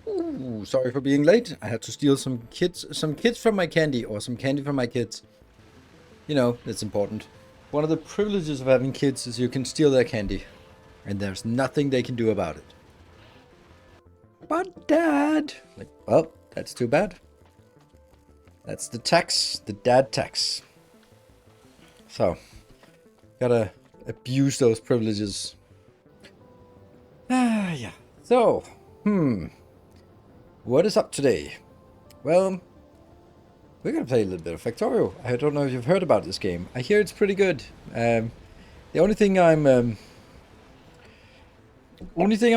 Ooh, sorry for being late. I had to steal some kids from my candy, or some candy from my kids. You know, that's important. One of the privileges of having kids is you can steal their candy, and there's nothing they can do about it. But Dad, like, well, that's too bad. That's the tax, the dad tax. So, gotta abuse those privileges. Yeah. So, what is up today? Well, we're gonna play a little bit of Factorio. I don't know if you've heard about this game. I hear it's pretty good. The only thing I'm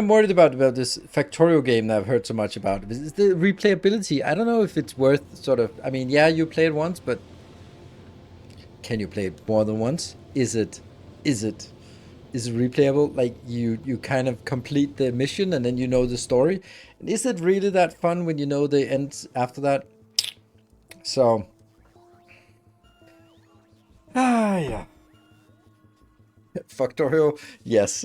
worried about this Factorio game that I've heard so much about is the replayability. I don't know if it's worth sort of. I mean, yeah, you play it once, but can you play it more than once? Is it replayable? Like you kind of complete the mission and then you know the story. And is it really that fun when you know the end after that? So, yeah. Factorio, yes.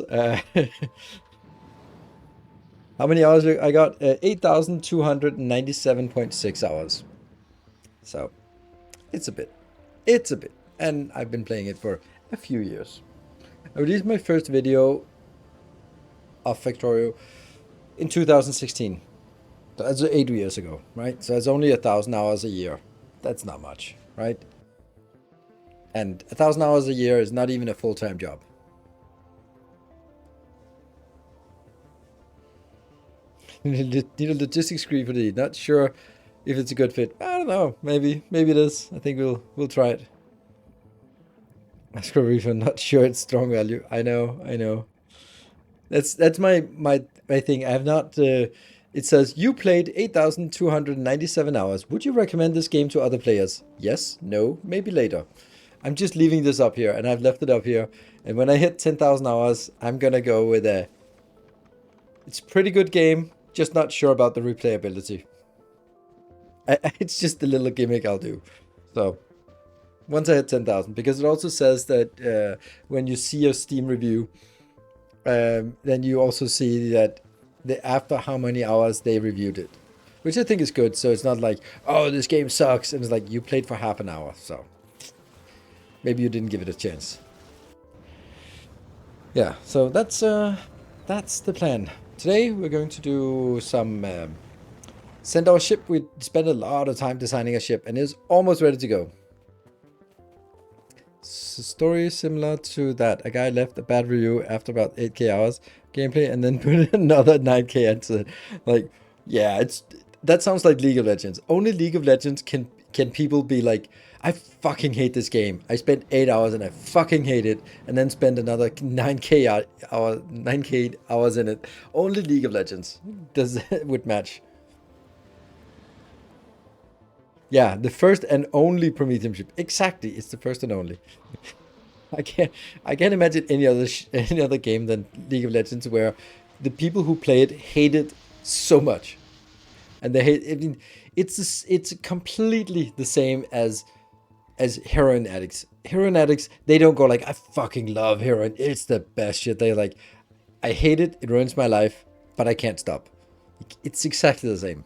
How many hours I got? 8,297.6 hours. So, it's a bit. And I've been playing it for a few years. I released my first video of Factorio in 2016. So that's 8 years ago, right? So it's only 1,000 hours a year. That's not much, right? And 1,000 hours a year is not even a full-time job. Need a logistics degree for the. Not sure if it's a good fit. I don't know. Maybe it is. I think we'll try it. Ask for a refund. Not sure it's strong value. I know. That's my thing. I have not. It says you played 8,297 hours. Would you recommend this game to other players? Yes, no, maybe later. I'm just leaving this up here, and I've left it up here. And when I hit 10,000 hours, I'm gonna go with a. It's a pretty good game. Just not sure about the replayability. It's just a little gimmick I'll do. So once I hit 10,000, because it also says that when you see a Steam review, then you also see that after how many hours they reviewed it, which I think is good. So it's not like, oh, this game sucks, and it's like you played for half an hour, so maybe you didn't give it a chance. Yeah, so that's the plan. Today we're going to do some send our ship. We spent a lot of time designing a ship, and it's almost ready to go. Story similar to that. A guy left a bad review after about 8k hours gameplay and then put another 9k into it. Like, yeah, that sounds like League of Legends. Only League of Legends can people be like, I fucking hate this game. I spent 8 hours and I fucking hate it, and then spend another 9k hours in it. Only League of Legends would match. Yeah, the first and only Prometheum ship. Exactly, it's the first and only. I can't imagine any other game than League of Legends where the people who play it hate it so much, and they hate. I mean, it's completely the same as heroin addicts. Heroin addicts, they don't go like, I fucking love heroin. It's the best shit. They're like, I hate it. It ruins my life, but I can't stop. It's exactly the same.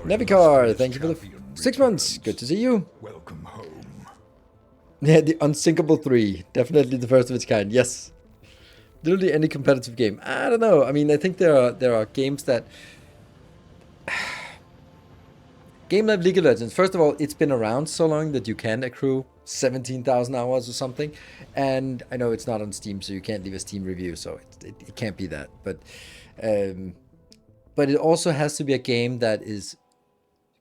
Navicar, thank you for the 6 months. Good to see you. Welcome home. Yeah, the Unsinkable 3. Definitely the first of its kind. Yes. Literally any competitive game. I don't know. I mean, I think there are games that... Game like League of Legends. First of all, it's been around so long that you can accrue 17,000 hours or something. And I know it's not on Steam, so you can't leave a Steam review. So it can't be that. But it also has to be a game that is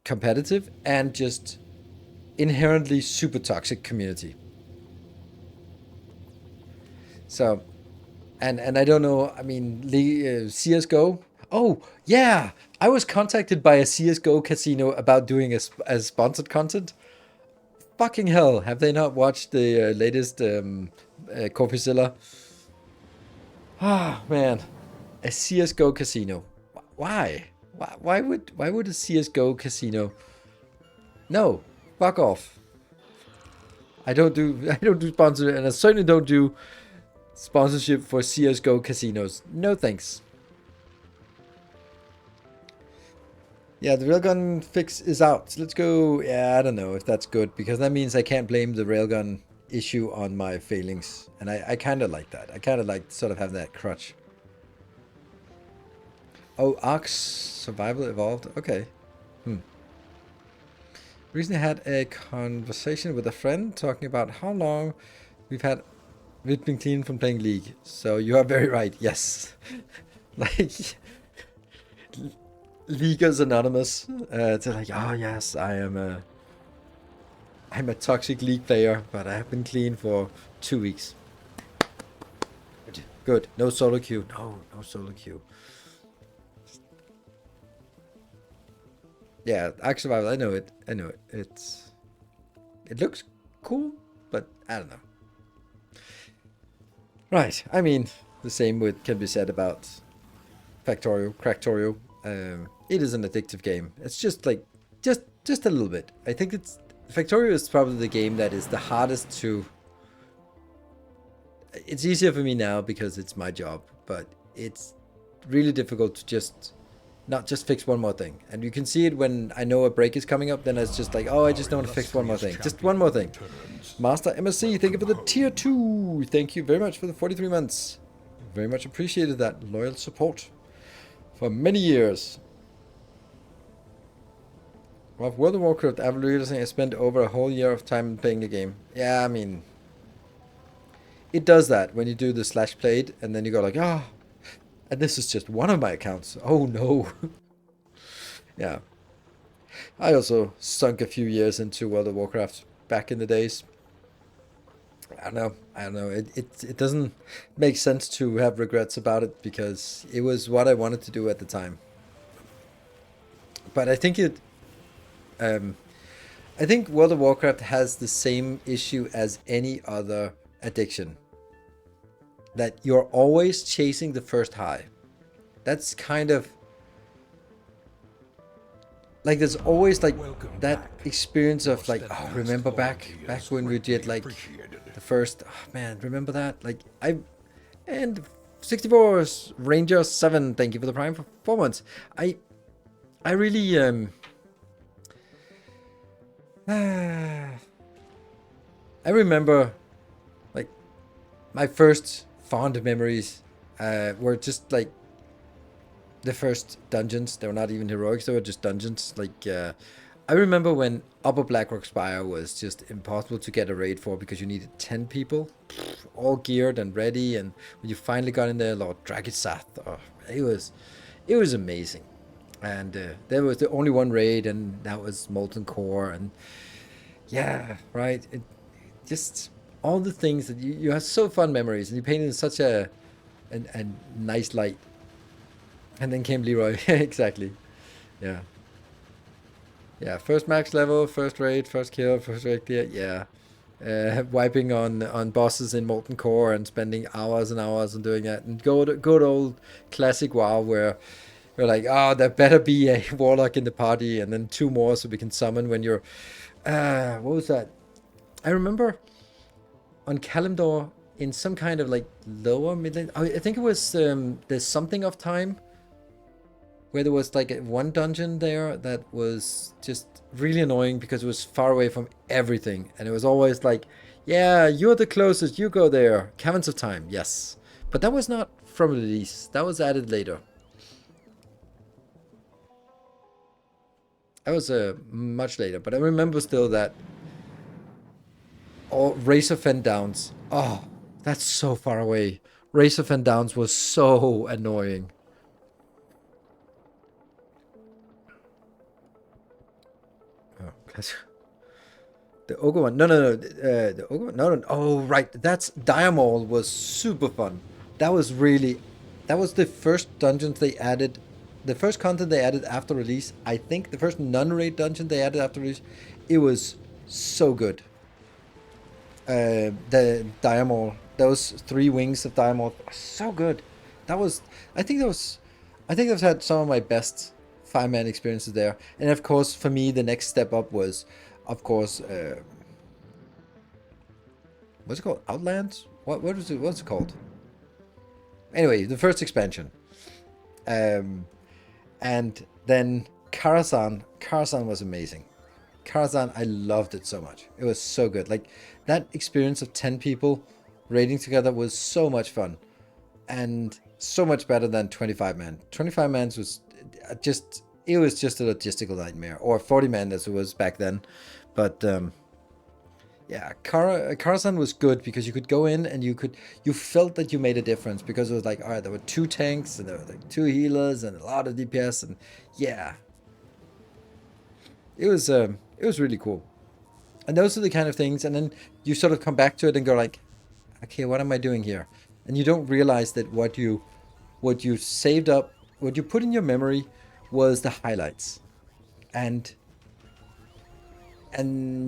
competitive and just inherently super toxic community. So, and I don't know, I mean, CSGO. Oh, yeah, I was contacted by a CSGO casino about doing a sponsored content. Fucking hell, have they not watched the latest Corpuzilla? Ah, man, a CSGO casino. Why? Why would a CSGO casino? No, fuck off. I don't do sponsor, and I certainly don't do sponsorship for CSGO casinos. No thanks. Yeah, the railgun fix is out. Let's go. Yeah, I don't know if that's good, because that means I can't blame the railgun issue on my failings. And I kind of like that. I kind of like sort of having that crutch. Oh, Ark's survival evolved. Okay. Recently had a conversation with a friend talking about how long we've been clean from playing League. So you are very right. Yes. Like, Leaguers Anonymous. They're like, oh yes, I'm a toxic League player, but I have been clean for 2 weeks. Good. No solo queue. No solo queue. Yeah, Ark Survival, I know it. It looks cool, but I don't know. Right, I mean, the same can be said about Cractorio. It is an addictive game. It's just like, just a little bit. I think Factorio is probably the game that is the hardest to... It's easier for me now because it's my job, but it's really difficult to not just fix one more thing. And you can see it when I know a break is coming up, then it's just like, oh, I just don't want to fix one more thing. Just one more thing. Master MSC, thank you for the tier 2. Thank you very much for the 43 months. Very much appreciated that loyal support for many years. Well, World of Warcraft, I spent over a whole year of time playing the game. Yeah, I mean, it does that when you do the /played, and then you go like, ah, oh, and this is just one of my accounts. Oh no. Yeah. I also sunk a few years into World of Warcraft back in the days. I don't know. It doesn't make sense to have regrets about it, because it was what I wanted to do at the time. But I think I think World of Warcraft has the same issue as any other addiction. That you're always chasing the first high. That's kind of... like there's always like that experience of like, oh, remember back when we did like the first, oh man, remember that? Like and 64's Ranger 7, thank you for the Prime for 4 months. I really I remember like my first fond memories were just like the first dungeons. They were not even heroics, they were just dungeons. Like I remember when Upper Blackrock Spire was just impossible to get a raid for because you needed 10 people, all geared and ready, and when you finally got in there, Lord Dragisath, oh, it was amazing. And there was the only one raid, and that was Molten Core, and yeah, right. It just all the things that you have so fun memories, and you painted in such a nice light. And then came Leroy, exactly. Yeah, yeah. First max level, first raid, first kill, first raid clear. Yeah, wiping on bosses in Molten Core and spending hours and hours on doing that. And good old classic WoW where we're like, oh, there better be a warlock in the party, and then 2 more so we can summon when you're. What was that? I remember on Kalimdor in some kind of like lower mid. I think it was there's something of time where there was like one dungeon there that was just really annoying because it was far away from everything, and it was always like, yeah, you're the closest, you go there. Caverns of Time, yes, but that was not from release. That was added later. That was much later, but I remember still that. Oh, Razor Fen Downs. Oh, that's so far away. Razor Fen Downs was so annoying. Oh, the Ogre one. No. The Ogre one. No. Oh, right. That's Diamol was super fun. That was really. That was the first dungeons they added. The first content they added after release. I think the first non-raid dungeon they added after release. It was so good. The Diamol, those 3 wings of Diamol, so good. That was, I think I've had some of my best 5-man experiences there. And of course, for me, the next step up was, of course, what's it called? Outlands? What's it called? Anyway, the first expansion. And then Karazhan was amazing. Karazhan, I loved it so much. It was so good. Like that experience of 10 people raiding together was so much fun, and so much better than 25 man. 25 man's was just, it was just a logistical nightmare, or 40 man as it was back then. But yeah, Karazhan was good because you could go in and you felt that you made a difference, because it was like, all right, there were 2 tanks and there were like 2 healers and a lot of DPS, and yeah, it was really cool. And those are the kind of things, and then you sort of come back to it and go like, okay, what am I doing here? And you don't realize that what you saved up, what you put in your memory was the highlights. And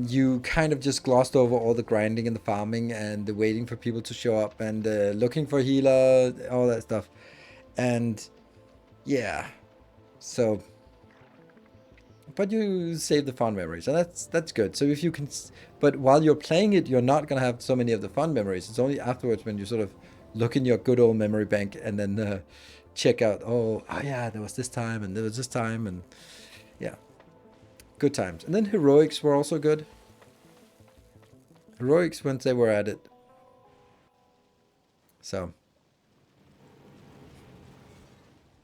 you kind of just glossed over all the grinding and the farming and the waiting for people to show up and looking for healer, all that stuff. And yeah, so, but you save the fun memories, and that's good. So if you can, but while you're playing it, you're not gonna have so many of the fun memories. It's only afterwards when you sort of look in your good old memory bank and then check out, oh yeah, there was this time and there was this time, and yeah, good times. And then heroics were also good. Heroics once they were added. So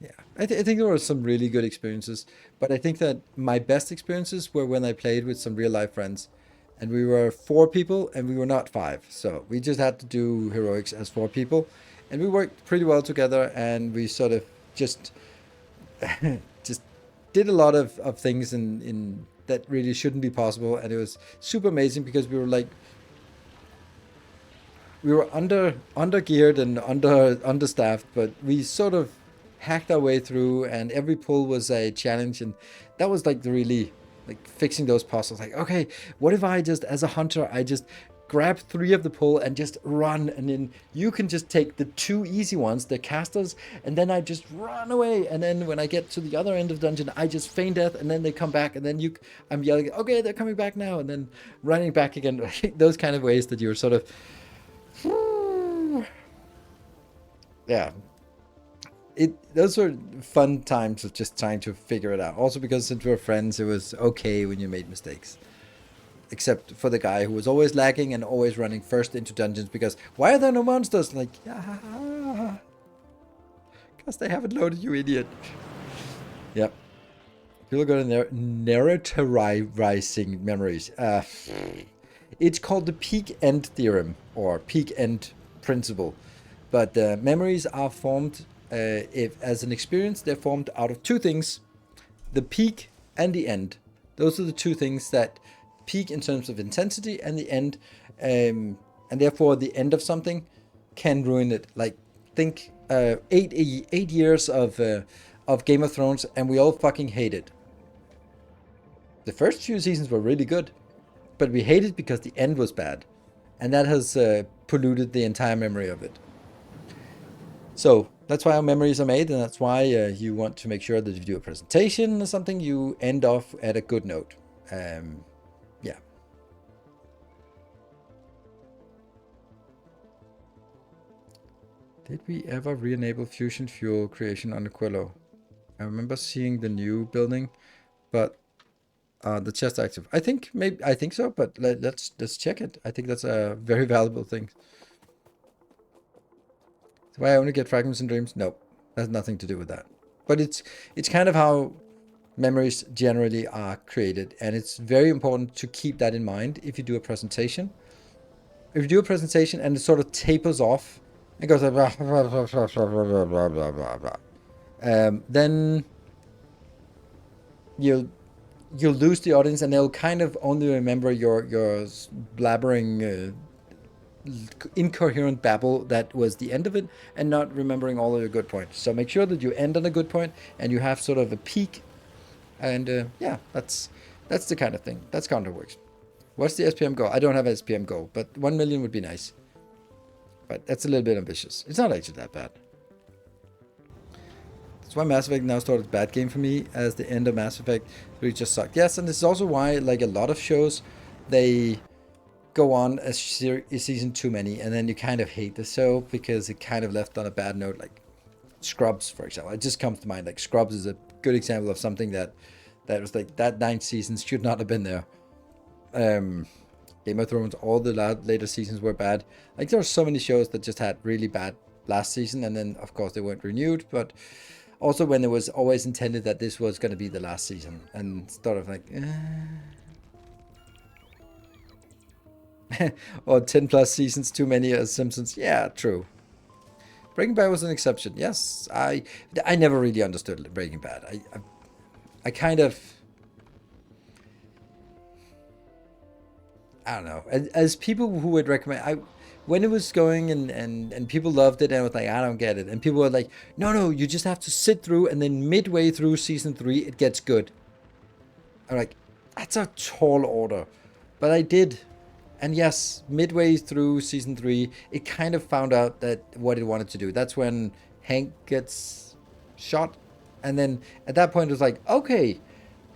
yeah, I think there were some really good experiences, but I think that my best experiences were when I played with some real life friends, and we were 4 people and we were not 5, so we just had to do heroics as 4 people, and we worked pretty well together, and we sort of just just did a lot of things in that really shouldn't be possible, and it was super amazing because we were like, we were under geared and understaffed, but we sort of hacked our way through, and every pull was a challenge, and that was like the really like fixing those puzzles. Like, okay, what if I just, as a hunter, I just grab 3 of the pull and just run, and then you can just take the 2 easy ones, the casters, and then I just run away, and then when I get to the other end of the dungeon, I just feign death, and then they come back, and then I'm yelling, okay, they're coming back now, and then running back again. Those kind of ways that you're sort of yeah, those were fun times of just trying to figure it out. Also because since we were friends, it was okay when you made mistakes. Except for the guy who was always lagging and always running first into dungeons because why are there no monsters? Like, yeah, because they haven't loaded, you idiot. Yep. People got to narratorizing memories. It's called the peak end theorem or peak end principle. But memories are formed, if as an experience, they're formed out of 2 things: the peak and the end. Those are the 2 things that peak in terms of intensity, and the end, and therefore the end of something can ruin it. Like, think 8 years of Game of Thrones, and we all fucking hate it. The first few seasons were really good, but we hate it because the end was bad, and that has polluted the entire memory of it. So that's why our memories are made, and that's why you want to make sure that if you do a presentation or something, you end off at a good note. Yeah. Did we ever re-enable fusion fuel creation on the Quello? I remember seeing the new building, but the chest active. I think so, but let's check it. I think that's a very valuable thing. Do I only get fragments in dreams? No, has nothing to do with that. But it's kind of how memories generally are created, and it's very important to keep that in mind if you do a presentation. If you do a presentation and it sort of tapers off and goes like blah, blah, blah, blah, blah, blah, blah, blah, blah, then you'll lose the audience, and they'll kind of only remember your blabbering incoherent babble that was the end of it, and not remembering all of your good points. So make sure that you end on a good point and you have sort of a peak, and yeah, that's the kind of thing. That's how it works. What's the SPM goal? I don't have an SPM goal, but 1 million would be nice. But that's a little bit ambitious. It's not actually that bad. That's why Mass Effect now started a bad game for me, as the end of Mass Effect 3 just sucked. Yes, and this is also why, like a lot of shows, they go on a season too many, and then you kind of hate the show because it kind of left on a bad note. Like Scrubs, for example, it just comes to mind. Like Scrubs is a good example of something that was like that 9th season should not have been there. Game of Thrones, all the later seasons were bad. Like there were so many shows that just had really bad last season, and then of course they weren't renewed. But also when it was always intended that this was going to be the last season, and sort of like. Or 10 plus seasons too many as Simpsons. Yeah, true. Breaking Bad was an exception. Yes, I never really understood Breaking Bad. I kind of, I don't know. As people who would recommend, when it was going and people loved it, and I was like, I don't get it. And people were like, no, you just have to sit through, and then midway through season 3, it gets good. I'm like, that's a tall order. But I did. And yes, midway through season 3, it kind of found out that what it wanted to do. That's when Hank gets shot. And then at that point, it was like, okay,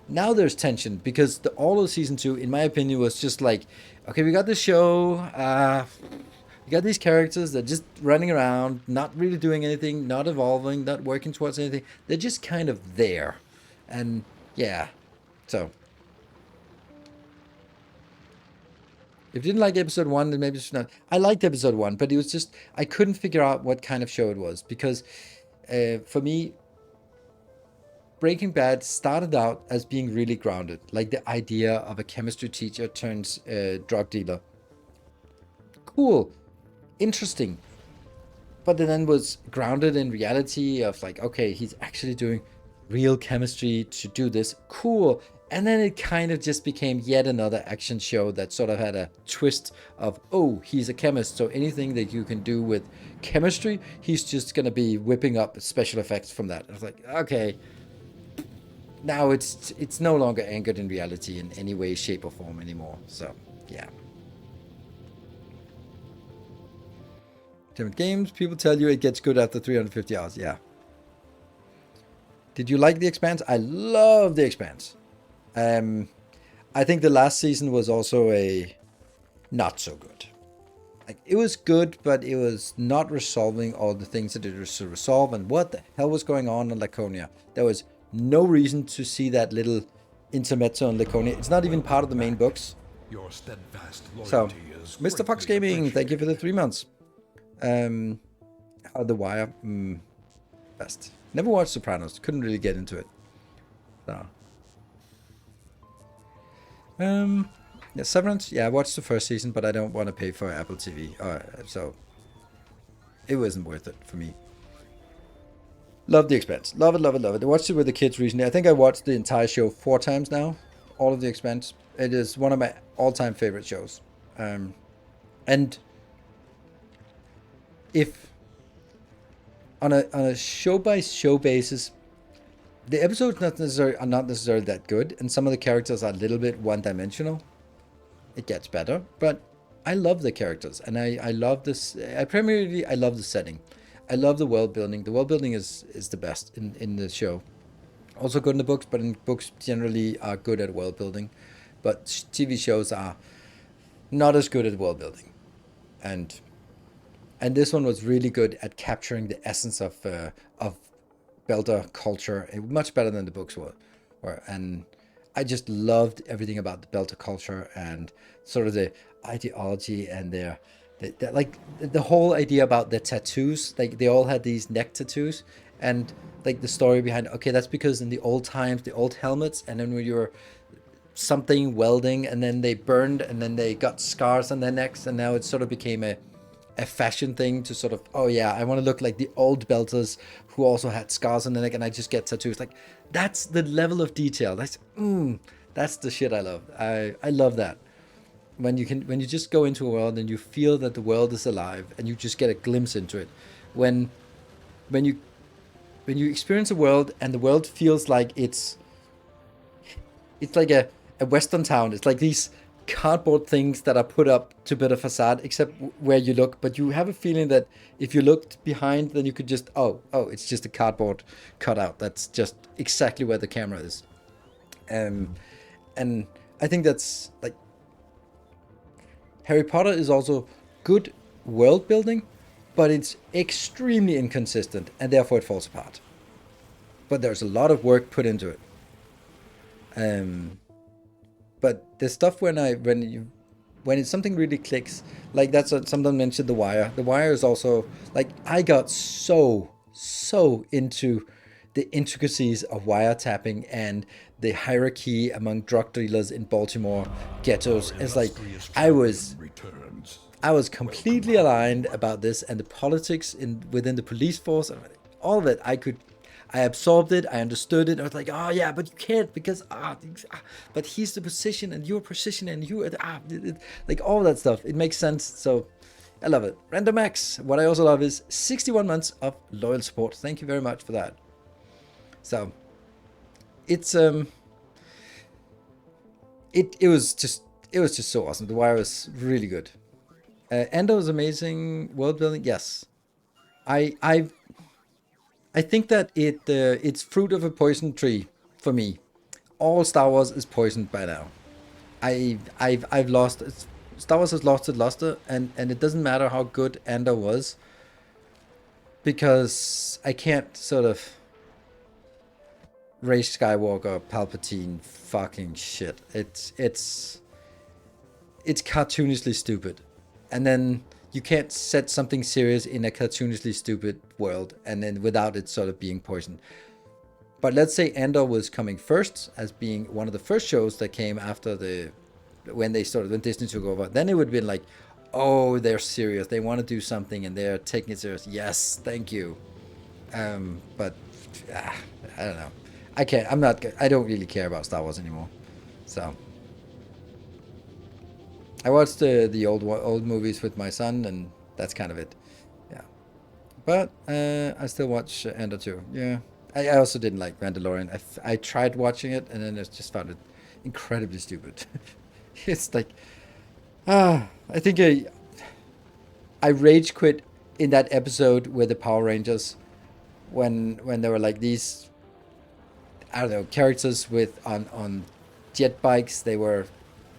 now there's tension. Because all of season 2, in my opinion, was just like, okay, we got this show. We got these characters that are just running around, not really doing anything, not evolving, not working towards anything. They're just kind of there. And yeah, so. If you didn't like episode 1, then maybe it's not. I liked episode 1, but it was just, I couldn't figure out what kind of show it was. Because for me, Breaking Bad started out as being really grounded. Like the idea of a chemistry teacher turns drug dealer. Cool. Interesting. But then was grounded in reality of like, okay, he's actually doing real chemistry to do this. Cool. And then it kind of just became yet another action show that sort of had a twist of, oh, he's a chemist, so anything that you can do with chemistry, he's just going to be whipping up special effects from that. I was like, okay, now it's no longer anchored in reality in any way, shape, or form anymore. So, yeah. Different games. People tell you it gets good after 350 hours. Yeah. Did you like The Expanse? I love The Expanse. I think the last season was also a not so good. Like, it was good, but it was not resolving all the things that it was to resolve. And what the hell was going on in Laconia? There was no reason to see that little intermezzo in Laconia. It's not even part of the main books. Your steadfast So, loyalty is Mr. Fox greatly Gaming, thank you for the appreciated. 3 months. The Wire, best. Never watched Sopranos. Couldn't really get into it. So. Yeah, Severance. Yeah, I watched the first season, but I don't want to pay for Apple TV. So it wasn't worth it for me. Love The Expanse. Love it, love it, love it. I watched it with the kids recently. I think I watched the entire show 4 times now. All of The Expanse. It is one of my all-time favorite shows. And if on a show-by-show basis, the episodes are not necessarily that good, and some of the characters are a little bit one-dimensional. It gets better, but I love the characters, and I love this. I love the setting. I love the world building. The world building is the best in the show. Also good in the books, but in books generally are good at world building, but TV shows are not as good at world building, and this one was really good at capturing the essence of Belter culture, much better than the books were. And I just loved everything about the Belter culture and sort of the ideology and like the whole idea about the tattoos. Like, they all had these neck tattoos, and like the story behind, okay, that's because in the old times, the old helmets, and then when you were something welding, and then they burned, and then they got scars on their necks, and now it sort of became a fashion thing to sort of, oh yeah, I want to look like the old belters who also had scars on their neck, and I just get tattoos. Like, that's the level of detail. That's the shit I love. I love that. When you just go into a world and you feel that the world is alive and you just get a glimpse into it. When you experience a world and the world feels like it's like a western town. It's like these cardboard things that are put up to build a facade, except where you look, but you have a feeling that if you looked behind, then you could just, it's just a cardboard cutout. That's just exactly where the camera is. And I think that's like, Harry Potter is also good world building, but it's extremely inconsistent, and therefore it falls apart. But there's a lot of work put into it. But the stuff when it's something really clicks, like that's what someone mentioned, The Wire. The Wire is also like, I got so into the intricacies of wiretapping and the hierarchy among drug dealers in Baltimore ghettos. It's like I was completely aligned about this, and the politics within the police force, all of it. I absorbed it. I understood it. I was like, oh yeah, but you can't because but he's the position and you're position and you like all that stuff. It makes sense. So I love it. Random Max. What I also love is 61 months of loyal support. Thank you very much for that. So it's it was just so awesome. The Wire was really good. Endo was amazing. World building, yes. I think that it's fruit of a poison tree for me. All Star Wars is poisoned by now. I've lost. Star Wars has lost its luster, and it doesn't matter how good Andor was, because I can't sort of Rey Skywalker, Palpatine, fucking shit. It's cartoonishly stupid, and then you can't set something serious in a cartoonishly stupid world, and then without it sort of being poisoned. But let's say Andor was coming first, as being one of the first shows that came after when Disney took over. Then it would have been like, oh, they're serious. They want to do something, and they're taking it serious. Yes, thank you. But I don't know. I can't. I'm not. I don't really care about Star Wars anymore. So I watched the old movies with my son, and that's kind of it. Yeah. But I still watch Andor too. Yeah. I also didn't like Mandalorian. I tried watching it, and then I just found it incredibly stupid. It's like, I think I rage quit in that episode with the Power Rangers, when there were like these, I don't know, characters with on jet bikes. They were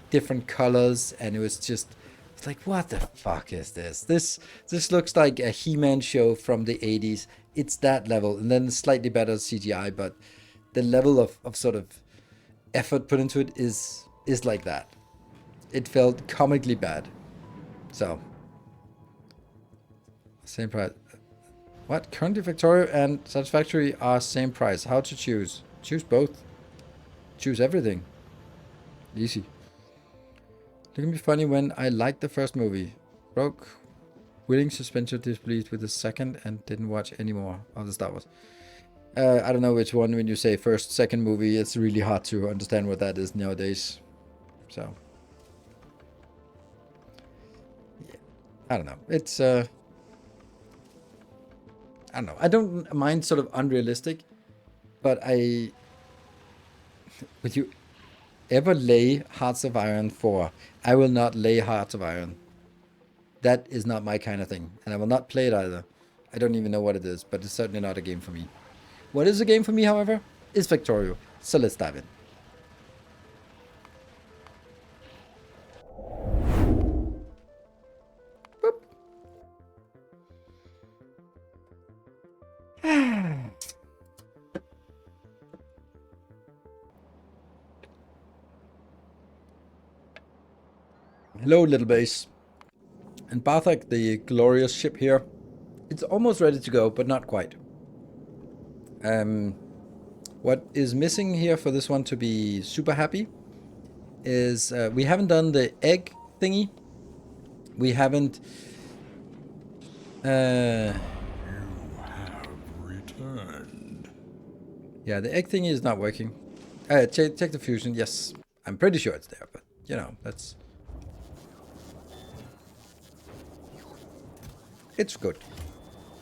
different colors, and it was just, it's like, what the fuck is this? This looks like a He-Man show from the 80s. It's that level, and then slightly better CGI, but the level of sort of effort put into it is like that. It felt comically bad. So same price. What? Currently Factorio and Satisfactory are same price. How to choose? Choose both. Choose everything. Easy. Looking be funny when I liked the first movie. Broke willing suspension of disbelief with the second and didn't watch any more of the Star Wars. I don't know which one when you say first, second movie. It's really hard to understand what that is nowadays. So, yeah. I don't know. It's, I don't know. I don't mind sort of unrealistic, but would you ever lay Hearts of Iron 4? I will not lay Hearts of Iron. That is not my kind of thing, and I will not play it either. I don't even know what it is, but it's certainly not a game for me. What is a game for me, however, is Factorio. So let's dive in. Boop. Hello, little base. And Barthak, the glorious ship here, it's almost ready to go, but not quite. What is missing here for this one to be super happy is we haven't done the egg thingy. We haven't... You have returned. Yeah, the egg thingy is not working. Check the fusion, yes. I'm pretty sure it's there, but, you know, that's... It's good.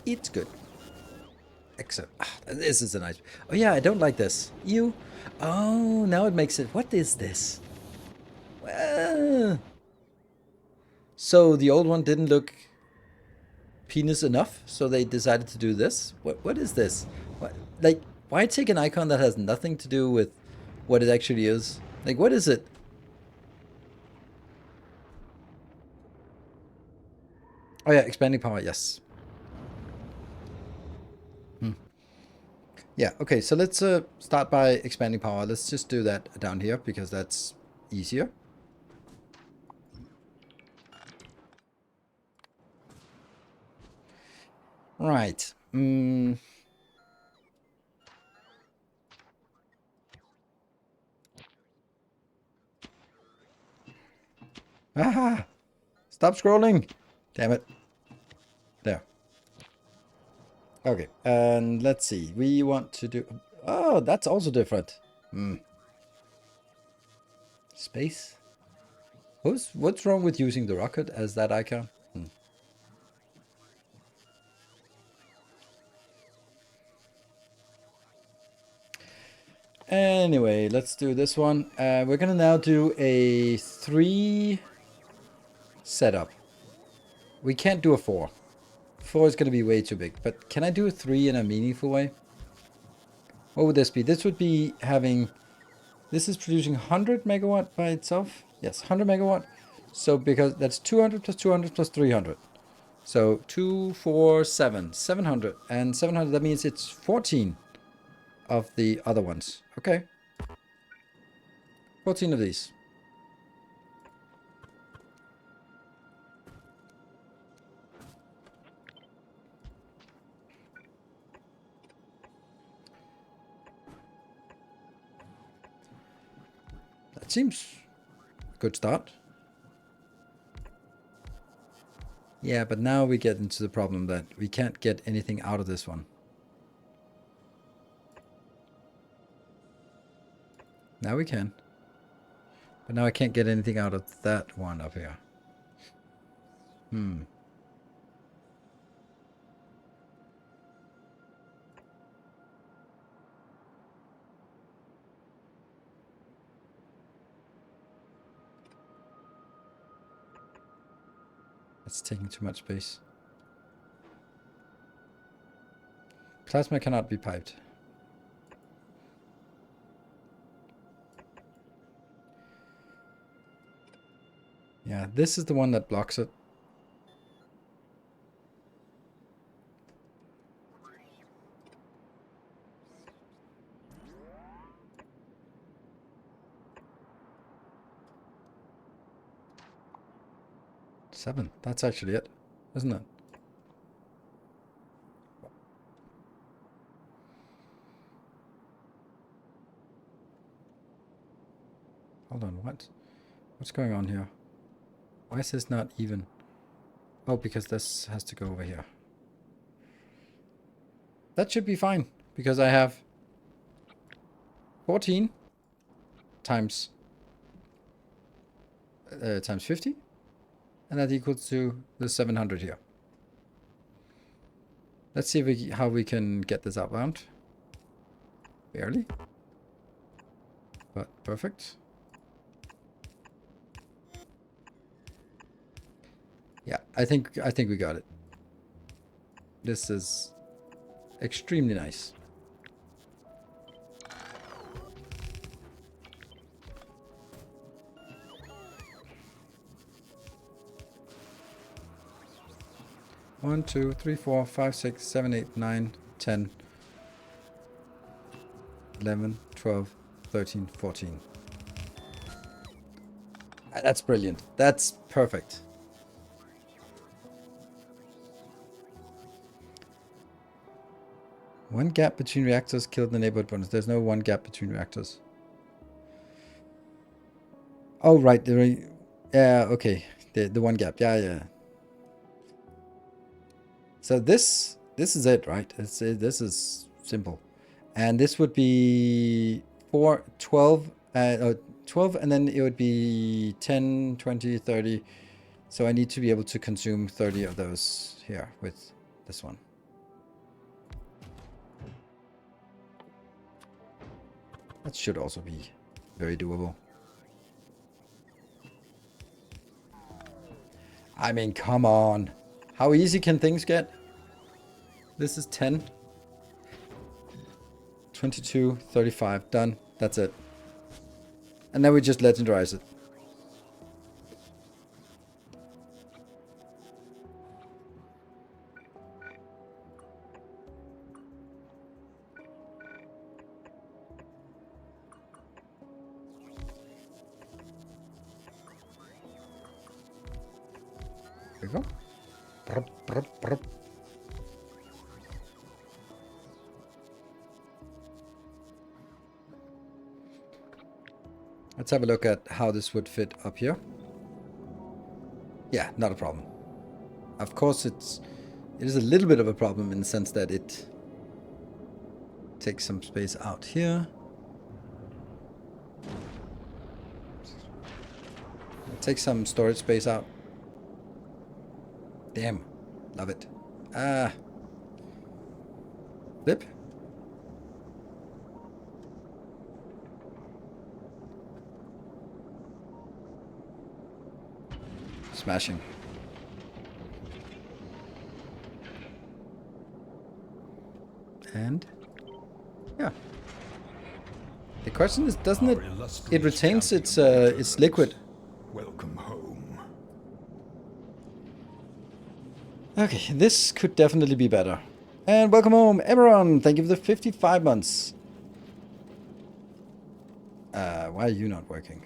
It's good. Excellent. This is a nice... Oh, yeah, I don't like this. You... Oh, now it makes it... What is this? So the old one didn't look penis enough, so they decided to do this? What is this? What, like, why take an icon that has nothing to do with what it actually is? Like, what is it? Oh yeah, expanding power, yes. Yeah, okay, so let's start by expanding power. Let's just do that down here, because that's easier. Right. Ah! Stop scrolling! Damn it. There. Okay, and let's see. We want to do... Oh, that's also different. Space? What's wrong with using the rocket as that icon? Anyway, let's do this one. We're gonna now do a 3 setup. We can't do a 4. 4 is gonna be way too big. But can I do a 3 in a meaningful way? What would this be? This would be having... This is producing 100 megawatt by itself. Yes, 100 megawatt. So because that's 200 plus 200 plus 300. So 2, 4, 7. 700. And 700, that means it's 14 of the other ones. Okay. 14 of these. That seems a good start. Yeah, but now we get into the problem that we can't get anything out of this one. Now we can. But now I can't get anything out of that one up here. That's taking too much space. Plasma cannot be piped. Yeah, this is the one that blocks it. Seven. That's actually it, isn't it? Hold on, what? What's going on here? Why is this not even? Oh, because this has to go over here. That should be fine, because I have 14 times 50, and that equals to the 700 here. Let's see how we can get this outbound. Barely, but perfect. Yeah, I think we got it. This is extremely nice. One, 2, 3, 4, 5, 6, 7, 8, 9, 10, 11, 12, 13, 14. That's brilliant. That's perfect. One gap between reactors killed the neighborhood bonus. There's no one gap between reactors. Oh, right. Yeah, okay. The one gap. Yeah. So this is it, right? This is simple. And this would be 12, 12, and then it would be 10, 20, 30. So I need to be able to consume 30 of those here with this one. That should also be very doable. I mean, come on. How easy can things get? This is 10. 22, 35, done. That's it. And then we just legendarize it. There we go. Brup, brup, brup. Let's have a look at how this would fit up here. Yeah, not a problem. Of course, it is a little bit of a problem in the sense that it takes some space out here. It takes some storage space out. Damn, love it. Flip. Smashing. And yeah. The question is, doesn't it? It retains its liquid. Welcome home. Okay, this could definitely be better. And welcome home, Emeron. Thank you for the 55 months. Why are you not working?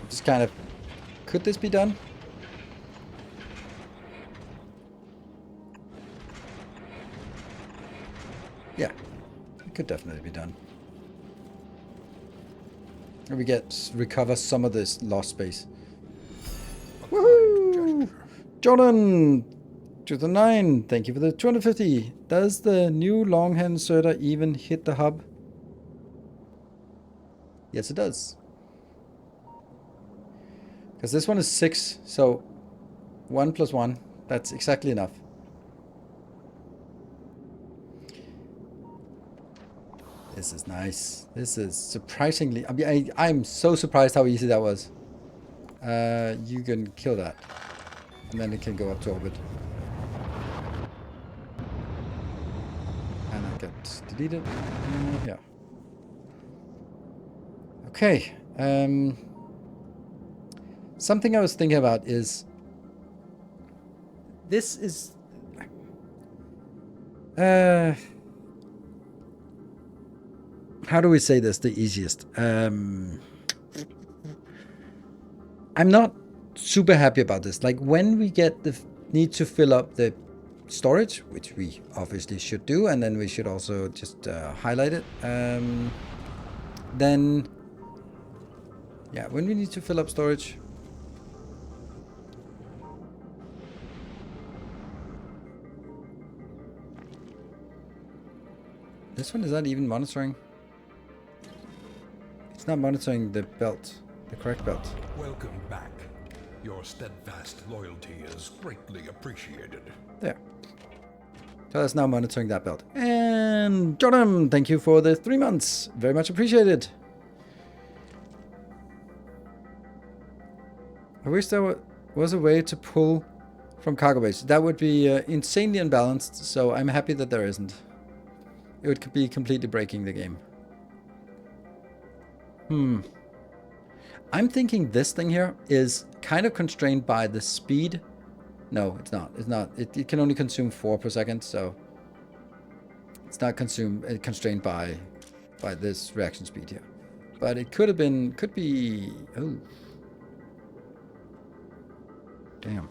Just kind of, could this be done? Yeah, it could definitely be done. And we recover some of this lost space. Woohoo! Jordan to the 9. Thank you for the 250. Does the new longhand inserter even hit the hub? Yes, it does. Because this one is 6, so 1 plus 1, that's exactly enough. This is nice. This is surprisingly... I mean, I'm so surprised how easy that was. You can kill that. And then it can go up to orbit. And that gets deleted. Yeah. Okay. Something I was thinking about is... This is... how do we say this the easiest? I'm not super happy about this. Like, when we get the need to fill up the storage, which we obviously should do, and then we should also just highlight it. Then, yeah, when we need to fill up storage, this one is not even monitoring. It's not monitoring the belt, the correct belt. Welcome back. Your steadfast loyalty is greatly appreciated. There. So that's now monitoring that belt. And Jordan, thank you for the 3 months. Very much appreciated. I wish there was a way to pull from cargo base. That would be insanely unbalanced, so I'm happy that there isn't. It would be completely breaking the game. I'm thinking this thing here is kind of constrained by the speed. No, it's not. It's not. It can only consume 4 per second, so it's not constrained by this reaction speed here. But it could have been, could be. Oh, damn.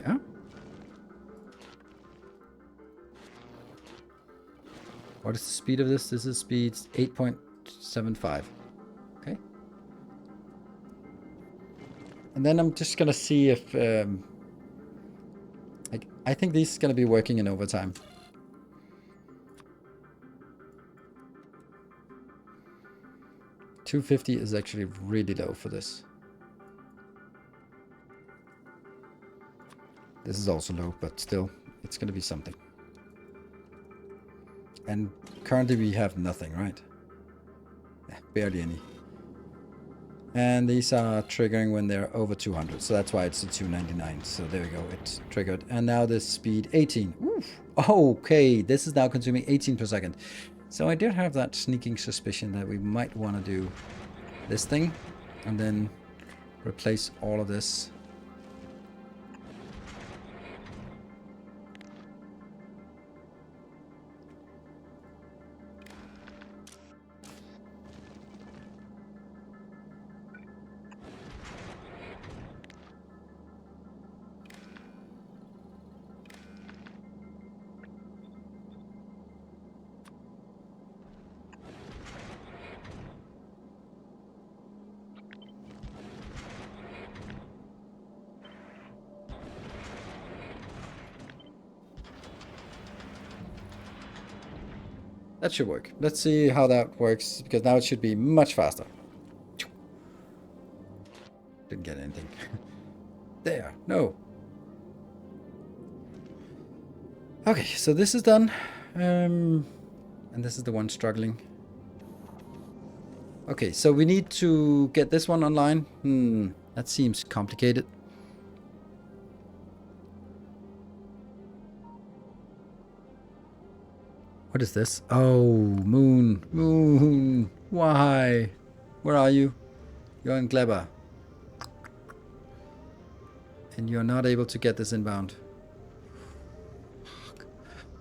Yeah. What is the speed of this? This is speed 8.75. Okay. And then I'm just gonna see if I think this is gonna be working in overtime. $250 is actually really low for this. This is also low, but still, it's gonna be something. And currently we have nothing, right? Barely any. And these are triggering when they're over 200, so that's why it's a 299. So there we go, it's triggered. And now this speed 18. Oof. Okay, this is now consuming 18 per second. So I did have that sneaking suspicion that we might want to do this thing and then replace all of this. That should work. Let's see how that works, because now it should be much faster. Didn't get anything. There, no. Okay, so this is done. And this is the one struggling. Okay, so we need to get this one online. That seems complicated. What is this? Oh, moon. Moon. Why? Where are you? You're in Gleba. And you're not able to get this inbound.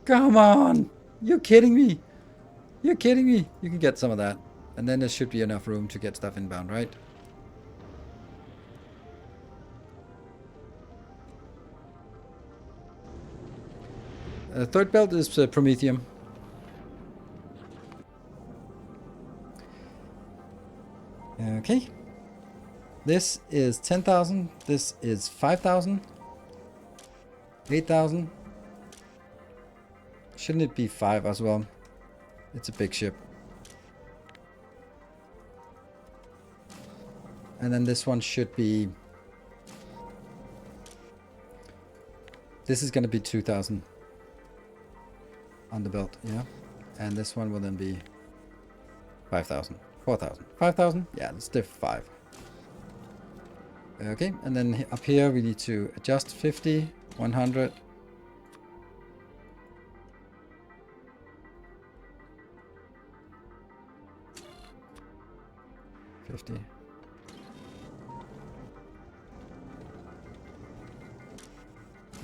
Come on! You're kidding me! You're kidding me! You can get some of that. And then there should be enough room to get stuff inbound, right? Third belt is Promethium. Okay. This is 10,000. This is 5,000. 8,000. Shouldn't it be 5 as well? It's a big ship. And then this one should be This is going to be 2,000 on the belt, yeah. And this one will then be 5,000, 4,000, 5,000. Yeah, let's do 5. Okay, and then up here we need to adjust 50, 100. $50.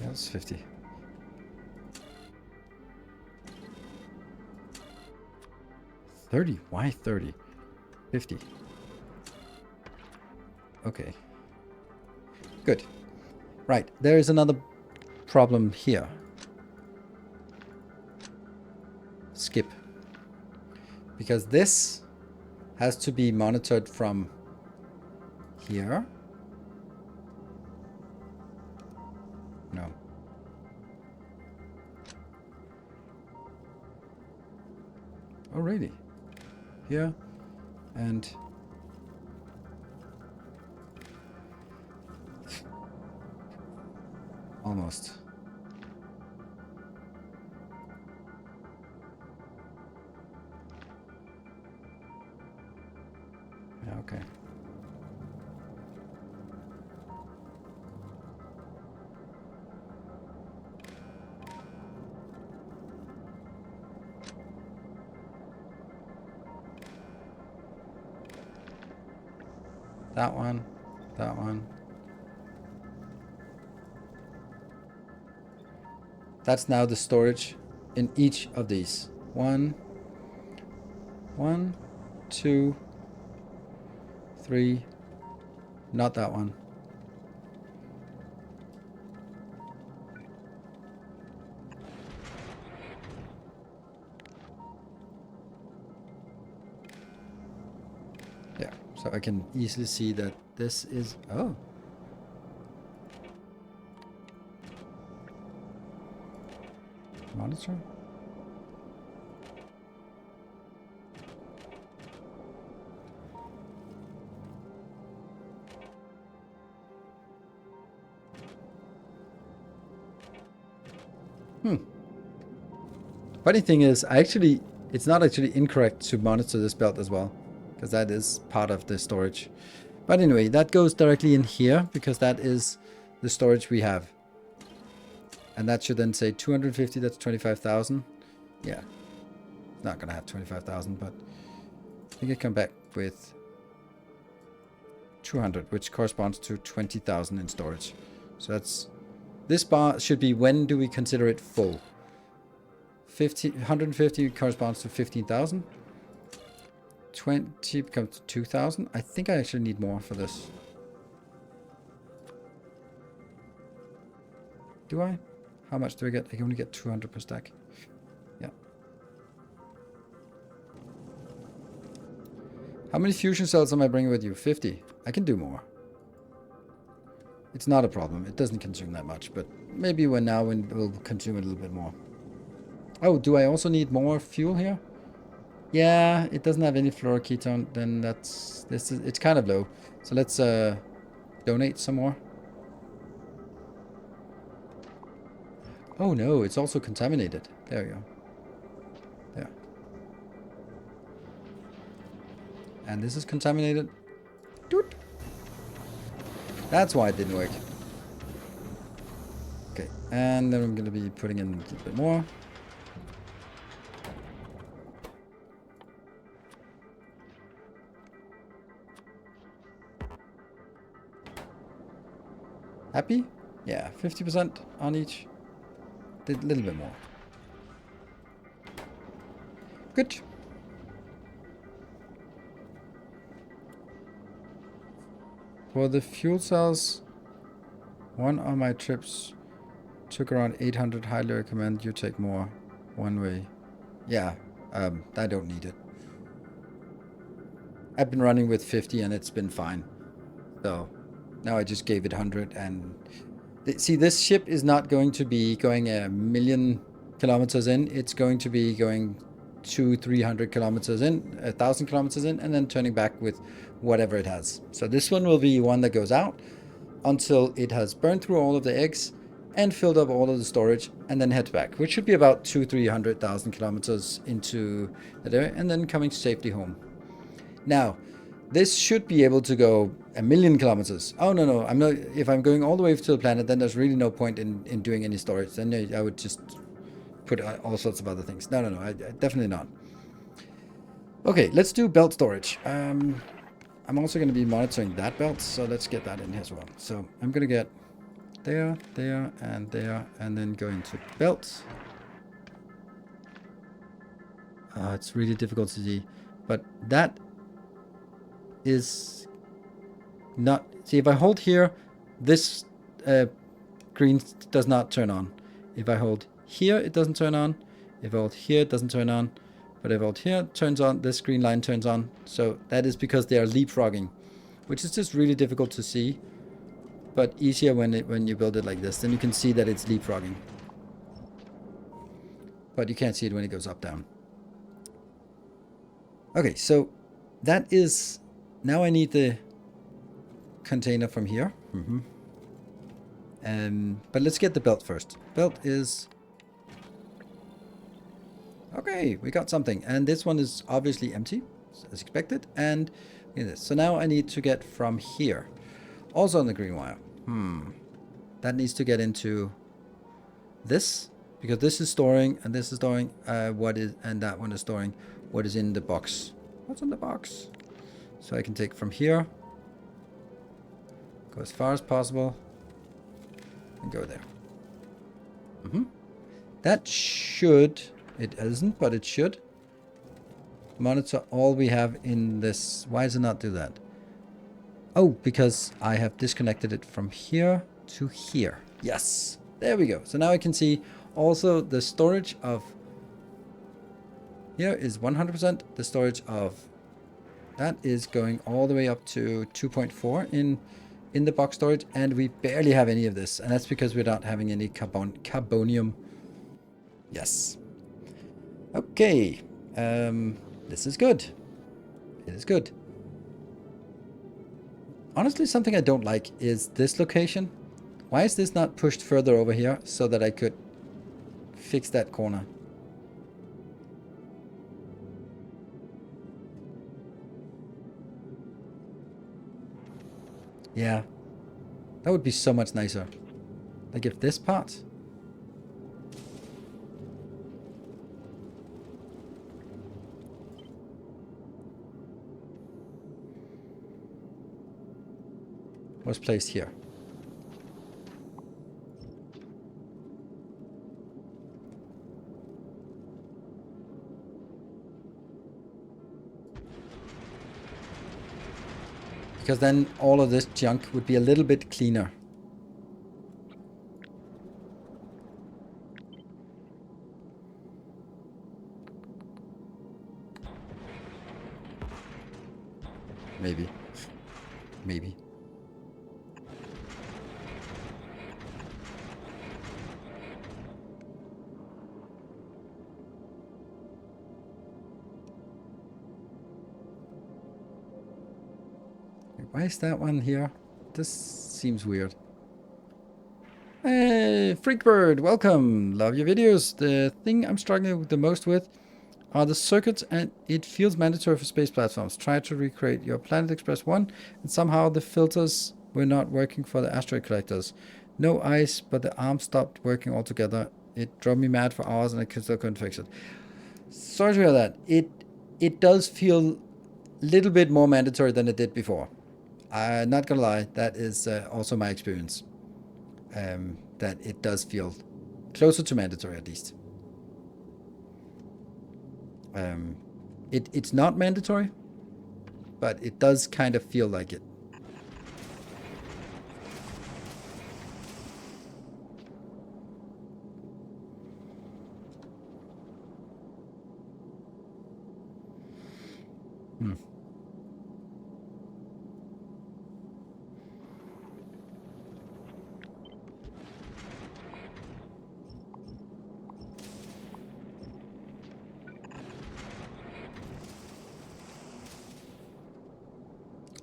Yeah, it's 50. $30. Why 30? 50. Okay. Good. Right. There is another problem here. Skip. Because this has to be monitored from here. No. Oh, really? Here and almost. Yeah, okay. That one, that one. That's now the storage in each of these. 1, 2, 3. Not that one. Yeah, so I can easily see that this is... Oh. Monitor? Funny thing is, it's not actually incorrect to monitor this belt as well, because that is part of the storage. But anyway, that goes directly in here, because that is the storage we have. And that should then say 250, that's 25,000. Yeah, not gonna have 25,000, but I think I come back with 200, which corresponds to 20,000 in storage. So that's, this bar should be, when do we consider it full? 150 corresponds to 15,000. 20 becomes 2,000. I think I actually need more for this. Do I? How much do I get? I can only get 200 per stack. Yeah. How many fusion cells am I bringing with you? 50. I can do more. It's not a problem. It doesn't consume that much, but maybe when we'll consume a little bit more. Oh, do I also need more fuel here? Yeah, it doesn't have any fluoroketone. Then it's kind of low. So let's donate some more. Oh no, it's also contaminated. There we go. There. And this is contaminated. Doot. That's why it didn't work. Okay, and then I'm going to be putting in a little bit more. Happy? Yeah, 50% on each. Did a little bit more. Good. For the fuel cells, one of my trips took around 800. Highly recommend you take more. One way. Yeah, I don't need it. I've been running with 50 and it's been fine. So now I just gave it 100 and... See, this ship is not going to be going 1,000,000 kilometers in. It's going to be going 200-300 kilometers in, 1,000 kilometers in, and then turning back with whatever it has. So this one will be one that goes out until it has burned through all of the eggs and filled up all of the storage, and then head back, which should be about 200,000-300,000 kilometers into that area, and then coming safely home. Now, this should be able to go 1,000,000 kilometers. Oh, no, I'm not. If I'm going all the way to the planet, then there's really no point in doing any storage. Then I would just put all sorts of other things. No, I definitely not. Okay, let's do belt storage. I'm also going to be monitoring that belt, so let's get that in here as well. So I'm going to get there, and then go into belt. It's really difficult to see, but that is not... See, if I hold here, this green does not turn on. If I hold here, it doesn't turn on. If I hold here, it doesn't turn on. But if I hold here, it turns on. This green line turns on. So that is because they are leapfrogging, which is just really difficult to see, but easier when you build it like this. Then you can see that it's leapfrogging, but you can't see it when it goes up, down. Okay, so that is... Now I need the container from here. But let's get the belt first. Belt is... Okay, we got something. And this one is obviously empty, as expected. And so now I need to get from here. Also on the green wire. That needs to get into this, because this is storing, and this is storing what is, and that one is storing what is in the box. What's in the box? So I can take from here, go as far as possible, and go there. That should... It isn't, but it should monitor all we have in this. Why does it not do that? Oh, because I have disconnected it from here to here. Yes, there we go. So now I can see also the storage of here is 100%. The storage of that is going all the way up to 2.4 in the box storage, and we barely have any of this, and that's because we're not having any carbonium. Yes. Okay, this is good. It is good. Honestly, something I don't like is this location. Why is this not pushed further over here so that I could fix that corner? Yeah, that would be so much nicer. Like if this part... was placed here. Because then all of this junk would be a little bit cleaner. Maybe. Maybe. Why is that one here? This seems weird. Hey, Freakbird, welcome. Love your videos. The thing I'm struggling the most with are the circuits, and it feels mandatory for space platforms. Try to recreate your Planet Express 1, and somehow the filters were not working for the asteroid collectors. No ice, but the arm stopped working altogether. It drove me mad for hours, and I still couldn't fix it. Sorry to hear that. It does feel a little bit more mandatory than it did before. I'm not gonna lie, that is also my experience. That it does feel closer to mandatory, at least. It's not mandatory, but it does kind of feel like it.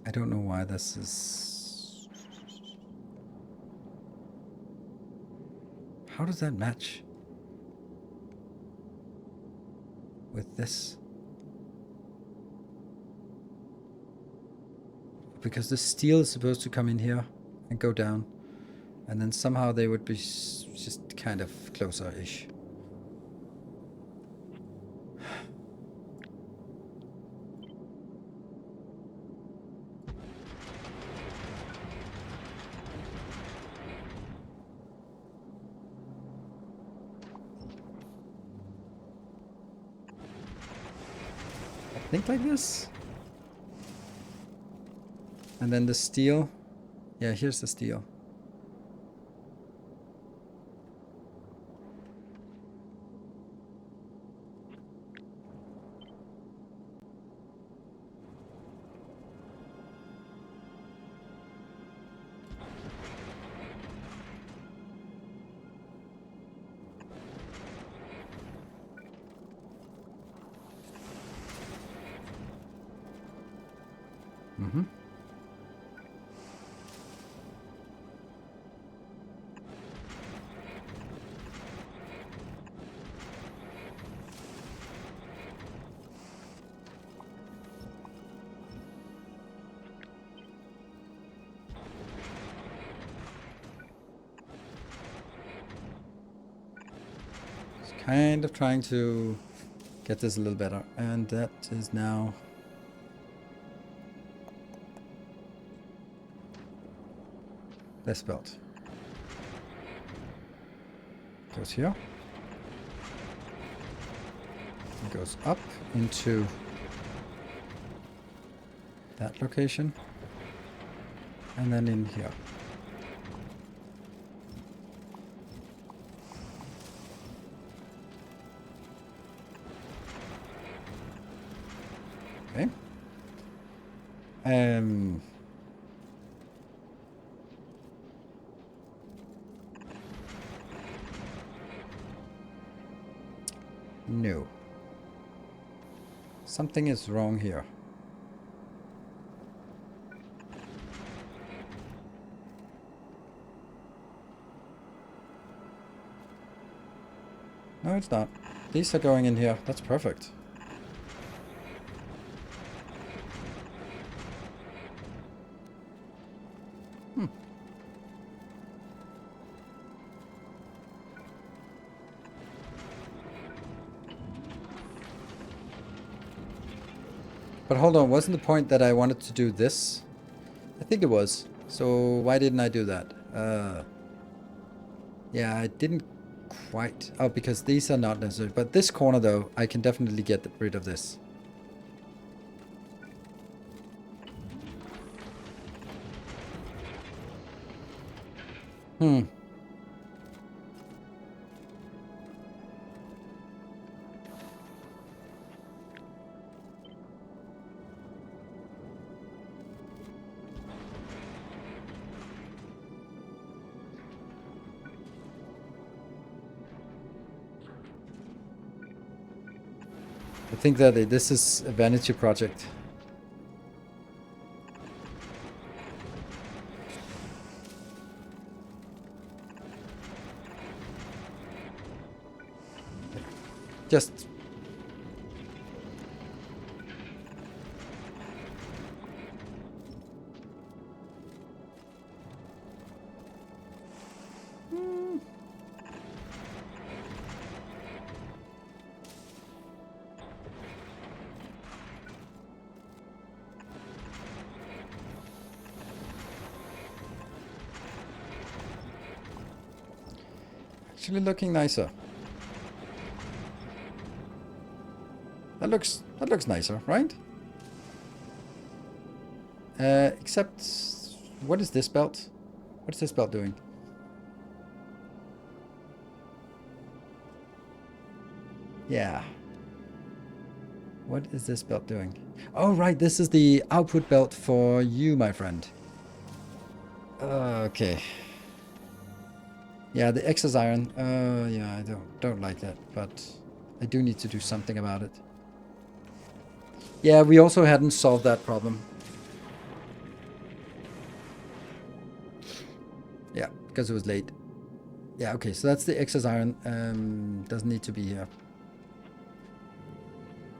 I don't know why this is... How does that match with this? Because the steel is supposed to come in here and go down. And then somehow they would be just kind of closer-ish. I think like this. And then the steel. Yeah, here's the steel. Mm-hmm. Kind of trying to get this a little better, and that is now this belt goes here, it goes up into that location, and then in here. Okay. No. Something is wrong here. No, it's not. These are going in here. That's perfect. But hold on, wasn't the point that I wanted to do this? I think it was. So why didn't I do that? Yeah, I didn't quite. Oh, because these are not necessary. But this corner, though, I can definitely get rid of this. I think that this is a vanity project. Just... actually looking nicer. That looks nicer, right? Except, what is this belt? What is this belt doing? Yeah. What is this belt doing? Oh, right, this is the output belt for you, my friend. Okay. Yeah, the excess iron. Yeah, I don't like that, but I do need to do something about it. Yeah, we also hadn't solved that problem. Yeah, because it was late. Yeah, okay, so that's the excess iron. Doesn't need to be here.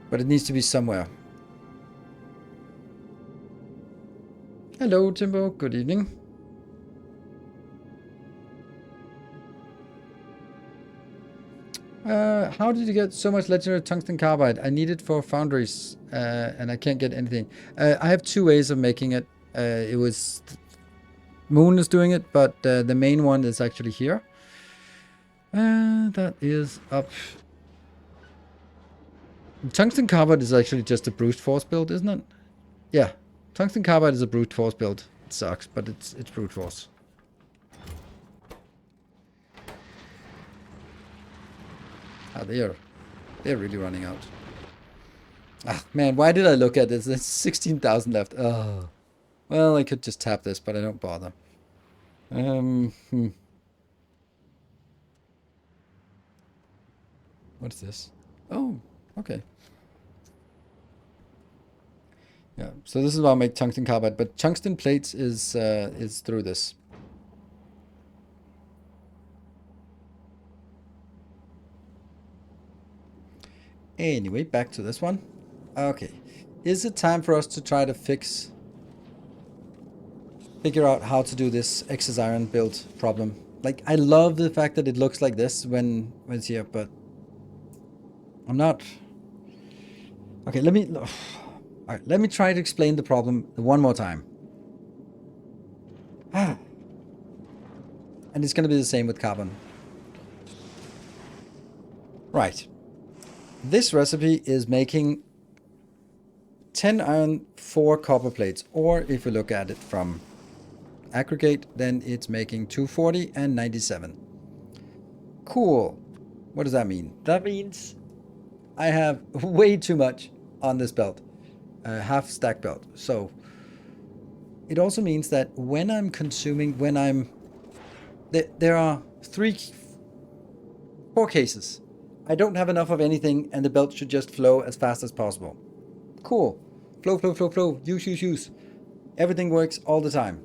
But it needs to be somewhere. Hello, Timbo. Good evening. How did you get so much legendary tungsten carbide? I need it for foundries, and I can't get anything. I have two ways of making it. It was Moon is doing it, but the main one is actually here. That is up. Tungsten carbide is actually just a brute force build, isn't it? Yeah, tungsten carbide is a brute force build. It sucks, but it's brute force. Ah, they're really running out. Ah, man, why did I look at this? There's 16,000 left. Oh, well, I could just tap this, but I don't bother. What's this? Oh, okay. Yeah, so this is why I make tungsten carbide, but tungsten plates is through this. Anyway, back to this one. Okay, is it time for us to try to figure out how to do this excess iron build problem? Like, I love the fact that it looks like this when it's here, but I'm not. Okay, let me. All right, let me try to explain the problem one more time. And it's going to be the same with carbon. Right. This recipe is making 10 iron, 4 copper plates. Or if you look at it from aggregate, then it's making 240 and 97. Cool. What does that mean? That means I have way too much on this belt. Half stack belt. So it also means that when I'm consuming, there are 4 cases. I don't have enough of anything and the belt should just flow as fast as possible. Cool. Flow, flow, flow, flow. Use. Everything works all the time.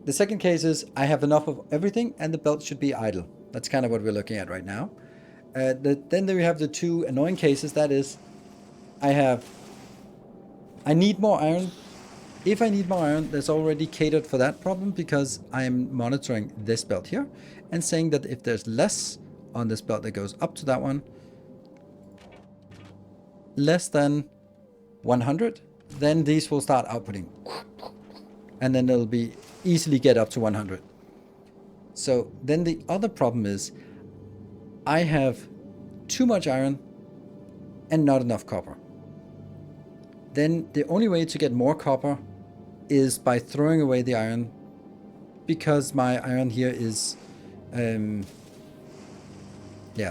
The second case is I have enough of everything and the belt should be idle. That's kind of what we're looking at right now. Then we have the 2 annoying cases. That is, I need more iron. If I need more iron, that's already catered for that problem because I am monitoring this belt here and saying that if there's less on this belt that goes up to that one, less than 100, then these will start outputting. And then it'll be easily get up to 100. So then the other problem is I have too much iron and not enough copper. Then the only way to get more copper is by throwing away the iron, because my iron here is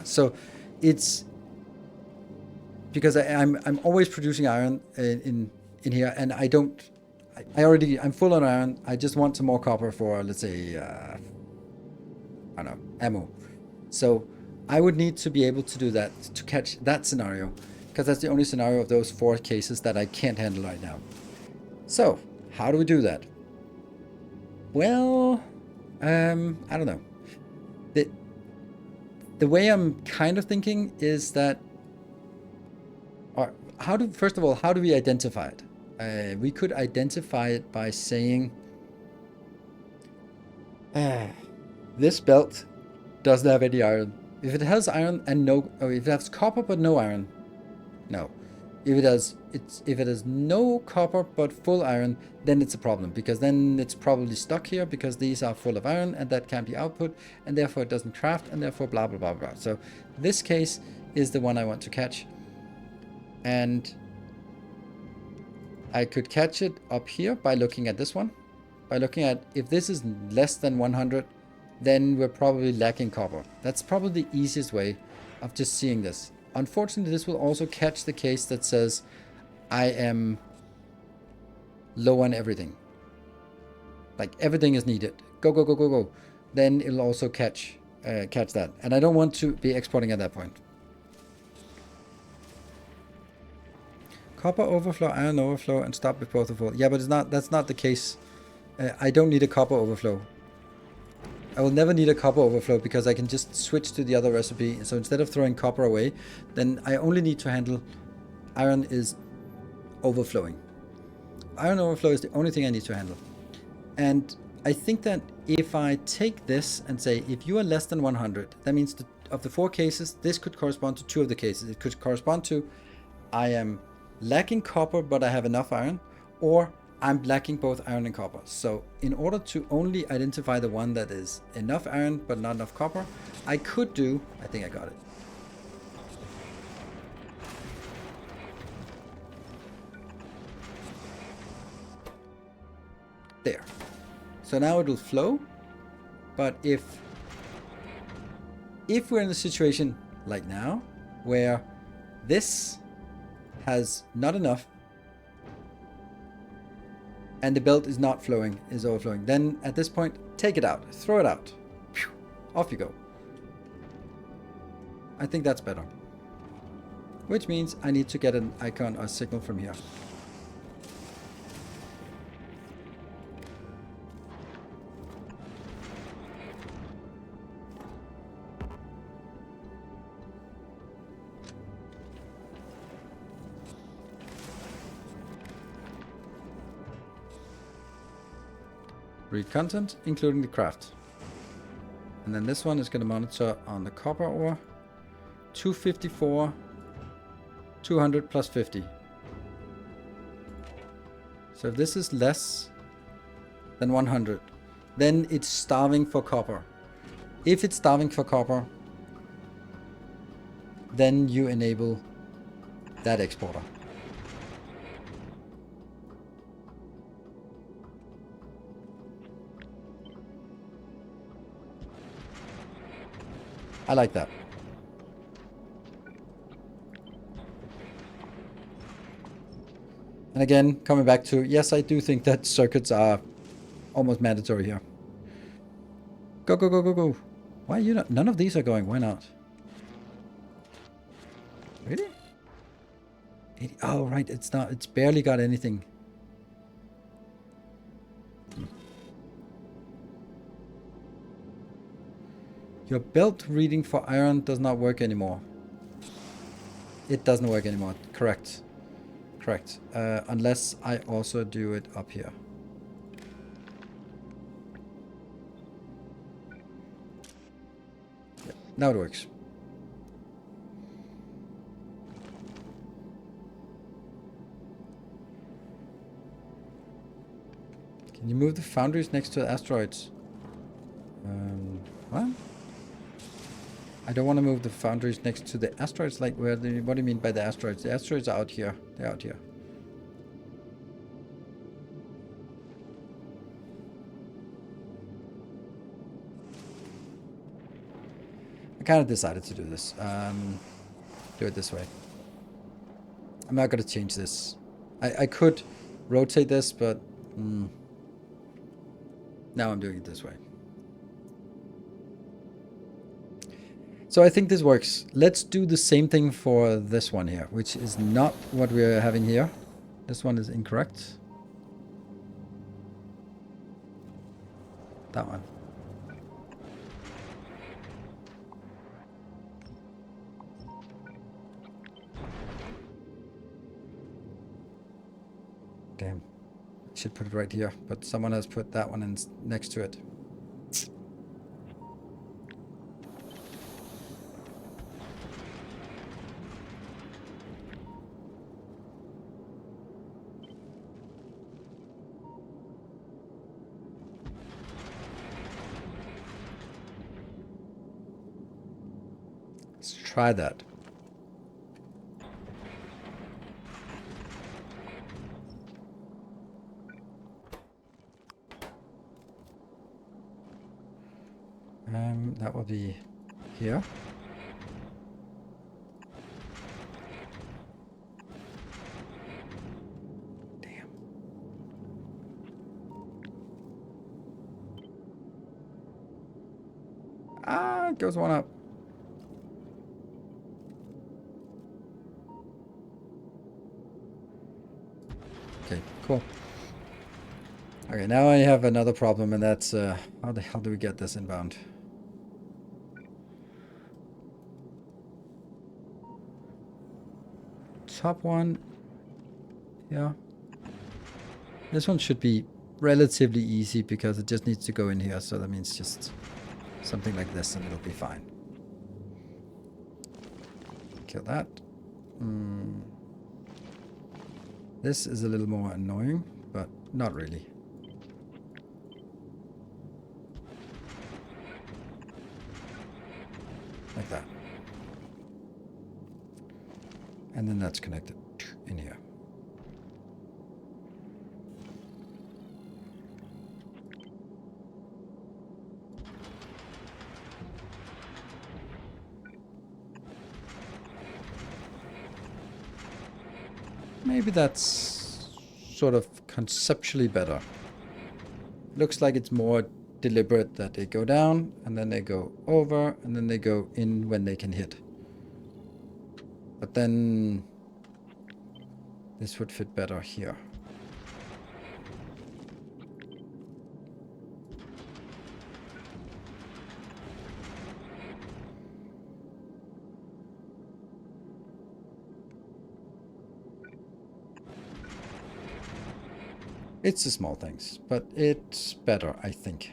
so it's because I'm always producing iron in here, and I'm full on iron. I just want some more copper for, let's say, I don't know, ammo. So I would need to be able to do that to catch that scenario, because that's the only scenario of those 4 cases that I can't handle right now. So how do we do that? Well, I don't know. The way I'm kind of thinking is that, first of all, how do we identify it? We could identify it by saying, this belt doesn't have any iron. If it has iron and if it has copper but no iron, no. If it has no copper but full iron, then it's a problem, because then it's probably stuck here because these are full of iron and that can't be output, and therefore it doesn't craft, and therefore blah blah blah blah. So this case is the one I want to catch, and I could catch it up here by looking at this one. By looking at, if this is less than 100, then we're probably lacking copper. That's probably the easiest way of just seeing this. Unfortunately, this will also catch the case that says I am low on everything. Like everything is needed. Go, go, go, go, go. Then it'll also catch that. And I don't want to be exporting at that point. Copper overflow, iron overflow, and stop with both of all. Yeah, but that's not the case. I don't need a copper overflow. I will never need a copper overflow because I can just switch to the other recipe. So instead of throwing copper away, then I only need to handle iron is overflowing. Iron overflow is the only thing I need to handle. And I think that if I take this and say, if you are less than 100, that means that of the 4 cases, this could correspond to 2 of the cases. It could correspond to I am lacking copper, but I have enough iron, or I'm lacking both iron and copper. So in order to only identify the one that is enough iron, but not enough copper, I could do, I think I got it. There. So now it will flow, but if we're in a situation like now, where this has not enough, and the belt is not flowing, is overflowing, then at this point, take it out, throw it out. Phew, off you go. I think that's better. Which means I need to get an icon or signal from here. Read content, including the craft. And then this one is going to monitor on the copper ore. 254, 200 plus 50. So if this is less than 100, then it's starving for copper. If it's starving for copper, then you enable that exporter. I like that. And again, coming back to, yes, I do think that circuits are almost mandatory here. Go, go, go, go, go. Why are you not? None of these are going. Why not? Really? 80, oh, right. It's not. It's barely got anything. Your belt reading for iron does not work anymore. It doesn't work anymore. Correct. Correct. Unless I also do it up here. Yeah, now it works. Can you move the foundries next to the asteroids? What? I don't want to move the foundries next to the asteroids. Like, where? What do you mean by the asteroids? The asteroids are out here. They're out here. I kind of decided to do this. Do it this way. I'm not going to change this. I could rotate this, but now I'm doing it this way. So I think this works. Let's do the same thing for this one here, which is not what we're having here. This one is incorrect. That one. Damn. I should put it right here, but someone has put that one in next to it. Let's try that. That will be here. Damn. Ah, it goes one up. Okay, cool. Okay, now I have another problem, and that's how the hell do we get this inbound? Top one. Yeah. This one should be relatively easy because it just needs to go in here. So that means just something like this and it'll be fine. Kill that. This is a little more annoying, but not really. Like that. And then that's connected in here. Maybe that's sort of conceptually better. Looks like it's more deliberate that they go down and then they go over and then they go in when they can hit. But then this would fit better here. It's the small things, but it's better, I think.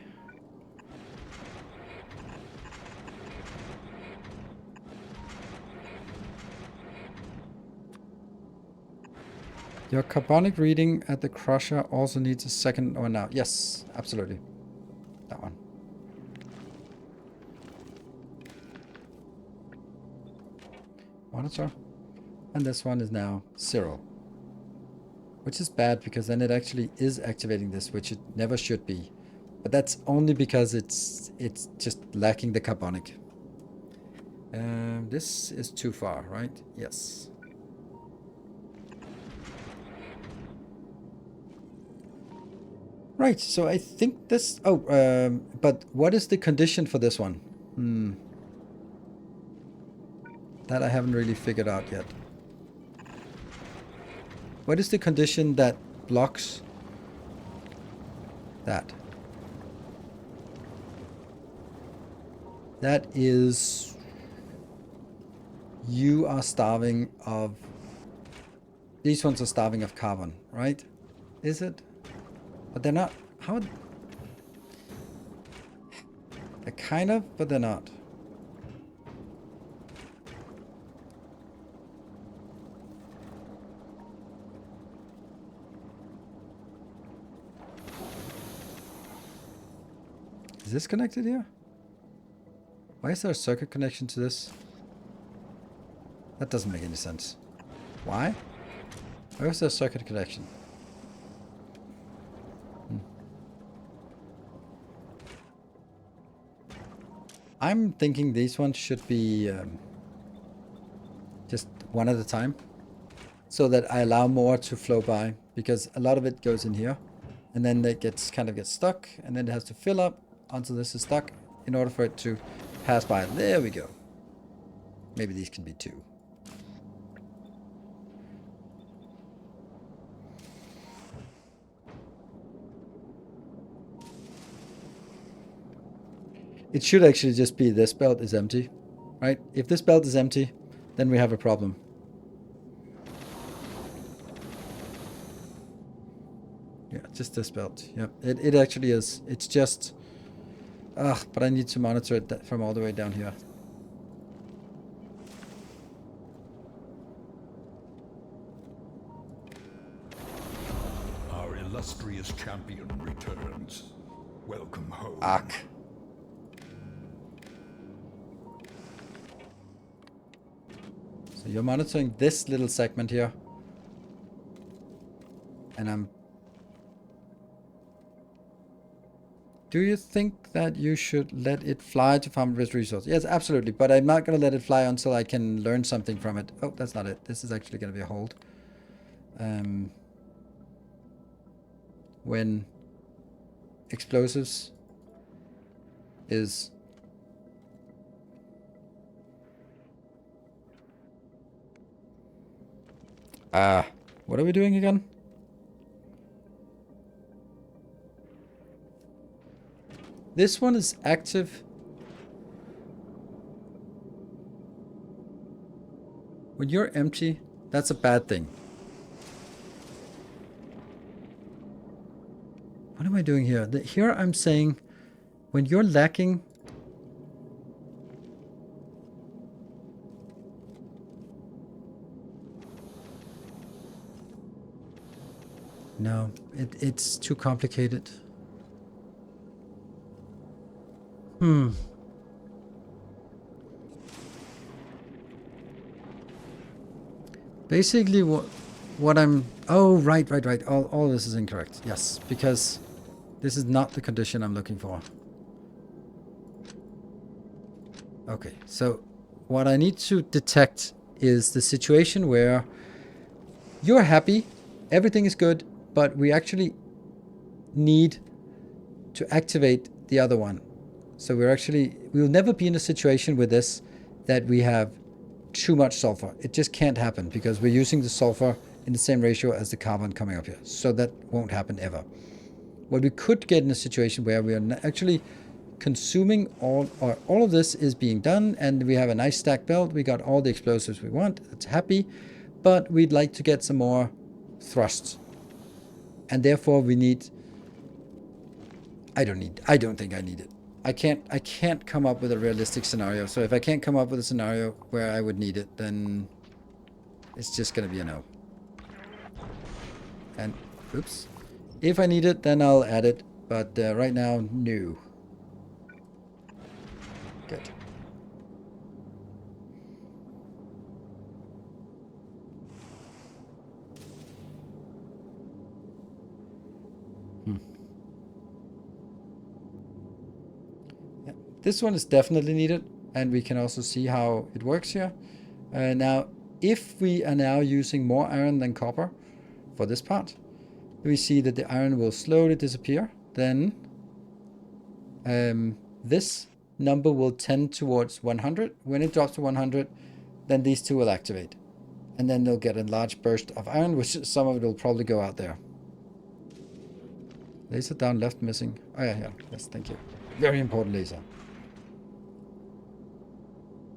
Your carbonic reading at the crusher also needs a second or now. Yes, absolutely. That one. Monitor. And this one is now 0. Which is bad because then it actually is activating this, which it never should be. But that's only because it's just lacking the carbonic. This is too far, right? Yes. Right, so I think this... Oh, but what is the condition for this one? That I haven't really figured out yet. What is the condition that blocks that? That is... You are starving of... These ones are starving of carbon, right? Is it? But they're not... How... They're kind of, but they're not. Is this connected here? Why is there a circuit connection to this? That doesn't make any sense. Why? Why is there a circuit connection? I'm thinking these ones should be just one at a time, so that I allow more to flow by, because a lot of it goes in here, and then it kind of gets stuck, and then it has to fill up until this is stuck in order for it to pass by. There we go. Maybe these can be 2. It should actually just be this belt is empty, right? If this belt is empty, then we have a problem. Yeah, just this belt. Yep, it actually is. It's just... but I need to monitor it from all the way down here. Our illustrious champion returns. Welcome home. Arc. So you're monitoring this little segment here. And I'm... Do you think that you should let it fly to farm with resources? Yes, absolutely. But I'm not going to let it fly until I can learn something from it. Oh, that's not it. This is actually going to be a hold. When explosives is... what are we doing again? This one is active when you're empty. That's a bad thing. What am I doing here? Here I'm saying when you're lacking. No, it's too complicated. Basically, what I'm... Oh, right. All this is incorrect. Yes, because this is not the condition I'm looking for. Okay, so what I need to detect is the situation where you're happy, everything is good, but we actually need to activate the other one. So we'll never be in a situation with this that we have too much sulfur. It just can't happen because we're using the sulfur in the same ratio as the carbon coming up here. So that won't happen ever. What we could get in a situation where we are actually consuming all of this is being done, and we have a nice stack build. We got all the explosives we want. It's happy, but we'd like to get some more thrust, and therefore we need... I don't think I need it. I can't come up with a realistic scenario. So if I can't come up with a scenario where I would need it, then it's just gonna be a no. And oops, if I need it, then I'll add it. But right now, no. Good. Yeah. This one is definitely needed, and we can also see how it works here. Now, if we are now using more iron than copper for this part, we see that the iron will slowly disappear. Then this number will tend towards 100. When it drops to 100, then these two will activate. And then they'll get a large burst of iron, which some of it will probably go out there. Laser down left missing. Oh yeah. Yes, thank you. Very important laser.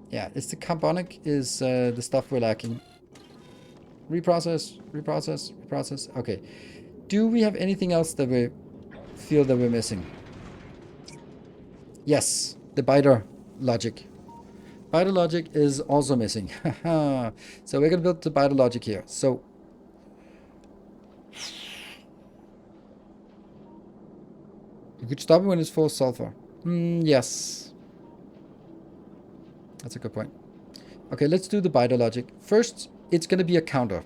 Yeah, it's the carbonic is the stuff we're lacking. Reprocess. Okay. Do we have anything else that we feel that we're missing? Yes, the biter logic. Biter logic is also missing. So we're going to build the biter logic here. So you could stop it when it's full sulfur. Yes. That's a good point. Okay, let's do the biter logic. First, it's going to be a counter.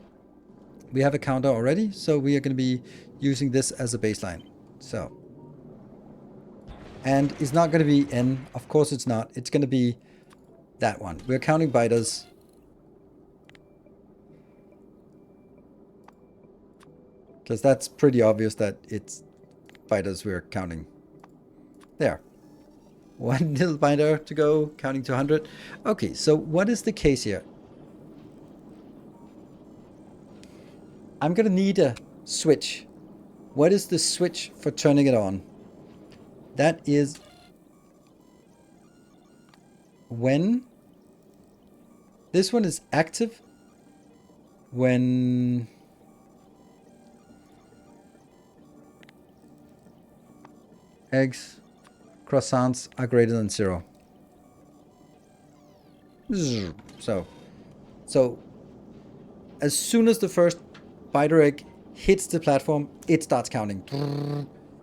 We have a counter already, so we are going to be using this as a baseline. So, and it's not going to be n. Of course it's not. It's going to be that one. We're counting biters. Because that's pretty obvious that it's biters we're counting. There. One little biter to go, counting to 100. Okay, so what is the case here? I'm going to need a switch. What is the switch for turning it on? That is when this one is active when eggs, croissants are greater than 0. So as soon as the first biter egg hits the platform, it starts counting.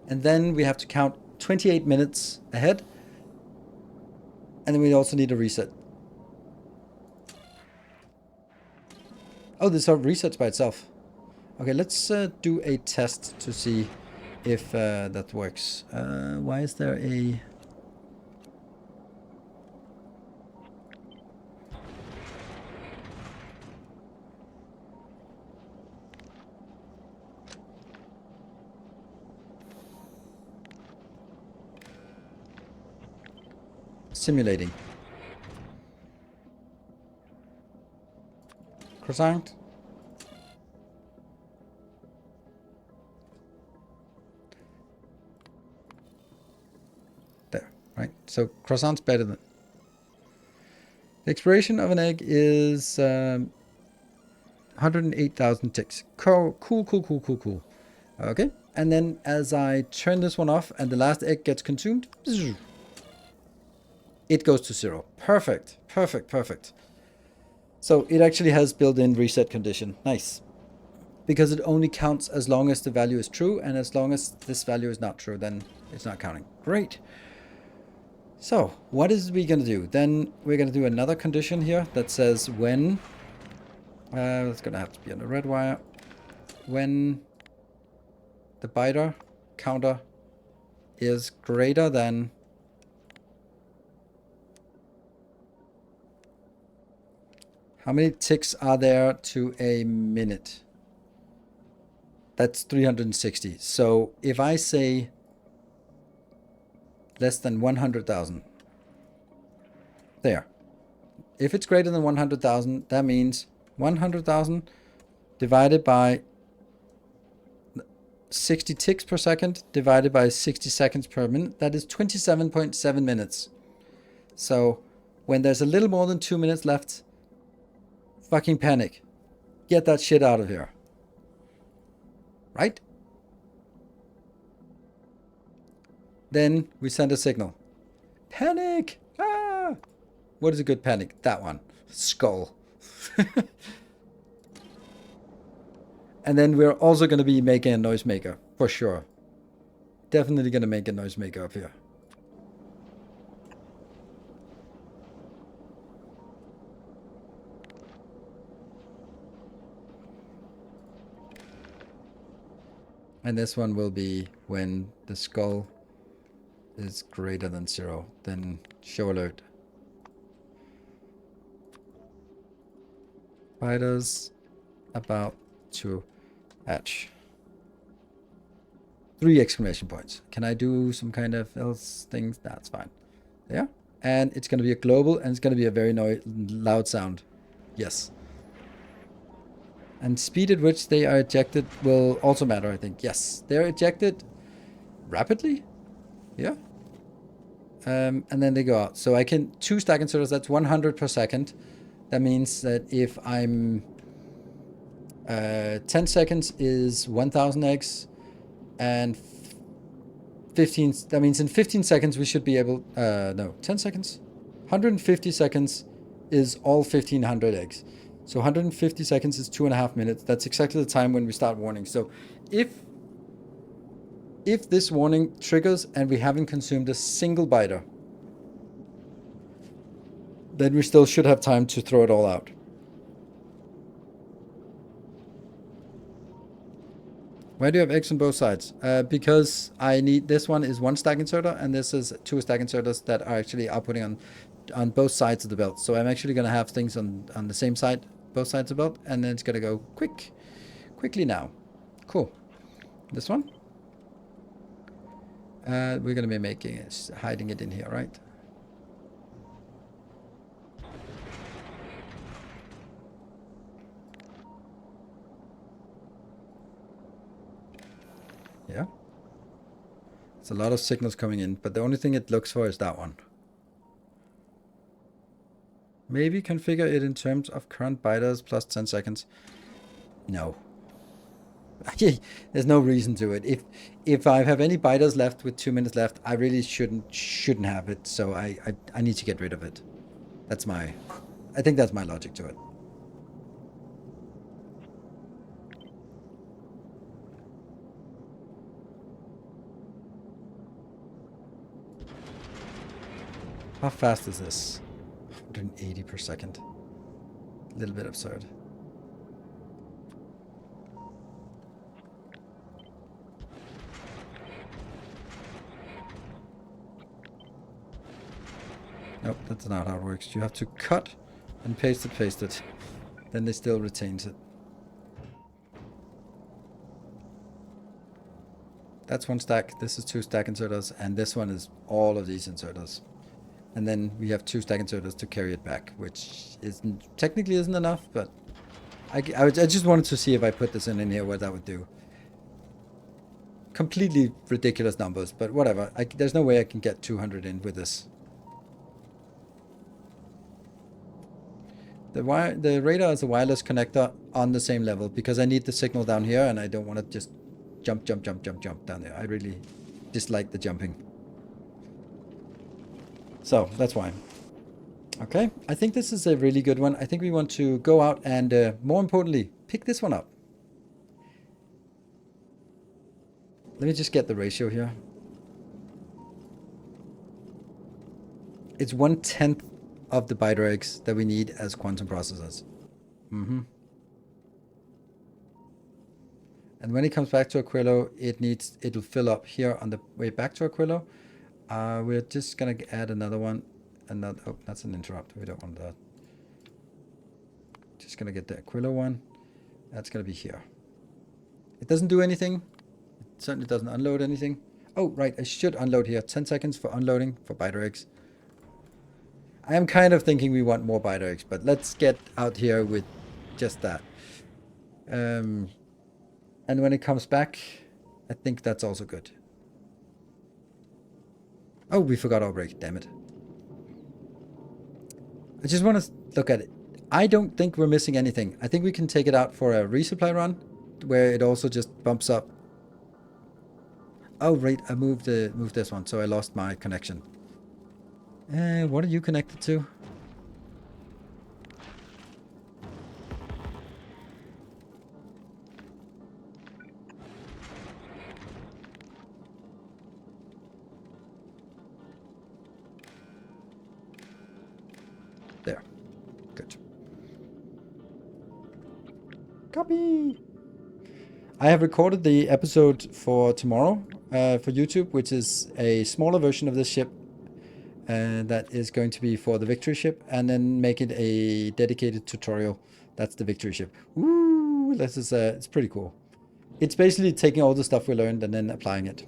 And then we have to count 28 minutes ahead. And then we also need a reset. Oh, this resets by itself. Okay, let's do a test to see if that works. Why is there a... Simulating. Croissant. right? So croissant's better than... The expiration of an egg is 108,000 ticks. Cool. Okay, and then as I turn this one off and the last egg gets consumed, it goes to 0. Perfect. So it actually has built-in reset condition. Nice. Because it only counts as long as the value is true, and as long as this value is not true, then it's not counting. Great. So what is we going to do? Then we're going to do another condition here that says when... it's going to have to be on the red wire. When the biter counter is greater than... How many ticks are there to a minute? That's 360. So if I say less than 100,000, there. If it's greater than 100,000, that means 100,000 divided by 60 ticks per second divided by 60 seconds per minute. That is 27.7 minutes. So when there's a little more than 2 minutes left, fucking panic. Get that shit out of here. Right? Then we send a signal. Panic! Ah! What is a good panic? That one. Skull. And then we're also going to be making a noisemaker. For sure. Definitely going to make a noisemaker up here. And this one will be when the skull is greater than 0. Then show alert. Spiders about to hatch. 3 exclamation points. Can I do some kind of else things? That's fine. Yeah. And it's going to be a global, and it's going to be a very loud sound. Yes. And speed at which they are ejected will also matter, I think. Yes, they're ejected rapidly. Yeah. And then they go out. So I can 2 stack inserters, that's 100 per second. That means that if I'm 10 seconds is 1,000 eggs, and 15, that means in 15 seconds we should be able, no, 10 seconds? 150 seconds is all 1,500 eggs. So 150 seconds is 2.5 minutes. That's exactly the time when we start warning. So if this warning triggers and we haven't consumed a single biter, then we still should have time to throw it all out. Why do you have eggs on both sides? Because I need, this one is 1 stack inserter, and this is 2 stack inserters that are actually outputting on both sides of the belt. So I'm actually going to have things on the same side, both sides of the belt, and then it's going to go quickly now. Cool. This one. We're going to be making it, hiding it in here, right? Yeah. It's a lot of signals coming in, but the only thing it looks for is that one. Maybe configure it in terms of current biters plus 10 seconds. No. There's no reason to it. If I have any biters left with 2 minutes left, I really shouldn't have it. So I need to get rid of it. I think that's my logic to it. How fast is this? 180 per second. A little bit absurd. Nope, that's not how it works. You have to cut and paste it. Then they still retains it. That's 1 stack. This is 2 stack inserters, and this one is all of these inserters. And then we have 2 stack inserters to carry it back, which technically isn't enough, but I just wanted to see if I put this in here what that would do. completely ridiculous numbers, but whatever. There's no way I can get 200 in with this. The radar is a wireless connector on the same level because I need the signal down here and I don't want to just jump down there. I really dislike the jumping. So that's why. Okay, I think this is a really good one. I think we want to go out and, more importantly, pick this one up. Let me just get the ratio here. It's 1/10 of the byte regs that we need as quantum processors. And when it comes back to Aquilo, it'll fill up here on the way back to Aquilo. We're just gonna add another one. Oh, that's an interrupt. We don't want that. Just gonna get the Aquilo one. That's gonna be here. It doesn't do anything. It certainly doesn't unload anything. Oh, right, I should unload here. 10 seconds for unloading for byte regs. I am kind of thinking we want more byte regs, but let's get out here with just that. And when it comes back, I think that's also good. Oh, we forgot our break, damn it. I just want to look at it. I don't think we're missing anything. I think we can take it out for a resupply run, where it also just bumps up. Oh, right, I moved this one, so I lost my connection. What are you connected to? There. Good. Copy. I have recorded the episode for tomorrow for YouTube, which is a smaller version of this ship. That is going to be for the Victory ship, and then make it a dedicated tutorial. That's the Victory ship. Woo! This is it's pretty cool. It's basically taking all the stuff we learned and then applying it.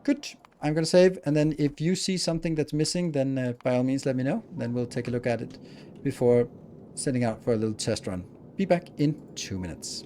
Good. I'm gonna save, and then if you see something that's missing, then by all means let me know. Then we'll take a look at it before setting out for a little test run. Be back in 2 minutes.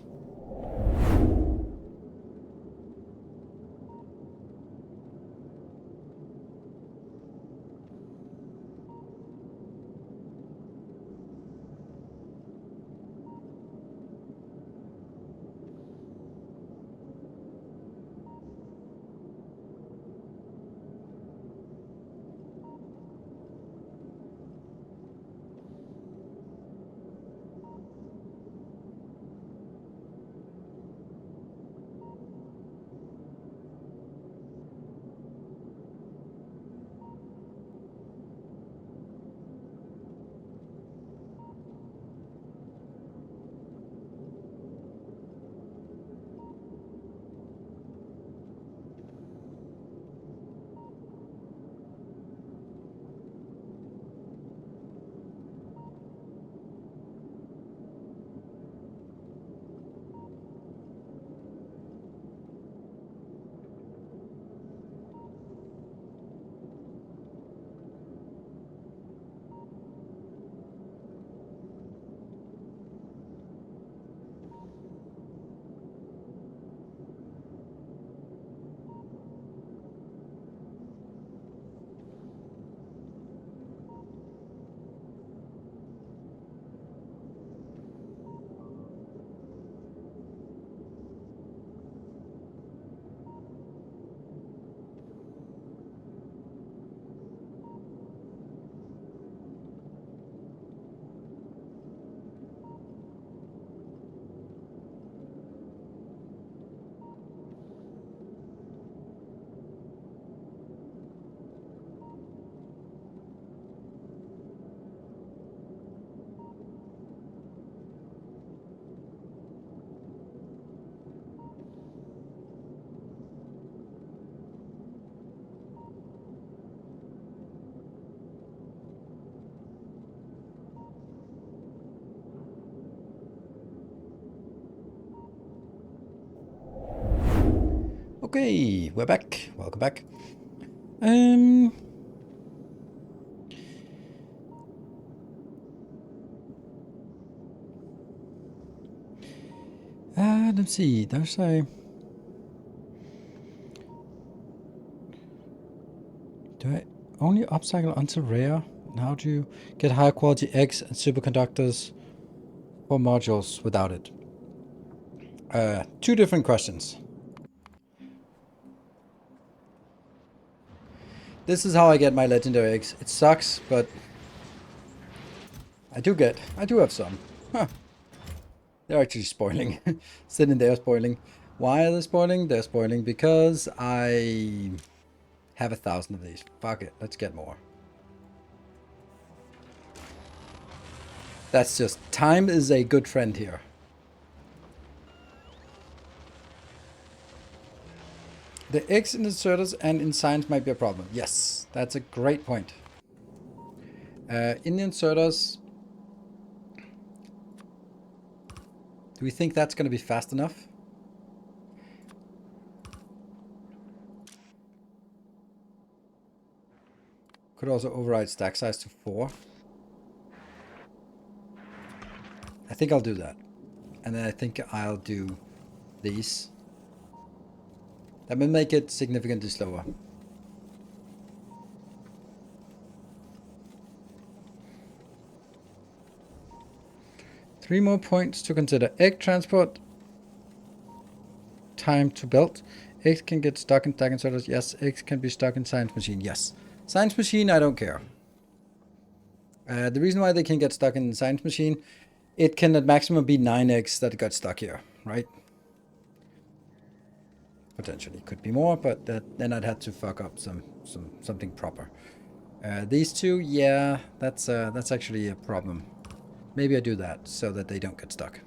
Okay, we're back. Welcome back. Let's see. There's a Do I only upcycle until rare? And how do you get higher quality eggs and superconductors or modules without it? Two different questions. This is how I get my legendary eggs. It sucks, but I do have some. Huh. They're actually spoiling. Sitting there spoiling. Why are they spoiling? They're spoiling because I have 1,000 of these. Fuck it, let's get more. That's just, time is a good friend here. The eggs in inserters and in science might be a problem. Yes, that's a great point. In the inserters, do we think that's going to be fast enough? Could also override stack size to 4. I think I'll do that. And then I think I'll do these. That will make it significantly slower. Three more points to consider. Egg transport. Time to build. Eggs can get stuck in stack inserters. Yes. Eggs can be stuck in science machine. Yes. Science machine, I don't care. The reason why they can get stuck in science machine, it can at maximum be 9 eggs that got stuck here, right? Potentially could be more, but then I'd have to fuck up something proper. These two, yeah, that's actually a problem. Maybe I do that so that they don't get stuck.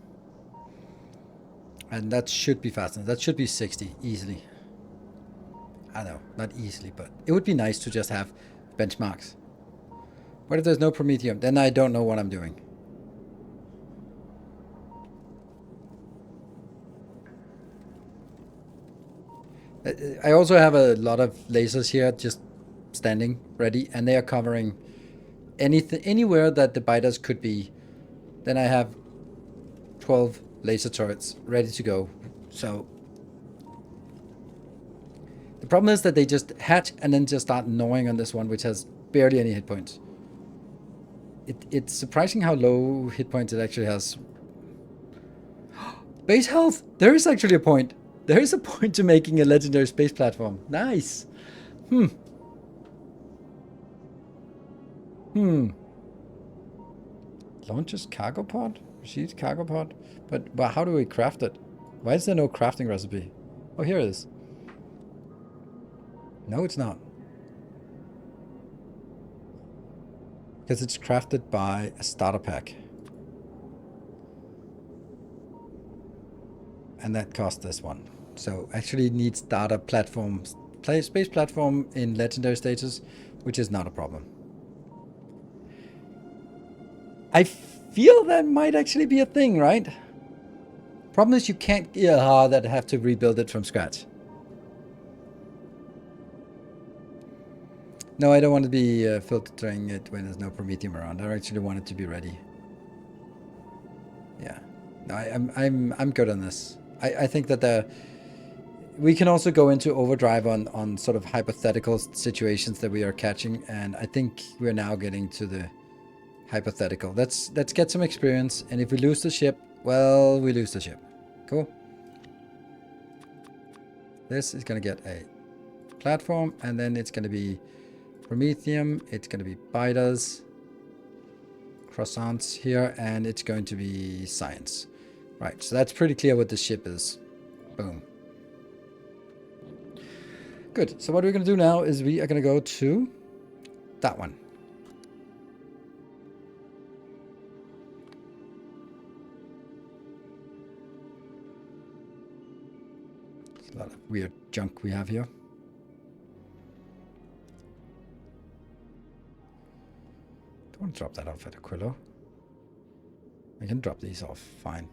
And that should be faster. That should be 60 easily. I know, not easily, but it would be nice to just have benchmarks. What if there's no Prometheum? Then I don't know what I'm doing. I also have a lot of lasers here just standing ready, and they are covering anywhere that the biters could be. Then I have 12 laser turrets ready to go. So the problem is that they just hatch and then just start gnawing on this one, which has barely any hit points. It's surprising how low hit points it actually has. Base health! There is actually a point. There is a point to making a legendary space platform. Nice. Launches cargo pod? Receives cargo pod? But how do we craft it? Why is there no crafting recipe? Oh, here it is. No, it's not. Because it's crafted by a starter pack. And that costs this one. So actually it needs starter platforms, space platform in legendary stages, which is not a problem. I feel that might actually be a thing, right? Problem is you can't that have to rebuild it from scratch. No, I don't want to be filtering it when there's no Prometheum around. I actually want it to be ready. Yeah, no, I'm good on this. I think that we can also go into overdrive on sort of hypothetical situations that we are catching, and I think we're now getting to the hypothetical. Let's get some experience, and if we lose the ship, well, we lose the ship. Cool. This is gonna get a platform, and then it's gonna be Prometheum, it's gonna be biters, croissants here, and it's going to be science. Right, so that's pretty clear what the ship is. Boom. Good, so what we're gonna do now is we are gonna go to that one. There's a lot of weird junk we have here. Don't want to drop that off at Aquilo. I can drop these off, fine.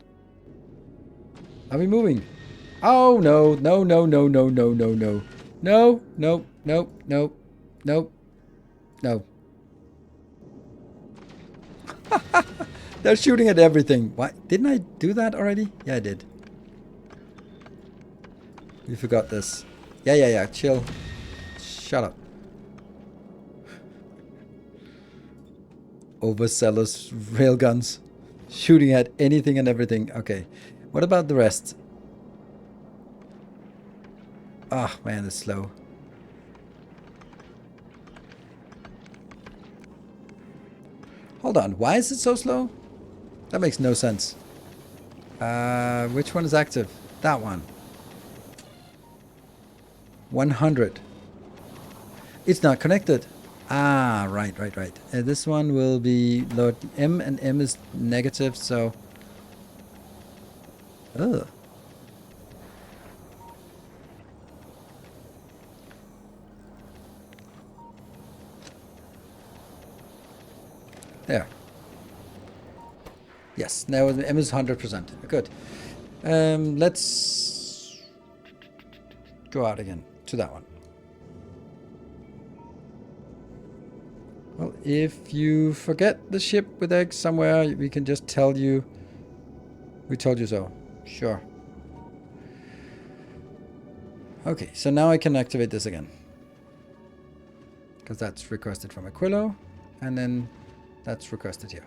Are we moving? Oh no, no, no, no, no, no, no, no. No, no, no, no, no, no. They're shooting at everything. What? Didn't I do that already? Yeah, I did. We forgot this. Yeah, chill. Shut up. overzealous railguns. Shooting at anything and everything. Okay. What about the rest? Oh, man, it's slow. Hold on. Why is it so slow? That makes no sense. Which one is active? That one. 100. It's not connected. Ah, right. This one will be load M, and M is negative, so... Ugh. There. Yes, now M is 100%. Good. Let's go out again to that one. Well, if you forget the ship with eggs somewhere, we can just tell you we told you so. Sure. Okay, so now I can activate this again. Because that's requested from Aquilo, and then that's requested here.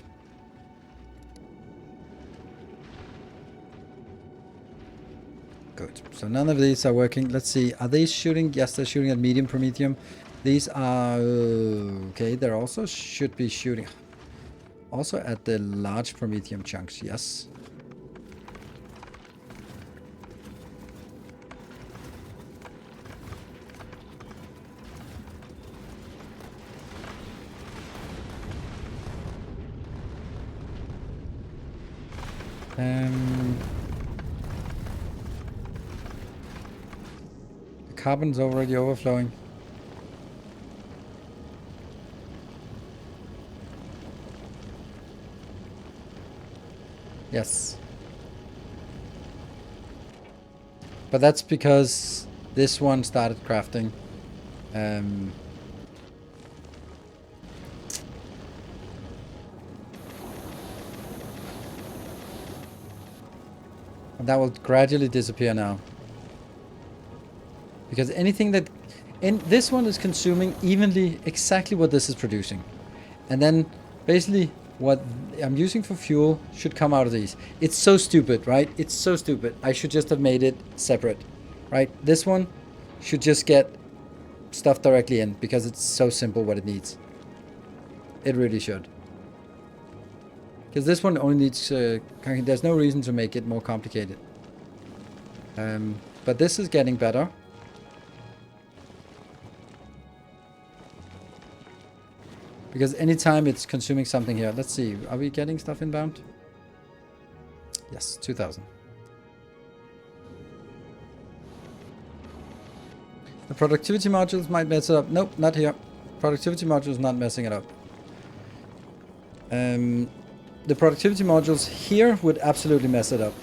Good. So none of these are working. Let's see. Are they shooting? Yes, they're shooting at medium promethium. These are... okay, they also should be shooting... also at the large promethium chunks, yes. The carbon's already overflowing. Yes. But that's because this one started crafting. And that will gradually disappear now. Because anything that... and this one is consuming evenly exactly what this is producing. And then basically what I'm using for fuel should come out of these. It's so stupid, right? It's so stupid. I should just have made it separate, right? This one should just get stuff directly in because it's so simple what it needs. It really should. Because this one only needs... there's no reason to make it more complicated. But this is getting better. Because anytime it's consuming something here. Let's see. Are we getting stuff inbound? Yes, 2,000. The productivity modules might mess it up. Nope, not here. Productivity modules not messing it up. The productivity modules here would absolutely mess it up.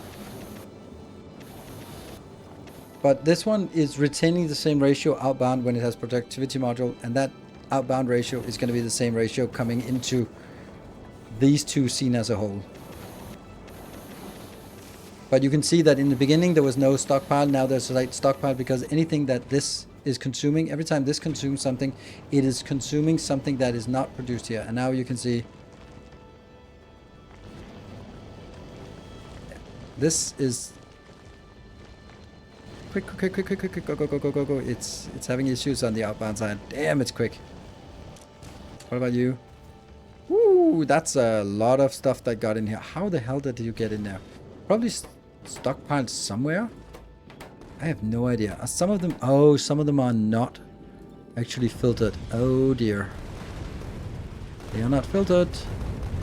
But this one is retaining the same ratio outbound when it has productivity module, and that outbound ratio is going to be the same ratio coming into these two seen as a whole. But you can see that in the beginning there was no stockpile. Now there's a slight stockpile because anything that this is consuming, every time this consumes something, it is consuming something that is not produced here. And now you can see this is quick, go. It's having issues on the outbound side. Damn, it's quick. What about you? Woo, that's a lot of stuff that got in here. How the hell did you get in there? Probably stockpiled somewhere. I have no idea. Some of them... oh, some of them are not actually filtered. Oh dear. They are not filtered.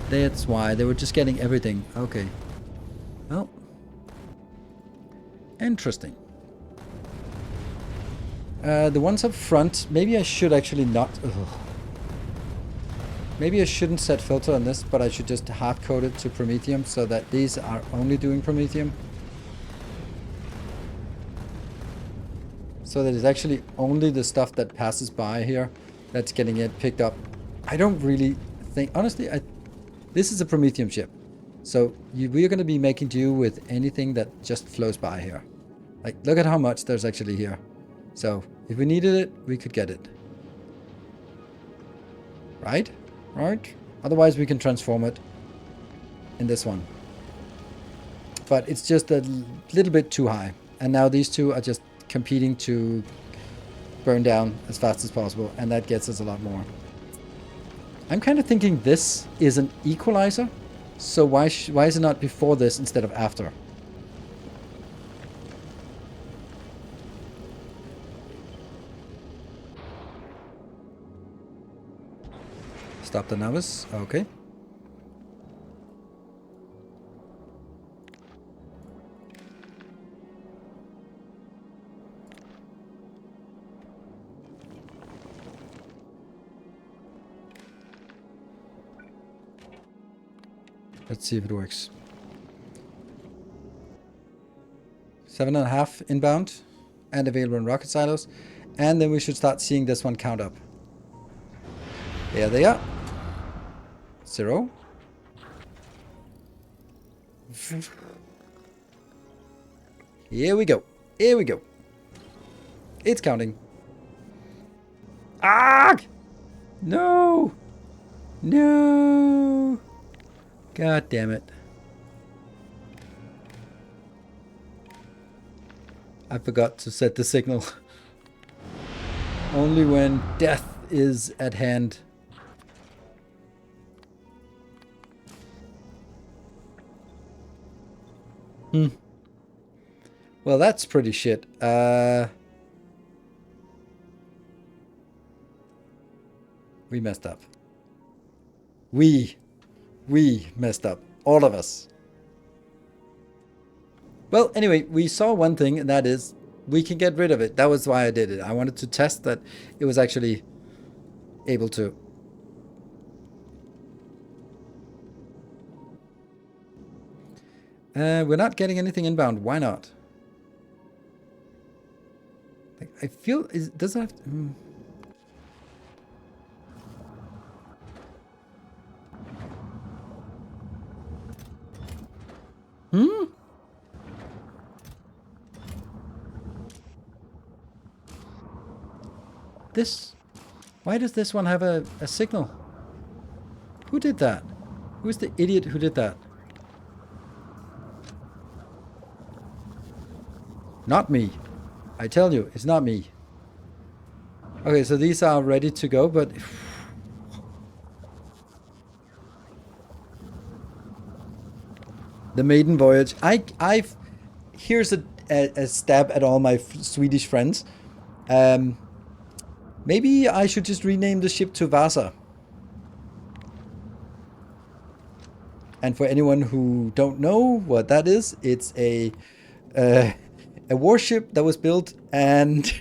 That's why. They were just getting everything. Okay. Well. Interesting. The ones up front, maybe I should actually not... ugh. Maybe I shouldn't set filter on this, but I should just hard code it to Promethium so that these are only doing Promethium. So that it's actually only the stuff that passes by here that's getting it picked up. I don't really think... honestly, this is a Promethium ship. So we are going to be making do with anything that just flows by here. Like, look at how much there's actually here. So, if we needed it, we could get it. Right? Right? Otherwise, we can transform it in this one. But it's just a little bit too high. And now these two are just competing to burn down as fast as possible. And that gets us a lot more. I'm kind of thinking this is an equalizer. So why is it not before this instead of after? Stop the novice. Okay. Let's see if it works. 7.5 inbound and available in rocket silos. And then we should start seeing this one count up. There they are. 0. Here we go. Here we go. It's counting. Ah! No! No! God damn it. I forgot to set the signal. Only when death is at hand. Well, that's pretty shit. We messed up. We messed up. All of us. Well, anyway, we saw one thing, and that is we can get rid of it. That was why I did it. I wanted to test that it was actually able to. We're not getting anything inbound. Why not? I feel... does it have to... This... Why does this one have a signal? Who did that? Who's the idiot who did that? Not me. I tell you, it's not me. Okay, so these are ready to go, but... The maiden voyage. I've... Here's a stab at all my Swedish friends. Maybe I should just rename the ship to Vasa. And for anyone who don't know what that is, it's a warship that was built and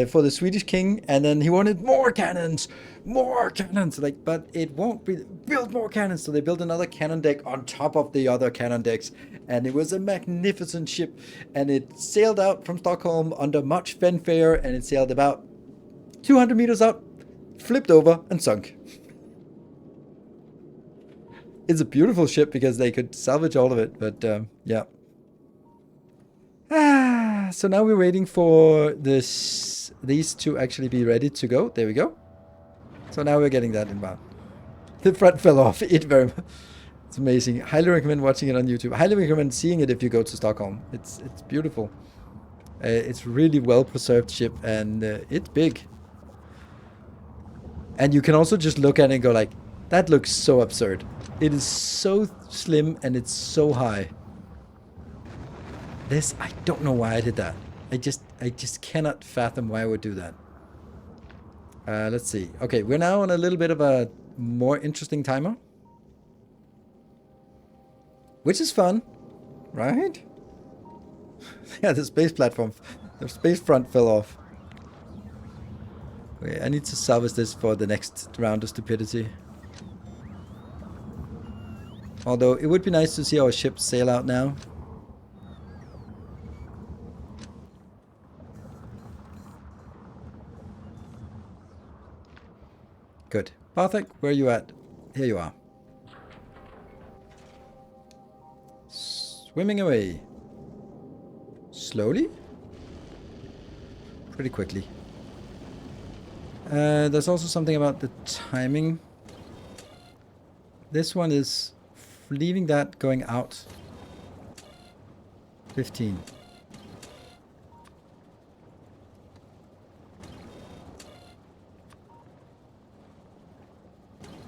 for the Swedish king, and then he wanted more cannons, like, but it won't build more cannons, so they built another cannon deck on top of the other cannon decks, and it was a magnificent ship, and it sailed out from Stockholm under much fanfare, and it sailed about 200 meters out, flipped over, and sunk. It's a beautiful ship because they could salvage all of it, but yeah. So now we're waiting for these to actually be ready to go. There we go. So now we're getting that inbound. The front fell off. It's amazing. Highly recommend watching it on YouTube. Highly recommend seeing it if you go to Stockholm. It's beautiful. It's really well preserved ship, and it's big. And you can also just look at it and go like, that looks so absurd. It is so slim and it's so high. This, I don't know why I did that. I just cannot fathom why I would do that. Let's see. Okay, we're now on a little bit of a more interesting timer. Which is fun, right? Yeah, the space platform, the space front fell off. Okay, I need to salvage this for the next round of stupidity. Although it would be nice to see our ship sail out now. Good. Barthik, where are you at? Here you are. Swimming away. Slowly? Pretty quickly. There's also something about the timing. This one is leaving that going out. 15.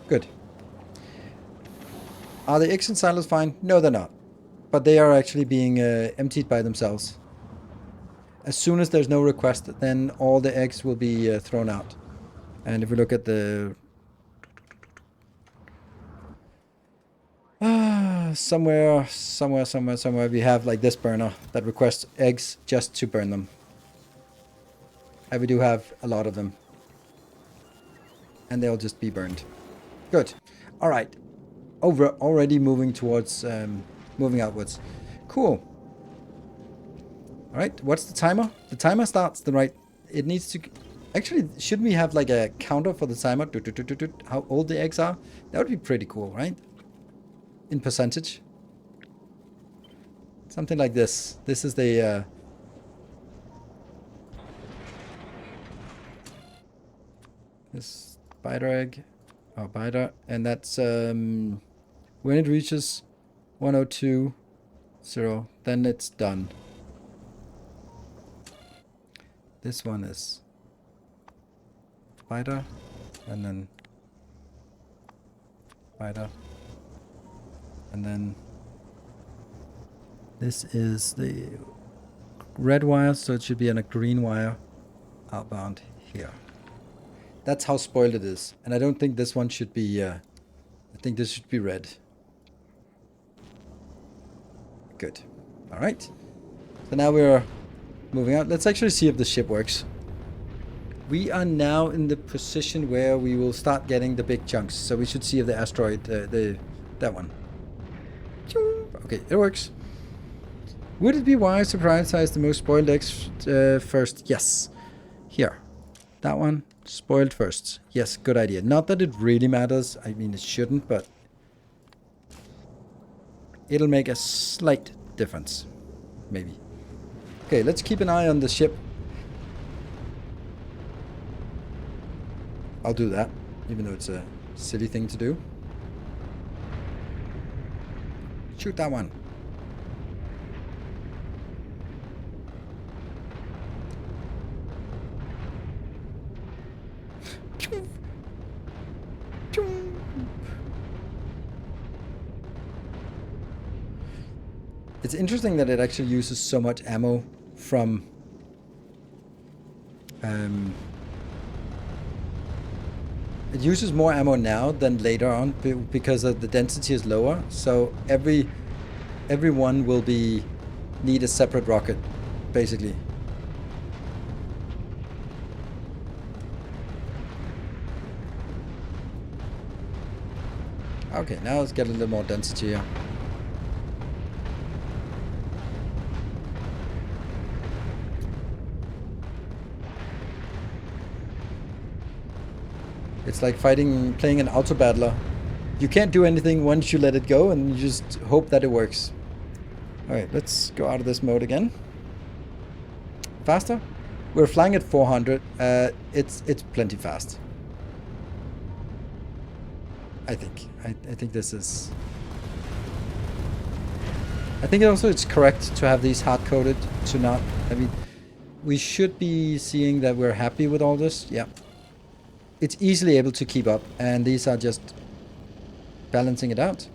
Good. Are the eggs in silos fine? No, they're not. But they are actually being emptied by themselves. As soon as there's no request, then all the eggs will be thrown out. And if we look at the... somewhere, we have like this burner that requests eggs just to burn them. And we do have a lot of them. And they'll just be burned. Good. All right. Already moving towards, moving outwards. Cool. All right. What's the timer? The timer starts the right. It needs to. Actually, shouldn't we have like a counter for the timer? How old the eggs are? That would be pretty cool, right? In percentage. Something like this. This is the. This spider egg. Oh, biter. And that's when it reaches 102.0, then it's done. This one is biter, and then biter, and then this is the red wire, so it should be on a green wire outbound here. That's how spoiled it is. And I don't think this one should be, I think this should be red. Good. All right. So now we're moving out. Let's actually see if the ship works. We are now in the position where we will start getting the big chunks. So we should see if the asteroid, that one. Okay, it works. Would it be wise to prioritize the most spoiled eggs first? Yes. Here. That one. Spoiled first. Yes, good idea. Not that it really matters. I mean, it shouldn't, but it'll make a slight difference. Maybe. Okay, let's keep an eye on the ship. I'll do that, even though it's a silly thing to do. Shoot that one. It's interesting that it actually uses so much ammo from it uses more ammo now than later on because the density is lower, so every one will need a separate rocket basically. Okay, now let's get a little more density here. It's like playing an auto battler. You can't do anything once you let it go, and you just hope that it works. Alright, let's go out of this mode again. Faster? We're flying at 400. It's plenty fast. I think. I think this is... I think also it's correct to have these hard-coded to not... I mean, we should be seeing that we're happy with all this. Yeah. It's easily able to keep up, and these are just balancing it out.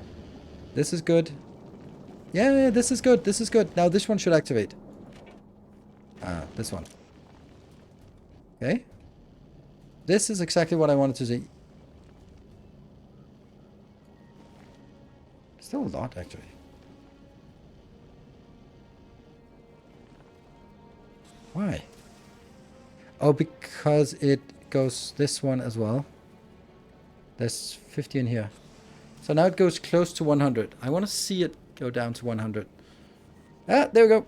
This is good. Yeah, this is good. This is good. Now this one should activate. This one. Okay. This is exactly what I wanted to see. Still a lot, actually. Why? Oh, because it goes this one as well. There's 50 in here. So now it goes close to 100. I want to see it go down to 100. Ah, there we go.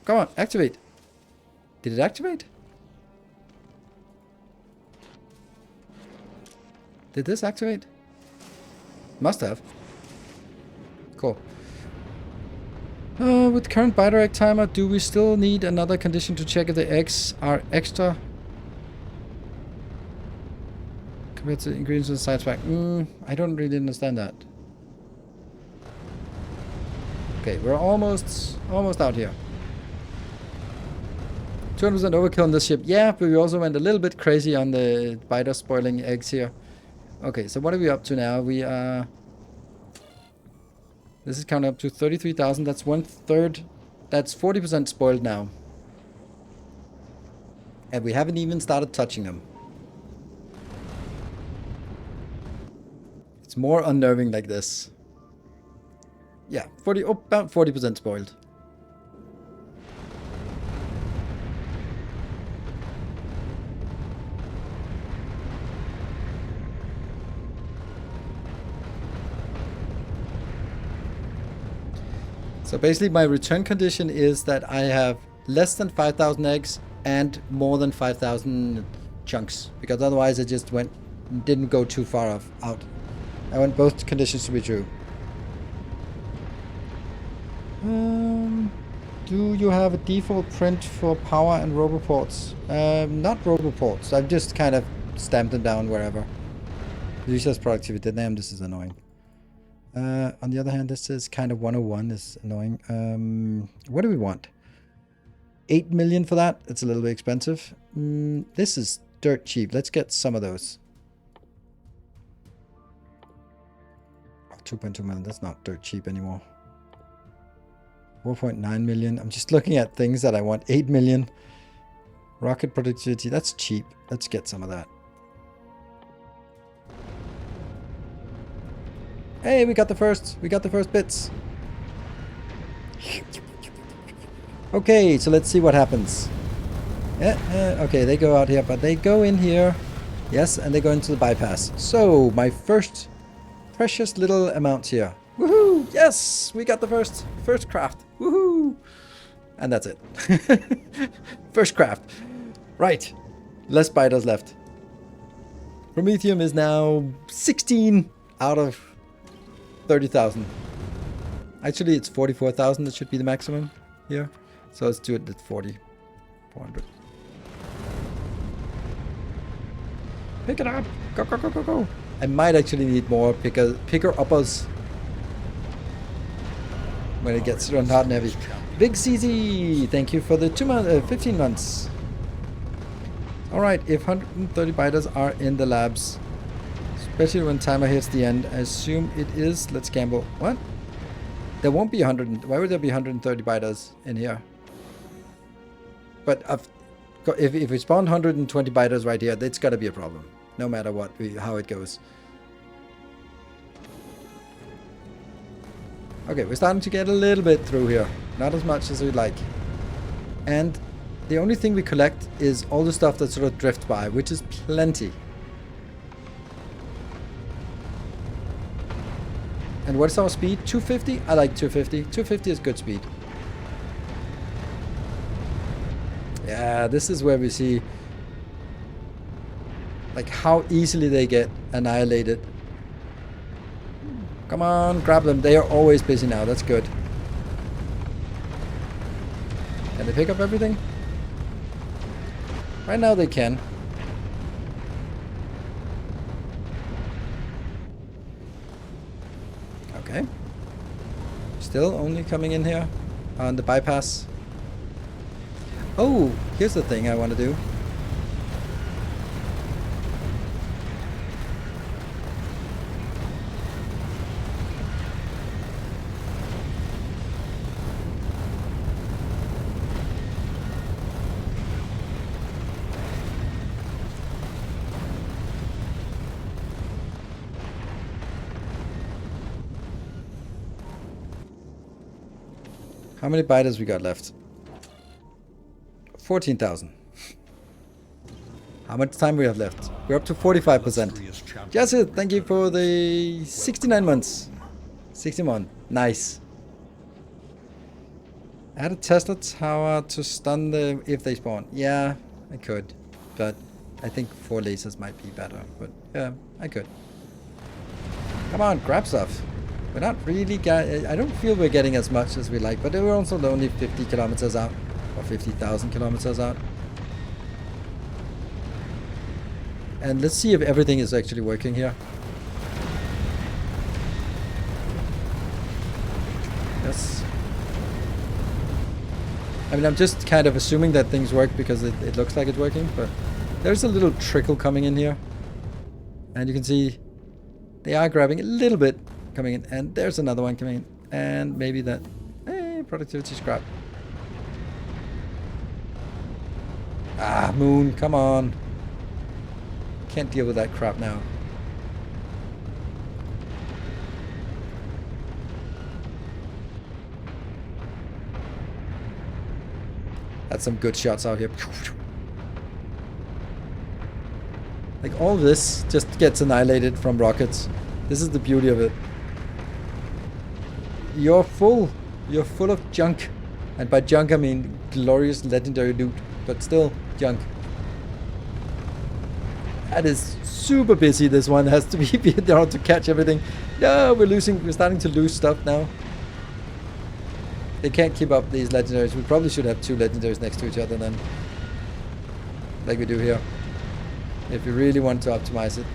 Come on, activate. Did it activate? Did this activate? Must have. Cool. With current biter egg timer, do we still need another condition to check if the eggs are extra compared to the ingredients in the science pack? I don't really understand that. Okay, we're almost out here. 200% overkill on this ship. Yeah, but we also went a little bit crazy on the biter spoiling eggs here. Okay, so what are we up to now? We are... This is counting up to 33,000. That's 1/3. That's 40% spoiled now. And we haven't even started touching them. It's more unnerving like this. Yeah, about 40% spoiled. So basically my return condition is that I have less than 5,000 eggs and more than 5,000 chunks, because otherwise I just didn't go too far out. I want both conditions to be true. Do you have a default print for power and roboports? Not roboports. I've just kind of stamped them down wherever. This says productivity. Damn, this is annoying. On the other hand, this is kind of 101 is annoying. What do we want? 8 million for that? It's a little bit expensive. This is dirt cheap. Let's get some of those. Oh, 2.2 million. That's not dirt cheap anymore. 4.9 million. I'm just looking at things that I want. 8 million. Rocket productivity. That's cheap. Let's get some of that. Hey, we got the first bits. Okay, so let's see what happens. Okay, they go out here, but they go in here. Yes, and they go into the bypass. So, my first precious little amount here. Woohoo! Yes, we got the first craft. Woohoo! And that's it. First craft. Right. Less biters left. Promethium is now 16 out of 30,000. Actually, it's 44,000 that should be the maximum here. So let's do it at 400. Pick it up! Go, go, go, go, go! I might actually need more picker-uppers when it gets run hard and heavy. Big CZ! Thank you for the 15 months. Alright, if 130 biters are in the labs, especially when timer hits the end, I assume it is. Let's gamble. What? There won't be 100. Why would there be 130 biters in here? But if we spawn 120 biters right here, that's got to be a problem. No matter how it goes. Okay, we're starting to get a little bit through here. Not as much as we'd like. And the only thing we collect is all the stuff that sort of drifts by, which is plenty. And what's our speed? 250? I like 250. 250 is good speed. Yeah, this is where we see like how easily they get annihilated. Come on, grab them. They are always busy now. That's good. Can they pick up everything? Right now they can. Okay. Still only coming in here on the bypass. Oh, here's the thing I want to do. How many biters we got left? 14,000. How much time we have left? We're up to 45%. Jesse, thank you for the 69 months. 61. Nice. Add a Tesla tower to stun them if they spawn. Yeah, I could. But I think 4 lasers might be better. But yeah, I could. Come on, grab stuff. We're not really I don't feel we're getting as much as we like, but we're also only 50 kilometers out, or 50,000 kilometers out. And let's see if everything is actually working here. Yes. I mean, I'm just kind of assuming that things work because it looks like it's working, but there's a little trickle coming in here. And you can see they are grabbing a little bit coming in. And there's another one coming in. And maybe that... productivity scrap. Ah, Moon, come on. Can't deal with that crap now. That's some good shots out here. Like, all this just gets annihilated from rockets. This is the beauty of it. You're full. You're full of junk. And by junk, I mean glorious legendary loot. But still, junk. That is super busy, this one. Has to be there to catch everything. No, we're starting to lose stuff now. They can't keep up these legendaries. We probably should have 2 legendaries next to each other then. Like we do here. If we really want to optimize it.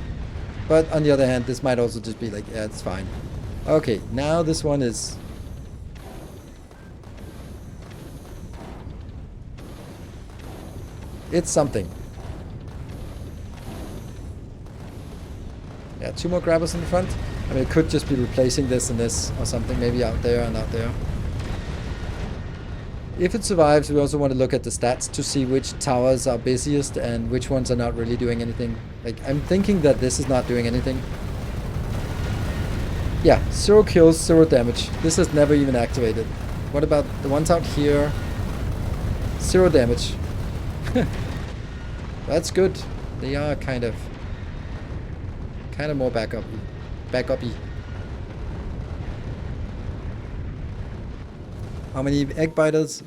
But on the other hand, this might also just be like, yeah, it's fine. Okay, now this one is... It's something. Yeah, 2 more grabbers in the front. I mean, it could just be replacing this and this or something. Maybe out there and out there. If it survives, we also want to look at the stats to see which towers are busiest and which ones are not really doing anything. Like, I'm thinking that this is not doing anything. Yeah, 0 kills, 0 damage. This is never even activated. What about the ones out here? 0 damage. That's good. They are kind of more backup-y. How many egg biters?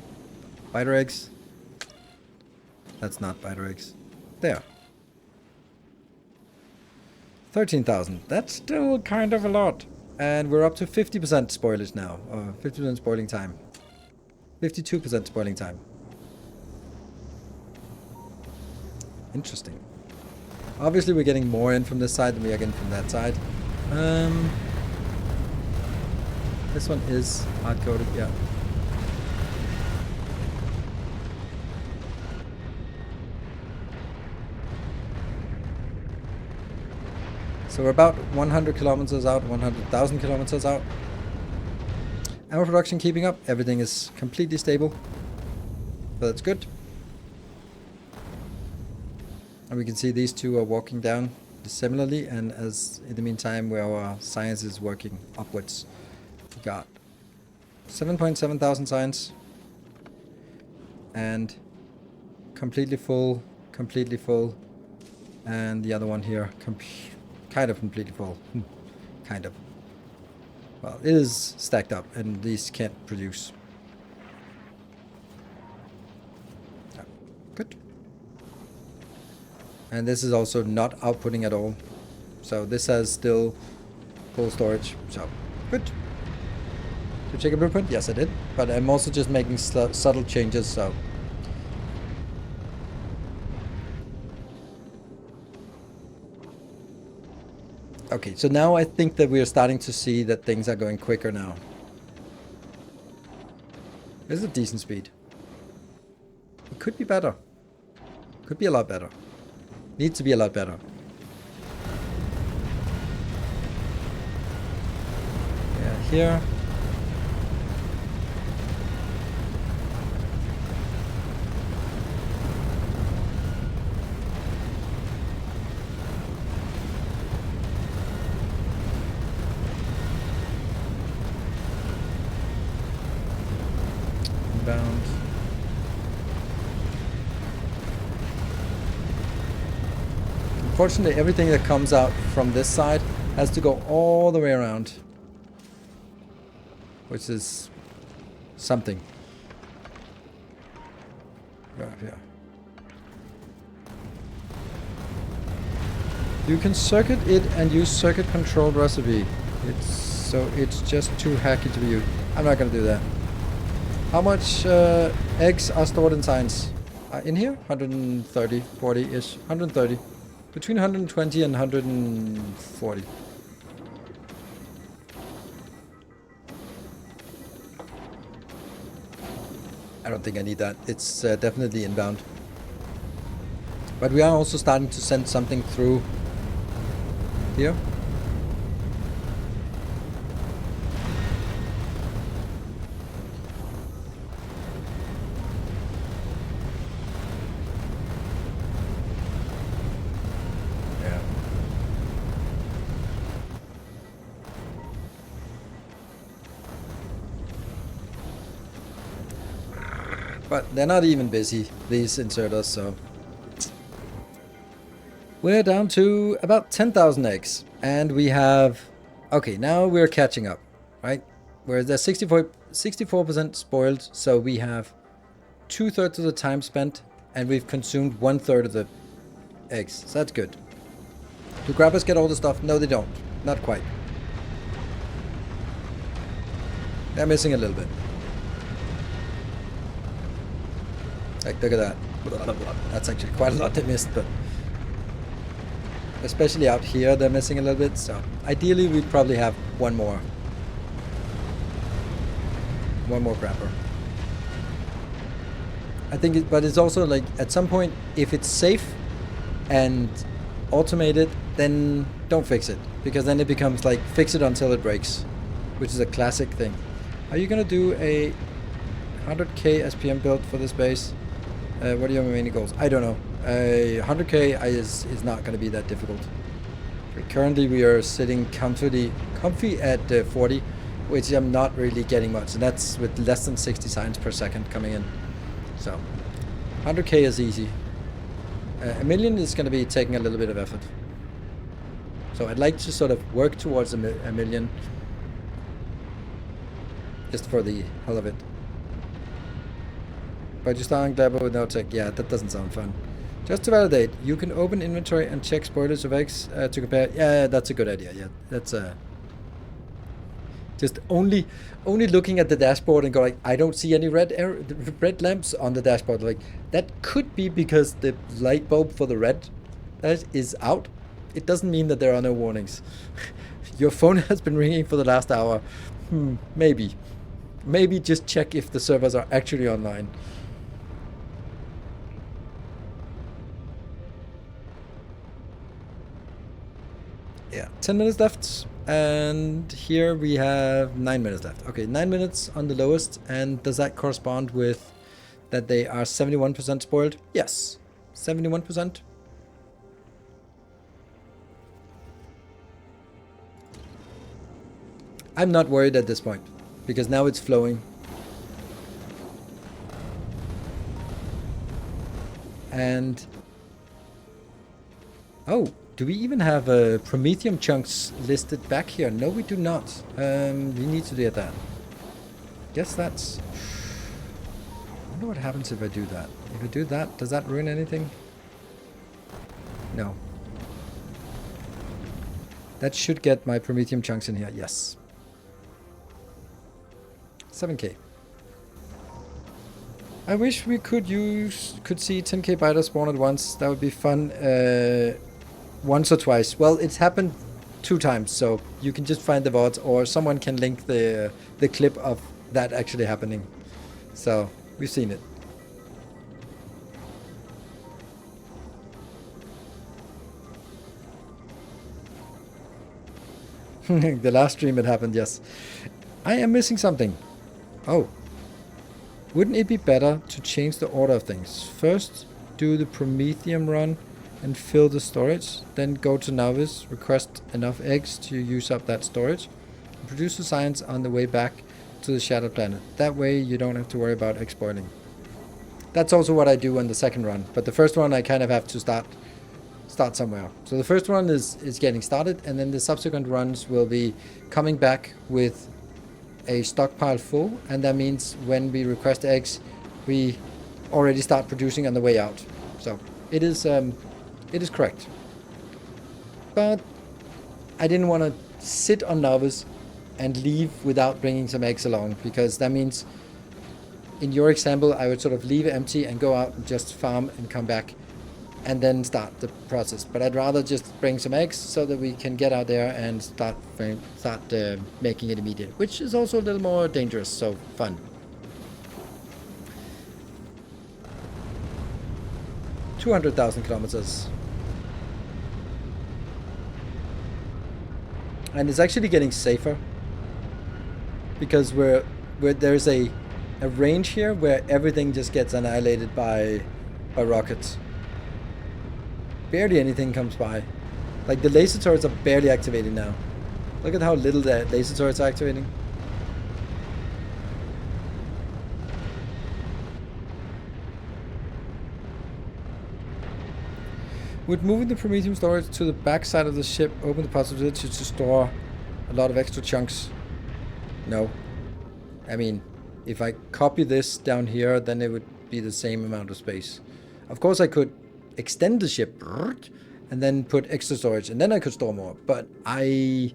Biter eggs? That's not biter eggs. There. 13,000. That's still kind of a lot. And we're up to 50% spoilage now. Or 50% spoiling time. 52% spoiling time. Interesting. Obviously we're getting more in from this side than we are getting from that side. This one is hard-coded, yeah. So we're about 100 kilometers out, 100,000 kilometers out. Ammo production keeping up. Everything is completely stable. So that's good. And we can see these two are walking down similarly, and as in the meantime where our science is working upwards. We got 7.7 thousand science. And completely full. And the other one here, kind of completely full. Kind of. Well, it is stacked up, and these can't produce. Yeah, good. And this is also not outputting at all. So this has still full storage. So, good. Did you check a blueprint? Yes, I did. But I'm also just making subtle changes, so... Okay, so now I think that we are starting to see that things are going quicker now. This is a decent speed. It could be better. Could be a lot better. Needs to be a lot better. Yeah, here. Bound. Unfortunately, everything that comes out from this side has to go all the way around, which is something. Yeah. You can circuit it and use circuit controlled recipe. It's just too hacky to be used. I'm not gonna do that. How much eggs are stored in science? In here? 130, 40-ish. 130. Between 120 and 140. I don't think I need that. It's definitely inbound. But we are also starting to send something through here. Yeah. But they're not even busy, these inserters, so... We're down to about 10,000 eggs. And we have... Okay, now we're catching up, right? Whereas they're 64% spoiled, so we have 2/3 of the time spent, and we've consumed 1/3 of the eggs. So that's good. Do grabbers get all the stuff? No, they don't. Not quite. They're missing a little bit. Like, look at that. That's actually quite a lot they missed, but... Especially out here, they're missing a little bit, so... Ideally, we'd probably have one more. One more grabber. I think it, but it's also like, at some point, if it's safe and automated, then don't fix it. Because then it becomes like, fix it until it breaks. Which is a classic thing. Are you gonna do a 100k SPM build for this base? What are your remaining goals? I don't know. 100k is not gonna be that difficult. Currently we are sitting comfy at 40, which I'm not really getting much. And that's with less than 60 signs per second coming in. So 100k is easy. A million is going to be taking a little bit of effort. So I'd like to sort of work towards a million. Just for the hell of it. But you're starting Glabber with no tech. Yeah, that doesn't sound fun. Just to validate, you can open inventory and check spoilers of eggs to compare. Yeah, that's a good idea. Yeah, that's just only looking at the dashboard and go like, I don't see any red lamps on the dashboard. Like, that could be because the light bulb for the red that is out. It doesn't mean that there are no warnings. Your phone has been ringing for the last hour. Maybe just check if the servers are actually online. Yeah, 10 minutes left. And here we have 9 minutes left. Okay, 9 minutes on the lowest. And does that correspond with that they are 71% spoiled? Yes, 71%. I'm not worried at this point because now it's flowing. And oh, do we even have Promethium chunks listed back here? No, we do not. We need to do that. Guess that's... I wonder what happens if I do that. If I do that, does that ruin anything? No. That should get my Promethium chunks in here. Yes. 7k. I wish we could see 10k biters spawn at once. That would be fun. Once or twice. Well, it's happened 2 times, so you can just find the VODs, or someone can link the clip of that actually happening. So we've seen it. The last stream it happened, yes. I am missing something. Oh. Wouldn't it be better to change the order of things? First, do the Promethium run and fill the storage, then go to Novice, request enough eggs to use up that storage, and produce the science on the way back to the Shattered Planet. That way you don't have to worry about egg spoiling. That's also what I do on the second run, but the first one I kind of have to start somewhere. So the first one is getting started, and then the subsequent runs will be coming back with a stockpile full, and that means when we request eggs, we already start producing on the way out. So it is correct. But I didn't want to sit on Novice and leave without bringing some eggs along, because that means, in your example, I would sort of leave empty and go out and just farm and come back and then start the process. But I'd rather just bring some eggs so that we can get out there and start making it immediate, which is also a little more dangerous, so fun. 200,000 kilometers. And it's actually getting safer. Because there's a range here where everything just gets annihilated by rockets. Barely anything comes by. Like the laser turrets are barely activating now. Look at how little the laser turrets are activating. Would moving the Prometheum storage to the back side of the ship open the possibility to store a lot of extra chunks? No. I mean, if I copy this down here, then it would be the same amount of space. Of course, I could extend the ship and then put extra storage, and then I could store more. But I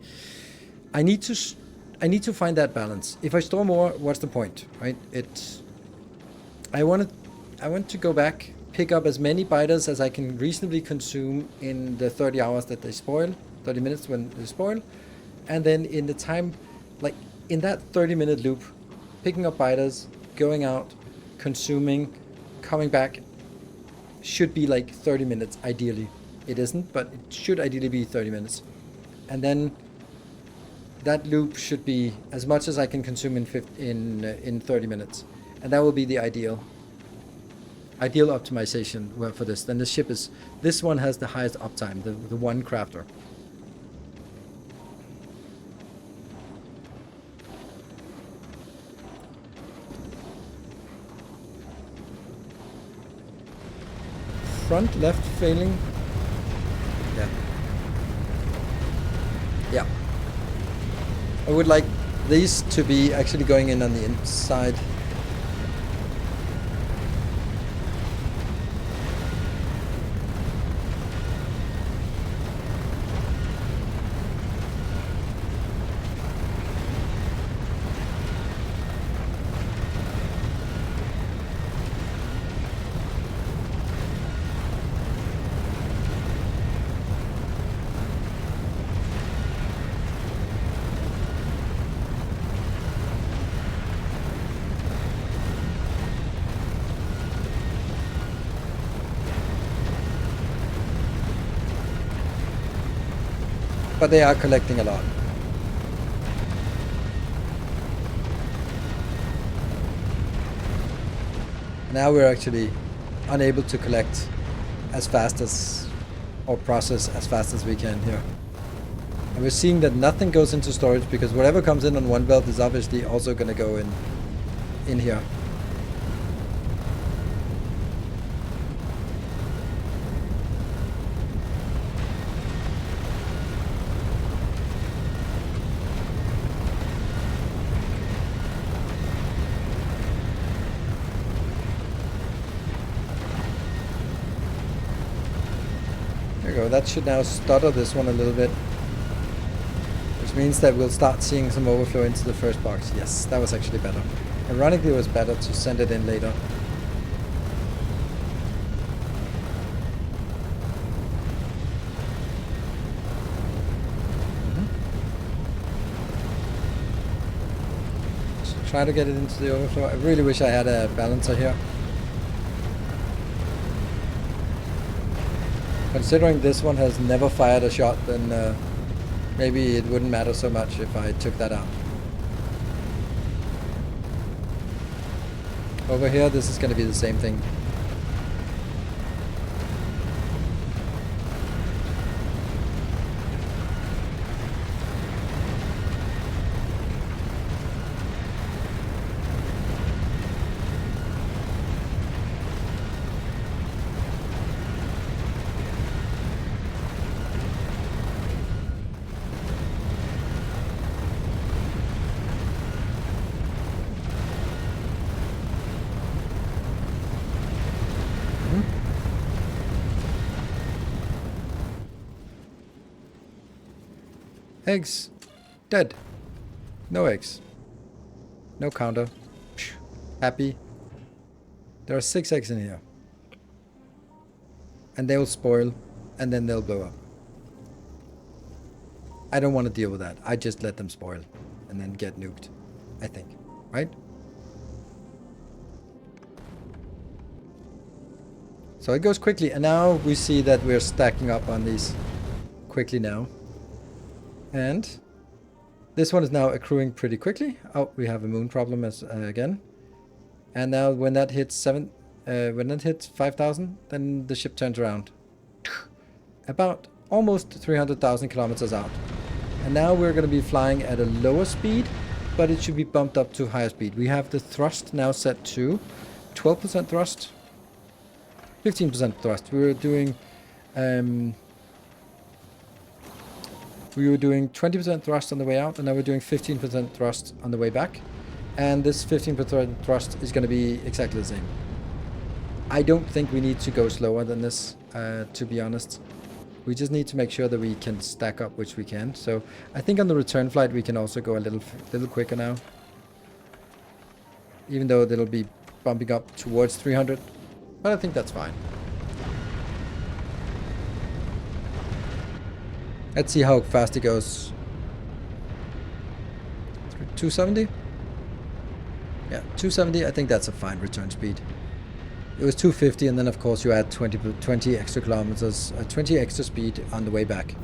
need to find that balance. If I store more, what's the point, right? I want to go back, pick up as many biters as I can reasonably consume in the 30 hours that they spoil, 30 minutes when they spoil, and then in the time, like in that 30-minute loop, picking up biters, going out, consuming, coming back, should be like 30 minutes ideally. It isn't, but it should ideally be 30 minutes. And then that loop should be as much as I can consume in 30 minutes. And that will be the ideal optimization for this. Then this one has the highest uptime, the one crafter. Front left failing. Yeah. Yeah. I would like these to be actually going in on the inside. But they are collecting a lot. Now we're actually unable to collect as fast as, or process as fast as we can here. And we're seeing that nothing goes into storage because whatever comes in on one belt is obviously also going to go in here. That should now stutter this one a little bit, which means that we'll start seeing some overflow into the first box. Yes, that was actually better. Ironically, it was better to send it in later. So try to get it into the overflow. I really wish I had a balancer here. Considering this one has never fired a shot, then maybe it wouldn't matter so much if I took that out. Over here, this is going to be the same thing. Eggs. Dead. No eggs. No counter. Phew. Happy. There are 6 eggs in here. And they'll spoil. And then they'll blow up. I don't want to deal with that. I just let them spoil. And then get nuked. I think. Right? So it goes quickly, and now we see that we're stacking up on these quickly now. And this one is now accruing pretty quickly. Oh, we have a moon problem as again. And now when that hits 5,000, then the ship turns around. About almost 300,000 kilometers out. And now we're going to be flying at a lower speed, but it should be bumped up to higher speed. We have the thrust now set to 12% thrust, 15% thrust. We were doing 20% thrust on the way out, and now we're doing 15% thrust on the way back. And this 15% thrust is going to be exactly the same. I don't think we need to go slower than this, to be honest. We just need to make sure that we can stack up, which we can. So I think on the return flight we can also go a little quicker now. Even though it'll be bumping up towards 300. But I think that's fine. Let's see how fast it goes. 270? Yeah, 270, I think that's a fine return speed. It was 250, and then of course you add 20 extra kilometers, 20 extra speed on the way back.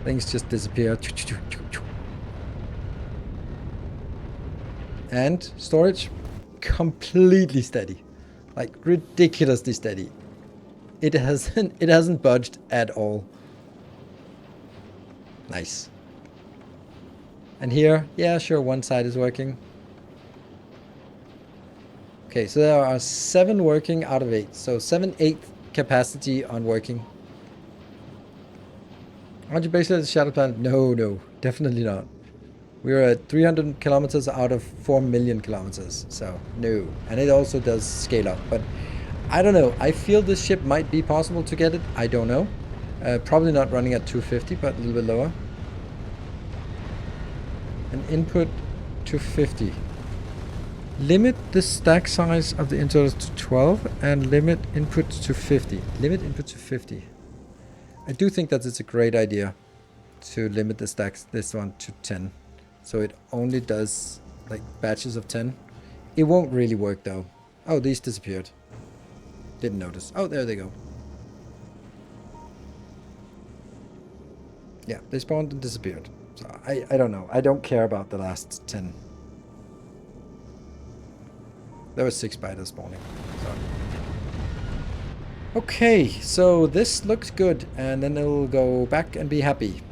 Things just disappear. And storage, completely steady, like ridiculously steady. It hasn't budged at all. Nice. And here, yeah, sure, one side is working. Okay, so there are 7 working out of 8. So 7/8 capacity on working. Aren't you basically at the Shadow Planet? No, definitely not. We're at 300 kilometers out of 4 million kilometers. So, no. And it also does scale up. But I don't know. I feel this ship might be possible to get it. I don't know. Probably not running at 250, but a little bit lower. And input to 50. Limit the stack size of the inserters to 12 and limit input to 50. Limit input to 50. I do think that it's a great idea to limit the stacks, this one, to 10. So it only does like batches of 10. It won't really work though. Oh, these disappeared. Didn't notice. Oh, there they go. Yeah, they spawned and disappeared. So I don't know. I don't care about the last 10. There were 6 spiders spawning. So. Okay, so this looks good, and then it'll go back and be happy.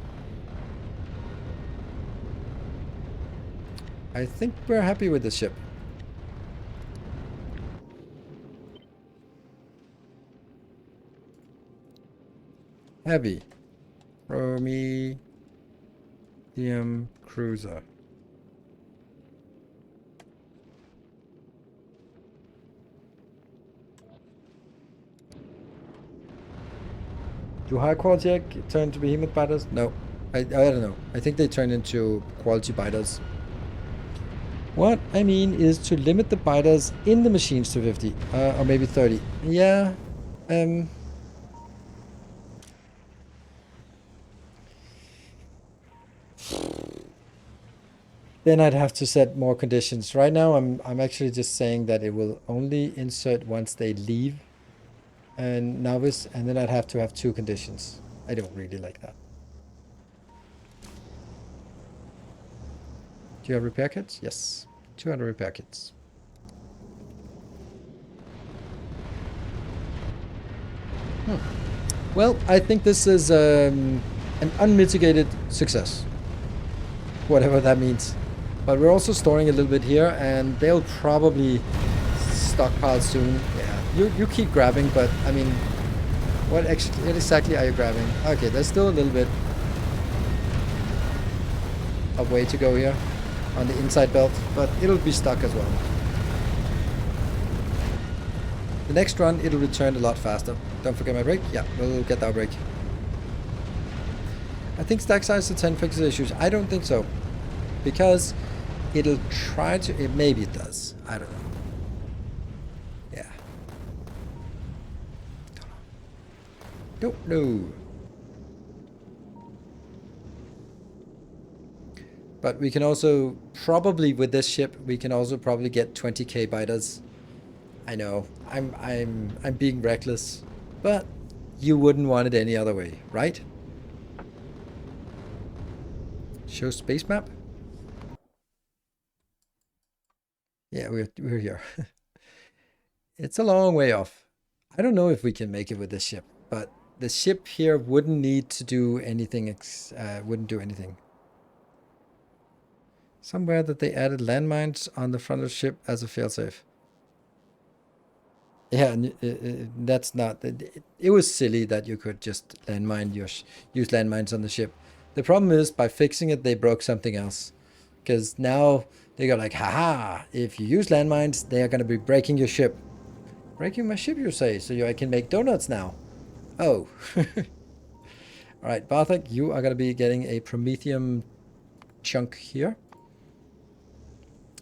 I think we're happy with the ship. Heavy. Chromium Cruiser. Do high quality egg turn to behemoth biters? No. I don't know. I think they turn into quality biters. What I mean is to limit the biters in the machines to 50. Or maybe 30. Yeah. Then I'd have to set more conditions. Right now I'm actually just saying that it will only insert once they leave and novice, and then I'd have to have 2 conditions. I don't really like that. Do you have repair kits? Yes. 200 repair kits. Well, I think this is an unmitigated success. Whatever that means. But we're also storing a little bit here, and they'll probably stockpile soon. Yeah, you keep grabbing, but I mean, what exactly are you grabbing? Okay, there's still a little bit of way to go here on the inside belt, but it'll be stuck as well. The next run, it'll return a lot faster. Don't forget my brake. Yeah, we'll get our brake. I think stack size to 10 fixes issues. I don't think so. Because it'll try to... maybe it does. I don't know. Yeah. Don't know. But we can also probably with this ship we can also probably get 20k biters. I know I'm being reckless, but you wouldn't want it any other way, right? Show space map. Yeah, we're here. It's a long way off. I don't know if we can make it with this ship, but the ship here wouldn't need to do anything. Wouldn't do anything. Somewhere that they added landmines on the front of the ship as a failsafe. Yeah, and that's not. It was silly that you could just use landmines on the ship. The problem is by fixing it, they broke something else. Because now they go like, haha, if you use landmines, they are going to be breaking your ship. Breaking my ship, you say, so I can make donuts now. Oh. Alright, Barthek, you are going to be getting a Prometheum chunk here.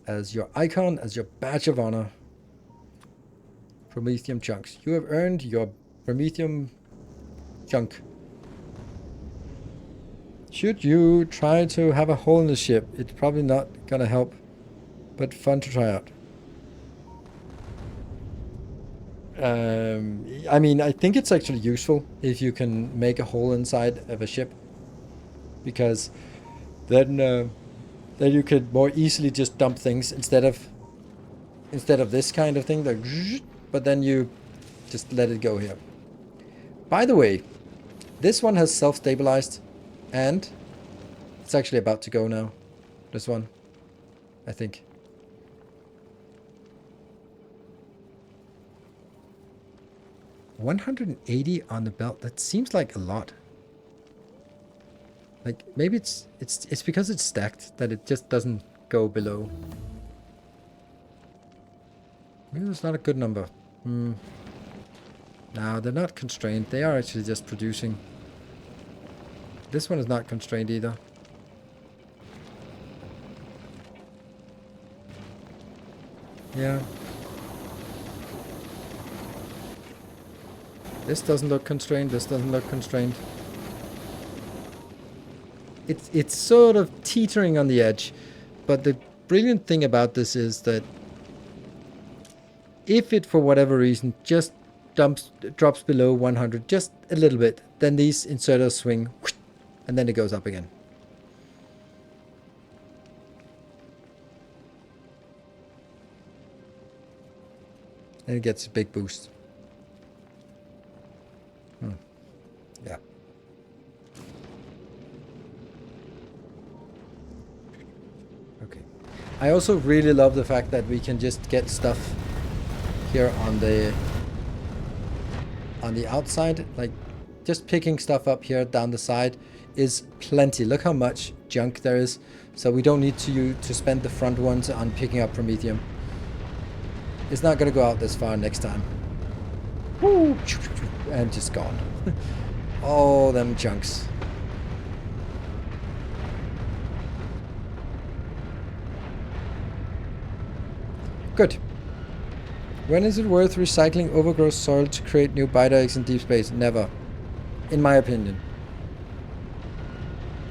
As your icon, as your badge of honor. Prometheum chunks. You have earned your Prometheum chunk. Should you try to have a hole in the ship, it's probably not going to help, but fun to try out. I mean, I think it's actually useful if you can make a hole inside of a ship, because then you could more easily just dump things instead of this kind of thing. But then you just let it go here. By the way, this one has self-stabilized, and it's actually about to go now. This one, I think. $180 on the belt. That seems like a lot. Like maybe it's because it's stacked that it just doesn't go below. Maybe that's not a good number. No, they're not constrained. They are actually just producing. This one is not constrained either. Yeah. This doesn't look constrained. This doesn't look constrained. It's sort of teetering on the edge. But the brilliant thing about this is that if it, for whatever reason, just drops below 100, just a little bit, then these inserters swing, and then it goes up again. And it gets a big boost. Yeah. Okay. I also really love the fact that we can just get stuff here on the outside. Like, just picking stuff up here down the side is plenty. Look how much junk there is. So we don't need to spend the front ones on picking up Prometheum. It's not going to go out this far next time. Woo! And just gone. All them chunks. Good. When is it worth recycling overgrowth soil to create new biter eggs in deep space? Never. In my opinion.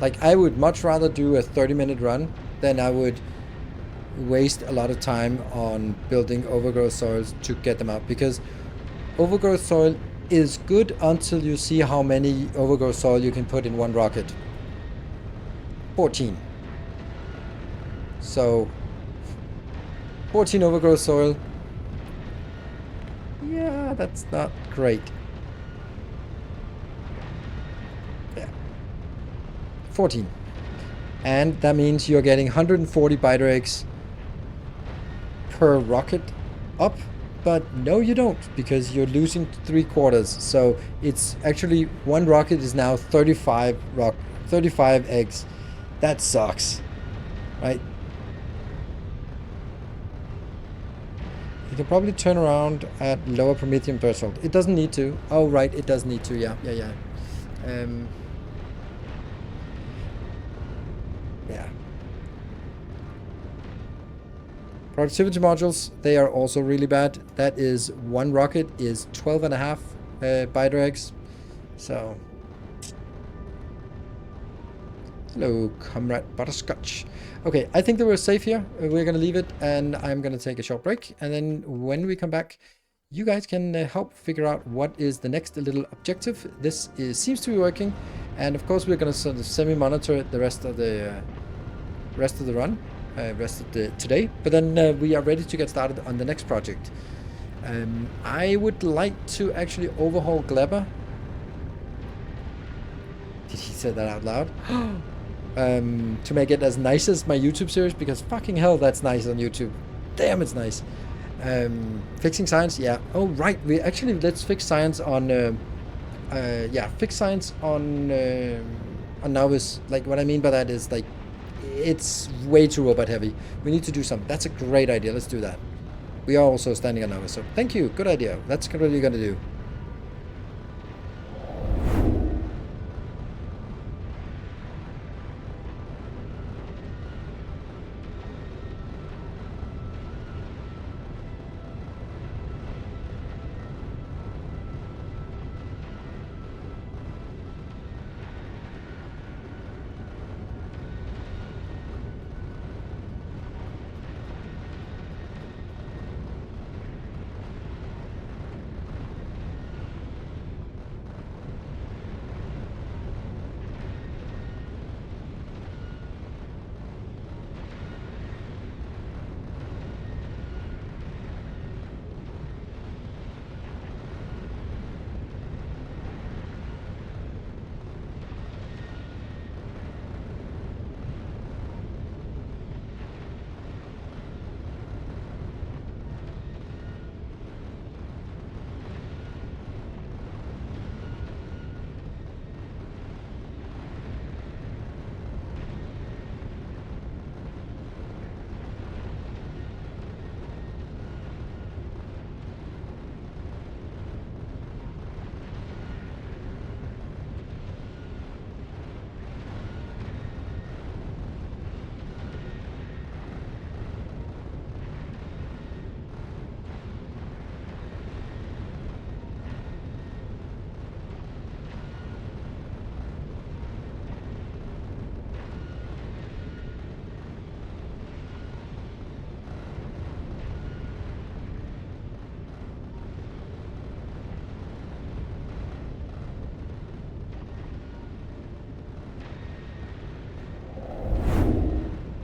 Like, I would much rather do a 30-minute run than I would waste a lot of time on building overgrowth soils to get them out, because overgrowth soil is good until you see how many overgrowth soil you can put in one rocket. 14. So 14 overgrowth soil. Yeah, that's not great. Yeah. 14. And that means you're getting 140 biter eggs per rocket up. But no, you don't, because you're losing 3/4. So it's actually, one rocket is now 35 eggs. That sucks, right? You can probably turn around at lower Prometheum threshold. It doesn't need to. Oh, right, it does need to. Yeah. Yeah. Productivity modules, they are also really bad. That is, one rocket is 12.5 biter eggs. So Hello, Comrade Butterscotch. Okay, I think that we're safe here. We're going to leave it, and I'm going to take a short break. And then when we come back, you guys can help figure out what is the next little objective. This seems to be working. And of course, we're going to sort of semi-monitor it the rest of the run, rest of the today. But then we are ready to get started on the next project. I would like to actually overhaul Gleber. Did he say that out loud? To make it as nice as my YouTube series, because fucking hell, that's nice on YouTube. Damn, it's nice. Fixing science, yeah. Oh, right. Let's fix science on. Fix science on novice. Like, what I mean by that is, like, it's way too robot heavy. We need to do something. That's a great idea. Let's do that. We are also standing on novice, so thank you. Good idea. That's what you're gonna do.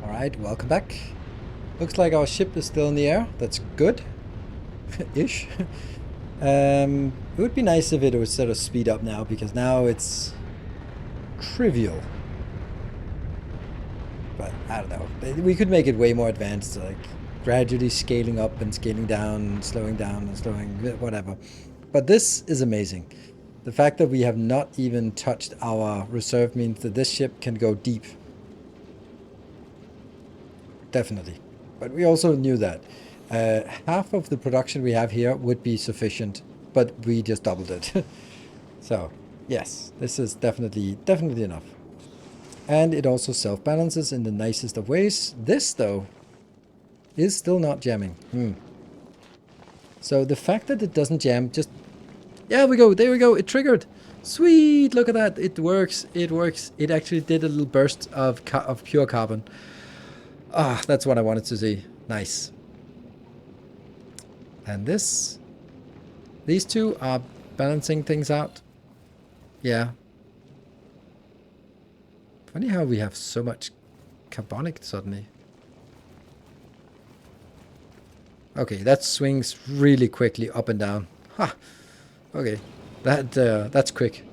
Alright, welcome back. Looks like our ship is still in the air. That's good. Ish. It would be nice if it would sort of speed up now, because now it's trivial. But I don't know. We could make it way more advanced, like gradually scaling up and scaling down, slowing down and slowing, whatever. But this is amazing. The fact that we have not even touched our reserve means that this ship can go deep. Definitely. But we also knew that. Half of the production we have here would be sufficient, but we just doubled it. So, yes, this is definitely enough. And it also self-balances in the nicest of ways. This, though, is still not jamming. So the fact that it doesn't jam just... Yeah, there we go, it triggered. Sweet, look at that, it works. It actually did a little burst of pure carbon. Ah, that's what I wanted to see. Nice. And these two are balancing things out. Yeah. Funny how we have so much carbonic suddenly. Okay, that swings really quickly up and down. Ha! Okay, that's quick.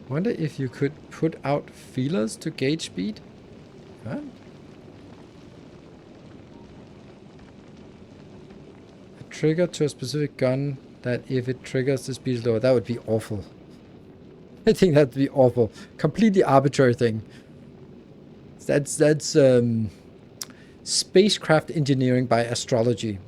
Wonder if you could put out feelers to gauge speed. Huh? A trigger to a specific gun that if it triggers the speed is lower. That would be awful. I think that'd be awful. Completely arbitrary thing. That's spacecraft engineering by astrology.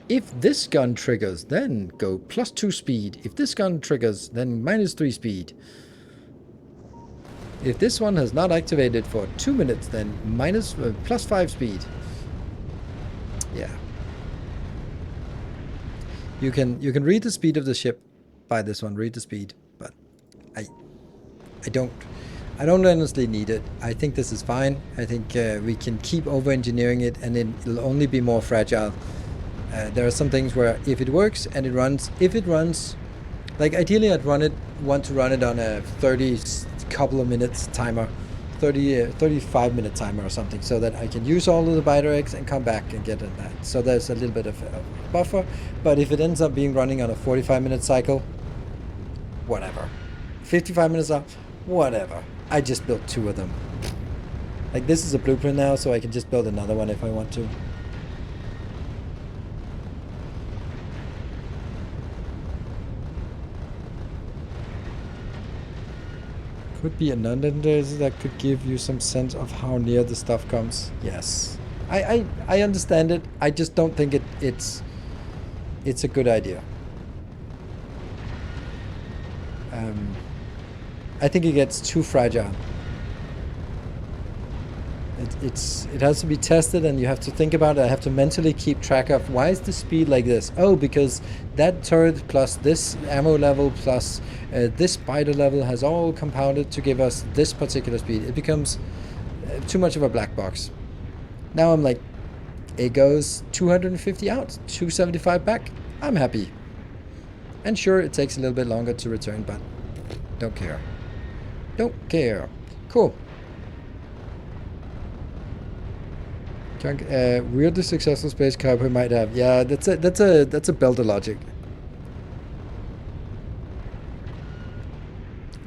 If this gun triggers, then go +2 speed. If this gun triggers, then -3 speed. If this one has not activated for 2 minutes, then +5 speed. Yeah. You can read the speed of the ship by this one. Read the speed, but I don't honestly need it. I think this is fine. I think we can keep over-engineering it, and it'll only be more fragile. There are some things where if it works and it runs, if it runs, like ideally I'd want to run it on a 30 couple of minutes timer, 35 minute timer or something, so that I can use all of the biter eggs and come back and get in that. So there's a little bit of a buffer, but if it ends up being running on a 45-minute cycle, whatever. 55 minutes up, whatever. I just built 2 of them. Like, this is a blueprint now, so I can just build another one if I want to. Could be an underlayer that could give you some sense of how near the stuff comes. Yes. I understand it. I just don't think it's a good idea. I think it gets too fragile. It has to be tested, and you have to think about it. I have to mentally keep track of, why is the speed like this? Oh, because that turret plus this ammo level plus this spider level has all compounded to give us this particular speed. It becomes too much of a black box. Now I'm like, it goes 250 out, 275 back. I'm happy. And sure, it takes a little bit longer to return, but don't care. Don't care. Cool. Weirdly successful space cowboy might have. Yeah, that's a builder logic.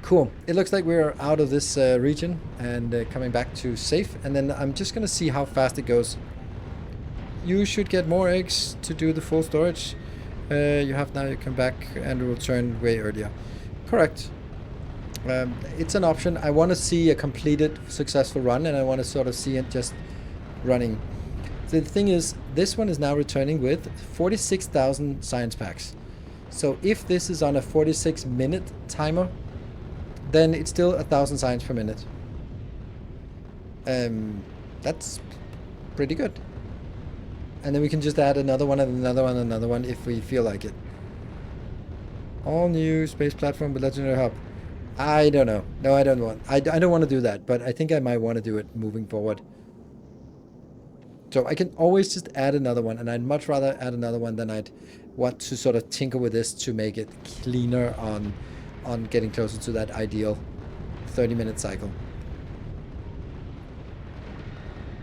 Cool. It looks like we're out of this region and coming back to safe. And then I'm just gonna see how fast it goes. You should get more eggs to do the full storage. You have now. You come back and return way earlier. Correct. It's an option. I want to see a completed successful run, and I want to sort of see it just running. So the thing is, this one is now returning with 46,000 science packs. So if this is on a 46-minute timer, then it's still 1,000 science per minute. That's pretty good. And then we can just add another one and another one and another one if we feel like it. All new space platform with legendary hub. I don't know. No, I don't want. I don't want to do that, but I think I might want to do it moving forward. So I can always just add another one, and I'd much rather add another one than I'd want to sort of tinker with this to make it cleaner on getting closer to that ideal 30-minute cycle.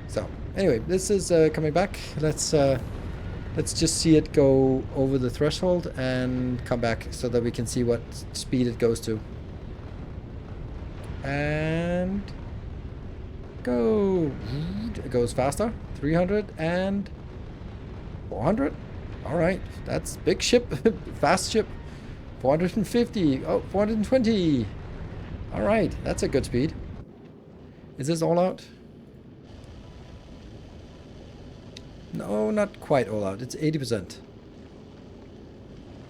So anyway, this is coming back. Let's just see it go over the threshold and come back so that we can see what speed it goes to. And go. It goes faster. 300 and 400. All right, that's big ship, fast ship. 450. Oh, 420. All right, that's a good speed. Is this all out? No, not quite all out. It's 80%.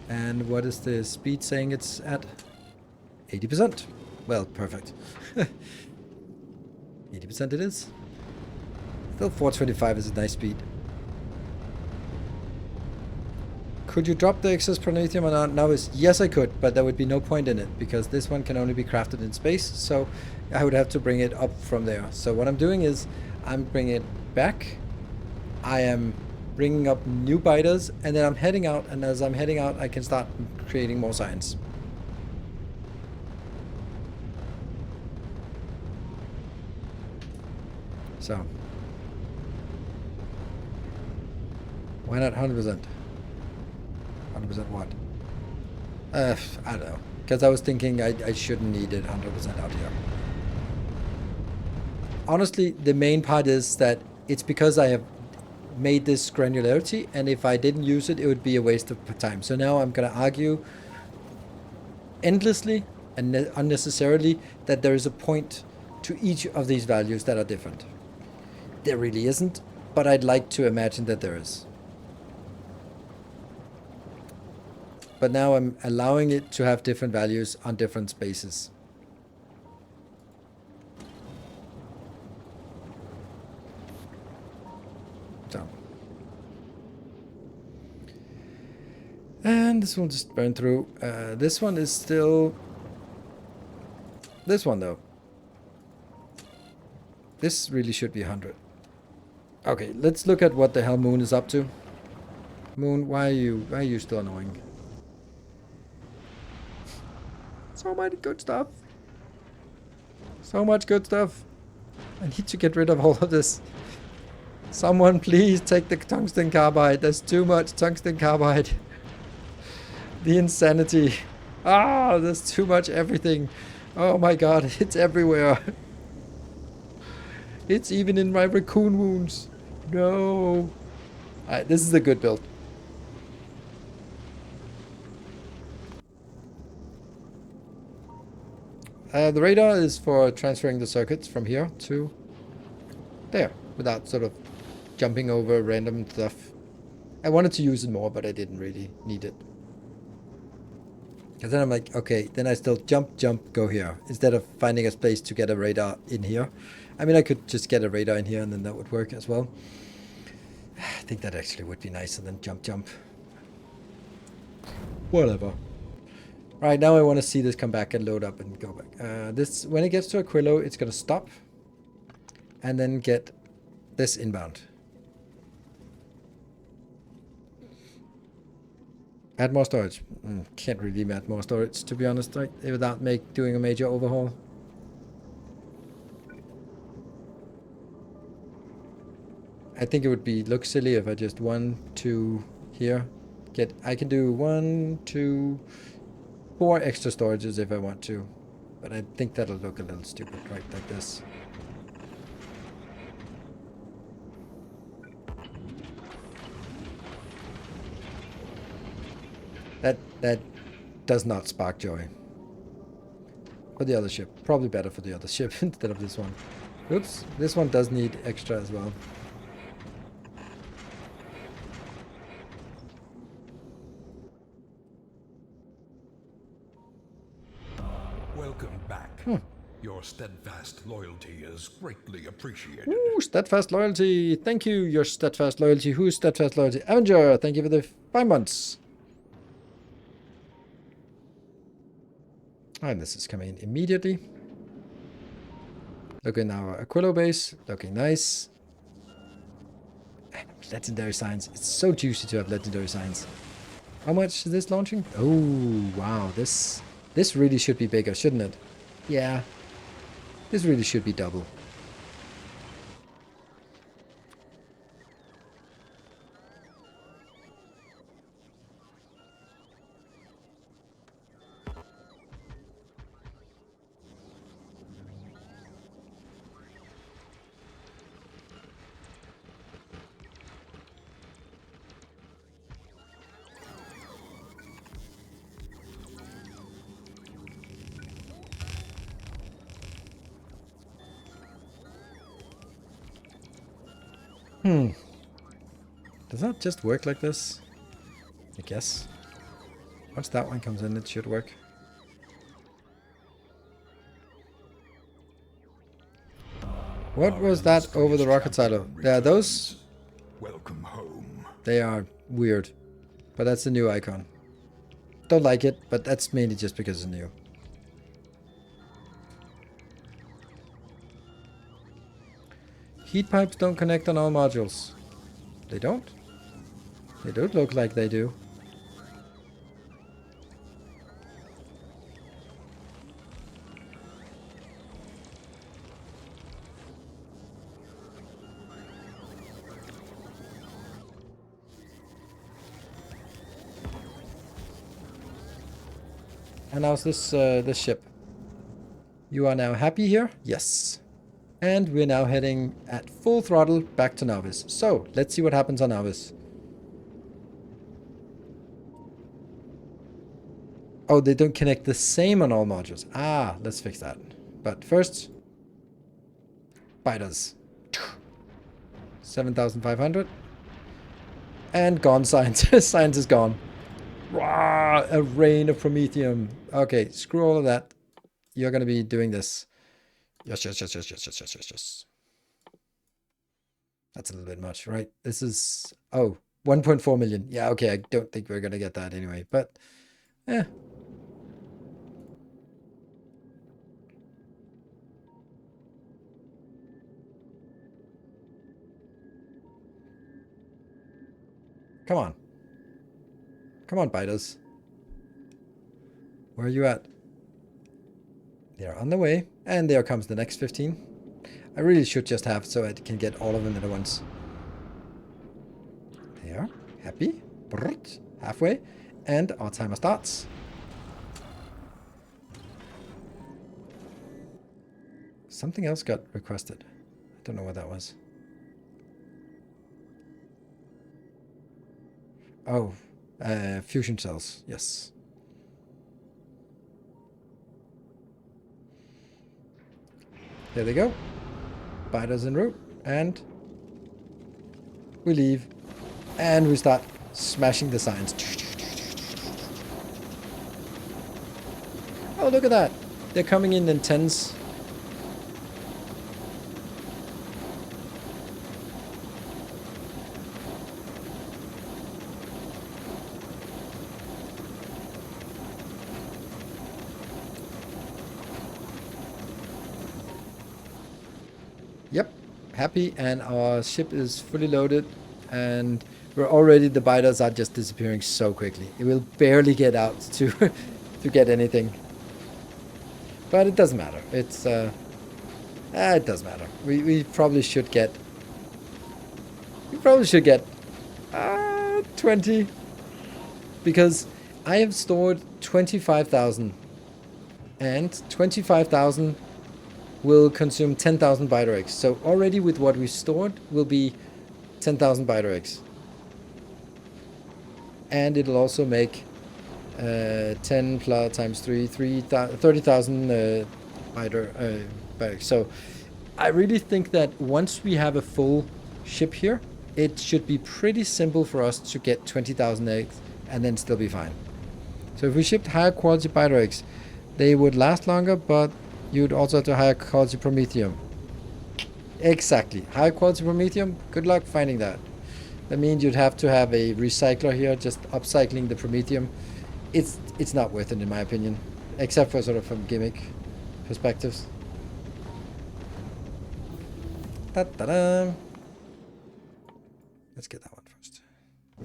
And what is the speed saying it's at? 80%. Well, perfect. 80% it is. Still 425 is a nice speed. Could you drop the excess promethium on now? Yes, I could, but there would be no point in it because this one can only be crafted in space, so I would have to bring it up from there. So what I'm doing is I'm bringing it back. I am bringing up new biters, and then I'm heading out, and as I'm heading out, I can start creating more science. So why not 100%? 100% what? I don't know. Because I was thinking I shouldn't need it 100% out here. Honestly, the main part is that it's because I have made this granularity, and if I didn't use it, it would be a waste of time. So now I'm going to argue endlessly and unnecessarily that there is a point to each of these values that are different. There really isn't, but I'd like to imagine that there is. But now I'm allowing it to have different values on different spaces. So. And this will just burn through. This one is still This one, though. This really should be 100. Okay, let's look at what the hell Moon is up to. Moon, why are you still annoying? So much good stuff. So much good stuff. I need to get rid of all of this. Someone please take the tungsten carbide. There's too much tungsten carbide. The insanity. Ah, there's too much everything. Oh my god, it's everywhere. It's even in my raccoon wounds. No. Alright, this is a good build. The radar is for transferring the circuits from here to there without sort of jumping over random stuff. I wanted to use it more, but I didn't really need it. Because then I'm like, okay, then I still jump, go here. Instead of finding a space to get a radar in here. I mean, I could just get a radar in here and then that would work as well. I think that actually would be nicer than jump. Whatever. Right, now I want to see this come back and load up and go back. This, when it gets to Aquilo, it's going to stop. And then get this inbound. Add more storage. Can't really add more storage, to be honest, right? Without doing a major overhaul. I think it would look silly if I just 1, 2 here. I can do 1, 2, 4 extra storages if I want to. But I think that'll look a little stupid, right? Like this. That does not spark joy. For the other ship. Probably better for the other ship instead of this one. Oops, this one does need extra as well. Welcome back. Your steadfast loyalty is greatly appreciated. Ooh, steadfast loyalty. Thank you, your steadfast loyalty. Who's steadfast loyalty? Avenger, thank you for the 5 months. And this is coming in immediately. Look in our Aquilo base. Looking nice. Legendary signs. It's so juicy to have legendary signs. How much is this launching? Oh, wow. This really should be bigger, shouldn't it? Yeah. This really should be double. Does that just work like this? I guess. Once that one comes in, it should work. What was that over the rocket silo? Yeah, those... Welcome home. They are weird. But that's the new icon. Don't like it, but that's mainly just because it's new. Heat pipes don't connect on all modules. They don't? They don't look like they do. And how's this ship? You are now happy here? Yes. And we're now heading at full throttle back to Novice. So, let's see what happens on Novice. Oh, they don't connect the same on all modules. Ah, let's fix that. But first, biters. 7,500. And gone science. Science is gone. Rah, a rain of promethium. Okay, screw all of that. You're going to be doing this. Yes. That's a little bit much, right? This is... Oh, 1.4 million. Yeah, okay, I don't think we're going to get that anyway. But, Come on. Come on, biters. Where are you at? They're on the way. And there comes the next 15. I really should just have so I can get all of them at once. There. Happy. Brrrt. Halfway. And our timer starts. Something else got requested. I don't know what that was. Oh, fusion cells. Yes. There they go. Biters en route. And we leave. And we start smashing the signs. Oh, look at that. They're coming in tens. Yep, happy, and our ship is fully loaded, and we're already, the biters are just disappearing so quickly. It will barely get out to to get anything. But it doesn't matter. It's it doesn't matter. We probably should get 20, because I have stored 25,000, and 25,000 will consume 10,000 biter eggs. So already with what we stored will be 10,000 biter eggs. And it'll also make 10 plus times 3, 30,000 biter eggs. So I really think that once we have a full ship here, it should be pretty simple for us to get 20,000 eggs and then still be fine. So if we shipped higher quality biter eggs, they would last longer, but you'd also have to higher quality promethium. Exactly. High quality promethium, good luck finding that. That means you'd have to have a recycler here, just upcycling the promethium. It's not worth it in my opinion, except for sort of from gimmick perspectives. Ta-da-da. Let's get that one first,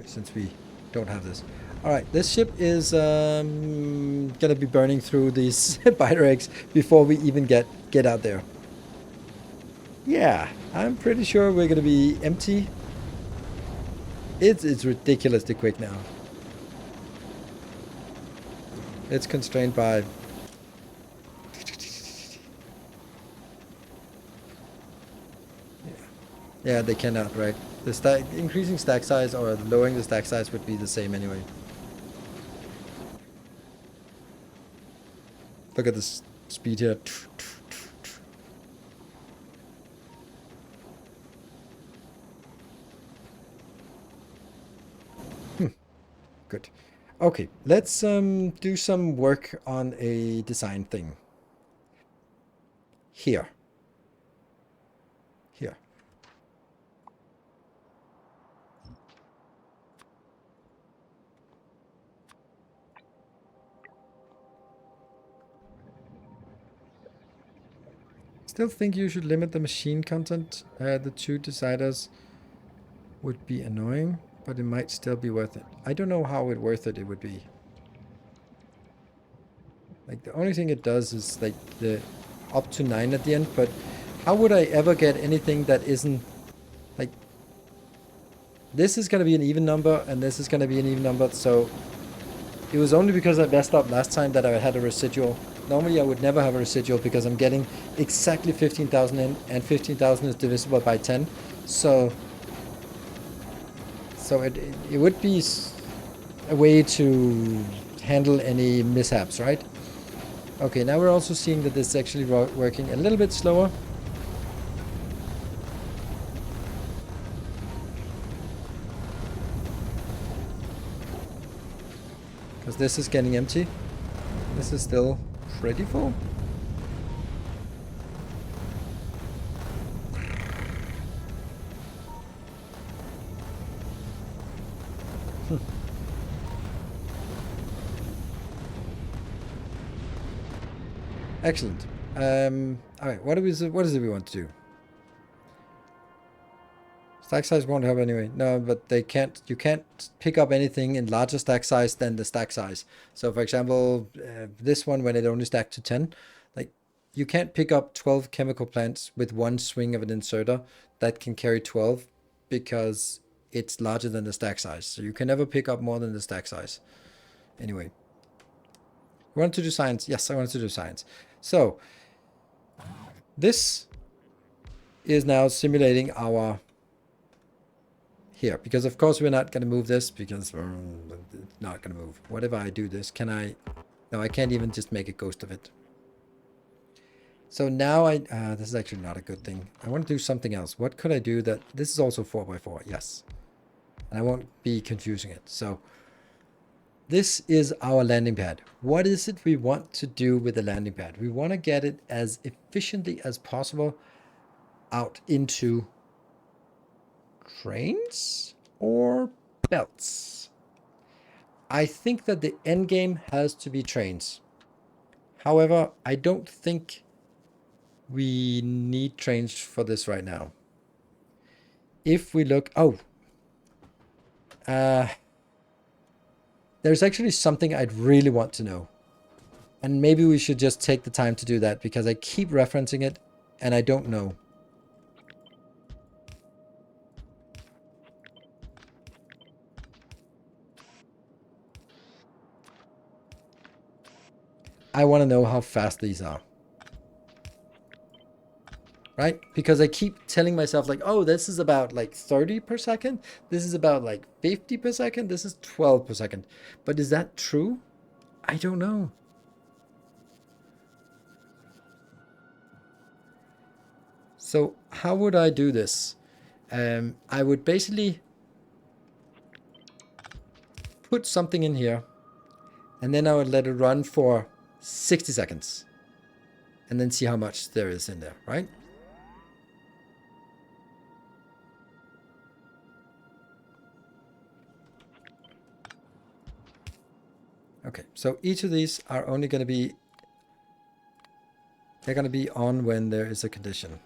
since we don't have this. Alright, this ship is gonna be burning through these biter eggs before we even get out there. Yeah, I'm pretty sure we're gonna be empty. It's ridiculously quick now. It's constrained by... Yeah, they cannot, right? The increasing stack size or lowering the stack size would be the same anyway. Look at this speed here. Good. Okay, let's do some work on a design thing. Here. Still think you should limit the machine content. The 2 deciders would be annoying, but it might still be worth it. I don't know how worth it would be. Like, the only thing it does is like the up to 9 at the end, but how would I ever get anything that isn't like... This is going to be an even number, and this is going to be an even number, so it was only because I messed up last time that I had a residual. Normally I would never have a residual because I'm getting exactly 15,000 in, and 15,000 is divisible by 10. So it would be a way to handle any mishaps, right? Okay, now we're also seeing that this is actually working a little bit slower. Because this is getting empty. This is still pretty full. Excellent. All right, what is it we want to do? Stack size won't help anyway. No, but they can't. You can't pick up anything in larger stack size than the stack size. So, for example, this one when it only stacked to 10, like you can't pick up 12 chemical plants with one swing of an inserter that can carry 12 because it's larger than the stack size. So you can never pick up more than the stack size. Anyway, you want to do science? Yes, I want to do science. So this is now simulating our here, because of course we're not going to move this because it's not going to move. Whatever I do this, can I? No, I can't even just make a ghost of it. So now this is actually not a good thing. I want to do something else. What could I do that, this is also 4x4, yes. And I won't be confusing it. So this is our landing pad. What is it we want to do with the landing pad? We want to get it as efficiently as possible out into trains or belts. I think that the end game has to be trains. However, I don't think we need trains for this right now. If we look, there's actually something I'd really want to know. And maybe we should just take the time to do that because I keep referencing it and I don't know. I want to know how fast these are. Right? Because I keep telling myself like, oh, this is about like 30 per second. This is about like 50 per second. This is 12 per second. But is that true? I don't know. So how would I do this? I would basically put something in here and then I would let it run for 60 seconds and then see how much there is in there, right? Okay, so each of these are only going to be, they're going to be on when there is a condition.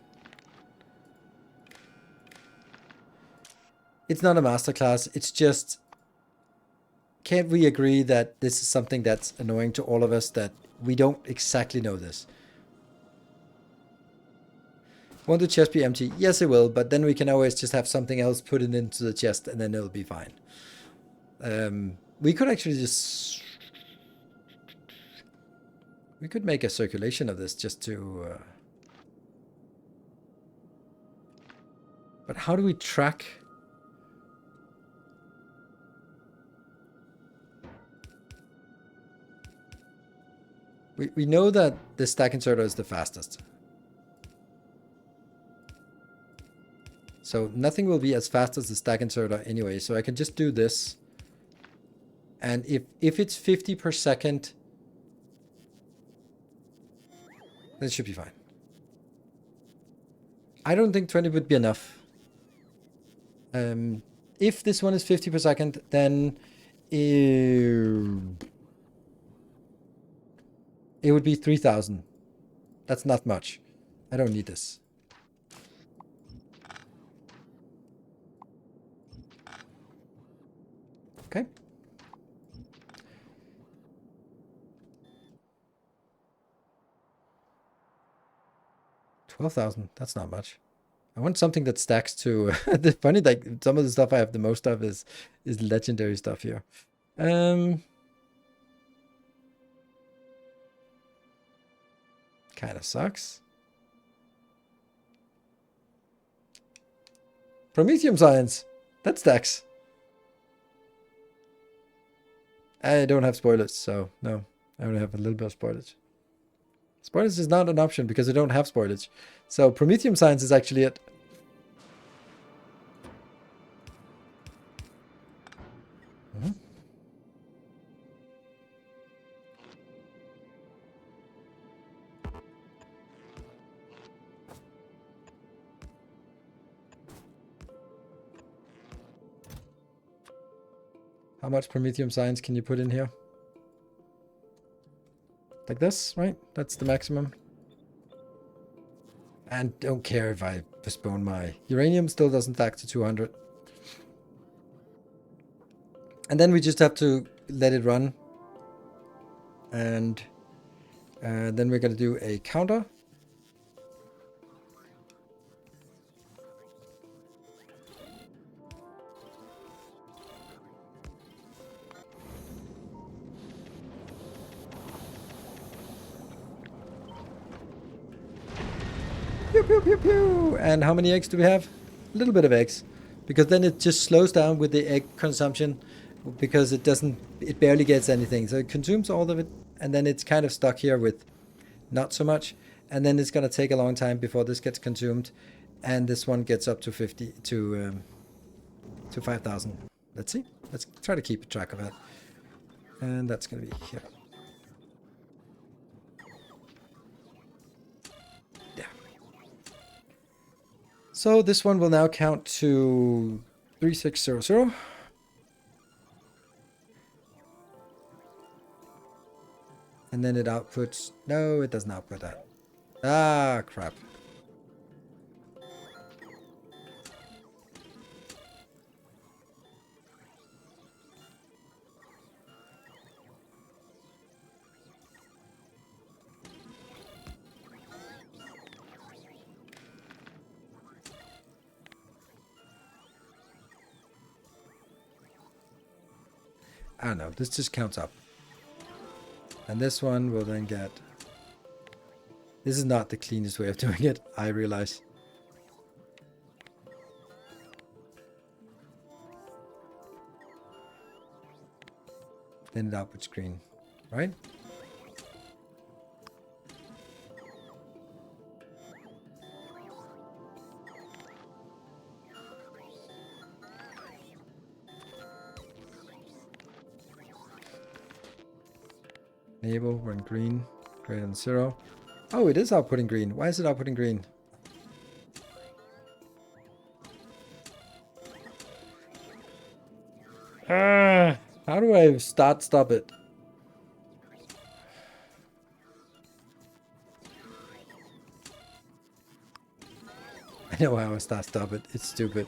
It's not a masterclass, it's just, can't we agree that this is something that's annoying to all of us, that we don't exactly know this? Won't the chest be empty? Yes, it will, but then we can always just have something else put it into the chest and then it'll be fine. We could actually just... We could make a circulation of this just to... But how do we track... We know that the stack inserter is the fastest. So nothing will be as fast as the stack inserter anyway. So I can just do this. And if it's 50 per second, then it should be fine. I don't think 20 would be enough. If this one is 50 per second, then it would be 3,000. That's not much. I don't need this. Okay. $12,000. That's not much. I want something that stacks to. The funny, like some of the stuff I have the most of is legendary stuff here. Kind of sucks. Prometheum science. That stacks. I don't have spoilers, so no. I only have a little bit of spoilage. Spoilage is not an option because I don't have spoilage. So Prometheum science is actually it. How much Prometheum science can you put in here? Like this, right? That's the maximum. And don't care if I postpone my uranium, still doesn't stack to 200. And then we just have to let it run. And then we're going to do a counter. Pew, pew, pew, pew. And how many eggs do we have? A little bit of eggs. Because then it just slows down with the egg consumption. Because it barely gets anything. So it consumes all of it. And then it's kind of stuck here with not so much. And then it's going to take a long time before this gets consumed. And this one gets up to 5,000. Let's see. Let's try to keep track of that. And that's going to be here. Yeah. So this one will now count to 3600. And then it outputs. No, it doesn't output that. Ah, crap. I don't know. This just counts up. And this one will then get... This is not the cleanest way of doing it, I realize. Then it outputs green, right? Enable when green, greater than 0. Oh, it is outputting green. Why is it outputting green? How do I stop it? I know how I stop it. It's stupid.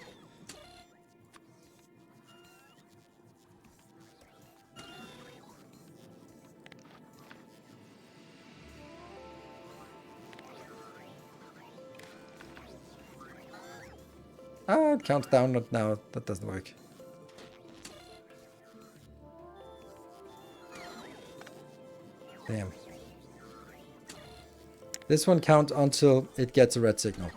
Ah, it counts down, not now. That doesn't work. Damn. This one counts until it gets a red signal.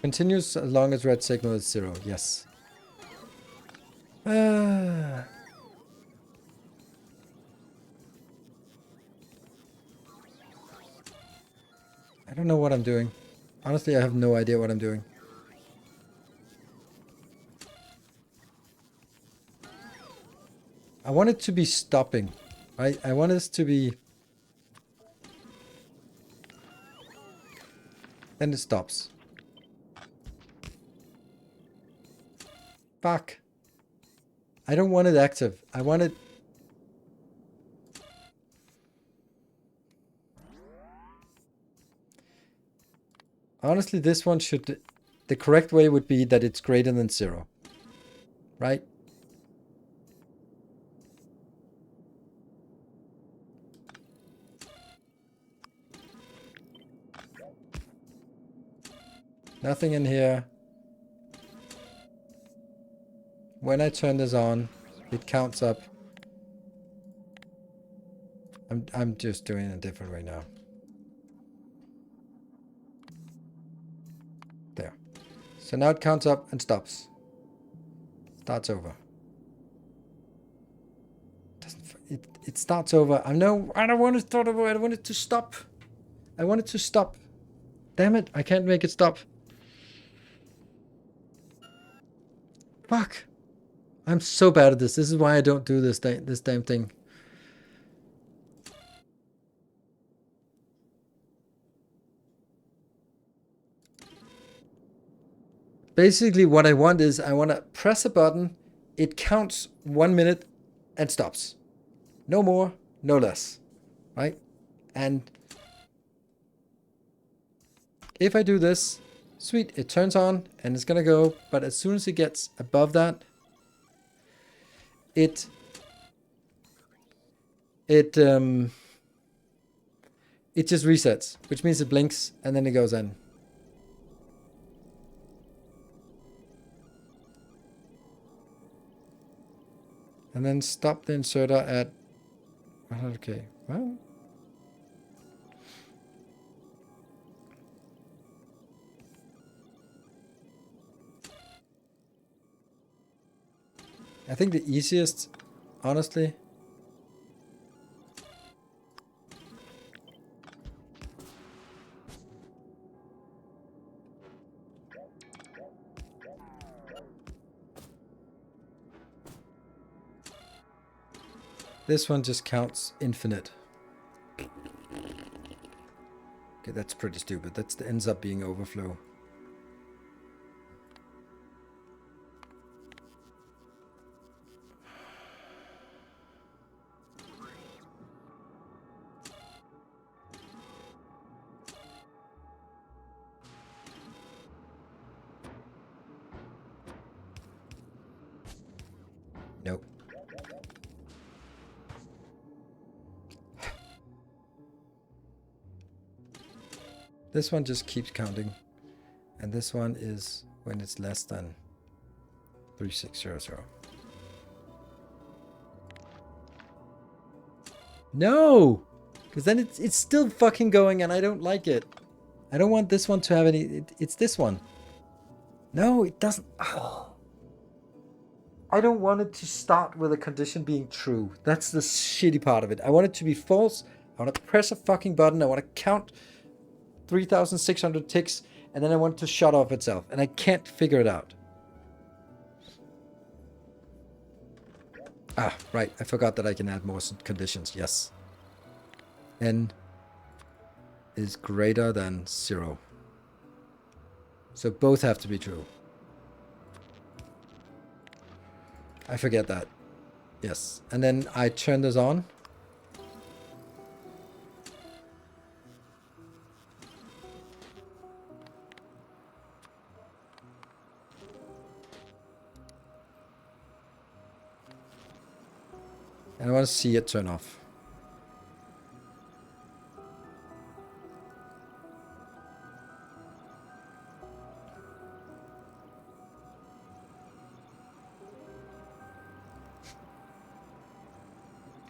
Continues as long as red signal is 0. Yes. I don't know what I'm doing. Honestly, I have no idea what I'm doing. I want it to be stopping, right? I want this to be... Then it stops. Fuck. I don't want it active. I want it... Honestly, this one should... The correct way would be that it's greater than 0. Right? Nothing in here. When I turn this on, it counts up. I'm just doing it a different way now. There. So now it counts up and stops. Starts over. It starts over. I know. I don't want to start over. I want it to stop. I want it to stop. Damn it! I can't make it stop. Fuck! I'm so bad at this. This is why I don't do this damn thing. Basically, what I want is I want to press a button. It counts 1 minute and stops. No more, no less. Right? And if I do this, sweet, it turns on and it's gonna go. But as soon as it gets above that, it just resets, which means it blinks and then it goes in. And then stop the inserter at 100k. Well, I think the easiest, honestly, this one just counts infinite. Okay, that's pretty stupid. That ends up being overflow. Nope. This one just keeps counting. And this one is when it's less than 3600. No! Because then it's still fucking going and I don't like it. I don't want this one to have any... It's this one. No, it doesn't... Oh. I don't want it to start with a condition being true. That's the shitty part of it. I want it to be false. I want to press a fucking button. I want to count 3,600 ticks. And then I want it to shut off itself. And I can't figure it out. Ah, right. I forgot that I can add more conditions. Yes. N is greater than 0. So both have to be true. I forget that. Yes. And then I turn this on. And I want to see it turn off.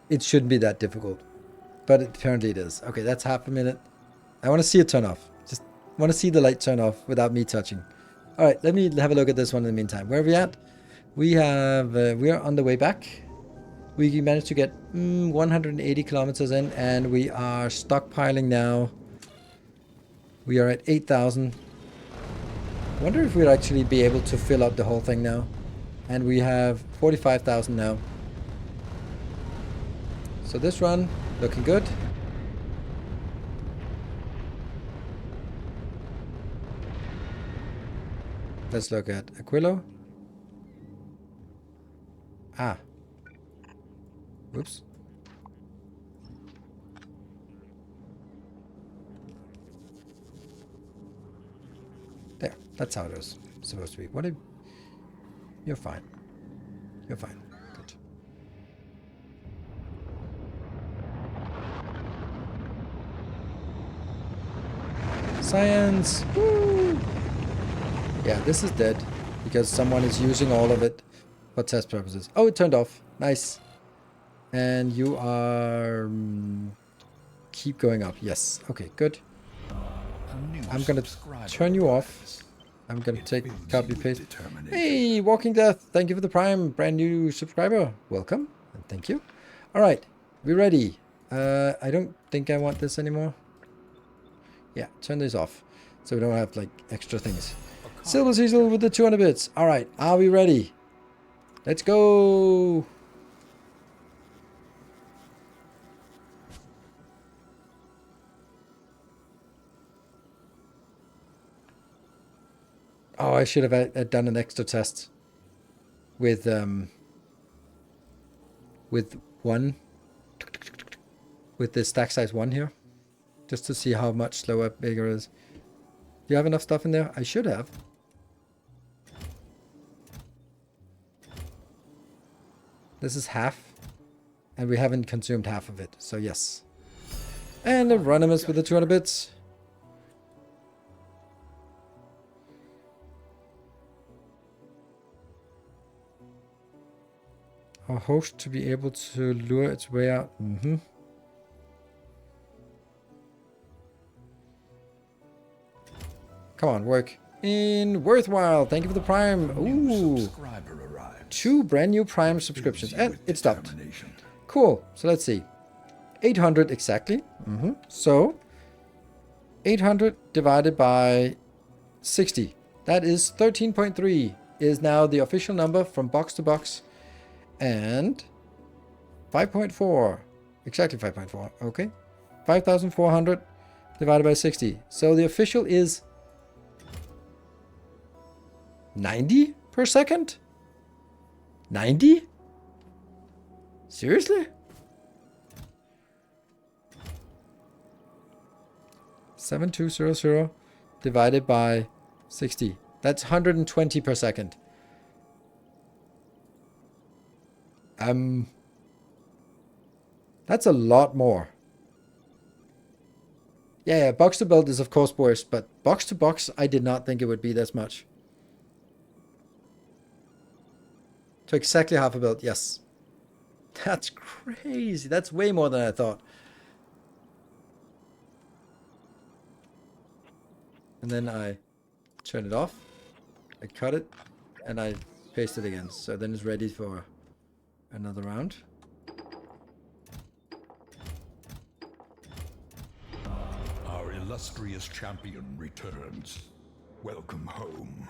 It shouldn't be that difficult, but apparently it is. Okay, that's half a minute. I want to see it turn off. Just want to see the light turn off without me touching. All right, let me have a look at this one in the meantime. Where are we at? We are on the way back. We managed to get 180 kilometers in, and we are stockpiling now. We are at 8,000. I wonder if we'll actually be able to fill up the whole thing now. And we have 45,000 now. So this run, looking good. Let's look at Aquilo. Ah. Whoops. There. That's how it is supposed to be. What if... You're fine. You're fine. Good. Science! Woo! Yeah, this is dead. Because someone is using all of it for test purposes. Oh, it turned off. Nice. And you are... keep going up. Yes. Okay, good. I'm going to turn you off. I'm going to take copy paste. Hey, Walking Death. Thank you for the Prime. Brand new subscriber. Welcome. And thank you. Alright, we're ready. I don't think I want this anymore. Yeah, turn this off. So we don't have like extra things. Silver Cecil with the 200 bits. Alright, are we ready? Let's go! Oh, I should have done an extra test with one, with the stack size 1 here, just to see how much slower bigger is. Do you have enough stuff in there? I should have. This is half, and we haven't consumed half of it, so yes. And Anonymous with the 200 bits. Our host to be able to lure its way out. Come on, work. In Worthwhile, thank you for the Prime. Ooh. 2 brand new Prime subscriptions. And it stopped. Cool. So let's see. 800 exactly. So 800 divided by 60. That is 13.3 is now the official number from box to box. And 5.4. Exactly 5.4. Okay. 5,400 divided by 60. So the official is 90 per second? 90? Seriously? 7200 divided by 60. That's 120 per second. That's a lot more. Yeah, box to build is of course worse, but box to box, I did not think it would be this much. To exactly half a build, yes. That's crazy. That's way more than I thought. And then I turn it off. I cut it, and I paste it again. So then it's ready for another round. Our illustrious champion returns. Welcome home.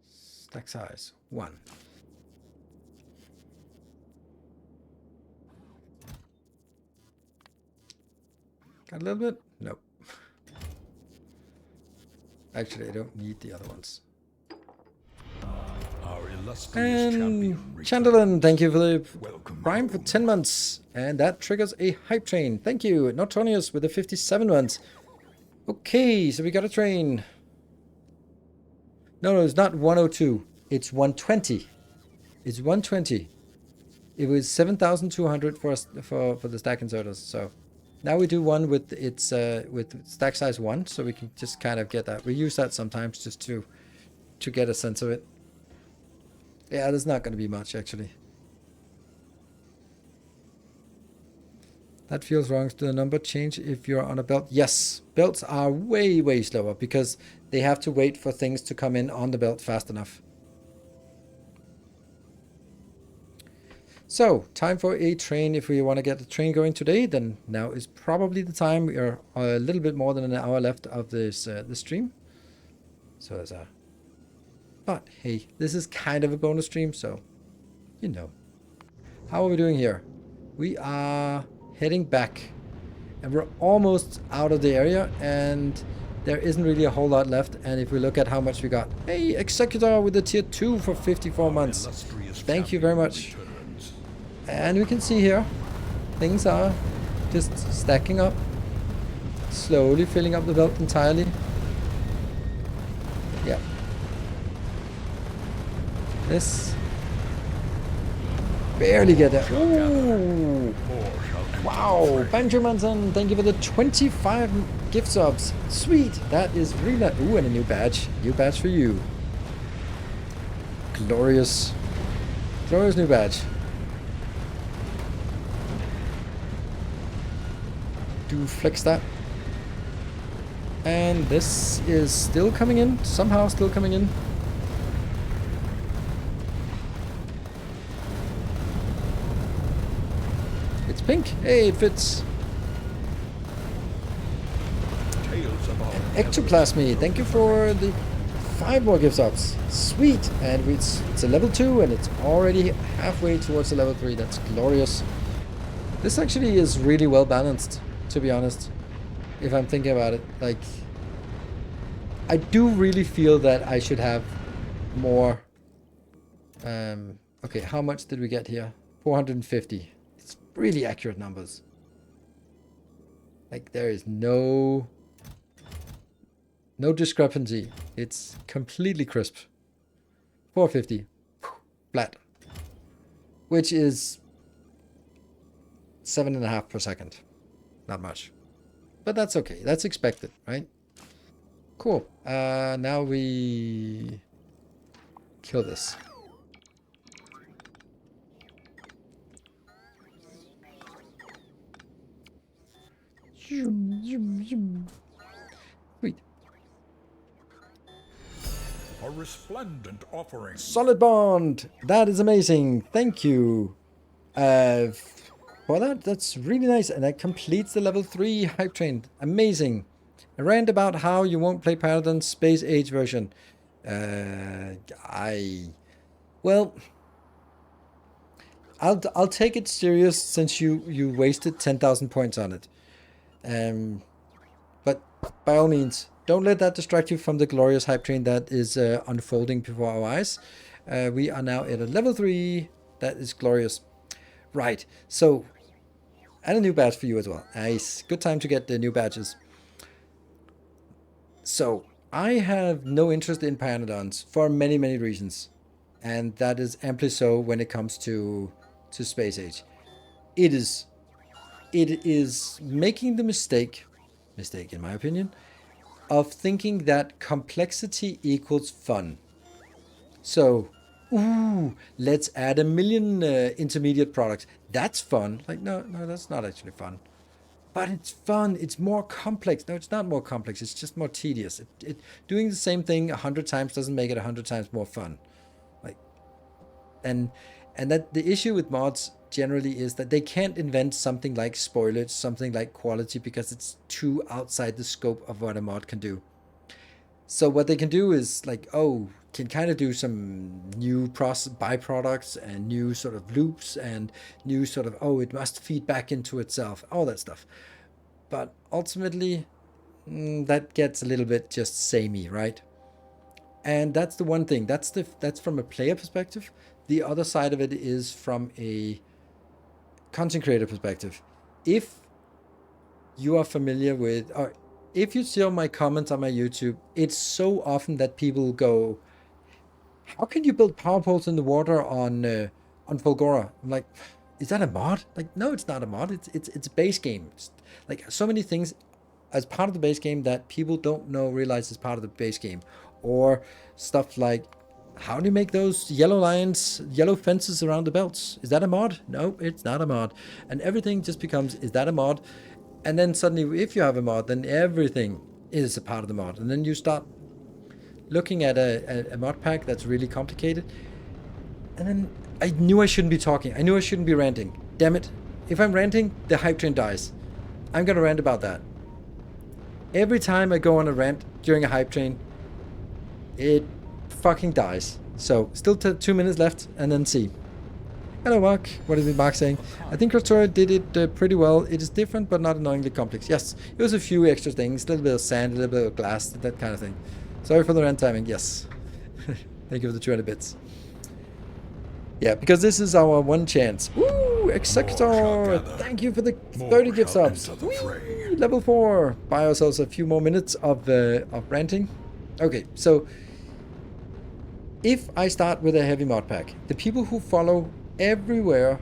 Stack size 1. Got a little bit? Nope. Actually, I don't need the other ones. Our illustrious champion And Chandlerland, thank you for the Welcome Prime for home. 10 months. And that triggers a hype train. Thank you. Notonius with the 57 months. Okay, so we got a train. No, it's not 102. It's 120. It's 120. It was 7,200 for the stack inserters. So now we do one with its with stack size 1, so we can just kind of get that. We use that sometimes just to get a sense of it. Yeah, there's not going to be much actually. That feels wrong. Do the number change if you're on a belt? Yes, belts are way slower because they have to wait for things to come in on the belt fast enough. So, time for a train. If we want to get the train going today, then now is probably the time. We are a little bit more than an hour left of this stream. So there's a... But hey, this is kind of a bonus stream, so you know. How are we doing here? We are heading back. And we're almost out of the area, and there isn't really a whole lot left. And if we look at how much we got... Hey, Executor with the tier 2 for 54 months. Thank you very much. And we can see here, things are just stacking up, slowly filling up the belt entirely. Yeah. This barely get there. Ooh. Wow, Benjaminson, thank you for the 25 gift subs. Sweet, that is really nice. Ooh, and a new badge. New badge for you. Glorious. Glorious new badge. Do flex that. And this is still coming in. Somehow still coming in. It's pink. Hey, it fits. Tales about Ectoplasmy, thank you for the 5 more gift subs. Sweet. And it's a level 2 and it's already halfway towards a level 3. That's glorious. This actually is really well balanced, to be honest. If I'm thinking about it. Like, I do really feel that I should have more. Okay, how much did we get here? 450. It's really accurate numbers. Like, there is no discrepancy. It's completely crisp. 450. Flat. Which is 7.5 per second. Not much. But that's okay. That's expected, right? Cool. Now we kill this. Sweet. a resplendent offering. Solid bond. That is amazing. Thank you. For that, that's really nice. And that completes the level 3 hype train. Amazing. A rant about how you won't play Paladin Space Age version. Well, I'll take it serious since you wasted 10,000 points on it. But by all means, don't let that distract you from the glorious hype train that is unfolding before our eyes. We are now at a level 3. That is glorious. Right, so, and a new badge for you as well. Nice. Good time to get the new badges. So, I have no interest in Pteranodons for many, many reasons. And that is amply so when it comes to Space Age. It is making the mistake in my opinion, of thinking that complexity equals fun. So, ooh, let's add 1 million intermediate products. That's fun. Like, no, that's not actually fun. But it's fun. It's more complex. No, it's not more complex. It's just more tedious. Doing the same thing 100 times doesn't make it 100 times more fun. Like, and that the issue with mods generally is that they can't invent something like spoilage, something like quality, because it's too outside the scope of what a mod can do. So what they can do is like, can kind of do some new byproducts and new sort of loops and new sort of, it must feed back into itself, all that stuff. But ultimately, that gets a little bit just samey, right? And that's the one thing. That's from a player perspective. The other side of it is from a content creator perspective. If you are familiar with, or if you see all my comments on my YouTube, it's so often that people go, how can you build power poles in the water on Fulgora? I'm like, is that a mod? Like, no, it's not a mod. It's a base game. It's like so many things as part of the base game that people don't realize is part of the base game. Or stuff like, how do you make those yellow fences around the belts? Is that a mod? No, it's not a mod. And everything just becomes, is that a mod? And then suddenly, if you have a mod, then everything is a part of the mod. And then you start looking at a mod pack that's really complicated. And then I knew I shouldn't be talking. I knew I shouldn't be ranting. Damn it. If I'm ranting, the hype train dies. I'm going to rant about that. Every time I go on a rant during a hype train, it fucking dies. So, still 2 minutes left, and then see. Hello, Mark. What is Mark saying? I think Factorio did it pretty well. It is different, but not annoyingly complex. Yes, it was a few extra things. A little bit of sand, a little bit of glass, that kind of thing. Sorry for the rant timing. Yes. Thank you for the 200 bits. Yeah, because this is our one chance. Woo! Executor! Thank you for the 30 gift subs. Whee! Level 4. Buy ourselves a few more minutes of ranting. Okay, so if I start with a heavy mod pack, the people who follow everywhere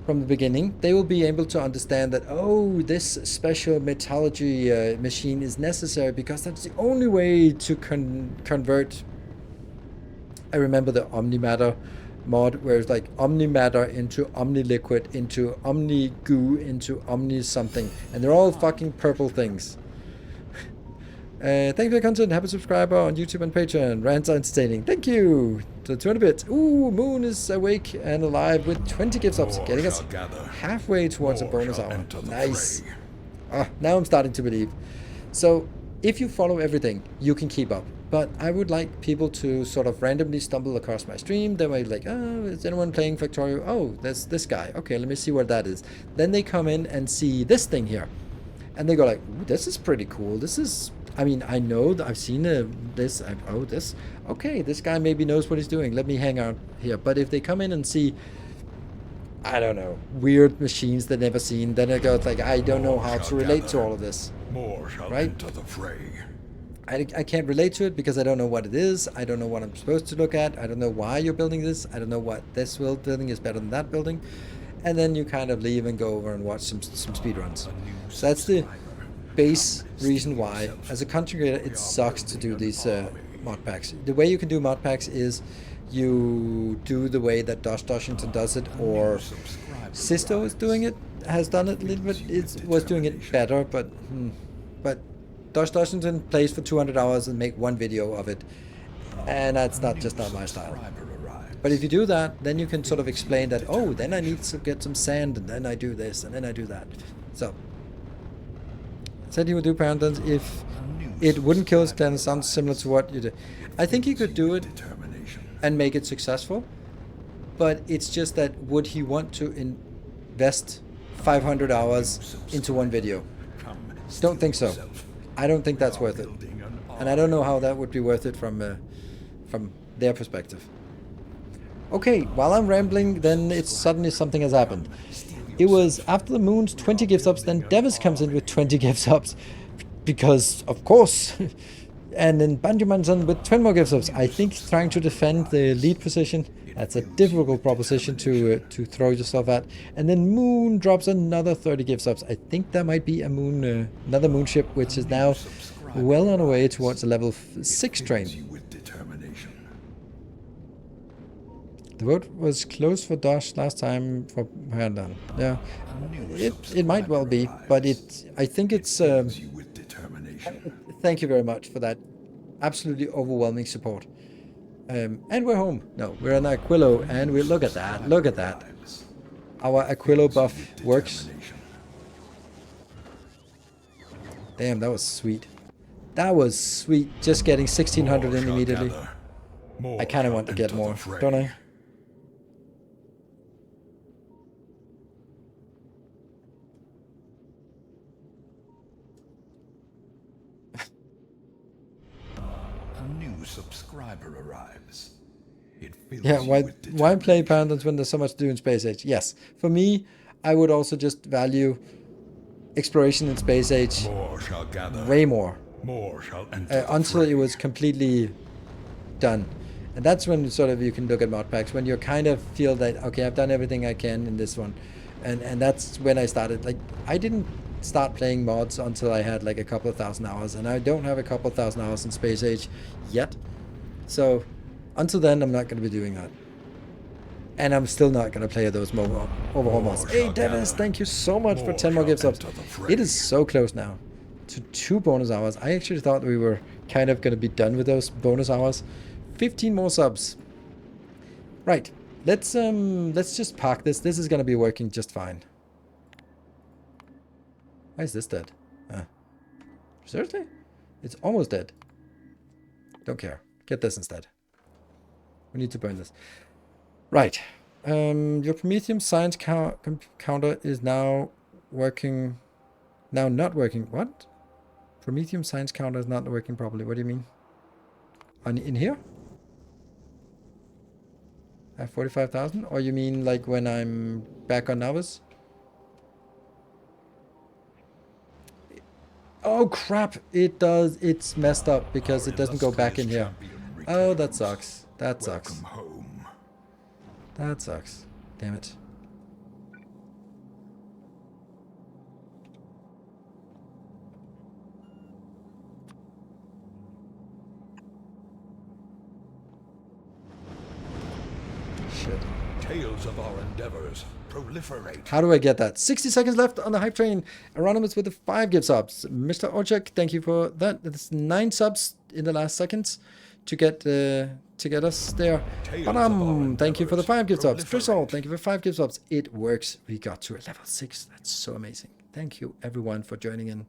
from the beginning, they will be able to understand that, this special metallurgy machine is necessary because that's the only way to convert. I remember the Omnimatter mod where it's like Omnimatter into Omniliquid into Omnigoo into Omni something, and they're all fucking purple things. Thank you for the content. Have a subscriber on YouTube and Patreon. Rants are entertaining. Thank you. To 200 bits. Ooh, Moon is awake and alive with 20 gift subs, More getting us shall gather. halfway towards a More bonus shall hour. enter the Nice. fray. Ah, now I'm starting to believe. So, if you follow everything, you can keep up. But I would like people to sort of randomly stumble across my stream. They might like, oh, is anyone playing Factorio? Oh, there's this guy. Okay, let me see what that is. Then they come in and see this thing here. And they go like, ooh, this is pretty cool. This is, I mean, I know that I've seen this. This. Okay, this guy maybe knows what he's doing. Let me hang out here. But if they come in and see, I don't know, weird machines they've never seen, then they go like, I don't know how to relate to all of this. More shall Right? enter the fray. I can't relate to it because I don't know what it is. I don't know what I'm supposed to look at. I don't know why you're building this. I don't know what this building is better than that building. And then you kind of leave and go over and watch some speedruns. So that's the base reason why, as a content creator, it sucks to do these mod packs. The way you can do mod packs is you do the way that Dosh Doshington does it, or Sisto is doing it, has done it a little bit. It was doing it better, but Dosh Doshington plays for 200 hours and make one video of it, and that's not my style. But if you do that, then you can sort of explain that, oh, then I need to get some sand, and then I do this, and then I do that. So, said he would do Parentons if it wouldn't kill his clan. It sounds similar to what you did. I think he could do it and make it successful, but it's just that would he want to invest 500 hours into one video? Don't think so. I don't think that's worth it. And I don't know how that would be worth it from their perspective. Okay, while I'm rambling, then it's suddenly something has happened. It was after the Moon's 20 gift subs, then Devis comes in with 20 gift subs. Because, of course. And then Banjumanson with 20 more gift subs. I think trying to defend the lead position, that's a difficult proposition to throw yourself at. And then Moon drops another 30 gift subs. I think that might be a Moon, another Moon ship, which is now well on the way towards a level 6 train. The vote was close for Dosh last time for Pandan. Yeah, it might well be, but I think it's. Thank you very much for that absolutely overwhelming support. And we're home. No, we're on Aquilo, and we look at that. Look at that. Our Aquilo buff works. Damn, that was sweet. That was sweet. Just getting 1600 in immediately. I kind of want to get more, don't I? Subscriber arrives. Yeah, why play Parentons when there's so much to do in Space Age? Yes, for me, I would also just value exploration in Space Age way more. Until it was completely done. And that's when sort of you can look at mod packs, when you kind of feel that, okay, I've done everything I can in this one. And that's when I started. Like, I didn't start playing mods until I had like a couple of thousand hours, and I don't have a couple of thousand hours in Space Age yet. So until then, I'm not going to be doing that. And I'm still not going to play those overhaul mods. Hey Dennis, thank you so much for 10 more gift subs. It is so close now to 2 bonus hours. I actually thought we were kind of going to be done with those bonus hours. 15 more subs. Right. Let's just park this. This is going to be working just fine. Why is this dead? Seriously? It's almost dead. Don't care. Get this instead. We need to burn this. Right. Your Prometheum science counter is now working. Now not working. What? Prometheum science counter is not working properly. What do you mean? In here? I have 45,000? Or you mean like when I'm back on Navas? Oh crap, it does, it's messed up because it doesn't go back in here. Oh, that sucks. That sucks. That sucks. Damn it. Shit. Tales of our endeavors proliferate. How do I get that? 60 seconds left on the hype train. Anonymous with the 5 gift subs. Mr. Orchak, thank you for that. That's 9 subs in the last seconds to get us there. Thank you for the 5 gift subs. Crystal, thank you for 5 gift subs. It works. We got to a level 6. That's so amazing. Thank you everyone for joining in.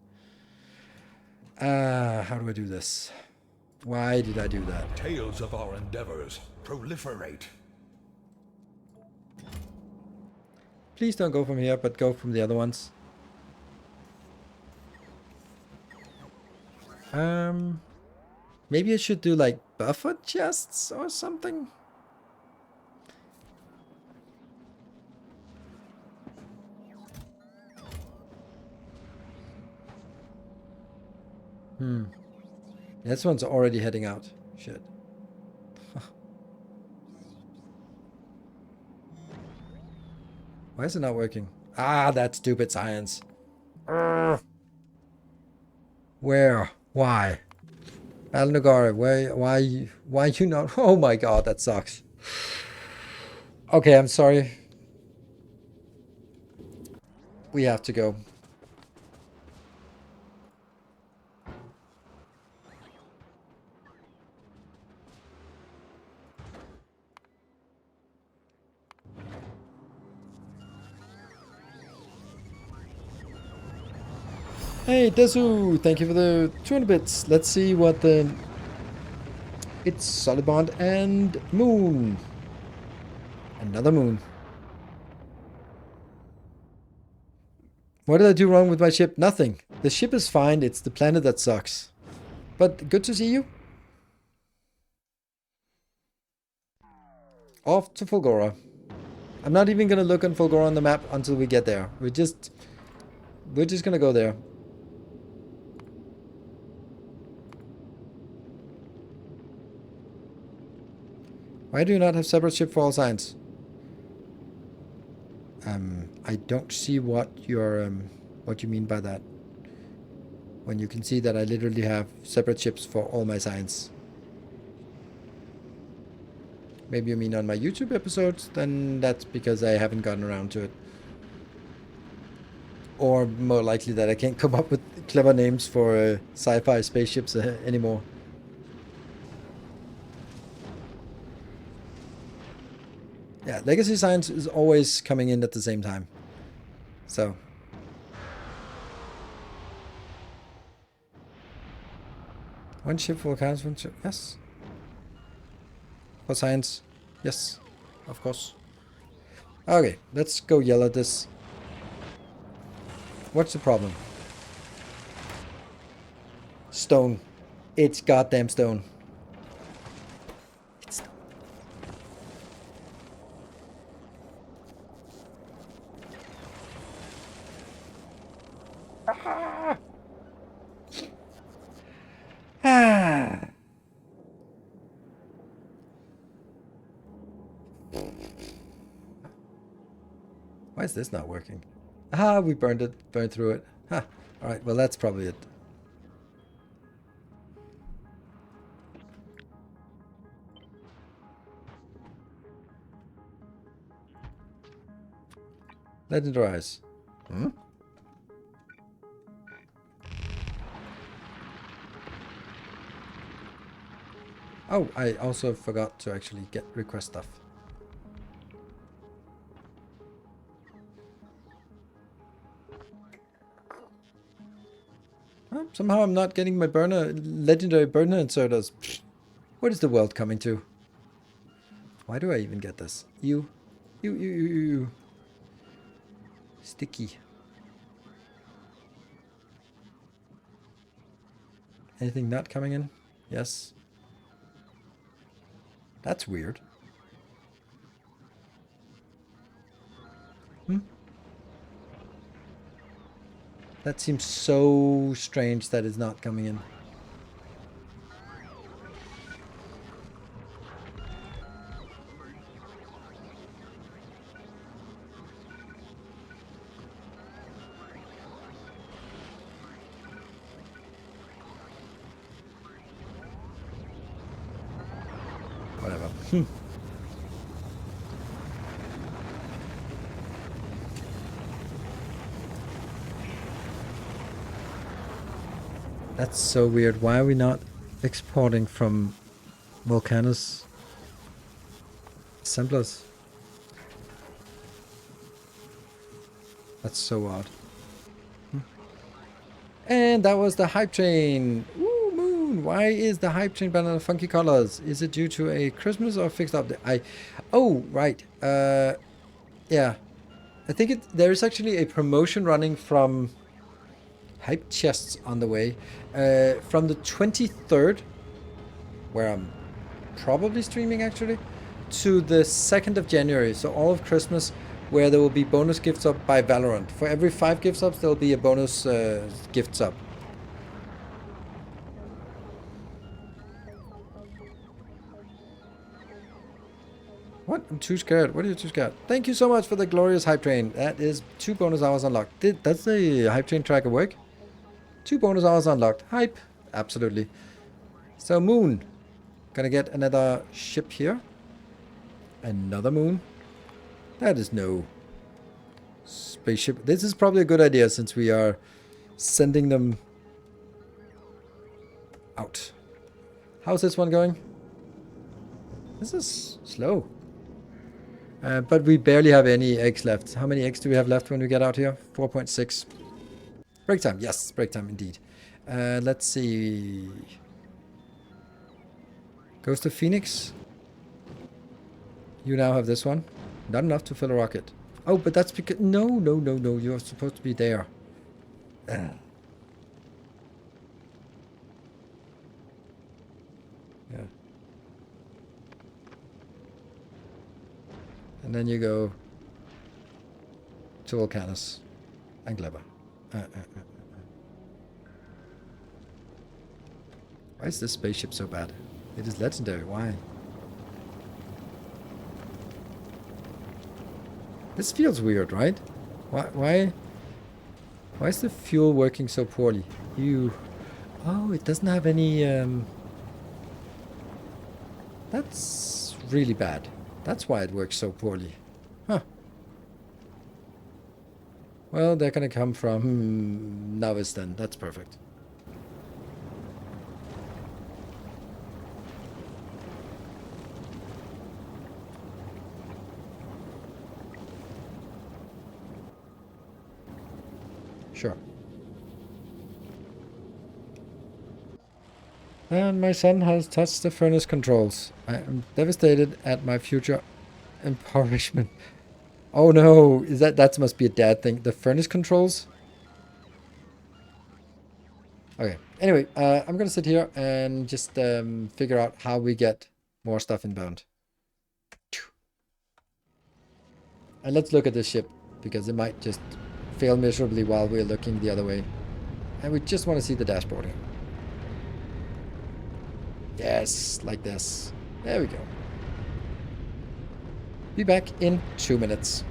How do I do this? Why did I do that? Tales of our endeavors proliferate. Please don't go from here, but go from the other ones. Maybe I should do like buffer chests or something. This one's already heading out. Shit. Why is it not working? Ah, that stupid science. Where? Why? Alnagara, why you not? Oh my god, that sucks. Okay, I'm sorry. We have to go. Hey, Desu, thank you for the 200 bits. Let's see what the... It's Solid Bond and Moon. Another moon. What did I do wrong with my ship? Nothing. The ship is fine. It's the planet that sucks. But good to see you. Off to Fulgora. I'm not even going to look on Fulgora on the map until we get there. We're just going to go there. Why do you not have separate ship for all signs? I don't see what you mean by that. When you can see that I literally have separate ships for all my signs. Maybe you mean on my YouTube episodes? Then that's because I haven't gotten around to it. Or more likely that I can't come up with clever names for sci-fi spaceships anymore. Yeah, Legacy Science is always coming in at the same time. So. One ship for accounts, one ship. Yes. For science. Yes. Of course. Okay, let's go yell at this. What's the problem? Stone. It's goddamn stone. It's stone. Why is this not working? Ah, we burned through it. Huh. Alright, well that's probably it. Legendary Eyes. Hmm? Oh, I also forgot to actually get request stuff. Oh, somehow I'm not getting my legendary burner inserters. What is the world coming to? Why do I even get this? You. Sticky. Anything not coming in? Yes. That's weird. That seems so strange that it's not coming in. Whatever. That's so weird. Why are we not exporting from Volcano's assemblers? That's so odd. And that was the hype train. Ooh, moon. Why is the hype train banner funky colors? Is it due to a Christmas or fixed update? Oh, right. Yeah. I think there is actually a promotion running from hype chests on the way. From the 23rd, where I'm probably streaming actually, to the 2nd of January. So all of Christmas, where there will be bonus gifts up by Valorant. For every 5 gifts ups, there will be a bonus gifts up. What? I'm too scared. What are you too scared? Thank you so much for the glorious hype train. That is 2 bonus hours unlocked. Does the hype train tracker work? 2 bonus hours unlocked. Hype. Absolutely. So moon. Gonna get another ship here. Another moon. That is no spaceship. This is probably a good idea since we are sending them out. How's this one going? This is slow. But we barely have any eggs left. How many eggs do we have left when we get out here? 4.6. Break time. Yes, break time indeed. Let's see. Goes to Phoenix. You now have this one. Not enough to fill a rocket. Oh, but that's because... No. You're supposed to be there. Yeah. And then you go to Volcanus and Gleber. Why is this spaceship so bad? It is legendary. Why? This feels weird, right? Why is the fuel working so poorly? Oh, it doesn't have any... That's really bad. That's why it works so poorly. Huh. Well, they're gonna come from Navis then. That's perfect. Sure. And my son has touched the furnace controls. I am devastated at my future impoverishment. Oh no, that must be a dad thing. The furnace controls? Okay. Anyway, I'm gonna sit here and just figure out how we get more stuff inbound. And let's look at this ship, because it might just fail miserably while we're looking the other way. And we just want to see the dashboard here. Yes, like this. There we go. Be back in 2 minutes.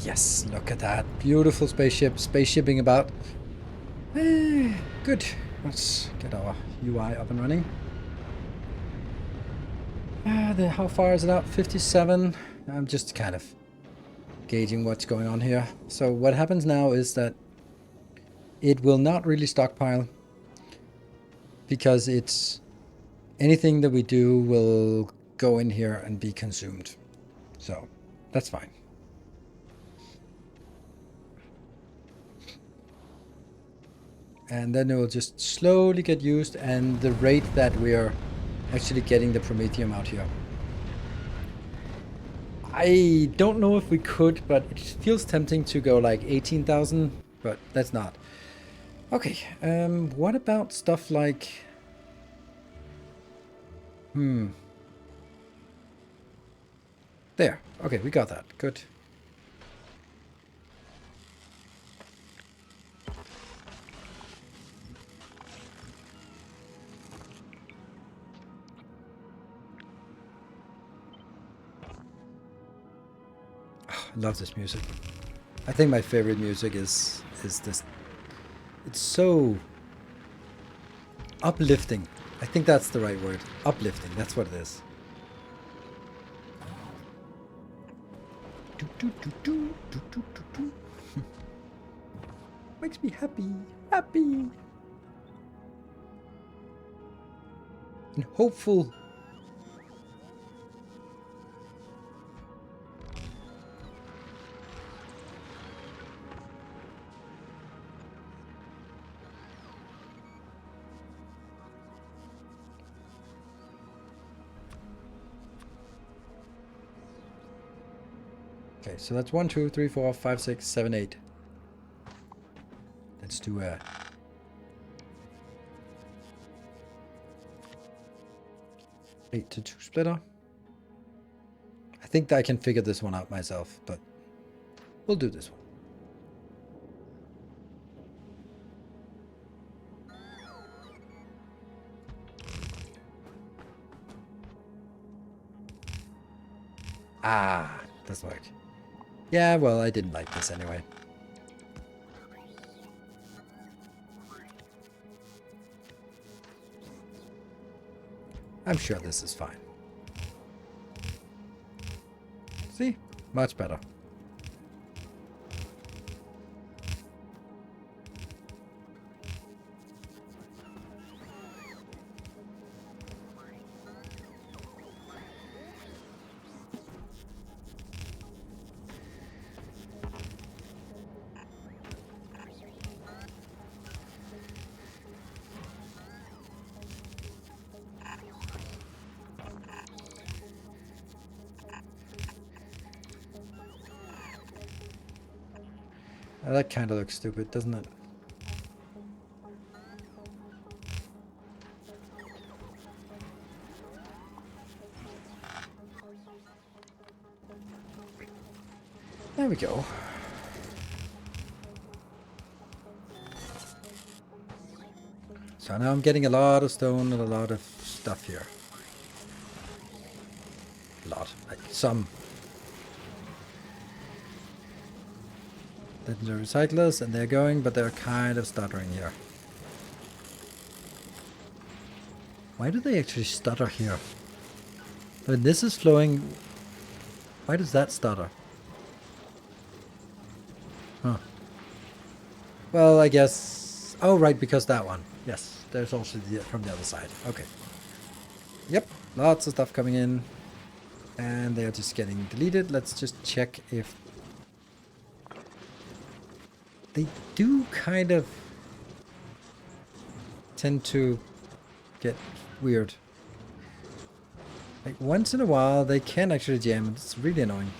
Yes, look at that. Beautiful spaceship. Spaceshipping about. Good. Let's get our UI up and running. How far is it up? 57. I'm just kind of gauging what's going on here. So what happens now is that it will not really stockpile because it's anything that we do will go in here and be consumed. So that's fine. And then it will just slowly get used, and the rate that we are actually getting the Promethium out here. I don't know if we could, but it feels tempting to go like 18,000, but that's not. Okay, what about stuff like... There. Okay, we got that. Good. I love this music. I think my favorite music is this. It's so uplifting. I think that's the right word. Uplifting. That's what it is. Makes me happy. Happy. And hopeful. Okay, so that's 1, 2, 3, 4, 5, 6, 7, 8. Let's do a 8 to 2 splitter. I think that I can figure this one out myself, but we'll do this one. Ah, doesn't work. Yeah, well, I didn't like this anyway. I'm sure this is fine. See? Much better. That kind of looks stupid, doesn't it? There we go. So now I'm getting a lot of stone and a lot of stuff here. A lot. Like some. Then the recyclers, and they're going, but they're kind of stuttering here. Why do they actually stutter here? I mean, this is flowing. Why does that stutter? Huh. Well, I guess... Oh, right, because that one. Yes, there's also the from the other side. Okay. Yep, lots of stuff coming in. And they're just getting deleted. Let's just check if... They do kind of tend to get weird. Like once in a while they can actually jam. It's really annoying.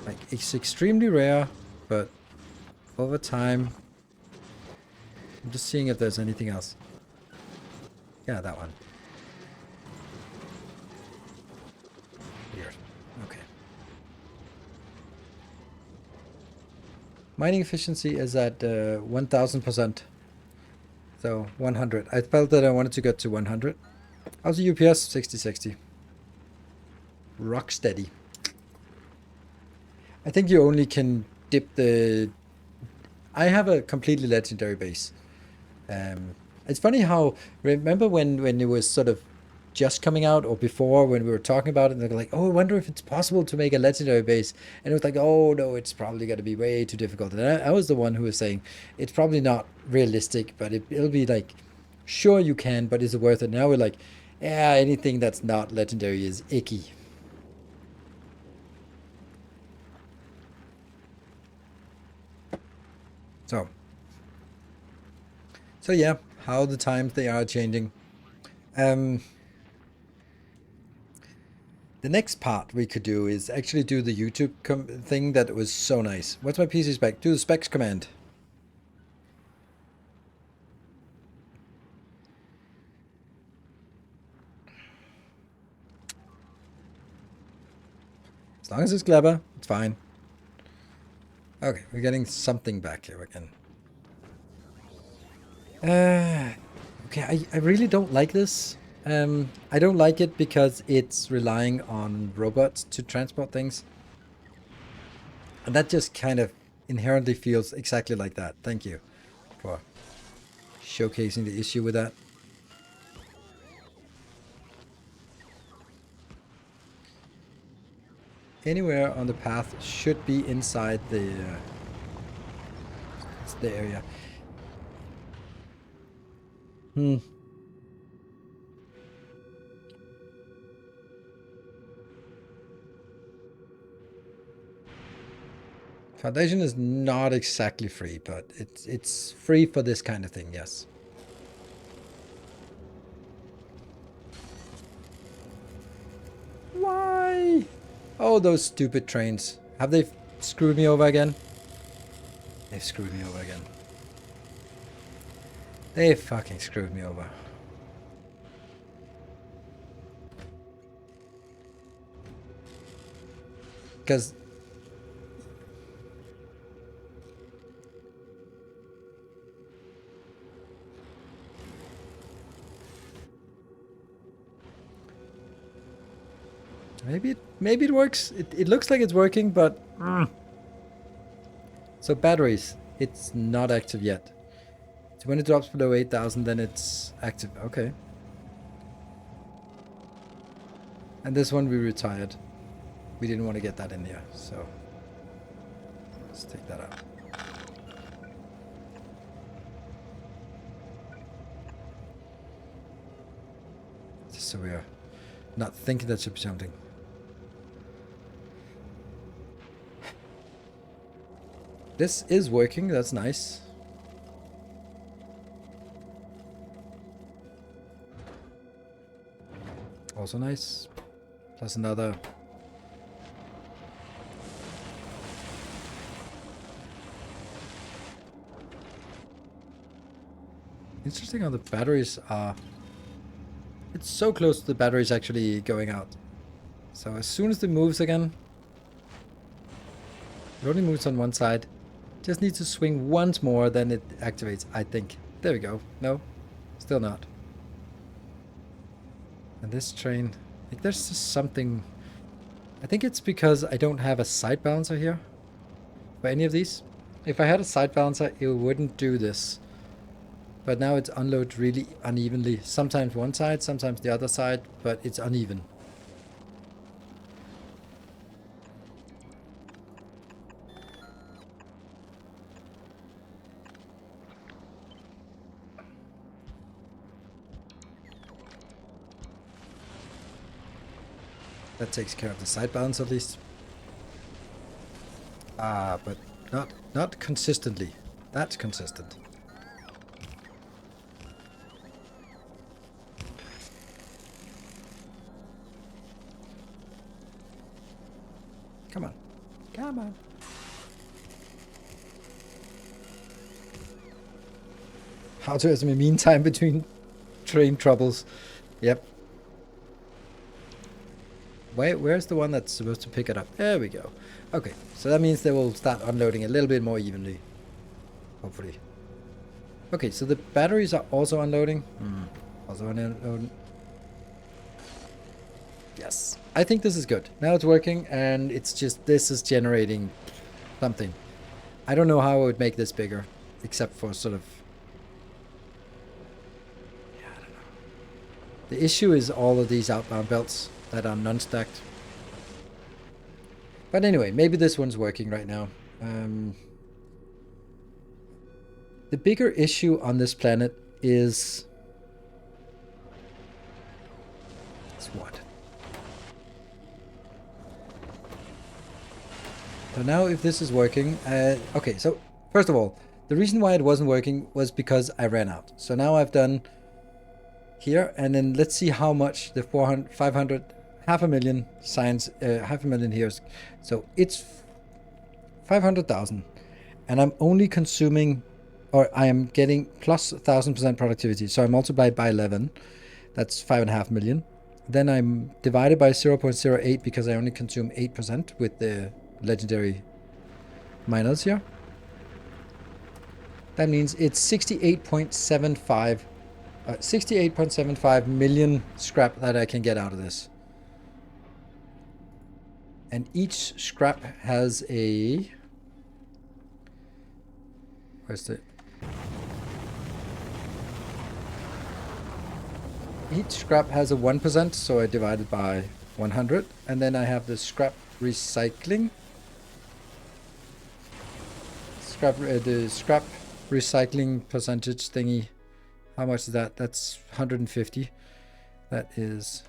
Like it's extremely rare, but over time I'm just seeing if there's anything else. Yeah, that one. Weird. Okay. Mining efficiency is at 1000%. So 100. I felt that I wanted to get to 100. How's the UPS? 60-60. Rock steady. I think you only can dip the... I have a completely legendary base. It's funny how... Remember when it was sort of just coming out, or before when we were talking about it, and they're like, oh, I wonder if it's possible to make a legendary base. And it was like, oh, no, it's probably going to be way too difficult. And I was the one who was saying, it's probably not realistic, but it'll be like, sure you can, but is it worth it? Now we're like, yeah, anything that's not legendary is icky. So yeah, how the times they are changing. The next part we could do is actually do the YouTube thing that was so nice. What's my PC spec? Do the specs command. As long as it's clever, it's fine. Okay, we're getting something back here again. Okay, I really don't like this. I don't like it because it's relying on robots to transport things. And that just kind of inherently feels exactly like that. Thank you for showcasing the issue with that. Anywhere on the path should be inside the area. Foundation is not exactly free, but it's free for this kind of thing, yes. Why? Oh, those stupid trains. Have they screwed me over again? They've screwed me over again. They fucking screwed me over. Because... Maybe it works. It looks like it's working, but... So batteries. It's not active yet. So when it drops below 8,000, then it's active. Okay. And this one we retired. We didn't want to get that in here, so... Let's take that out. Just so we are not thinking that should be something. This is working, that's nice. Also nice. Plus another. Interesting how the batteries are... It's so close to the batteries actually going out. So as soon as it moves again... It only moves on one side. Just needs to swing once more, then it activates, I think. There we go. No, still not. And this train, like there's just something... I think it's because I don't have a side balancer here. For any of these. If I had a side balancer, it wouldn't do this. But now it's unloaded really unevenly. Sometimes one side, sometimes the other side, but it's uneven. That takes care of the side balance at least. But not consistently. That's consistent. Come on. Come on. How to estimate mean time between train troubles. Yep. Where's the one that's supposed to pick it up? There we go. Okay, so that means they will start unloading a little bit more evenly. Hopefully. Okay, so the batteries are also unloading. Also unloading. Yes, I think this is good. Now it's working, and it's just, this is generating something. I don't know how I would make this bigger, except for sort of... Yeah, I don't know. The issue is all of these outbound belts that are non-stacked. But anyway, maybe this one's working right now. The bigger issue on this planet is... It's what? So now if this is working... okay, so first of all, the reason why it wasn't working was because I ran out. So now I've done here, and then let's see how much the 400, 500, 500,000 signs, 500,000 here. So it's 500,000, and I'm only consuming, or I am getting plus 1,000% productivity. So I multiply by 11. That's 5.5 million. Then I'm divided by 0.08 because I only consume 8% with the legendary miners here. That means it's 68.75 million scrap that I can get out of this. And each scrap has a... Where's the... Each scrap has a 1%, so I divide it by 100. And then I have the scrap recycling. The scrap recycling percentage thingy. How much is that? That's 150. That is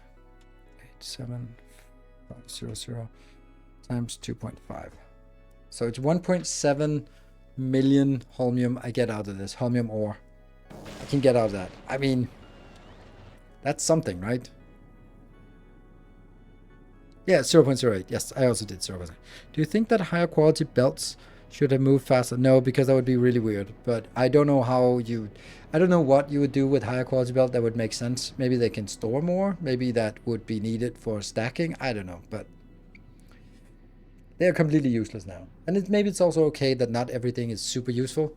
87500 times 2.5. So it's 1.7 million holmium I get out of this. Holmium ore. I can get out of that. I mean, that's something, right? Yeah, 0.08. Yes, I also did 0.08. Do you think that higher quality belts should have moved faster? No, because that would be really weird. But I don't know how you... I don't know what you would do with higher quality belt that would make sense. Maybe they can store more. Maybe that would be needed for stacking. I don't know, but... They are completely useless now. And maybe it's also okay that not everything is super useful.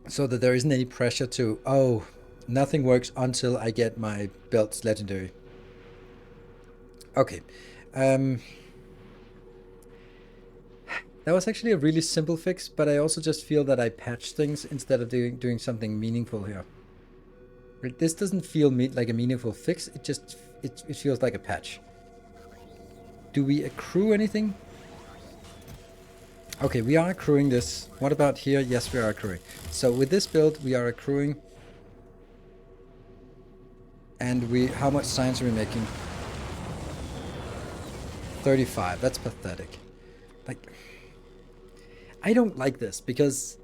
So that there isn't any pressure to, oh, nothing works until I get my belts legendary. Okay. That was actually a really simple fix, but I also just feel that I patched things instead of doing something meaningful here. This doesn't feel like a meaningful fix. It just it feels like a patch. Do we accrue anything? Okay, we are accruing this. What about here? Yes, we are accruing. So with this build, we are accruing. And how much science are we making? 35. That's pathetic. Like, I don't like this because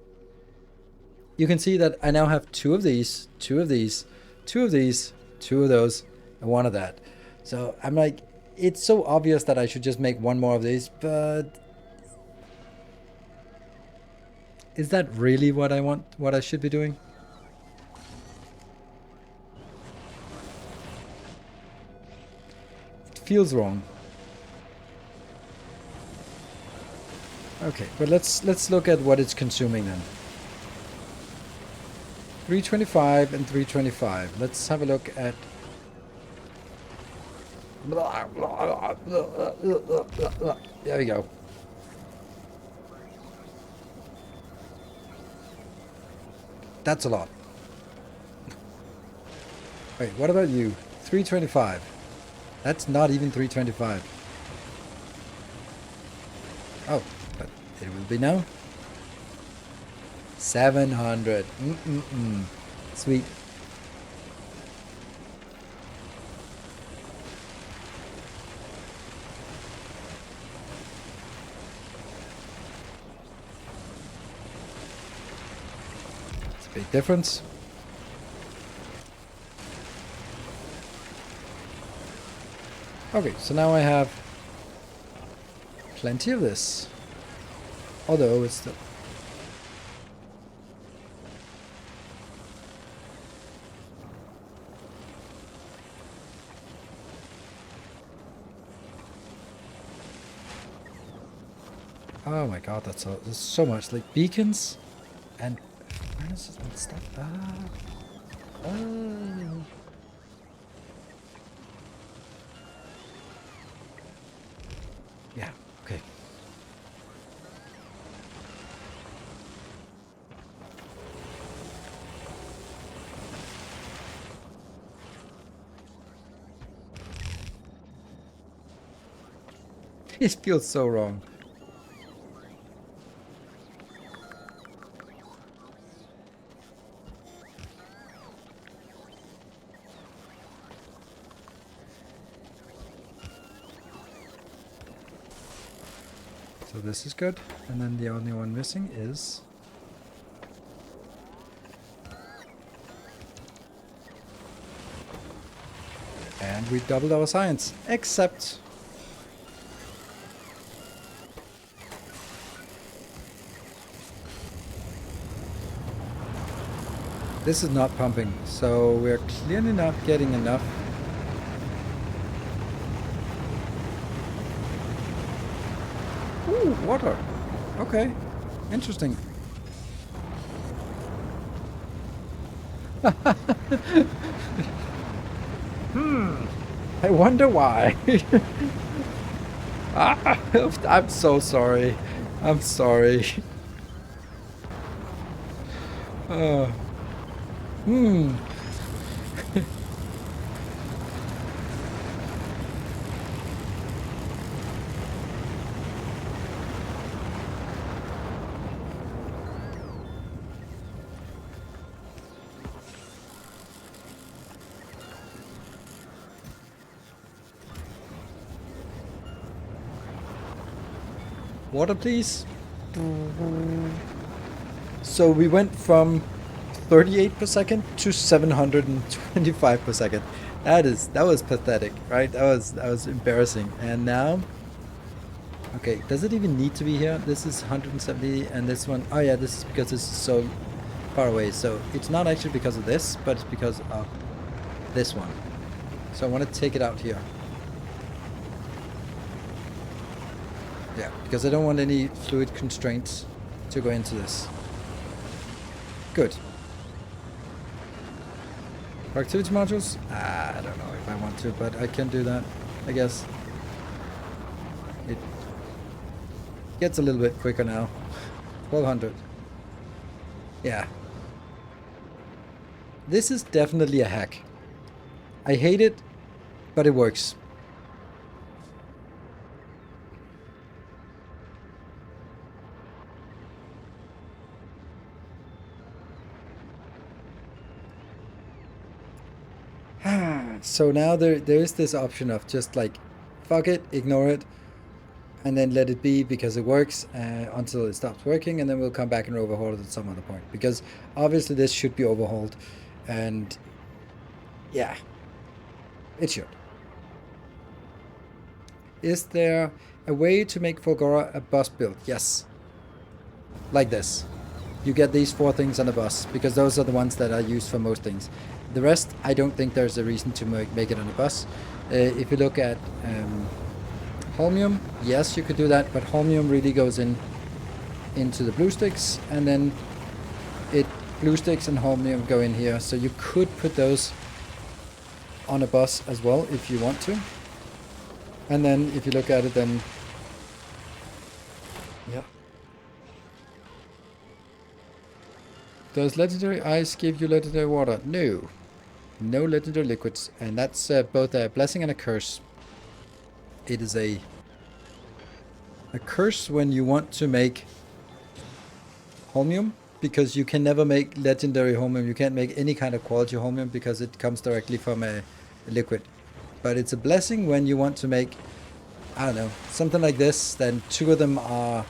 you can see that I now have 2 of these, 2 of these, 2 of these, 2 of those, and 1 of that. So I'm like, it's so obvious that I should just make 1 more of these, but is that really what I want, what I should be doing? It feels wrong. Okay, but let's look at what it's consuming then. 325 and 325. Let's have a look at... There we go. That's a lot. Wait, what about you? 325. That's not even 325. Oh, but it will be now. 700. Sweet. It's a big difference. Okay, so now I have plenty of this. Although it's still... Oh my god, there's so much. Like beacons and furnaces and stuff. Oh. Yeah, okay. It feels so wrong. So this is good. And then the only one missing is... And we doubled our science. Except... this is not pumping, so we're clearly not getting enough. Ooh, water. Okay, interesting. I wonder why. I'm so sorry. I'm sorry. Uh, hmm. Water, please. So we went from 38 per second to 725 per second. That was pathetic, right? That was embarrassing. And now, okay, does it even need to be here? This is 170, and this one, oh yeah, this is because this is so far away. So it's not actually because of this, but it's because of this one. So I want to take it out here. Yeah, because I don't want any fluid constraints to go into this. Good. Productivity modules? I don't know if I want to, but I can do that, I guess. It gets a little bit quicker now. 1200. Yeah. This is definitely a hack. I hate it, but it works. So now there is this option of just like, fuck it, ignore it, and then let it be because it works until it stops working, and then we'll come back and overhaul it at some other point. Because obviously this should be overhauled, and yeah, it should. Is there a way to make Fulgora a bus build? Yes. Like this. You get these 4 things on a bus, because those are the ones that are used for most things. The rest, I don't think there's a reason to make it on a bus. If you look at Holmium, yes, you could do that, but Holmium really goes into the blue sticks, and then blue sticks and Holmium go in here. So you could put those on a bus as well if you want to. And then if you look at it, then yeah. Does legendary ice give you legendary water? No. No legendary liquids. And that's both a blessing and a curse. It is a curse when you want to make Holmium, because you can never make legendary Holmium. You can't make any kind of quality Holmium because it comes directly from a liquid. But it's a blessing when you want to make, I don't know, something like this. Then 2 of them are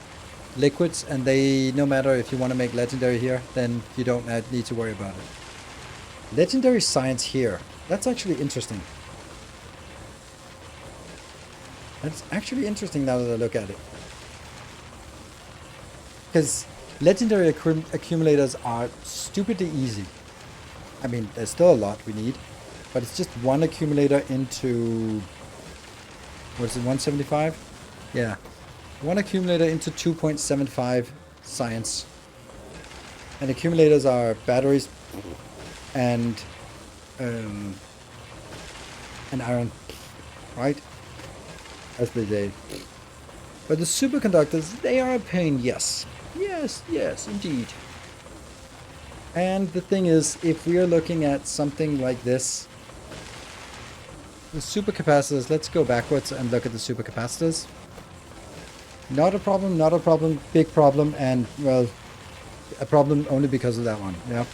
liquids, and they, no matter if you want to make legendary here, then you don't need to worry about it. Legendary science here. That's actually interesting. That's actually interesting now that I look at it. Because legendary accumulators are stupidly easy. I mean, there's still a lot we need, but it's just 1 accumulator into, what is it, 175? Yeah. 1 accumulator into 2.75 science. And accumulators are batteries and iron, right? As they say. But the superconductors, they are a pain, yes. Yes, yes, indeed. And the thing is, if we are looking at something like this, the supercapacitors, let's go backwards and look at the supercapacitors. Not a problem, big problem, and, well, a problem only because of that one, yeah.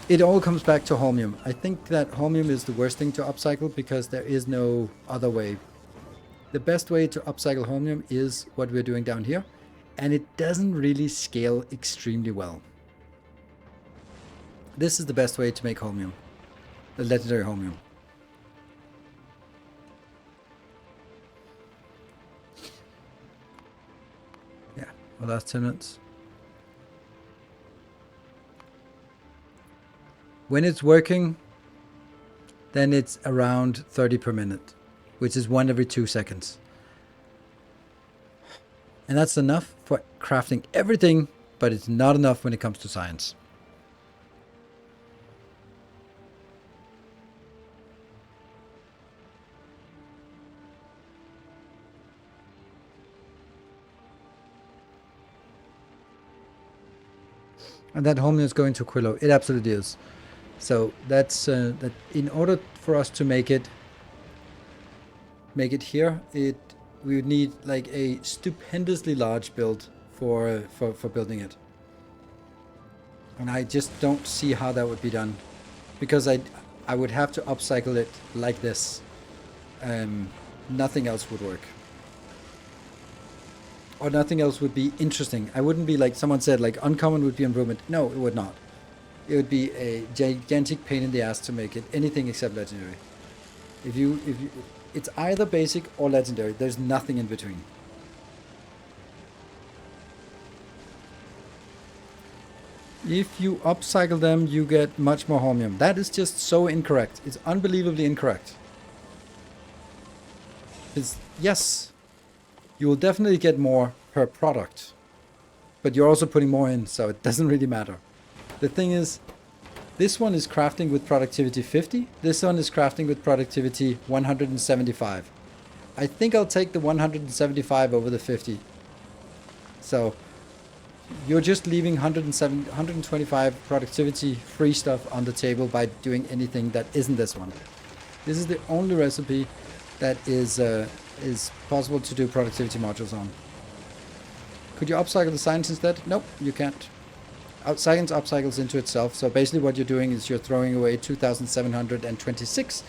It all comes back to holmium. I think that holmium is the worst thing to upcycle because there is no other way. The best way to upcycle holmium is what we're doing down here, and it doesn't really scale extremely well. This is the best way to make holmium, the legendary holmium. Yeah, well, that's 10 minutes. When it's working, then it's around 30 per minute, which is 1 every 2 seconds. And that's enough for crafting everything, but it's not enough when it comes to science. And that holmium is going to Quillo. It absolutely is. So that's that. In order for us to make it here, we would need like a stupendously large build for building it. And I just don't see how that would be done, because I would have to upcycle it like this. Nothing else would work. Or nothing else would be interesting. I wouldn't be like someone said, like uncommon would be improvement. No, it would not. It would be a gigantic pain in the ass to make it anything except legendary. If you, it's either basic or legendary. There's nothing in between. If you upcycle them, you get much more holmium. That is just so incorrect. It's unbelievably incorrect. Yes, you will definitely get more per product, but you're also putting more in, so it doesn't really matter. The thing is, this one is crafting with productivity 50. This one is crafting with productivity 175. I think I'll take the 175 over the 50. So you're just leaving 125 productivity free stuff on the table by doing anything that isn't this one. This is the only recipe that is possible to do productivity modules on. Could you upcycle the science instead? Nope, you can't. Science upcycles into itself, so basically what you're doing is you're throwing away 2,726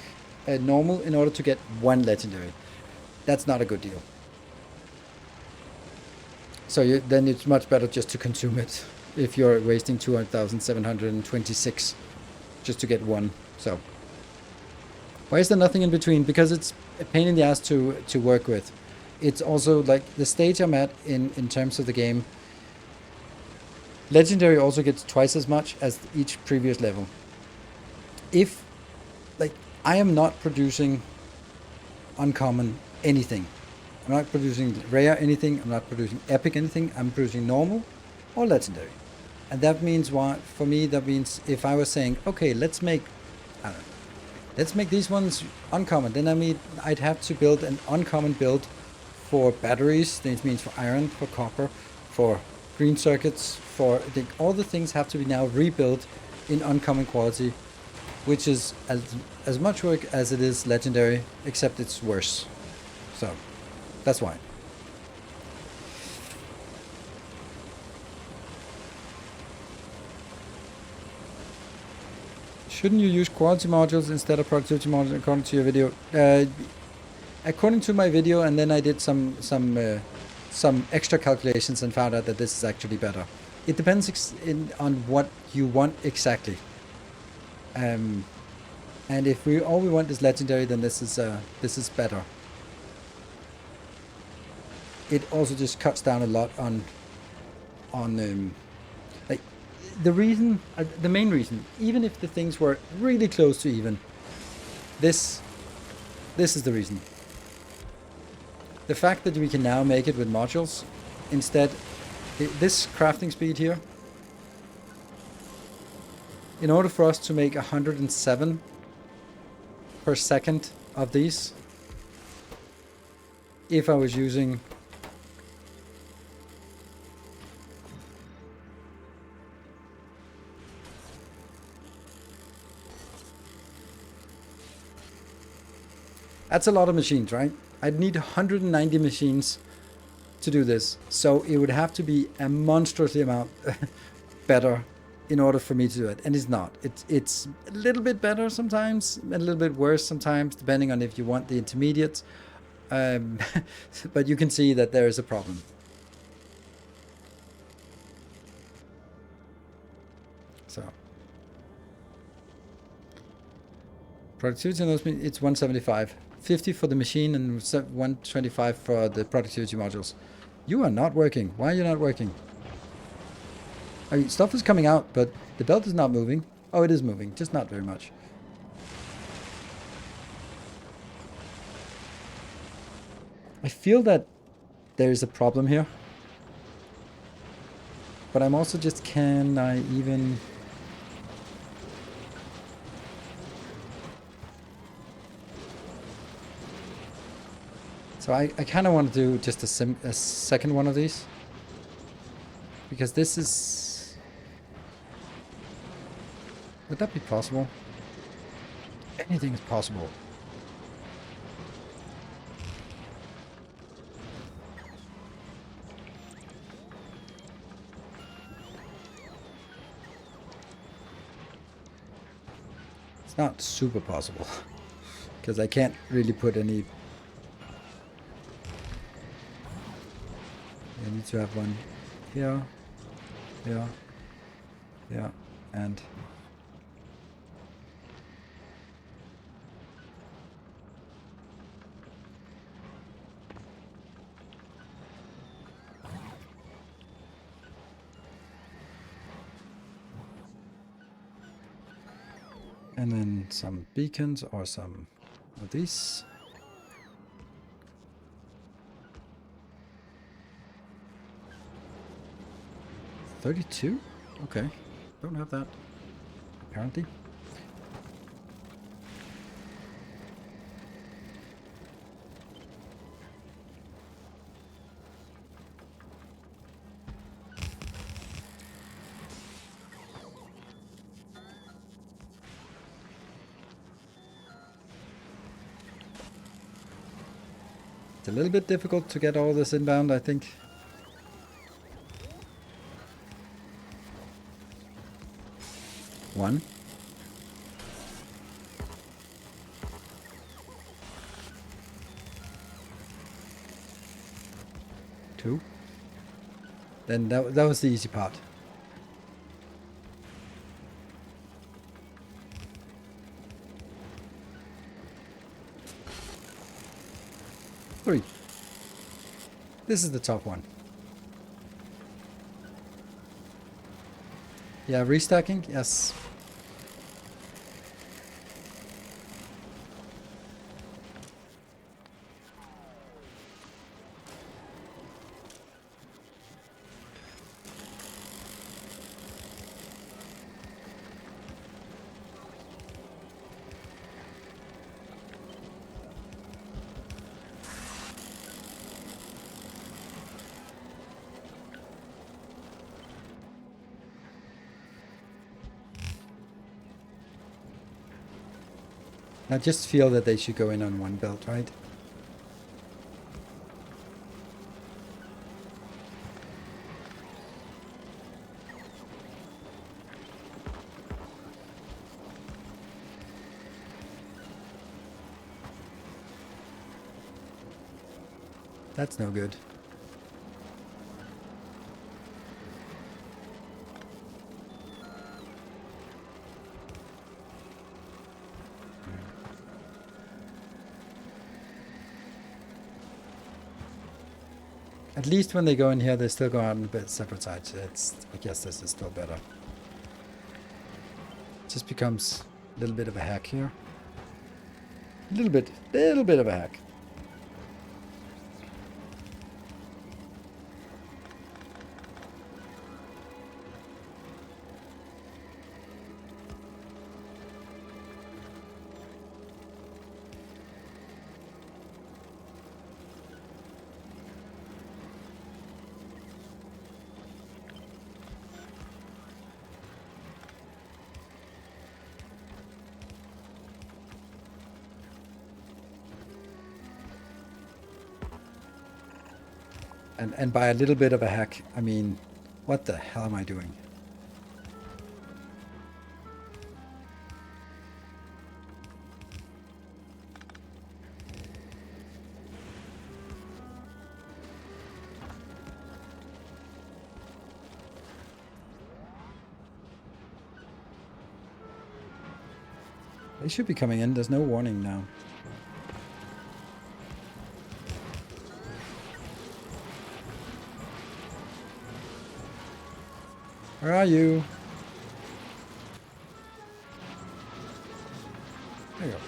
normal in order to get 1 legendary. That's not a good deal. So then it's much better just to consume it if you're wasting 2,726 just to get 1. So why is there nothing in between? Because it's a pain in the ass to work with. It's also like the stage I'm at in terms of the game. Legendary also gets twice as much as each previous level. If, like, I am not producing uncommon anything. I'm not producing rare anything. I'm not producing epic anything. I'm producing normal or legendary. And that means what, for me, that means if I was saying, okay, let's make, I don't know, let's make these ones uncommon. Then I'd have to build an uncommon build for batteries. This means for iron, for copper, for green circuits, for all the things have to be now rebuilt in uncommon quality, which is as much work as it is legendary, except it's worse. So that's why. Shouldn't you use quality modules instead of productivity modules according to your video? According to my video, and then I did some extra calculations and found out that this is actually better. It depends on what you want exactly. And if all we want is legendary, then this is better. It also just cuts down a lot on like the reason, the main reason. Even if the things were really close to even, this is the reason. The fact that we can now make it with modules instead, this crafting speed here, in order for us to make 107 per second of these if I was using that's a lot of machines, right? I'd need 190 machines to do this. So it would have to be a monstrously amount better in order for me to do it. And it's not. It's a little bit better sometimes, a little bit worse sometimes, depending on if you want the intermediates. But you can see that there is a problem. So productivity in those, it's 175. 50 for the machine and 125 for the productivity modules. You are not working. Why are you not working? I mean, stuff is coming out, but the belt is not moving. Oh, it is moving, just not very much. I feel that there is a problem here. But I'm also just, can I even... So I kind of want to do just a second one of these. Because this is... Would that be possible? Anything is possible. It's not super possible. Because I can't really put any... I need to have one here, here, here, and... And then some beacons or some of these. $32? Okay. Don't have that, apparently. It's a little bit difficult to get all this inbound, I think. One. Two. Then that was the easy part. Three. This is the top one. Yeah, restacking, yes. I just feel that they should go in on one belt, right? That's no good. At least when they go in here, they still go out on a bit separate sides. I guess this is still better. It just becomes a little bit of a hack here. A little bit of a hack. And by a little bit of a hack, I mean, what the hell am I doing? They should be coming in. There's no warning now. Where are you? There you go.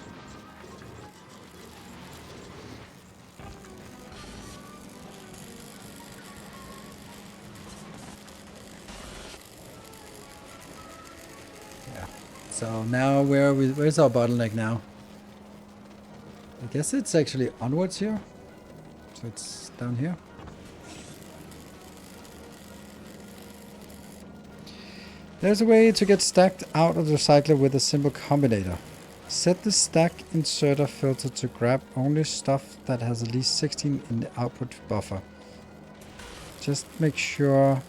Yeah. So now where's our bottleneck now? I guess it's actually onwards here. So it's down here. There's a way to get stacked out of the recycler with a simple combinator. Set the stack inserter filter to grab only stuff that has at least 16 in the output buffer. Just make sure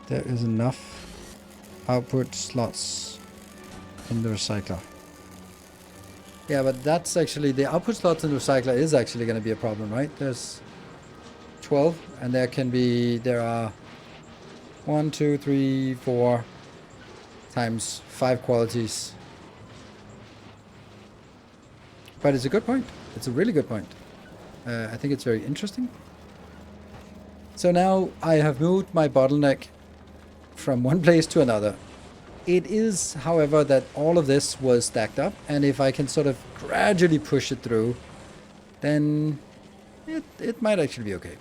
there is enough output slots in the recycler. Yeah, but that's actually, the output slots in the recycler is actually going to be a problem, right? There's 12 and there are 1, 2, 3, 4 times 5 qualities. But it's a good point. It's a really good point. I think it's very interesting. So now I have moved my bottleneck from one place to another. It is, however, that all of this was stacked up, and if I can sort of gradually push it through, then it might actually be okay.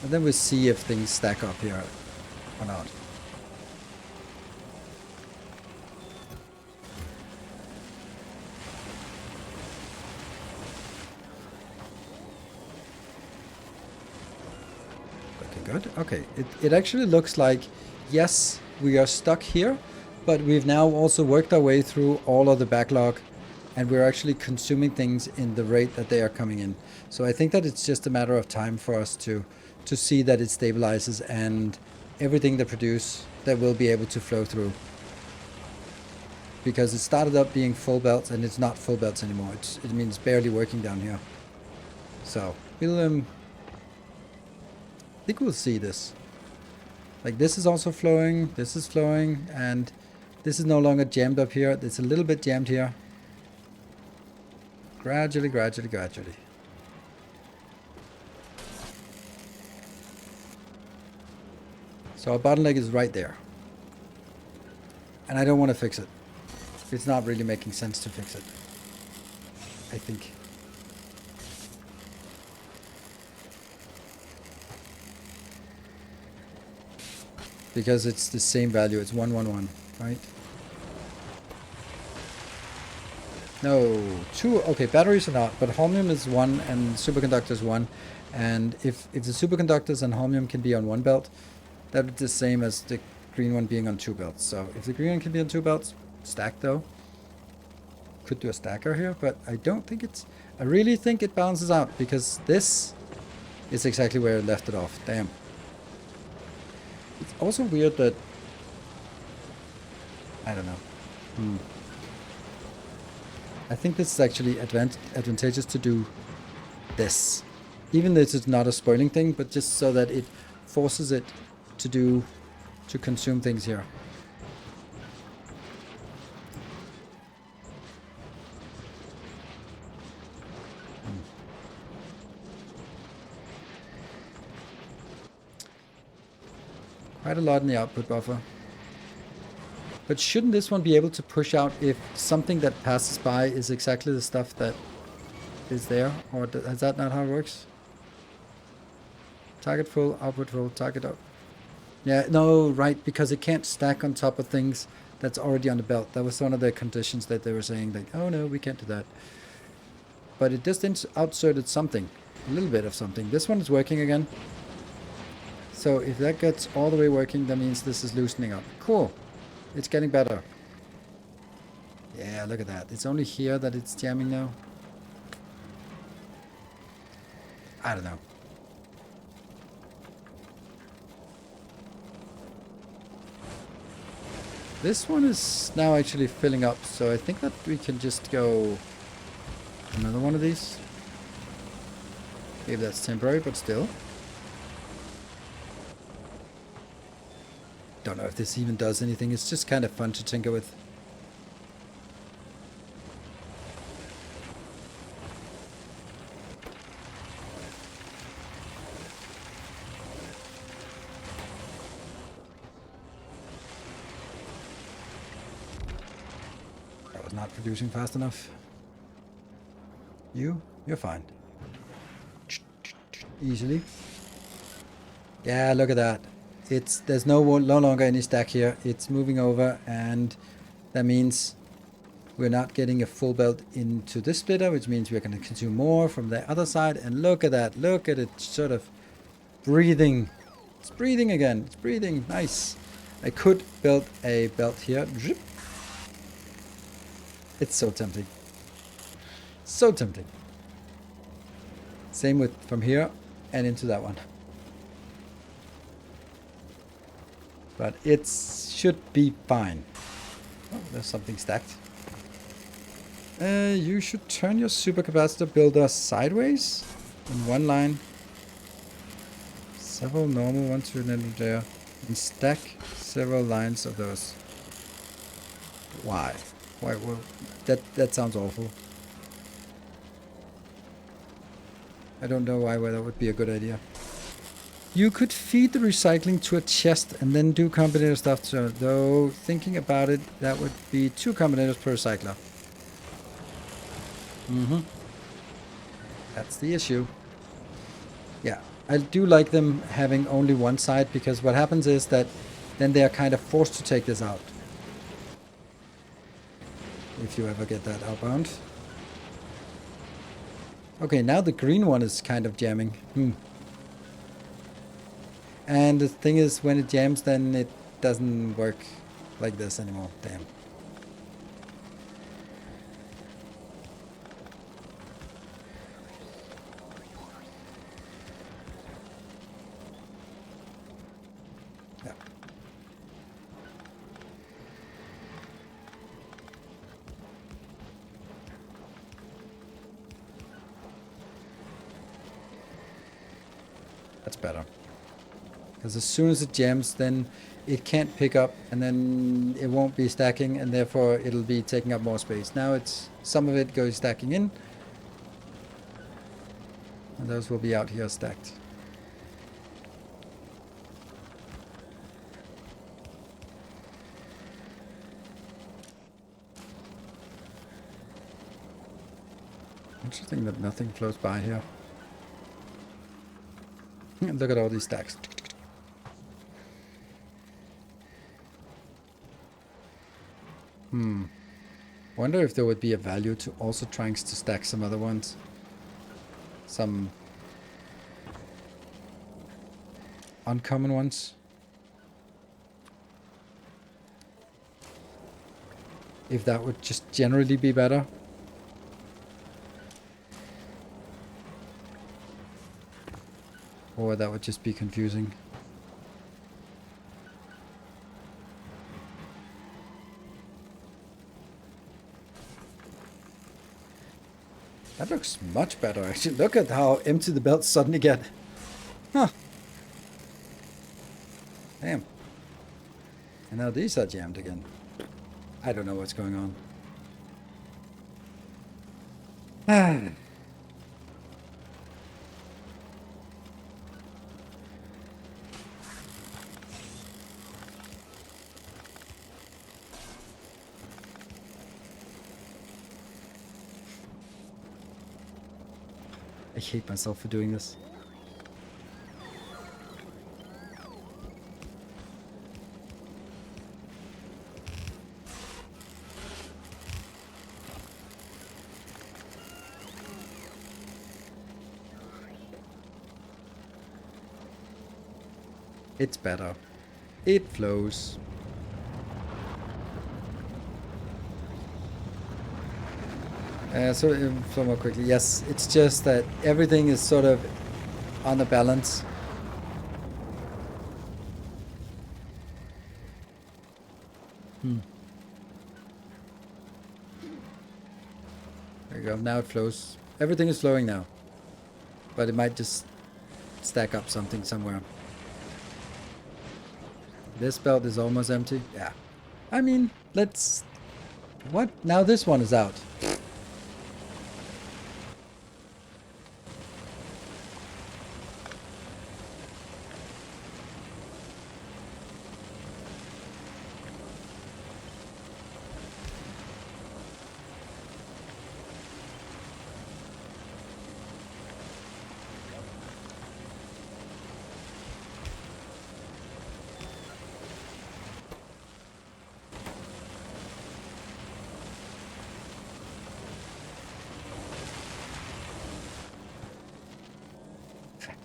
And then we'll see if things stack up here or not. Okay, good. Okay, it actually looks like, yes, we are stuck here, but we've now also worked our way through all of the backlog, and we're actually consuming things in the rate that they are coming in. So I think that it's just a matter of time for us to see that it stabilizes and everything they produce that will be able to flow through. Because it started up being full belts and it's not full belts anymore. It means barely working down here. So we'll I think we'll see this. Like this is also flowing, this is flowing, and this is no longer jammed up here. It's a little bit jammed here. Gradually, gradually, gradually. So our bottleneck is right there. And I don't want to fix it. It's not really making sense to fix it, I think. Because it's the same value, it's 111, right? No, 2, okay, batteries are not, but holmium is 1 and superconductor is 1. And if the superconductors and holmium can be on one belt, that's the same as the green one being on 2 belts. So if the green one can be on 2 belts, stack though. Could do a stacker here, but I don't think it's... I really think it balances out, because this is exactly where it left it off. Damn. It's also weird that... I don't know. I think this is actually advantageous to do this. Even though it's not a spoiling thing, but just so that it forces it to consume things here. Quite a lot in the output buffer. But shouldn't this one be able to push out if something that passes by is exactly the stuff that is there? Or is that not how it works? Target full, output full, target up. Yeah, no, right, because it can't stack on top of things that's already on the belt. That was one of the conditions that they were saying, like, oh no, we can't do that. But it just outserted something, a little bit of something. This one is working again. So if that gets all the way working, that means this is loosening up. Cool. It's getting better. Yeah, look at that. It's only here that it's jamming now. I don't know. This one is now actually filling up, so I think that we can just go another one of these. Maybe that's temporary, but still. Don't know if this even does anything. It's just kind of fun to tinker with. That was not producing fast enough. You're fine. Easily. Yeah, look at that. There's no longer any stack here. It's moving over, and that means we're not getting a full belt into this splitter, which means we're going to consume more from the other side. And look at that. Look at it sort of breathing. It's breathing again. It's breathing. Nice. I could build a belt here. It's so tempting. So tempting. Same with from here and into that one. But it should be fine. Oh, there's something stacked. You should turn your supercapacitor builder sideways in one line. Several normal ones to there. And stack several lines of those. Why? Why? Well, that sounds awful. I don't know why that would be a good idea. You could feed the recycling to a chest and then do combinator stuff. So, though thinking about it, that would be 2 combinators per recycler. That's the issue. Yeah, I do like them having only one side, because what happens is that then they are kind of forced to take this out. If you ever get that outbound. Okay, now the green one is kind of jamming. And the thing is, when it jams, then it doesn't work like this anymore. Damn. Yeah. That's better. Because as soon as it jams, then it can't pick up, and then it won't be stacking, and therefore it'll be taking up more space. Now it's some of it goes stacking in, and those will be out here stacked. Interesting that nothing flows by here. Look at all these stacks. Wonder if there would be a value to also trying to stack some other ones. Some uncommon ones. If that would just generally be better. Or that would just be confusing. That looks much better, actually. Look at how empty the belts suddenly get. Huh. Damn. And now these are jammed again. I don't know what's going on. I hate myself for doing this. It's better. It flows. So more quickly. Yes, it's just that everything is sort of on the balance. There you go. Now it flows. Everything is flowing now. But it might just stack up something somewhere. This belt is almost empty. Yeah. I mean, let's... What? Now this one is out.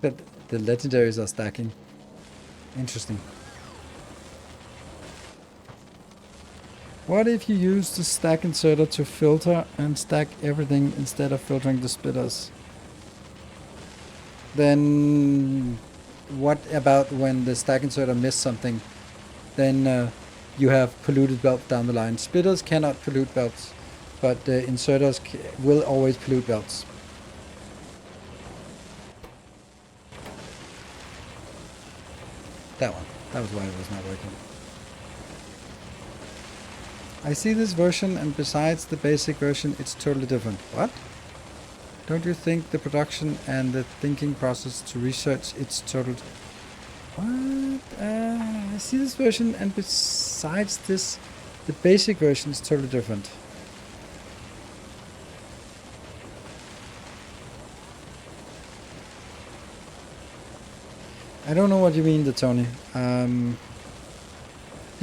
But the legendaries are stacking. Interesting. What if you use the stack inserter to filter and stack everything instead of filtering the splitters? Then what about when the stack inserter missed something? Then you have polluted belt down the line. Splitters cannot pollute belts, but the inserters will always pollute belts. That one. That was why it was not working. I see this version, and besides the basic version, it's totally different. What? Don't you think the production and the thinking process to research it's total... What? I see this version, and besides this, the basic version is totally different. I don't know what you mean, Tony. Do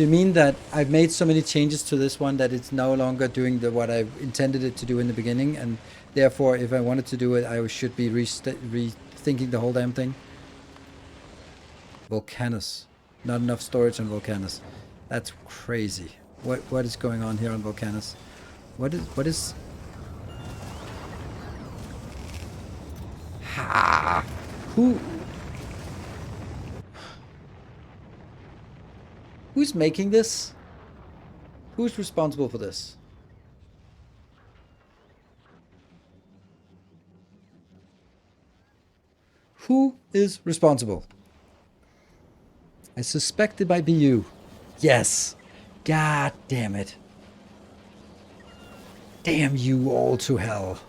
you mean that I've made so many changes to this one that it's no longer doing what I intended it to do in the beginning, and therefore, if I wanted to do it, I should be rethinking the whole damn thing? Volcanus. Not enough storage on Volcanus. That's crazy. What is going on here on Volcanus? What is... Ha! Who's making this? Who's responsible for this? Who is responsible? I suspect it might be you. Yes. God damn it. Damn you all to hell.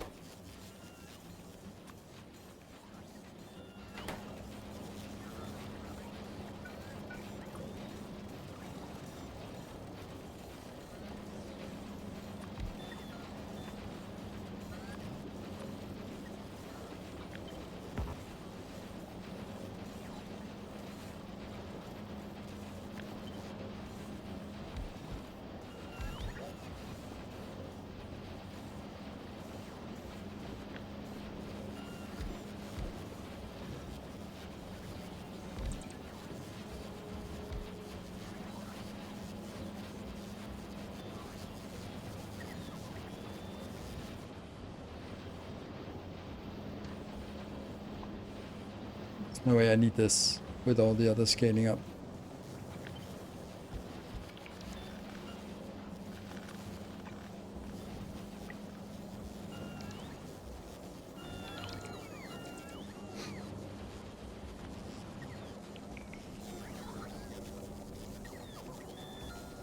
No way I need this with all the others scaling up.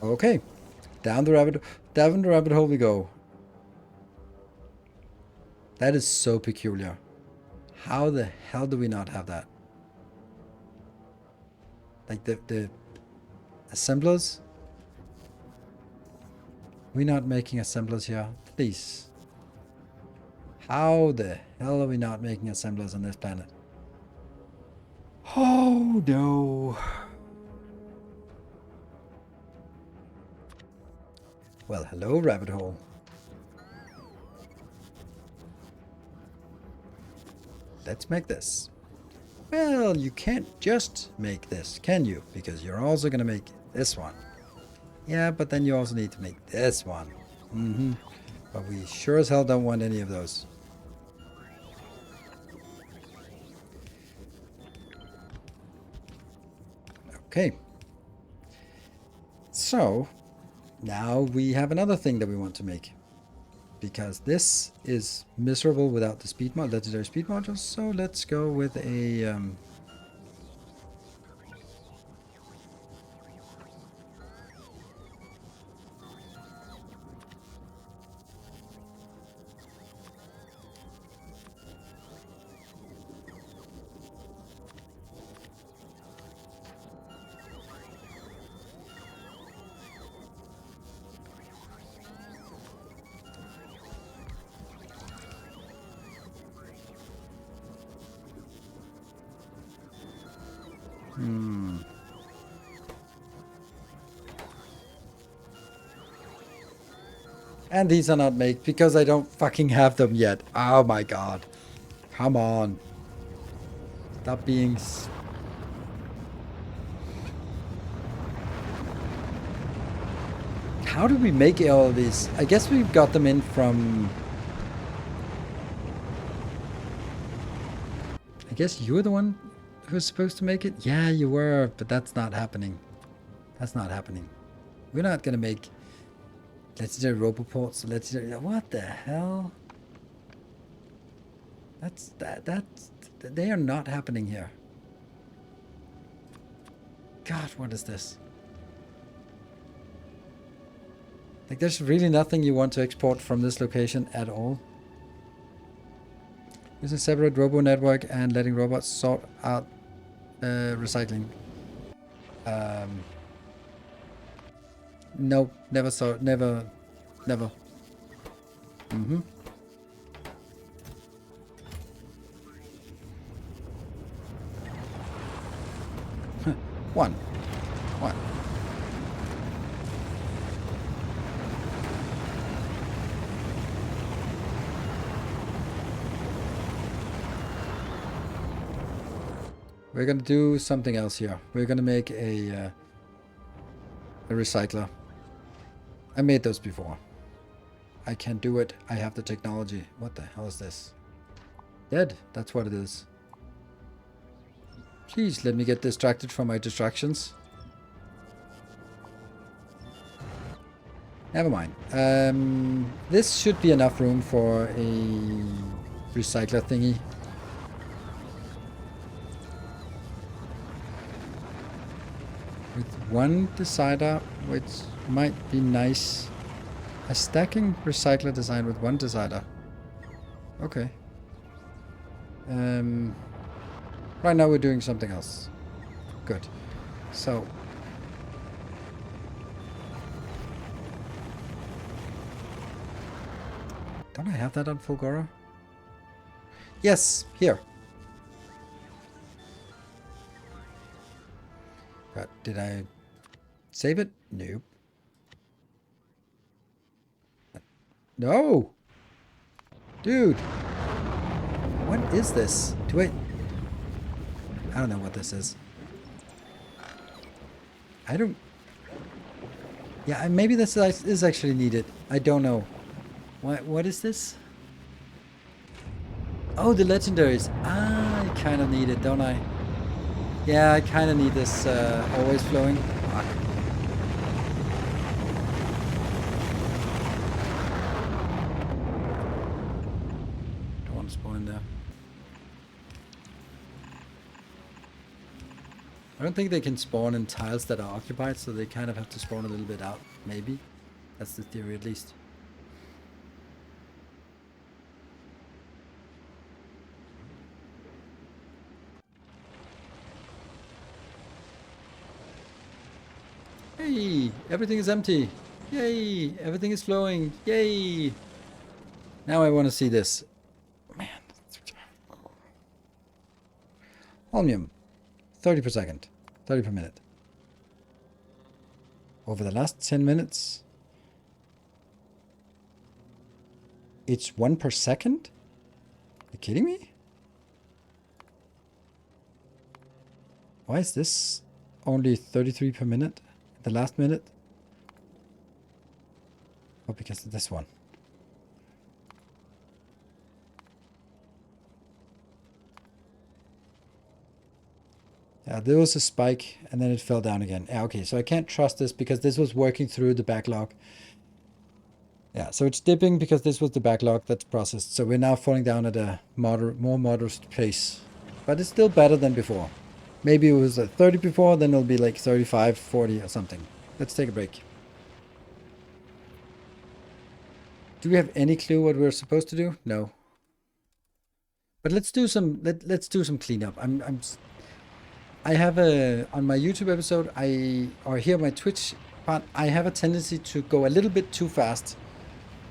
Okay, down the rabbit hole we go. That is so peculiar. How the hell do we not have that? Like the assemblers? We're not making assemblers here, please. How the hell are we not making assemblers on this planet? Oh no. Well, hello, rabbit hole. Let's make this. Well, you can't just make this, can you? Because you're also going to make this one. Yeah, but then you also need to make this one. But we sure as hell don't want any of those. Okay. So, now we have another thing that we want to make. Because this is miserable without the speed mod, legendary speed modules. So let's go with a... And these are not made because I don't fucking have them yet. Oh my god. Come on. Stop being... How do we make all of these? I guess we got them in from... I guess you were the one who's supposed to make it? Yeah, you were, but that's not happening. That's not happening. We're not gonna make legendary roboports. Legendary... What the hell? That's... They are not happening here. God, what is this? Like, there's really nothing you want to export from this location at all. Using separate robo network and letting robots sort out recycling. No, never saw, never. One. We're gonna do something else here. We're gonna make a recycler. I made those before. I can do it. I have the technology. What the hell is this? Dead. That's what it is. Please let me get distracted from my distractions. Never mind. This should be enough room for a recycler thingy. With one decider, which might be nice. A stacking recycler design with one decider. Okay. Right now we're doing something else. Good. So. Don't I have that on Fulgora? Yes, here. God, did I save it? Nope. No! Dude! What is this? I don't know what this is. I don't... Yeah, maybe this is actually needed. I don't know. What is this? Oh, the legendaries. Ah, I kind of need it, don't I? Yeah, I kind of need this always flowing. Fuck. Don't want to spawn in there. I don't think they can spawn in tiles that are occupied, so they kind of have to spawn a little bit out, maybe. That's the theory at least. Hey, everything is empty. Yay, everything is flowing. Yay. Now I want to see this. Man. Holmium, 30 per second, 30 per minute. Over the last 10 minutes, it's 1 per second? Are you kidding me? Why is this only 33 per minute? The last minute? Oh, because of this one. Yeah, there was a spike and then it fell down again. Yeah, okay, so I can't trust this because this was working through the backlog. Yeah, so it's dipping because this was the backlog that's processed. So we're now falling down at a more moderate pace. But it's still better than before. Maybe it was at 30 before, then it'll be like 35, 40 or something. Let's take a break. Do we have any clue what we're supposed to do? No. But let's do some let's do some cleanup. I have a on my YouTube episode or here my Twitch part, I have a tendency to go a little bit too fast.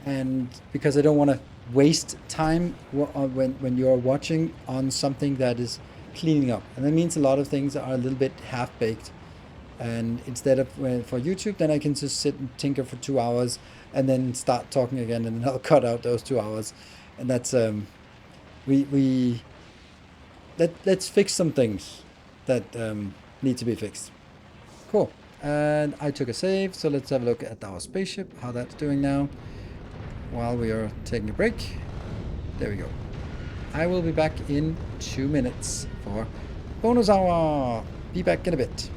And because I don't want to waste time when you're watching on something that is cleaning up, and that means a lot of things are a little bit half-baked. And instead of for YouTube, then I can just sit and tinker for 2 hours and then start talking again, and then I'll cut out those 2 hours. And that's let's fix some things that need to be fixed. Cool. And I took a save, so let's have a look at our spaceship, how that's doing now. While we are taking a break. There we go. I will be back in 2 minutes for bonus hour. Be back in a bit.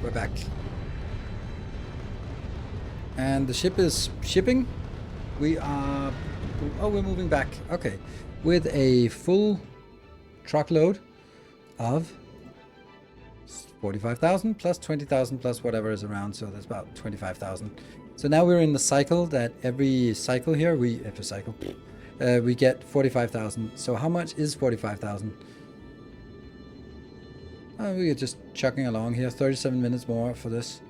We're back. And the ship is shipping. We are... Oh, we're moving back. Okay. With a full truckload of 45,000 plus 20,000 plus whatever is around. So that's about 25,000. So now we're in the cycle that every cycle here, we get 45,000. So how much is 45,000? We are just chugging along here. 37 minutes more for this.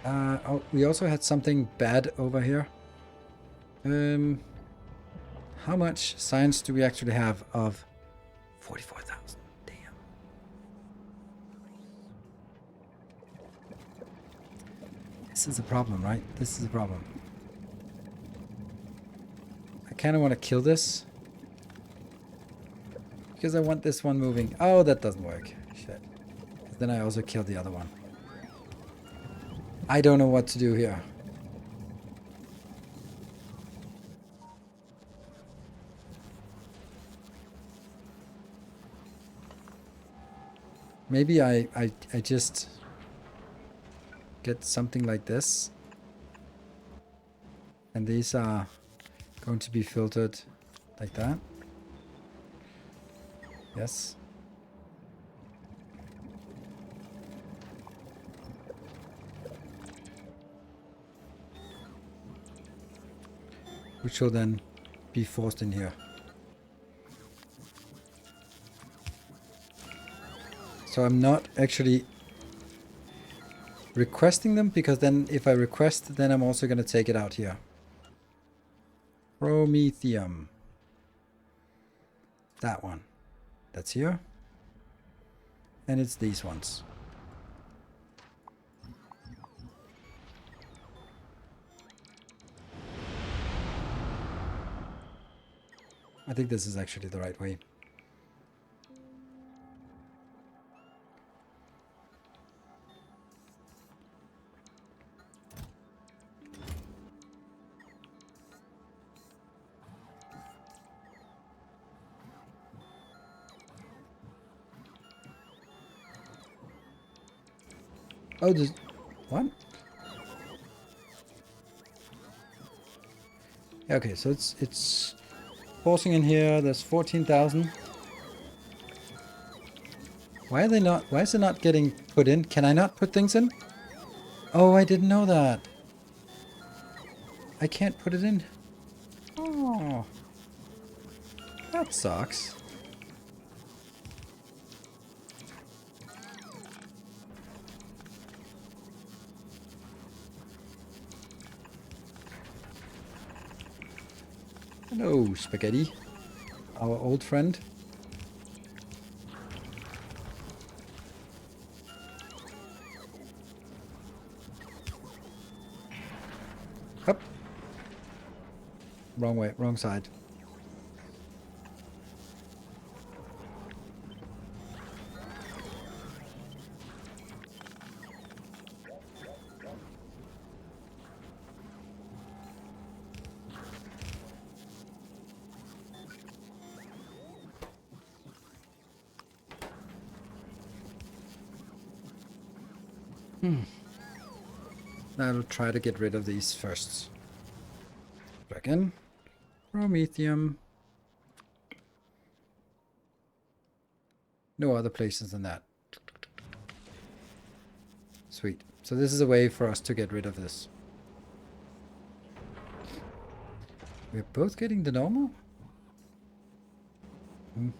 Oh, we also had something bad over here. How much science do we actually have of 44,000? Damn. This is a problem, right? This is a problem. I kind of want to kill this. Because I want this one moving. Oh, that doesn't work. Shit. Then I also killed the other one. I don't know what to do here. Maybe I just get something like this. And these are going to be filtered like that. Yes. Which will then be forced in here. So I'm not actually requesting them, because then if I request, then I'm also going to take it out here. Promethium. That one. That's here. And it's these ones. I think this is actually the right way. Oh, there's... What? Okay, so it's forcing in here. There's 14,000. Why are they not... Why is it not getting put in? Can I not put things in? Oh, I didn't know that. I can't put it in. Oh. That sucks. Hello, Spaghetti. Our old friend. Up. Wrong way, wrong side. I'll try to get rid of these first. Back in. Promethium. No other places than that. Sweet. So this is a way for us to get rid of this. We're both getting the normal? Hmm.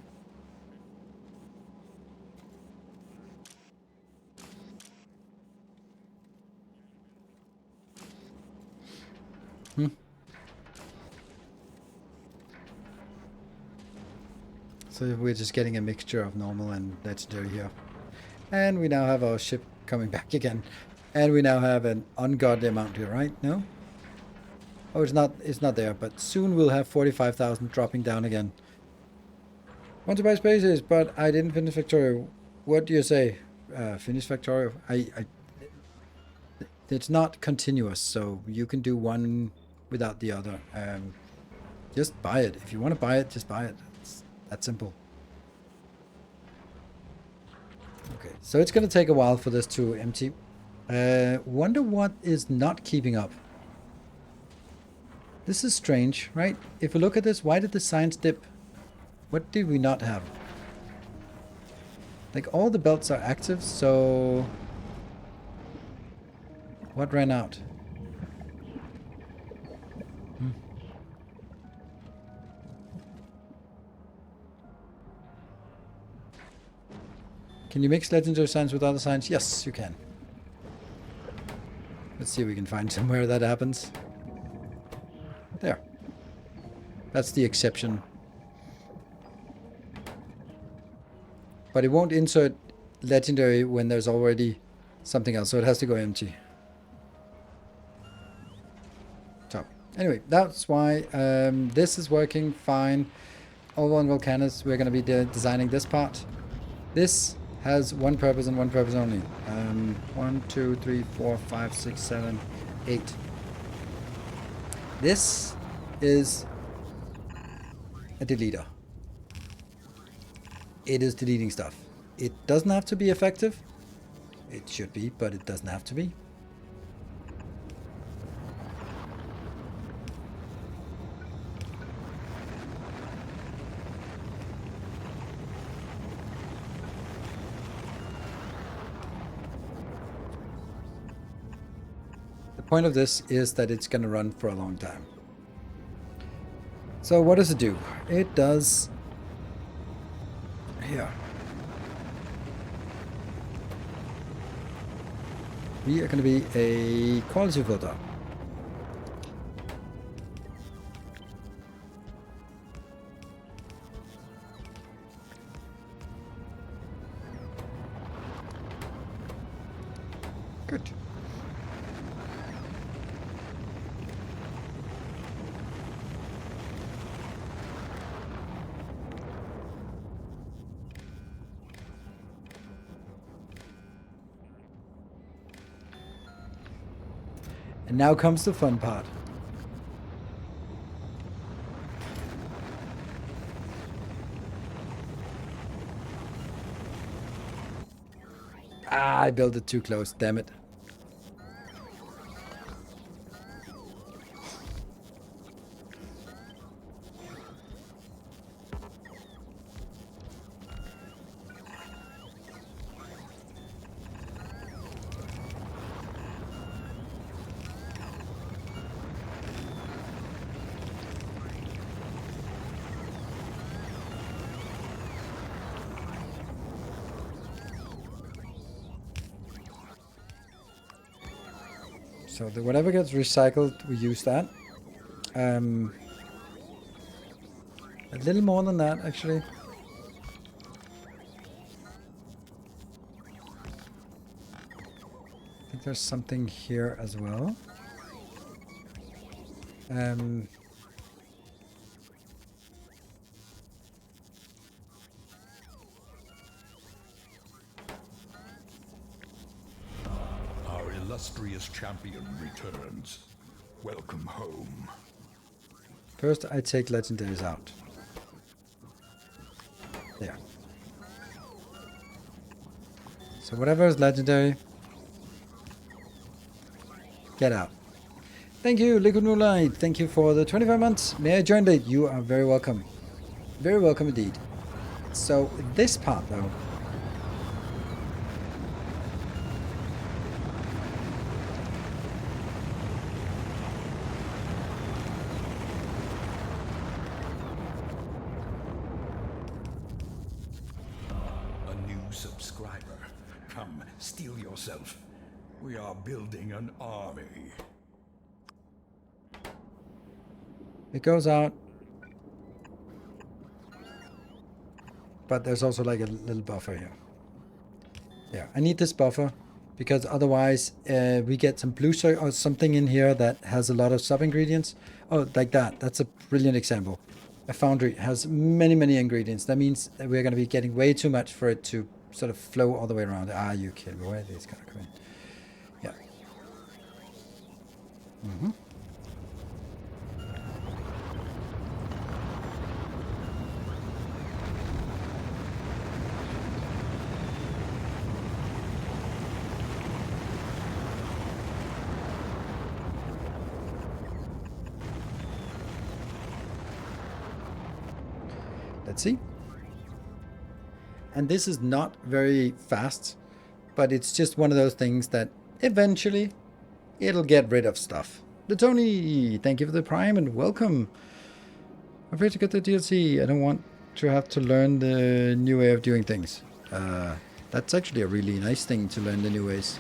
So we're just getting a mixture of normal and legendary here. And we now have our ship coming back again. And we now have an ungodly amount here, right? No? Oh, it's not there, but soon we'll have 45,000 dropping down again. Want to buy spaces, but I didn't finish Factorio. What do you say? Finish Factorio? It's not continuous, so you can do one without the other. Just buy it. If you want to buy it, just buy it. It's that simple. Okay, so it's going to take a while for this to empty. Wonder what is not keeping up. This is strange, right? If we look at this, why did the science dip? What did we not have? Like, all the belts are active, so... What ran out? Can you mix legendary signs with other signs? Yes, you can. Let's see if we can find somewhere that happens. There. That's the exception. But it won't insert legendary when there's already something else, so it has to go empty. So, anyway, that's why this is working fine. Over on Volcanus, we're going to be designing this part. This has one purpose and one purpose only. 1, 2, 3, 4, 5, 6, 7, 8. This is a deleter. It is deleting stuff. It doesn't have to be effective. It should be, but it doesn't have to be. The point of this is that it's going to run for a long time. So what does it do? It does... Here. We are going to be a quality filter. Good. And now comes the fun part. Ah, I built it too close, damn it. So whatever gets recycled, we use that. A little more than that, actually. I think there's something here as well. Our illustrious champion returns. Welcome home. First, I take legendaries out. There. So whatever is legendary, get out. Thank you, Liquid Moonlight. Thank you for the 25 months. May I join late? You are very welcome. Very welcome indeed. So this part, though. A new subscriber. Come, steel yourself. We are building an army. It goes out. But there's also like a little buffer here. Yeah, I need this buffer because otherwise we get some blue or something in here that has a lot of sub-ingredients. Oh, like that. That's a brilliant example. A foundry has many, many ingredients. That means that we're going to be getting way too much for it to sort of flow all the way around. Ah, you kidding me? Where are these going to come in? Yeah. Mm-hmm. Let's see. And this is not very fast, but it's just one of those things that eventually it'll get rid of stuff. The Tony, thank you for the Prime and welcome. I'm afraid to get the DLC. I don't want to have to learn the new way of doing things. That's actually a really nice thing to learn the new ways.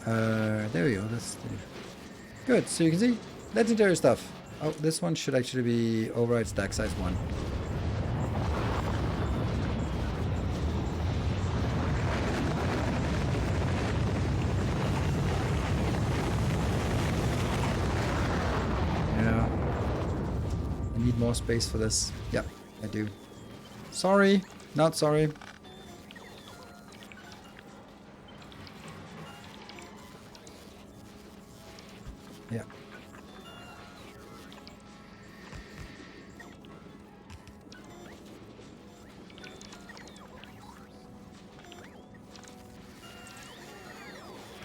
There we go. That's good. So you can see legendary stuff. Oh, this one should actually be override stack size 1. Yeah. I need more space for this. Yeah, I do. Sorry, not sorry. Yeah.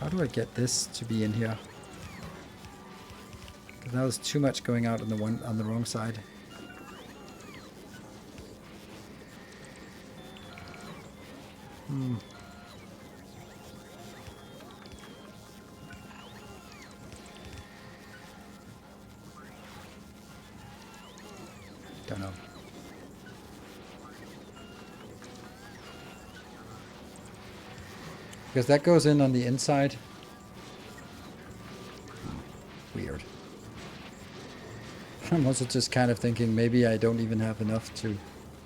How do I get this to be in here? Because now there's too much going out on the wrong side. Don't know. Because that goes in on the inside. Weird. I'm also just kind of thinking maybe I don't even have enough to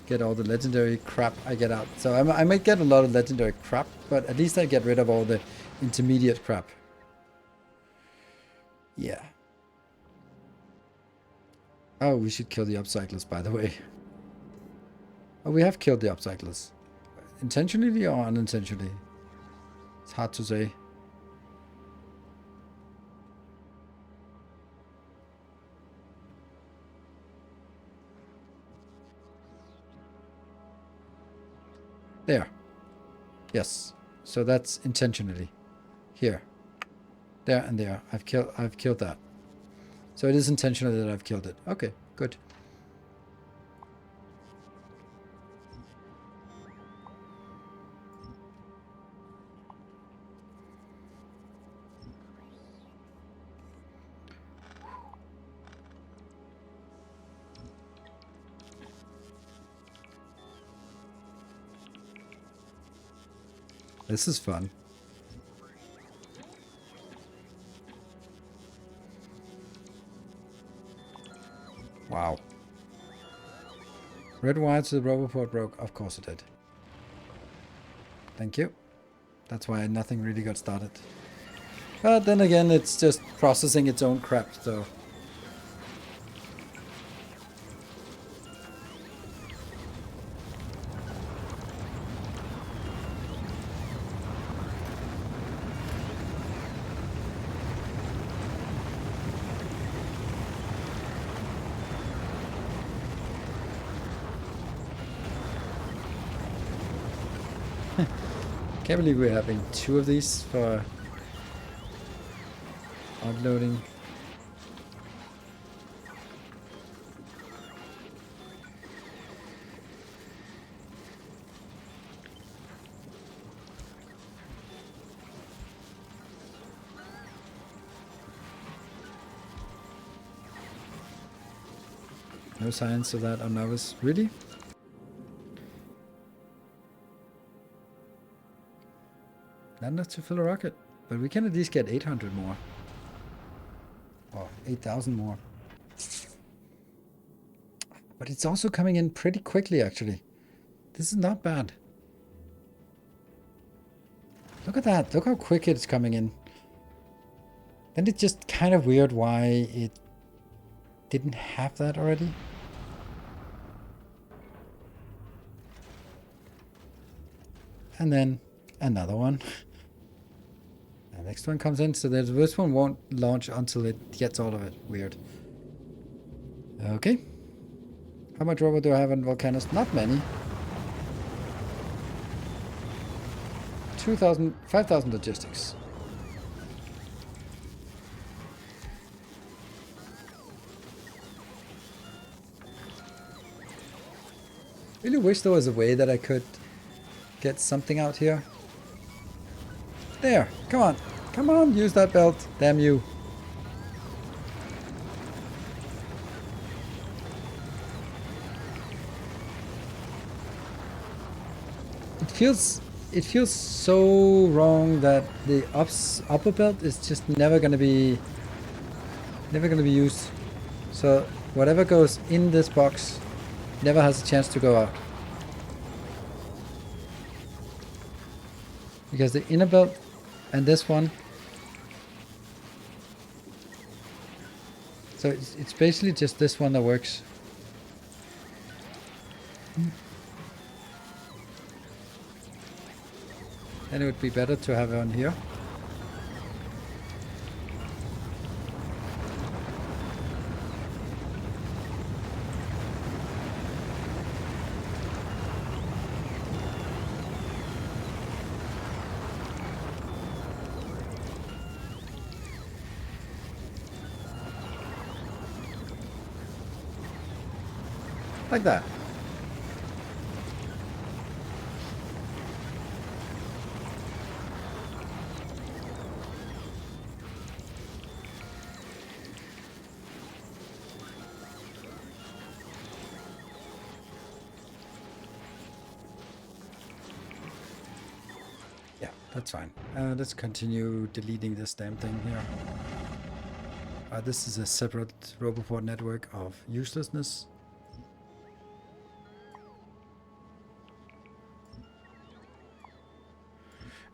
get all the legendary crap I get out. So I might get a lot of legendary crap, but at least I get rid of all the intermediate crap. Yeah. Oh, we should kill the upcyclers, by the way. Oh, we have killed the upcyclers. Intentionally or unintentionally? It's hard to say. There. Yes. So that's intentionally. Here. There and there. I've killed that. So it is intentional that I've killed it. Okay, good. This is fun. Wow. Red wire to the Roboport broke. Of course it did. Thank you. That's why nothing really got started. But then again, it's just processing its own crap, so... Can't believe we're having 2 of these for uploading. No signs of that on novice. Really? Not enough to fill a rocket, but we can at least get 800 more. Or 8,000 more. But it's also coming in pretty quickly, actually. This is not bad. Look at that. Look how quick it's coming in. Then it's just kind of weird why it didn't have that already. And then another one. The next one comes in, so this one won't launch until it gets all of it. Weird. Okay. How much rubber do I have on Volcanus? Not many. 2,000, 5,000 logistics. Really wish there was a way that I could get something out here. There, come on, use that belt, damn you. It feels so wrong that the upper belt is just never gonna be used. So whatever goes in this box never has a chance to go out. Because the inner belt and this one, so it's basically just this one that works. Then it would be better to have it on here. Like that. That's fine. Let's continue deleting this damn thing here. This is a separate Roboport network of uselessness.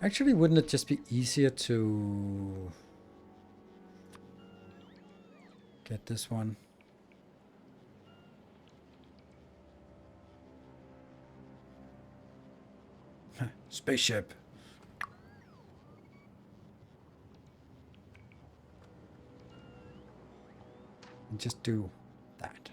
Actually, wouldn't it just be easier to get this one? Spaceship. And just do that.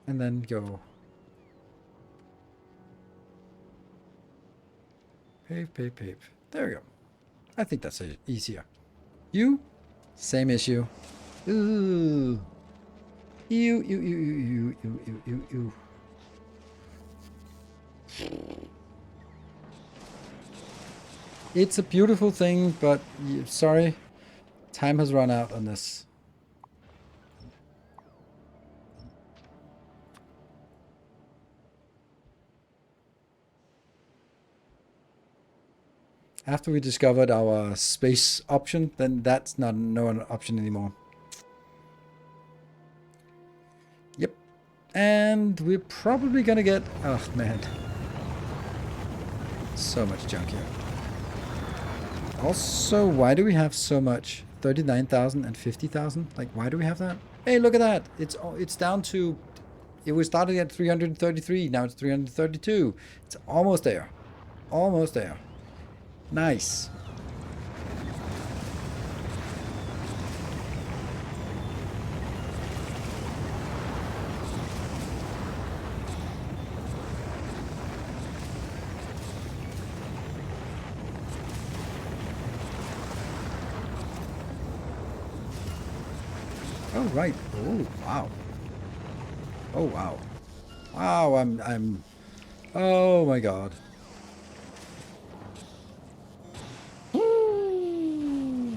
And then go pave, pave, pave. There we go. I think that's easier. You, same issue. Ooh. You. It's a beautiful thing, but sorry, time has run out on this. After we discovered our space option, then that's not no option anymore. Yep. And we're probably gonna get... Oh, man. So much junk here. Also, why do we have so much? 39,000 and 50,000? Like, why do we have that? Hey, look at that. It's down to... It was starting at 333. Now it's 332. It's almost there. Almost there. Nice. Oh, right. Oh, wow. Oh, wow. Wow, I'm... Oh, my God.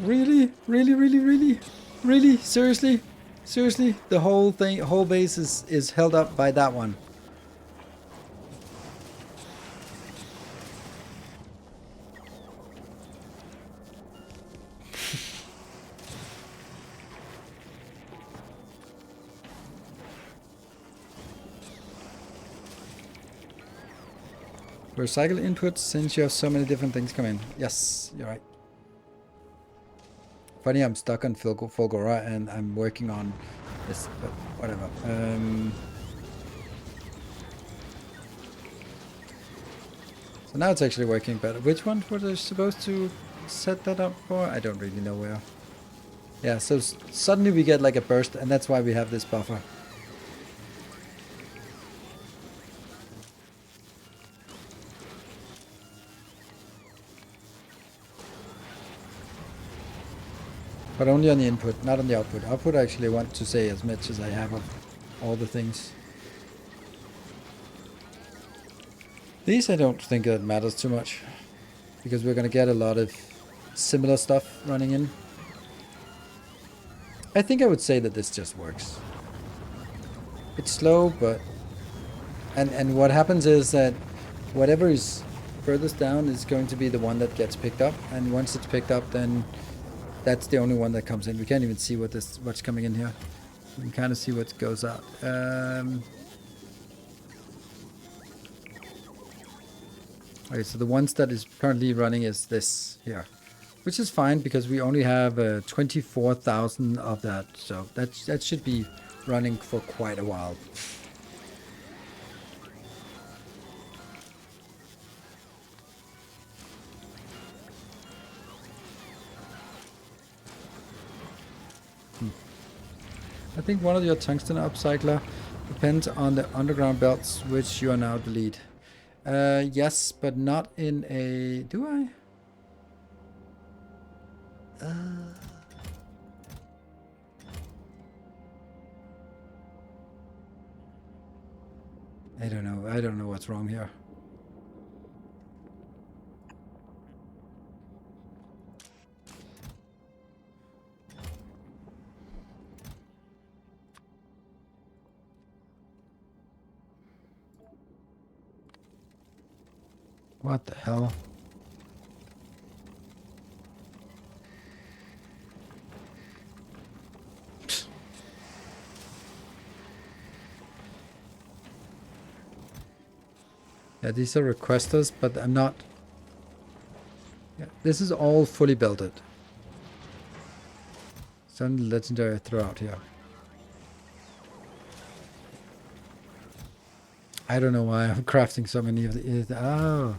Really? Really, really, really? Really? Seriously? Seriously? The whole thing, whole base is held up by that one. Recycle inputs since you have so many different things come in. Yes, you're right. Funny, I'm stuck on Fulgora and I'm working on this, but whatever. So now it's actually working better. Which one was I supposed to set that up for? I don't really know where. Yeah, so suddenly we get like a burst, and that's why we have this buffer. But only on the input, not on the output. Output I actually want to say as much as I have of all the things. These I don't think that matters too much, because we're going to get a lot of similar stuff running in. I think I would say that this just works. It's slow, but... And what happens is that whatever is furthest down is going to be the one that gets picked up, and once it's picked up, then that's the only one that comes in. We can't even see what's coming in here. You can kind of see what goes out. Okay, so the ones that is currently running is this here, which is fine because we only have 24,000 of that, so that should be running for quite a while. I think one of your tungsten upcycler depends on the underground belts, which you are now delete. Yes, but not in a... Do I? I don't know. I don't know what's wrong here. What the hell? Yeah, these are requesters, but I'm not... Yeah, this is all fully built. Some legendary throughout here. I don't know why I'm crafting so many of the... Oh.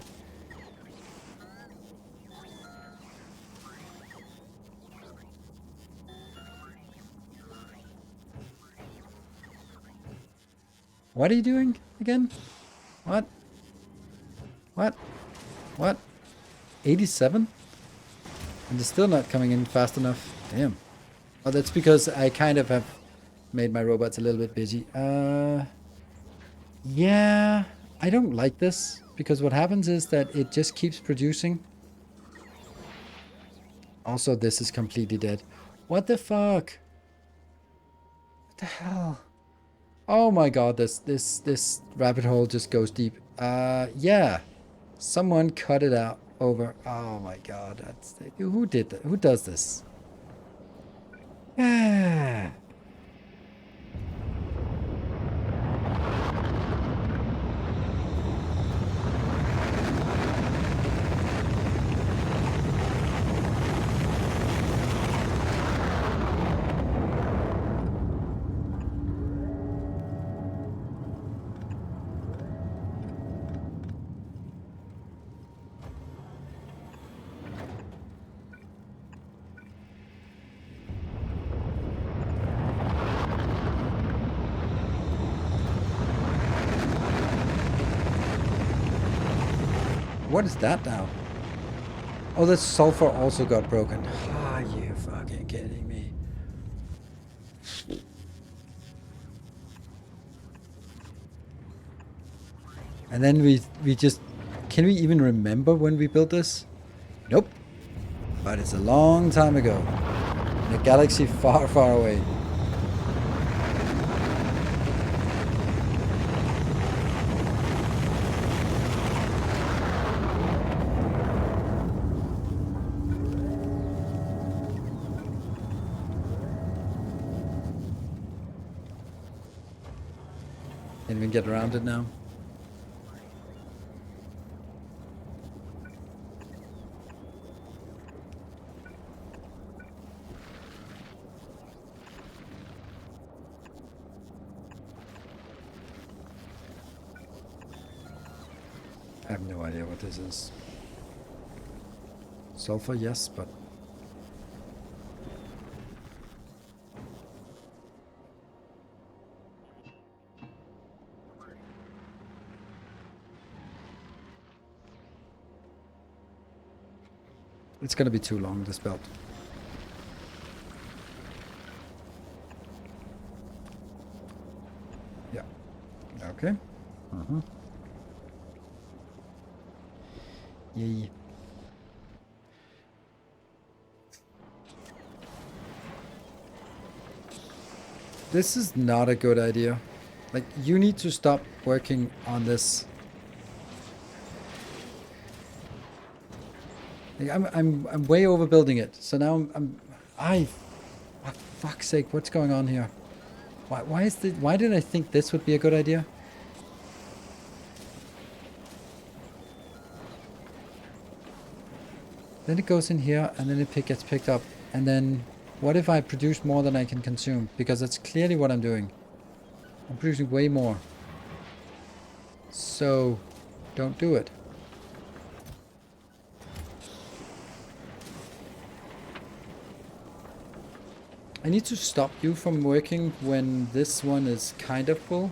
What are you doing again? What? What? What? 87? And they're still not coming in fast enough. Damn. Oh, that's because I kind of have made my robots a little bit busy. Yeah, I don't like this because what happens is that it just keeps producing. Also, this is completely dead. What the fuck? What the hell? Oh my god, this rabbit hole just goes deep. Yeah. Someone cut it out over. Oh my god, that's who did that? Who does this? Ah. What is that now? Oh, the sulfur also got broken. Ah, you fucking kidding me. And then we just... Can we even remember when we built this? Nope. But it's a long time ago. In a galaxy far, far away. Can't even get around it now. I have no idea what this is. Sulfur, yes, but... It's gonna be too long, this belt. Yeah. Okay. Yay. This is not a good idea. Like, you need to stop working on this. Like, I'm way overbuilding it. So now for fuck's sake, what's going on here? Why did I think this would be a good idea? Then it goes in here and then it gets picked up. And then what if I produce more than I can consume? Because that's clearly what I'm doing. I'm producing way more. So don't do it. I need to stop you from working when this one is kind of full.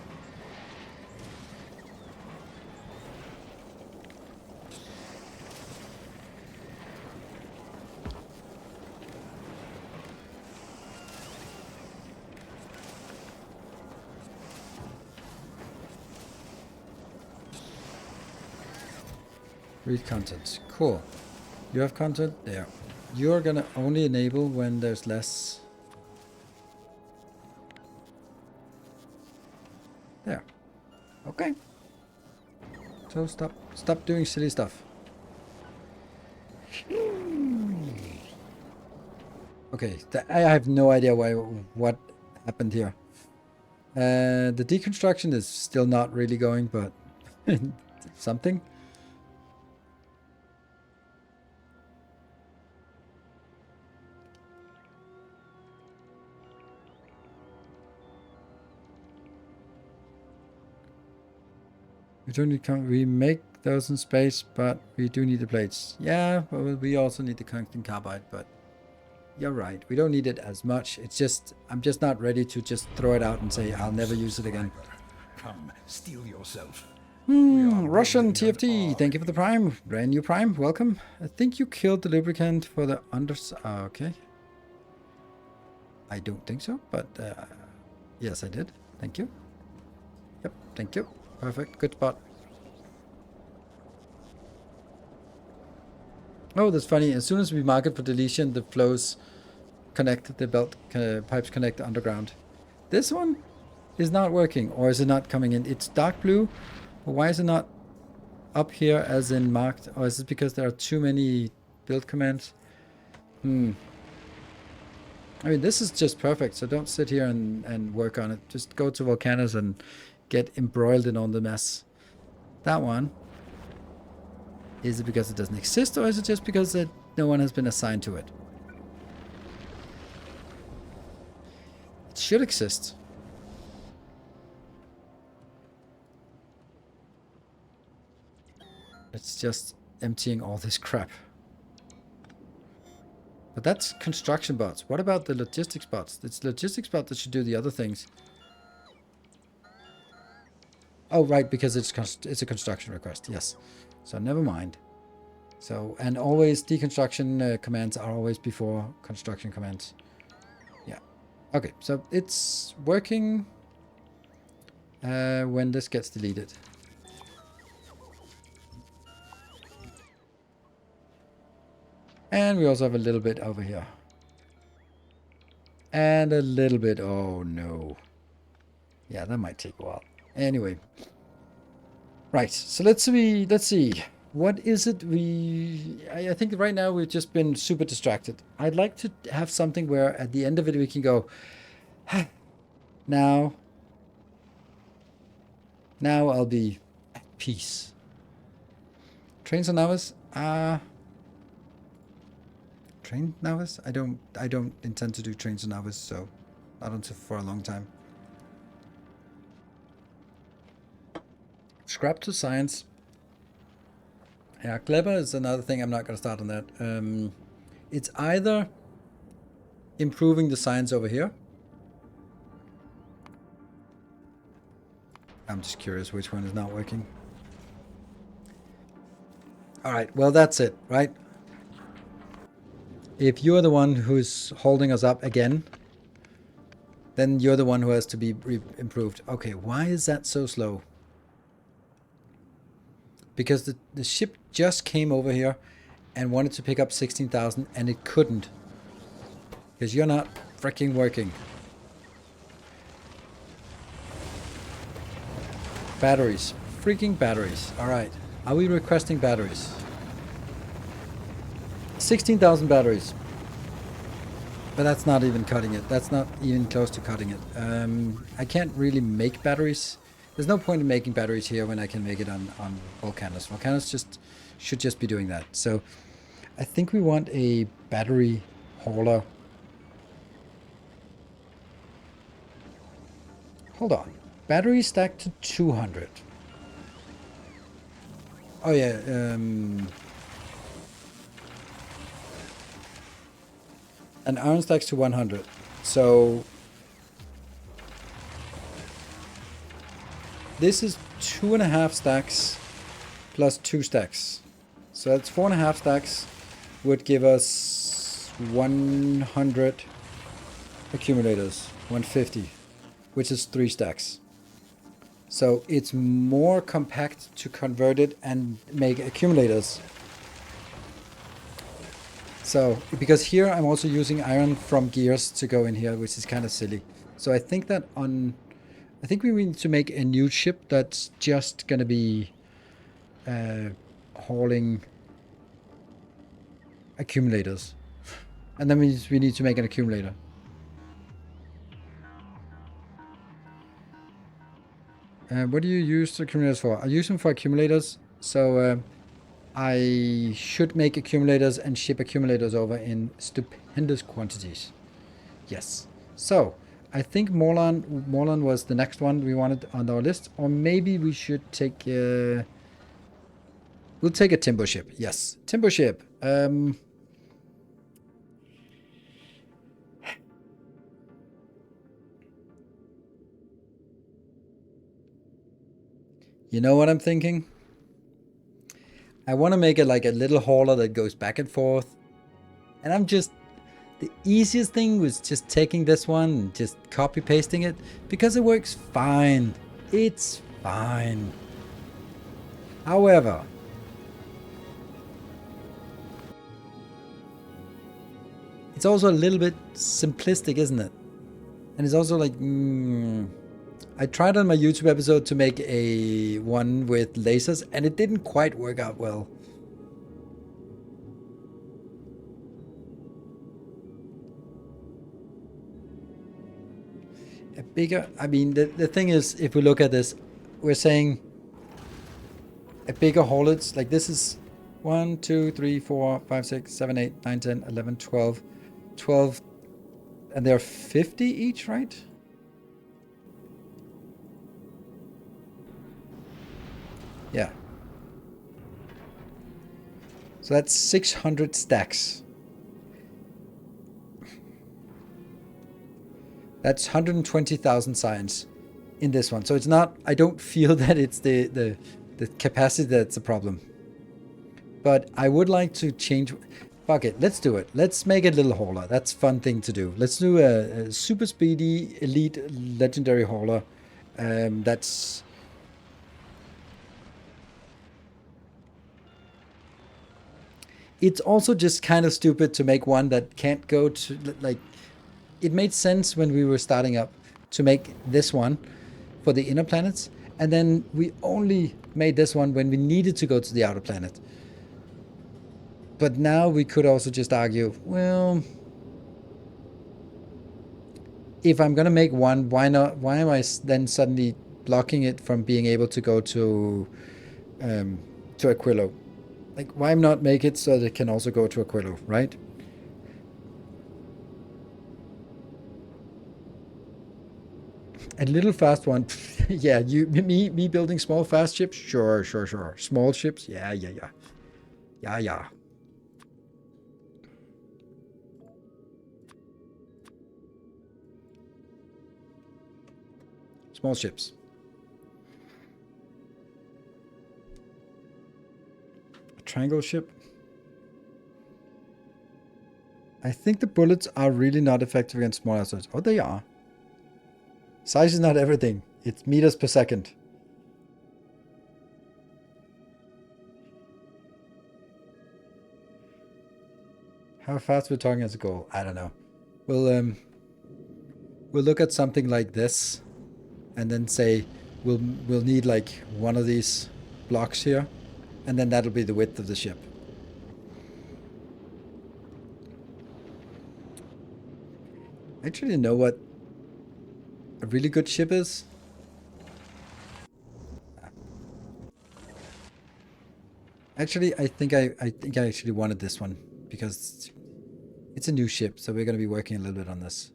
Read content. Cool. You have content there. You're gonna only enable when there's less. There. Okay. So stop doing silly stuff. Okay, I have no idea what happened here. The deconstruction is still not really going, but something. We don't need we make those in space, but we do need the plates. Yeah, well, we also need the tungsten carbide, but you're right. We don't need it as much. It's just, I'm just not ready to just throw it out and say, I'll never use it again. Come, steel yourself. Russian TFT, thank you for the Prime. Brand new Prime, welcome. I think you killed the lubricant for the okay. I don't think so, but yes, I did. Thank you. Yep, thank you. Perfect, good spot. Oh, that's funny. As soon as we mark it for deletion, the flows connect, the belt pipes connect underground. This one is not working, or is it not coming in? It's dark blue, but why is it not up here as in marked? Or is it because there are too many build commands? I mean, this is just perfect, so don't sit here and work on it. Just go to Volcanoes and get embroiled in all the mess. That one. Is it because it doesn't exist, or is it just because no one has been assigned to it? It should exist. It's just emptying all this crap. But that's construction bots. What about the logistics bots? It's logistics bot that should do the other things. Oh, right, because it's a construction request. Yes. So never mind. So, and always deconstruction commands are always before construction commands. Yeah. Okay, so it's working when this gets deleted. And we also have a little bit over here. And a little bit, oh no. Yeah, that might take a while. Anyway. Right, so let's see. What is it I think right now we've just been super distracted. I'd like to have something where at the end of it we can go, now I'll be at peace. Trains on hours? Train hours? I don't intend to do trains on hours, so not until for a long time. Scrap to science. Yeah, clever is another thing. I'm not going to start on that. It's either improving the science over here. I'm just curious which one is not working. All right, well, that's it, right? If you're the one who's holding us up again, then you're the one who has to be improved. Okay, why is that so slow? Because the ship just came over here and wanted to pick up 16,000 and it couldn't. Because you're not freaking working. Batteries. Freaking batteries. Alright. Are we requesting batteries? 16,000 batteries. But that's not even cutting it. That's not even close to cutting it. I can't really make batteries. There's no point in making batteries here when I can make it on Volcanoes. Volcanoes should just be doing that. So I think we want a battery hauler. Hold on. Battery stacked to 200. Oh yeah. And iron stacks to 100. So this is 2.5 stacks plus 2 stacks. So that's 4.5 stacks would give us 100 accumulators, 150, which is 3 stacks. So it's more compact to convert it and make accumulators. So, because here I'm also using iron from gears to go in here, which is kind of silly. So I think that I think we need to make a new ship that's just going to be hauling accumulators. And that means we need to make an accumulator. What do you use accumulators for? I use them for accumulators, so I should make accumulators and ship accumulators over in stupendous quantities. Yes. So, I think Morlan was the next one we wanted on our list. Or maybe we should take... we'll take a timber ship. Yes. Timber ship. You know what I'm thinking? I want to make it like a little hauler that goes back and forth. And I'm just... The easiest thing was just taking this one and just copy pasting it because it works fine. It's fine. However, it's also a little bit simplistic, isn't it? And it's also like, I tried on my YouTube episode to make a one with lasers and it didn't quite work out well. A bigger, I mean, the thing is, if we look at this, we're saying a bigger haulage, like this is 1, 2, 3, 4, 5, 6, 7, 8, 9, 10, 11, 12, 12, and they're 50 each, right? Yeah. So that's 600 stacks. That's 120,000 science in this one. So it's not, I don't feel that it's the capacity that's a problem. But I would like to change. Fuck it, let's do it. Let's make a little hauler. That's a fun thing to do. Let's do a super speedy, elite, legendary hauler. That's... It's also just kind of stupid to make one that can't go to, like... It made sense when we were starting up to make this one for the inner planets, and then we only made this one when we needed to go to the outer planet. But now we could also just argue, well, if I'm gonna make one, why not? Why am I then suddenly blocking it from being able to go to Aquilo? Like, why not make it so that it can also go to Aquilo, right? A little fast one. Yeah, me building small fast ships? Sure. Small ships? Yeah. Small ships. A triangle ship. I think the bullets are really not effective against small assets. Oh, they are. Size is not everything. It's meters per second. How fast we're talking as a goal? I don't know. We'll look at something like this, and then say we'll need like one of these blocks here, and then that'll be the width of the ship. I actually know what a really good ship is. Actually, I think I actually wanted this one because it's a new ship, so we're going to be working a little bit on this.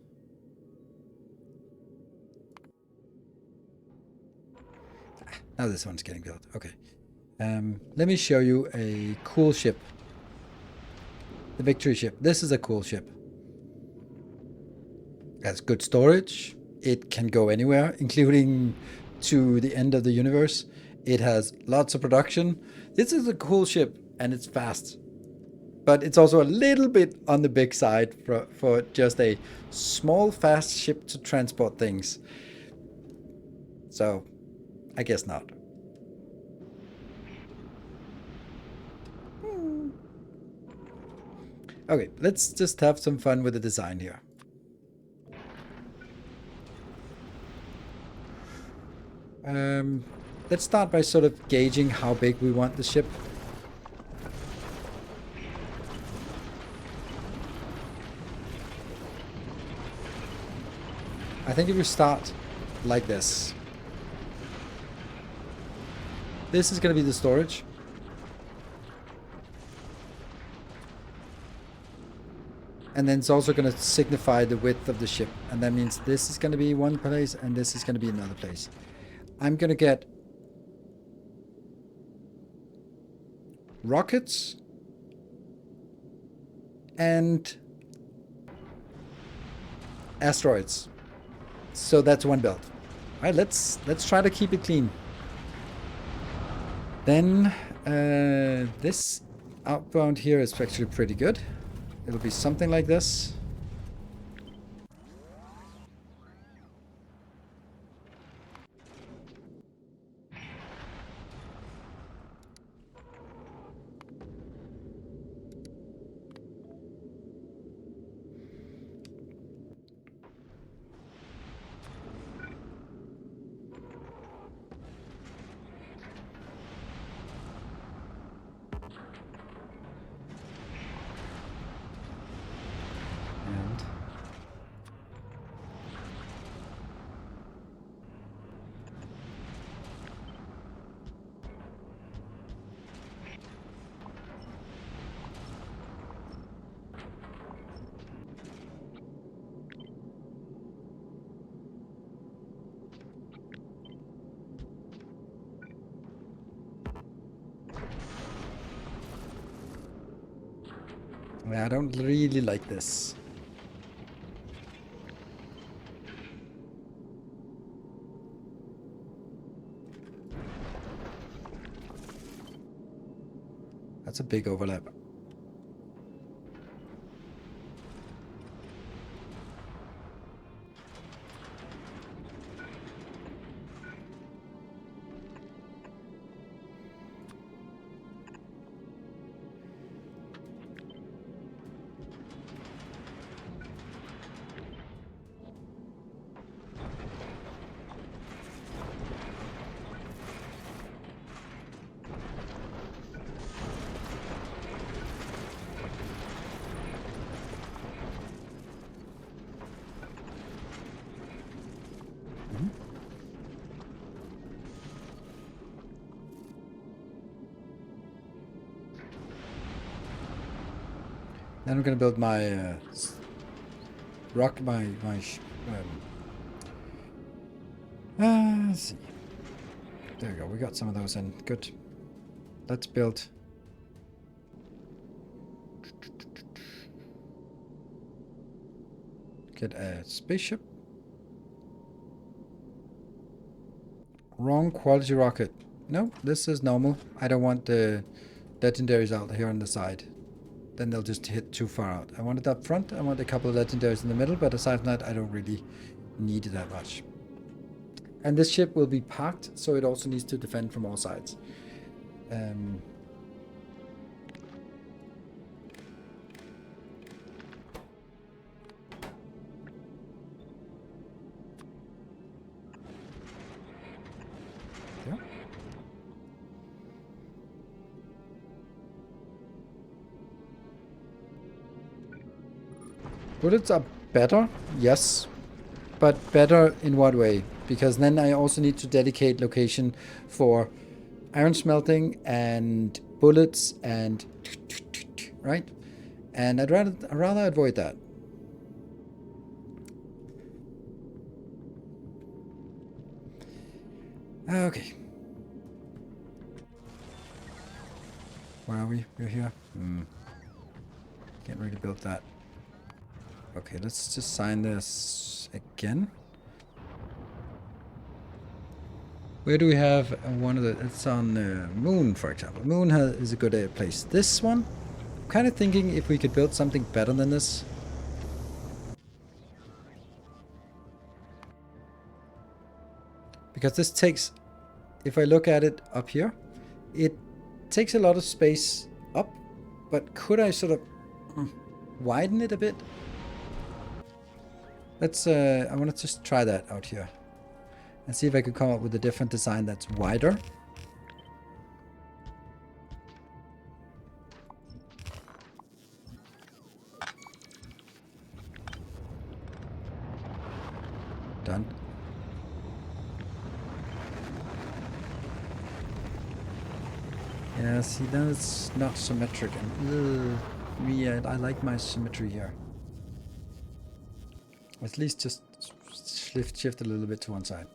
Now this one's getting built. Okay. Let me show you a cool ship. The Victory ship. This is a cool ship. It has good storage. It can go anywhere, including to the end of the universe. It has lots of production. This is a cool ship, and it's fast. But it's also a little bit on the big side for just a small, fast ship to transport things. So, I guess not. Okay, let's just have some fun with the design here. let's start by sort of gauging how big we want the ship. I think if we start like this. This is going to be the storage. And then it's also going to signify the width of the ship. And that means this is going to be one place and this is going to be another place. I'm going to get rockets and asteroids. So that's one build. All right, let's try to keep it clean. Then this outbound here is actually pretty good. It'll be something like this. I don't really like this. That's a big overlap. Then I'm gonna build my let's see. There we go. We got some of those in. Good. Let's build. Get a spaceship. Wrong quality rocket. No, this is normal. I don't want the legendaries out here on the side. Then they'll just hit too far out. I want it up front. I want a couple of legendaries in the middle, but aside from that, I don't really need that much. And this ship will be parked, so it also needs to defend from all sides. Yeah. Bullets are better, yes. But better in what way? Because then I also need to dedicate location for iron smelting and bullets and right? And I'd rather avoid that. Okay. Where are we? We're here. Can't really build that. Okay, let's just sign this again. Where do we have one of the... It's on Moon, for example. Moon is a good place. This one, I'm kind of thinking if we could build something better than this. Because this takes... If I look at it up here, it takes a lot of space up. But could I sort of widen it a bit? Let's, I want to just try that out here. and see if I could come up with a different design that's wider. Done. Yeah, see, then it's not symmetric, and me, I like my symmetry here. At least just shift a little bit to one side.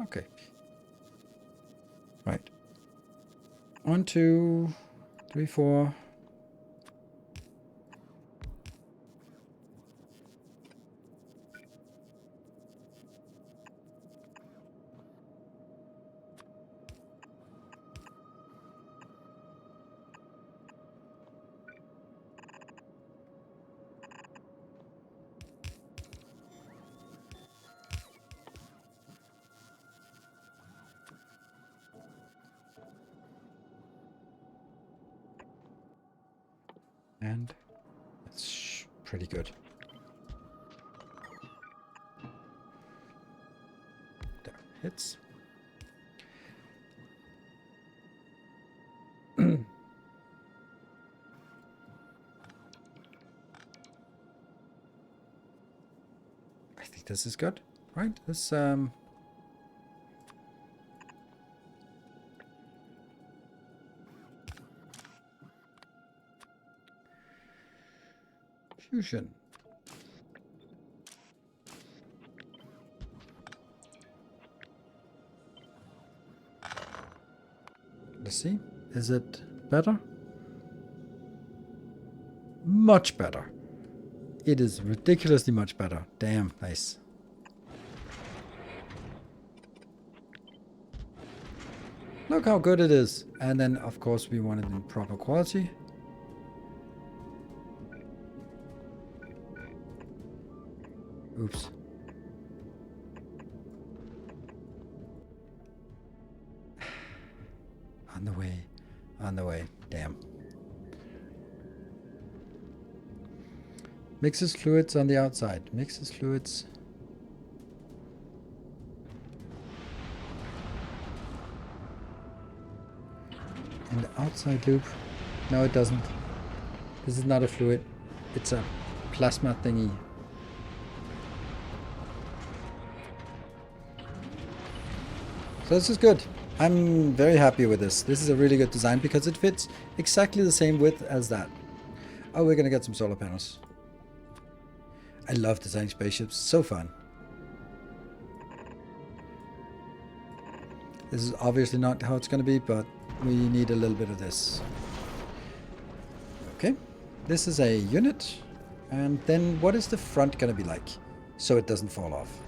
Okay. Right. 1, 2, 3, 4. And that's pretty good. There, hits. I think this is good, right? This fusion. Let's see. Is it better? Much better. It is ridiculously much better. Damn, nice. Look how good it is. And then, of course, we want it in proper quality. Oops. On the way. On the way. Damn. Mixes fluids on the outside. Mixes fluids. In the outside loop. No, it doesn't. This is not a fluid. It's a plasma thingy. So this is good. I'm very happy with this. This is a really good design because it fits exactly the same width as that. Oh, we're gonna get some solar panels. I love designing spaceships. So fun. This is obviously not how it's gonna be, but we need a little bit of this. Okay. This is a unit. And then what is the front gonna be like? So it doesn't fall off.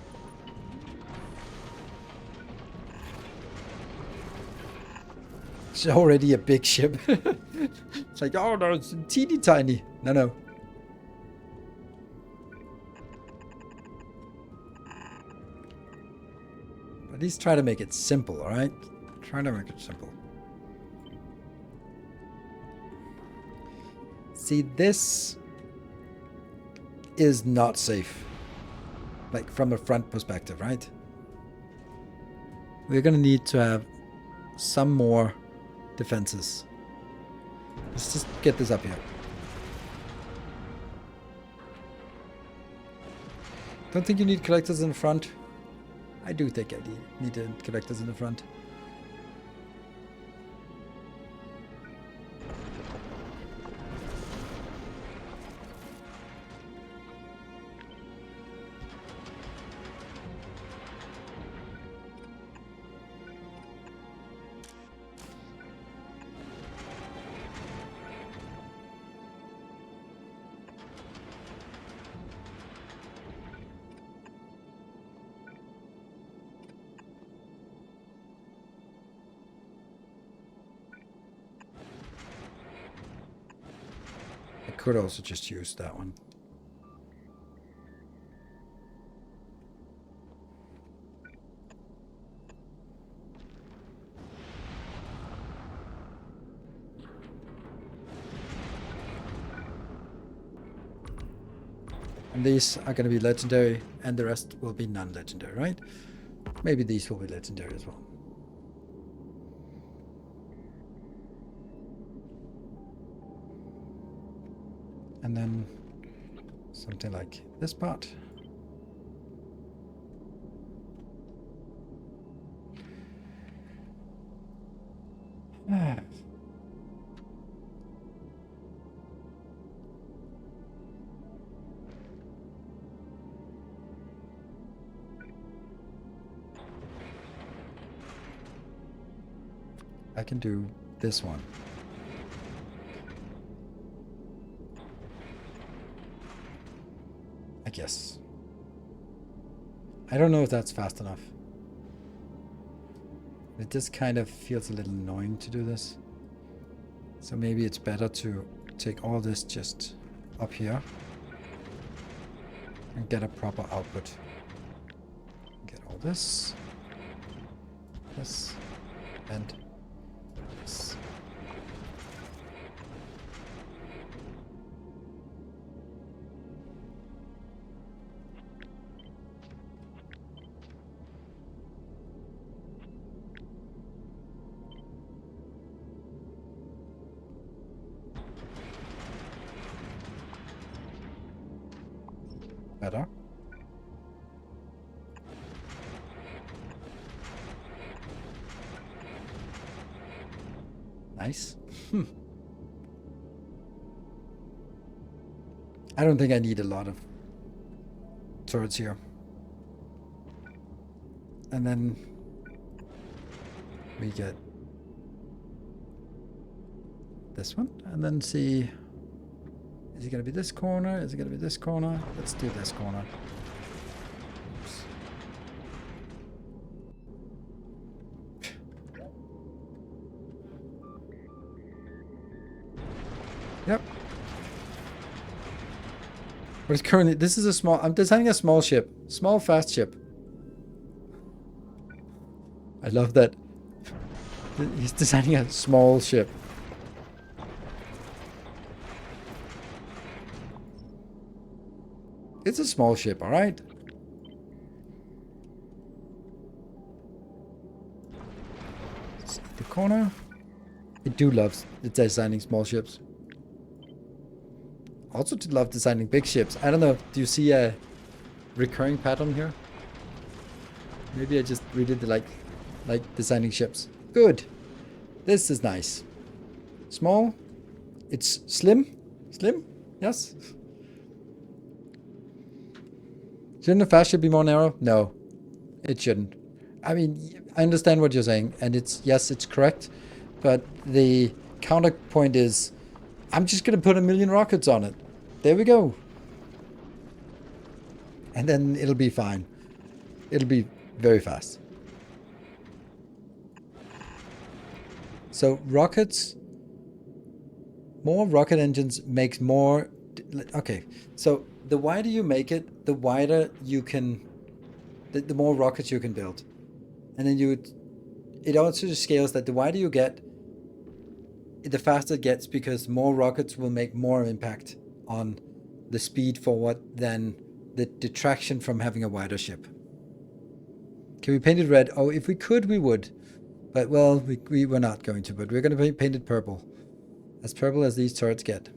It's already a big ship. It's like, oh no, it's teeny tiny. No, no. At least try to make it simple, alright? Try to make it simple. See, this is not safe. Like, from a front perspective, right? We're gonna need to have some more defenses. Let's just get this up here. Don't think you need collectors in the front. I do think I need collectors in the front. Could also just use that one. And these are going to be legendary, and the rest will be non-legendary, right? Maybe these will be legendary as well. And then something like this part. I can do this one. I guess. I don't know if that's fast enough. It just kind of feels a little annoying to do this. So maybe it's better to take all this just up here and get a proper output. Get all this, this, and this. Better. Nice. I don't think I need a lot of turrets here. And then we get this one, and then see, is it going to be this corner? Is it going to be this corner? Let's do this corner. Oops. Yep. What is currently, this is a small, I'm designing a small ship. Small, fast ship. I love that. He's designing a small ship. It's a small ship, alright? The corner. I do love designing small ships. Also love designing big ships. I don't know, do you see a recurring pattern here? Maybe I just really like designing ships. Good. This is nice. Small. It's slim. Slim? Yes. Shouldn't a fast ship be more narrow? No, it shouldn't. I mean, I understand what you're saying, and yes, it's correct. But the counterpoint is, I'm just going to put 1,000,000 rockets on it. There we go. And then it'll be fine. It'll be very fast. So rockets, more rocket engines makes more. Okay, so the wider you make it, the wider you can, the more rockets you can build. And then it also scales that the wider you get, the faster it gets, because more rockets will make more impact on the speed forward than the detraction from having a wider ship. Can we paint it red? Oh, if we could, we would. But, well, we were not going to, but we're going to paint it purple. As purple as these turrets get.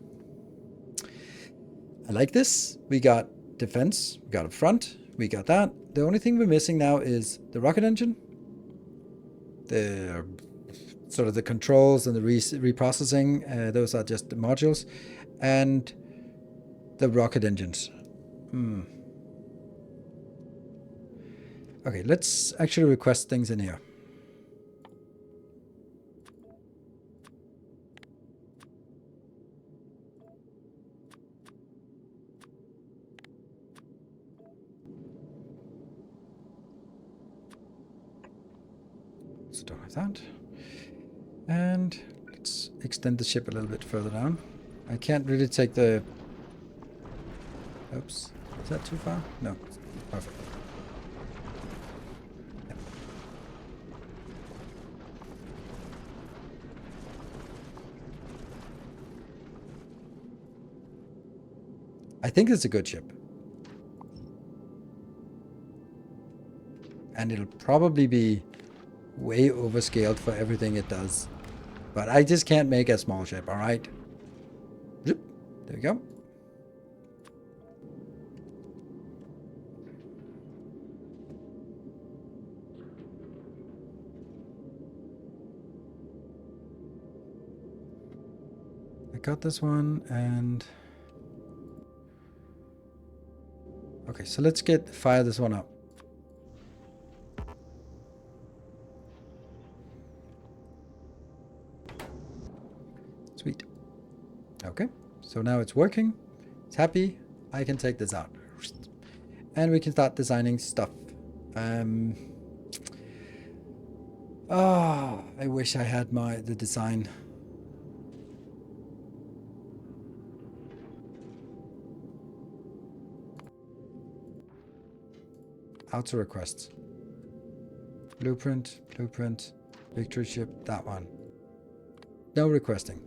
I like this. We got defense, we got up front, we got that. The only thing we're missing now is the rocket engine, the sort of the controls and the reprocessing. Those are just the modules, and the rocket engines. Okay, let's actually request things in here. So don't have that. And let's extend the ship a little bit further down. I can't really take the... Oops. Is that too far? No. Perfect. Yeah. I think it's a good ship. And it'll probably be way overscaled for everything it does. But I just can't make a small ship, alright? There we go. I got this one, and... Okay, so let's fire this one up. Sweet. Okay, so now it's working. It's happy. I can take this out. And we can start designing stuff. Oh, I wish I had the design. Auto requests. Blueprint, victory ship, that one. No requesting.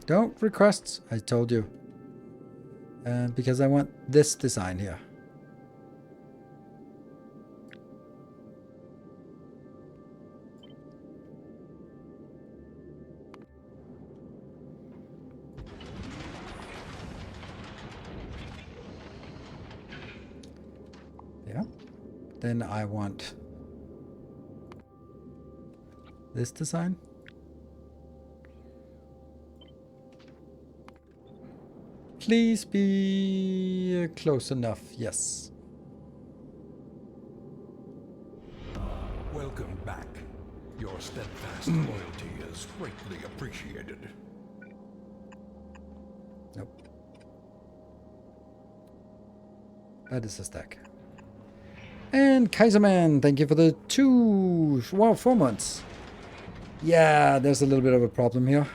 Don't request, I told you. Because I want this design here. Yeah. Then I want this design. Please be close enough. Yes. Welcome back. Your steadfast loyalty is greatly appreciated. Nope. That is a stack. And Kaiserman, thank you for the 4 months. Yeah, there's a little bit of a problem here.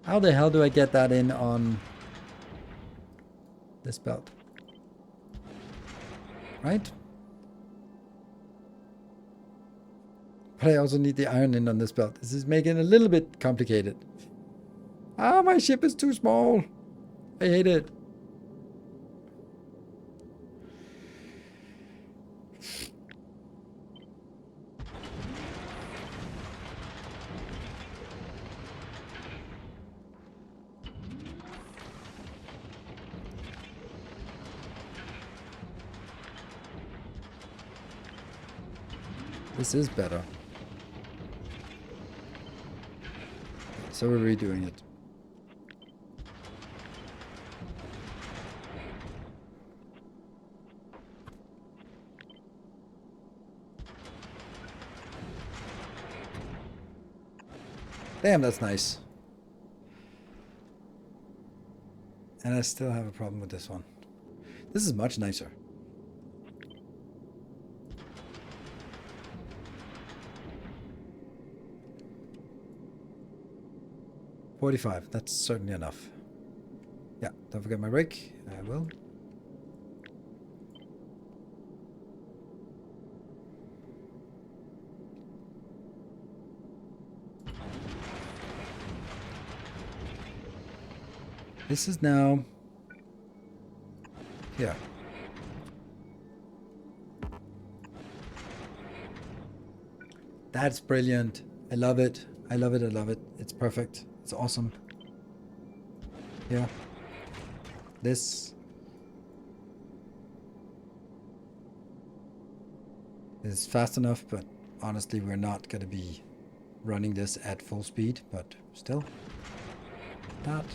How the hell do I get that in on this belt? Right? But I also need the iron in on this belt. This is making it a little bit complicated. Ah, my ship is too small. I hate it. This is better. So we're redoing it. Damn, that's nice. And I still have a problem with this one. This is much nicer. $45, that's certainly enough. Yeah, don't forget my rake. I will. This is now here. That's brilliant. I love it. I love it. I love it. It's perfect. It's awesome. Yeah. This is fast enough, but honestly, we're not going to be running this at full speed, but still. That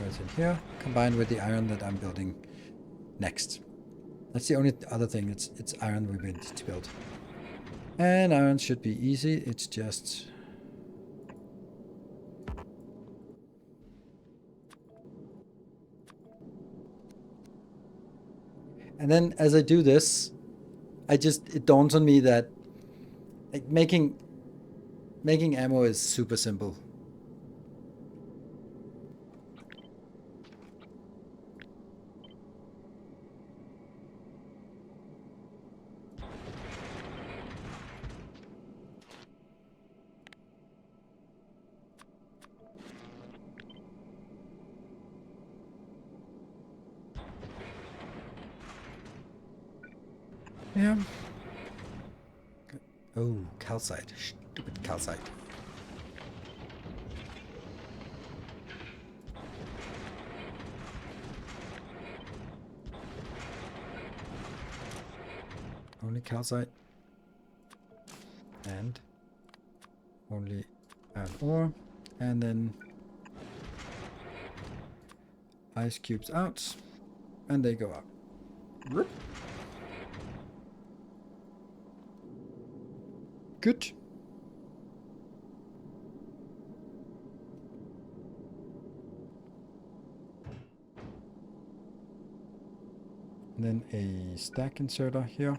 goes in here, combined with the iron that I'm building next. That's the only other thing. It's iron we need to build. And iron should be easy. It's just... And then as I do this, it dawns on me that like making ammo is super simple. Yeah. Oh, calcite. Stupid calcite. Only calcite. And only an ore. And then ice cubes out. And they go out. Good. And then a stack inserter here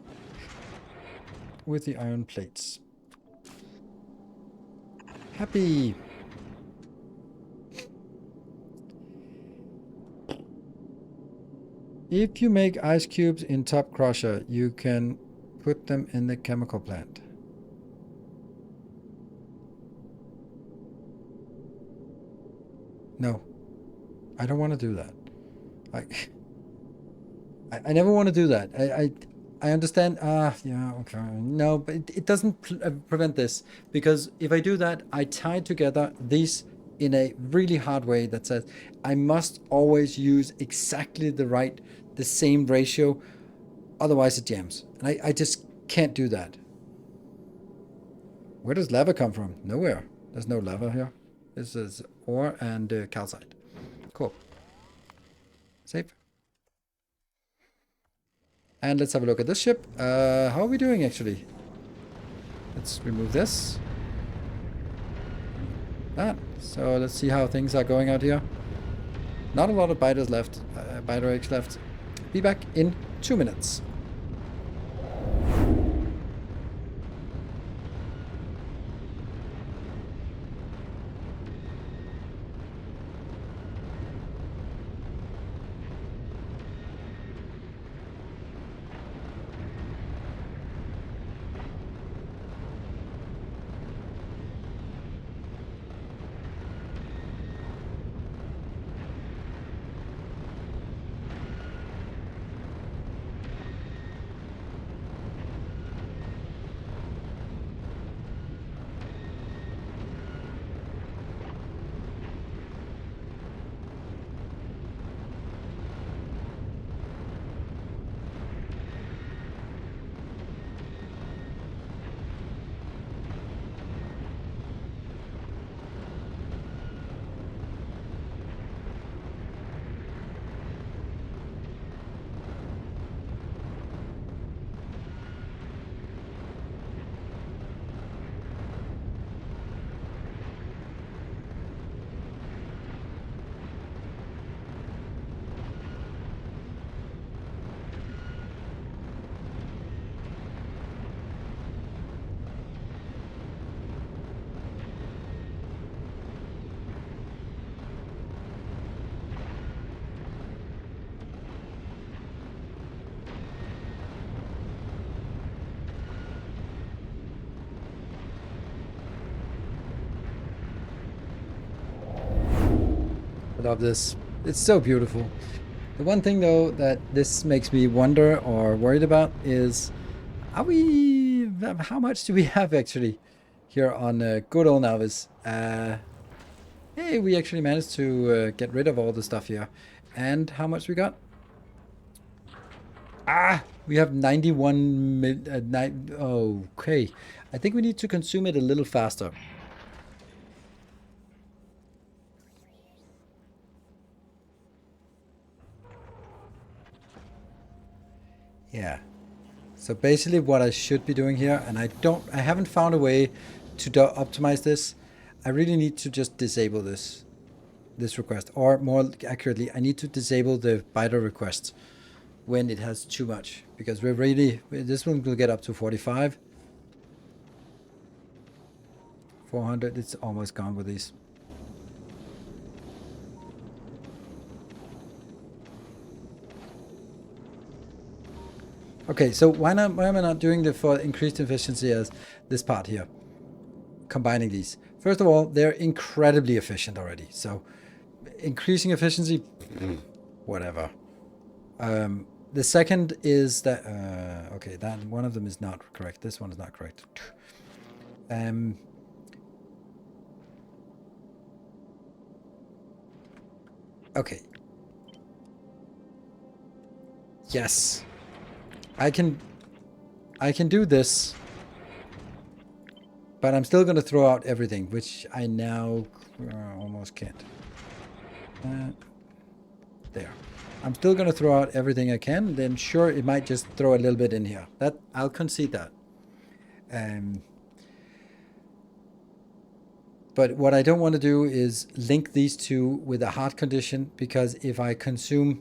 with the iron plates. Happy. If you make ice cubes in Top Crusher, you can put them in the chemical plant. No, I don't want to do that. I never want to do that. I understand. Yeah, okay. No, but it doesn't prevent this, because if I do that, I tie together these in a really hard way that says I must always use exactly the same ratio, otherwise it jams. And I just can't do that. Where does lava come from? Nowhere. There's no lava here. This is ore and calcite. Cool. Save. And let's have a look at this ship. How are we doing, actually? Let's remove this. That. So let's see how things are going out here. Not a lot of biters left. Biter eggs left. Be back in 2 minutes. I love this. It's so beautiful. The one thing, though, that this makes me wonder or worried about is, how much do we have actually here on good old Navis? Hey, we actually managed to get rid of all the stuff here. And how much we got? We have 91 oh, okay. I think we need to consume it a little faster. Yeah. So basically what I should be doing here, and I haven't found a way to optimize this. I really need to just disable this request, or more accurately, I need to disable the biter request when it has too much, because this one will get up to 45. 400, it's almost gone with these. Okay, so why am I not doing the for increased efficiency as this part here? Combining these. First of all, they're incredibly efficient already. So increasing efficiency, whatever. The second is that okay, that one of them is not correct. This one is not correct. Okay. Yes. I can do this. But I'm still going to throw out everything, which I now almost can't. There. I'm still going to throw out everything I can. Then sure, it might just throw a little bit in here. That I'll concede that. But what I don't want to do is link these two with a hard condition, because if I consume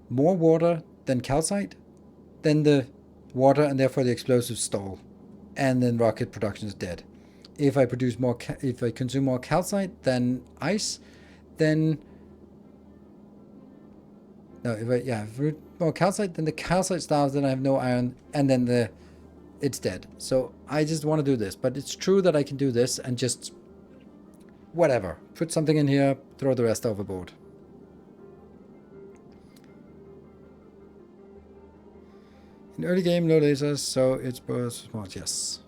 more water than calcite, then the water and therefore the explosives stall, and then rocket production is dead. If I produce more, if I consume more calcite than ice, then no, if I more calcite, then the calcite starves, then I have no iron, and then it's dead. So I just want to do this, but it's true that I can do this and just whatever, put something in here, throw the rest overboard. In early game, no lasers, so it's both smart. Yes.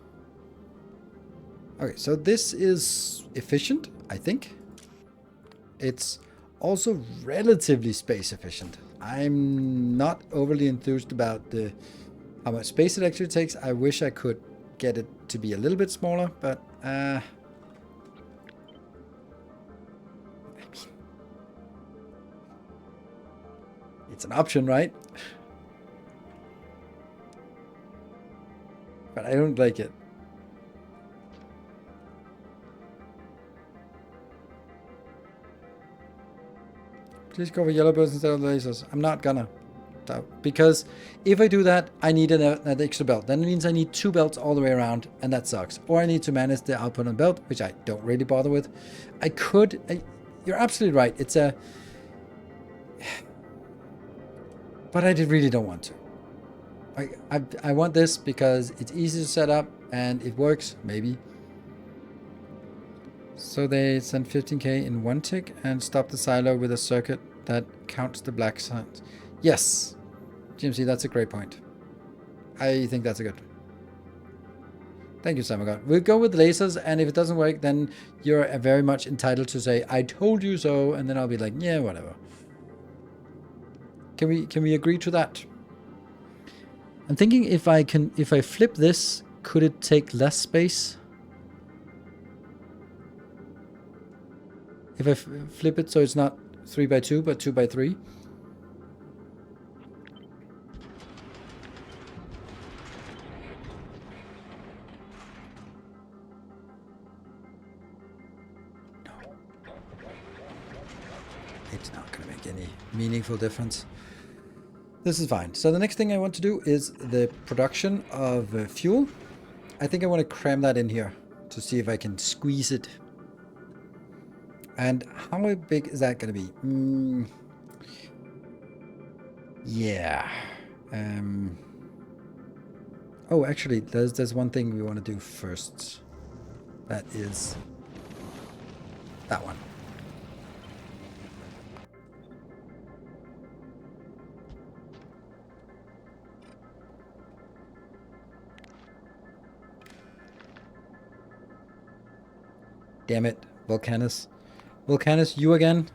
Okay, so this is efficient, I think. It's also relatively space efficient. I'm not overly enthused about how much space it actually takes. I wish I could get it to be a little bit smaller, but it's an option, right? But I don't like it. Please go for yellow birds instead of lasers. I'm not gonna. Because if I do that, I need an extra belt. Then it means I need 2 belts all the way around, and that sucks. Or I need to manage the output on belt, which I don't really bother with. I could... you're absolutely right. It's a... But I really don't want to. I want this because it's easy to set up, and it works, maybe. So they send 15k in 1 tick and stop the silo with a circuit that counts the black signs. Yes, GMC, that's a great point. I think that's a good. Thank you, Samagon. We'll go with lasers, and if it doesn't work, then you're very much entitled to say, I told you so, and then I'll be like, yeah, whatever. Can we agree to that? I'm thinking if I flip this, could it take less space? If I flip it so it's not 3x2 but 2x3. No. It's not going to make any meaningful difference. This is fine. So the next thing I want to do is the production of fuel. I think I want to cram that in here to see if I can squeeze it. And how big is that going to be? Yeah. Oh, actually, there's one thing we want to do first. That is that one. Damn it, Volcanus. Volcanus, you again?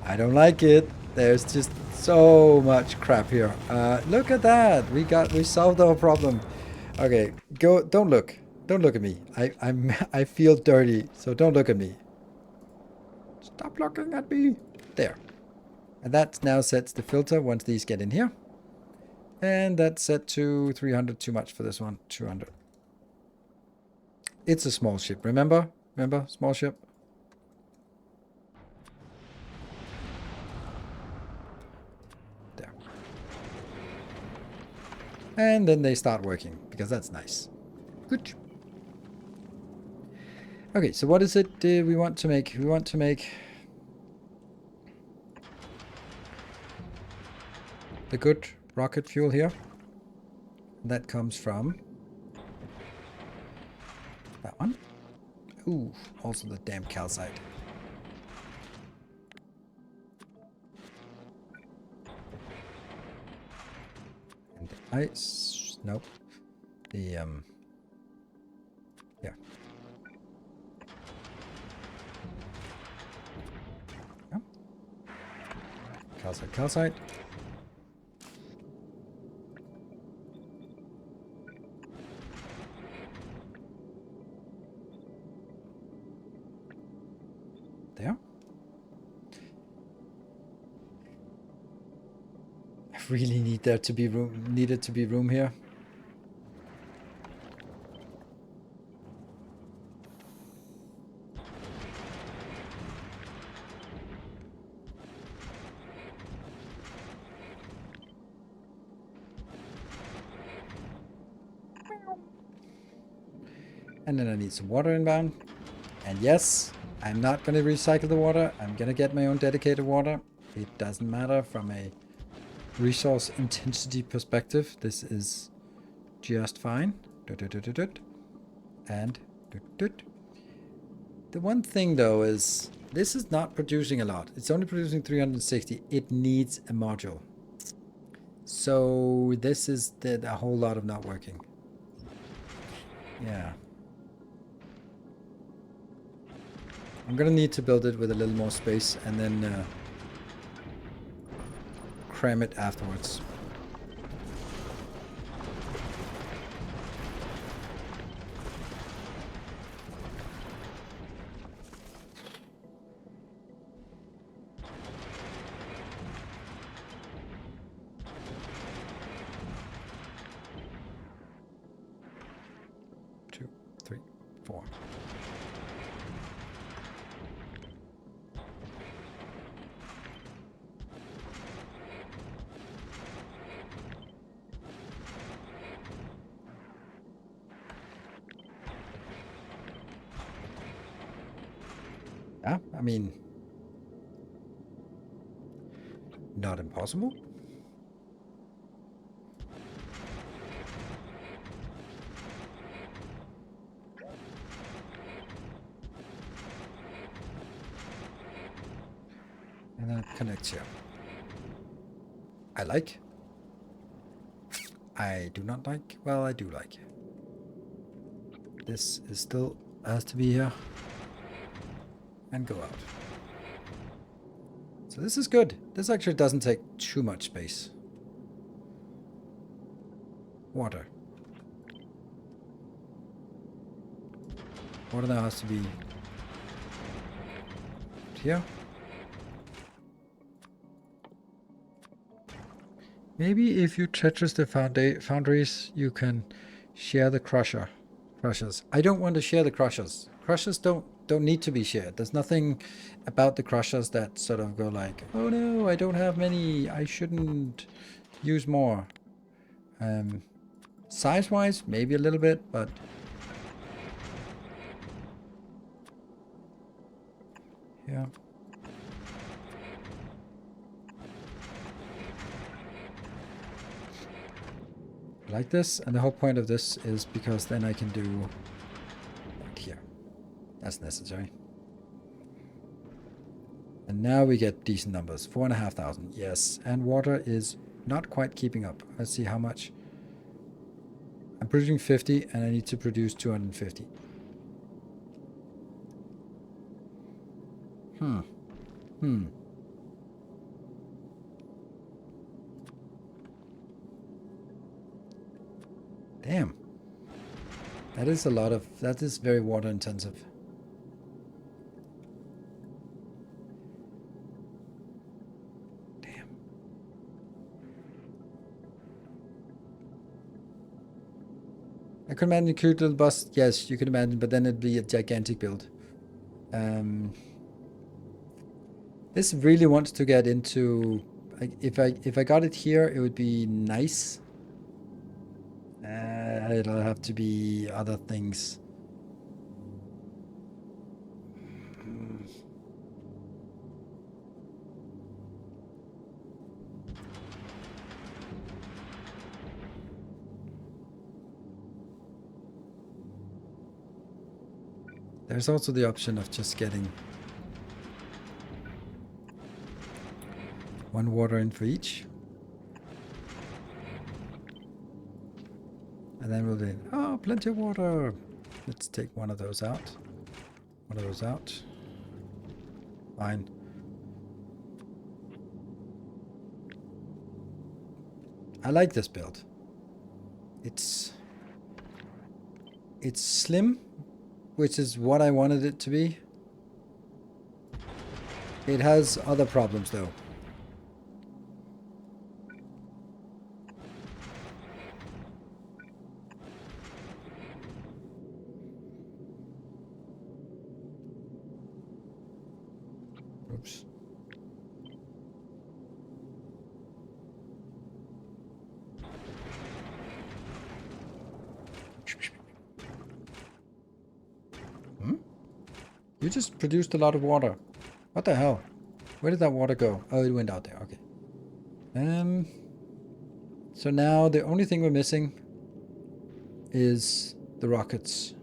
I don't like it. There's just so much crap here. Look at that. We solved our problem. Okay, go. Don't look. Don't look at me. I feel dirty, so don't look at me. Stop looking at me. There. And that now sets the filter once these get in here. And that's set to 300. Too much for this one. 200. It's a small ship. Remember? Remember? Small ship. There. And then they start working, because that's nice. Good. Okay, so what is it we want to make? We want to make the good rocket fuel here. That comes from that one. Ooh, also the damn calcite. Nope. The yeah. Oh. Calcite, calcite. There. I really need there to be room. Needed to be room here. And then I need some water inbound. And yes, I'm not going to recycle the water. I'm going to get my own dedicated water. It doesn't matter from a resource intensity perspective. This is just fine. And the one thing though is this is not producing a lot. It's only producing 360. It needs a module. So this is a whole lot of not working. Yeah. I'm gonna need to build it with a little more space and then cram it afterwards. Two, three, four. Yeah, I mean, not impossible. And then it connects here. I like. I do not like. Well, I do like. This is still has to be here. And go out. So this is good. This actually doesn't take too much space. Water. Water now has to be here. Maybe if you Tetris the foundries, you can share the crushers. I don't want to share the crushers. Crushers don't need to be shared. There's nothing about the crushers that sort of go like, oh no, I don't have many. I shouldn't use more. Size-wise, maybe a little bit, but yeah. Like this, and the whole point of this is because then I can do like here. That's necessary. And now we get decent numbers. 4,500. Yes, and water is not quite keeping up. Let's see how much. I'm producing 50 and I need to produce 250. Damn. That is a lot of, that is very water intensive. Damn. I could imagine a cute little bus. Yes, you could imagine, but then it'd be a gigantic build. This really wants to get into, if I got it here, it would be nice. It'll have to be other things. There's also the option of just getting one water in for each. And then we'll do, oh, plenty of water. Let's take one of those out. One of those out. Fine. I like this build. It's slim, which is what I wanted it to be. It has other problems though. Oops. You just produced a lot of water. What the hell? Where did that water go? Oh, it went out there. Okay. So now the only thing we're missing is the rockets.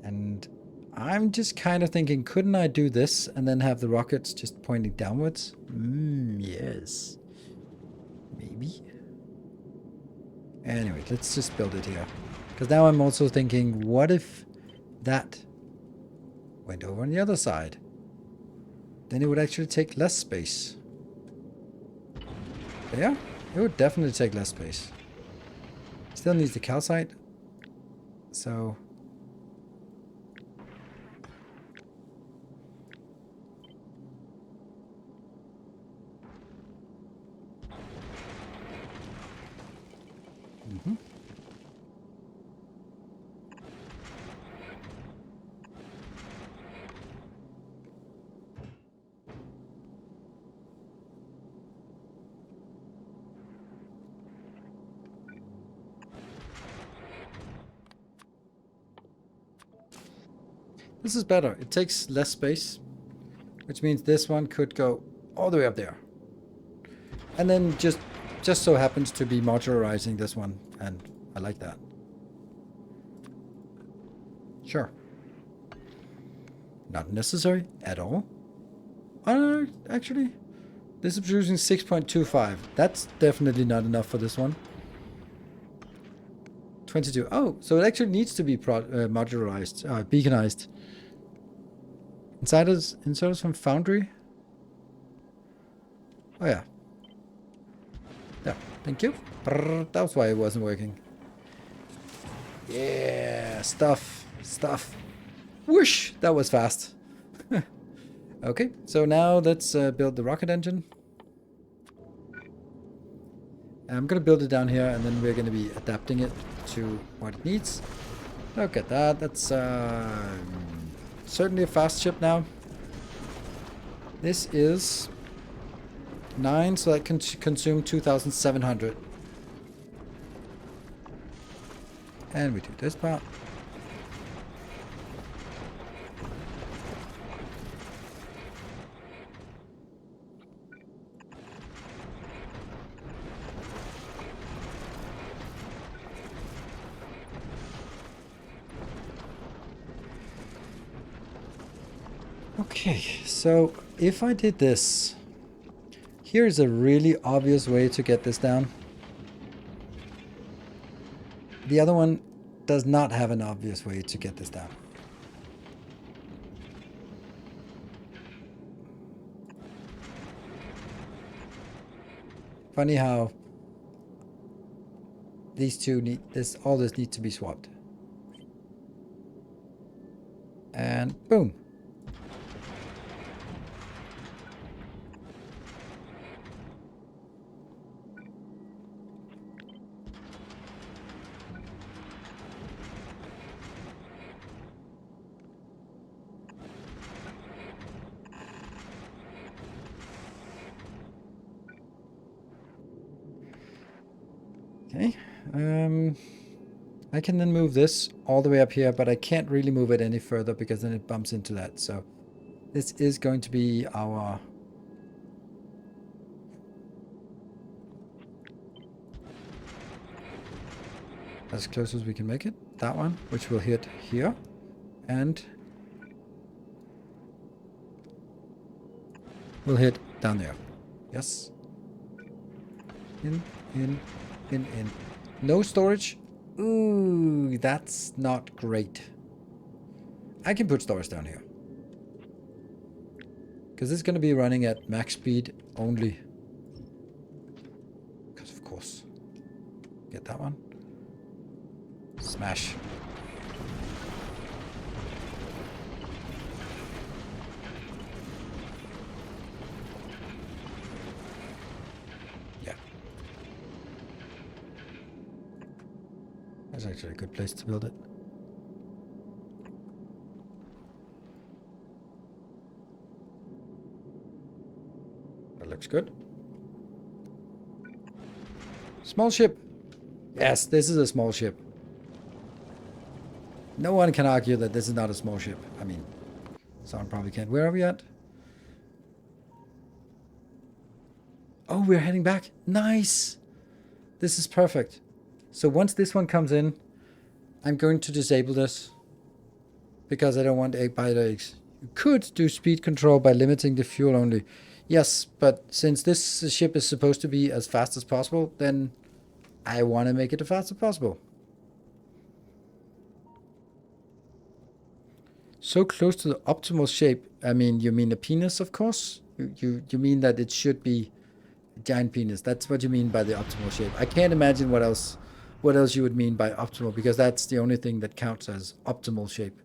And I'm just kind of thinking, couldn't I do this and then have the rockets just pointing downwards? Yes. Maybe. Anyway, let's just build it here. Because now I'm also thinking, what if that went over on the other side? Then it would actually take less space. Yeah, it would definitely take less space. Still needs the calcite. So... This is better. It takes less space, which means this one could go all the way up there. And then just so happens to be modularizing this one, and I like that. Sure. Not necessary at all. Actually, this is producing 6.25. That's definitely not enough for this one. 22. Oh, so it actually needs to be modularized, beaconized. Insiders from Foundry. Oh yeah. Yeah, thank you. That was why it wasn't working. Yeah, stuff. Whoosh! That was fast. Okay, so now let's build the rocket engine. I'm gonna build it down here, and then we're gonna be adapting it to what it needs. Look at that. That's certainly a fast ship now. This is 9, so that can consume 2,700. And we do this part. Okay, so if I did this, here's a really obvious way to get this down. The other one does not have an obvious way to get this down. Funny how these two need this, all this needs to be swapped. And boom. Okay, I can then move this all the way up here, but I can't really move it any further because then it bumps into that. So this is going to be our as close as we can make it. That one, which will hit here, and will hit down there. Yes. In, in, in. No storage? Ooh, that's not great. I can put storage down here. Because it's going to be running at max speed only. Because of course. Get that one. Smash. Yeah. That's actually a good place to build it. That looks good. Small ship. Yes, this is a small ship. No one can argue that this is not a small ship. I mean, someone probably can't. Where are we at? Oh, we're heading back. Nice. This is perfect. So once this one comes in, I'm going to disable this. Because I don't want egg bite eggs. You could do speed control by limiting the fuel only. Yes, but since this ship is supposed to be as fast as possible, then I want to make it as fast as possible. So close to the optimal shape. I mean, you mean a penis, of course? You mean that it should be a giant penis. That's what you mean by the optimal shape. I can't imagine what else you would mean by optimal, because that's the only thing that counts as optimal shape.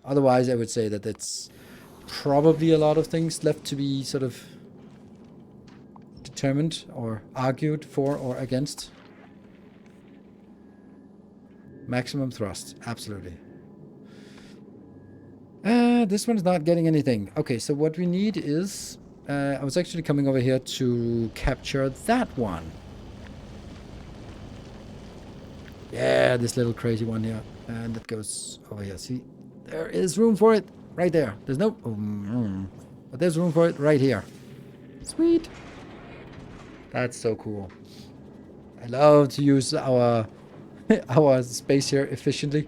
Otherwise, I would say that it's probably a lot of things left to be sort of determined or argued for or against. Maximum thrust, absolutely. This one's not getting anything. Okay, so what we need is... I was actually coming over here to capture that one. Yeah, this little crazy one here. And it goes over here. See, there is room for it right there. There's no... but there's room for it right here. Sweet. That's so cool. I love to use our our space here efficiently.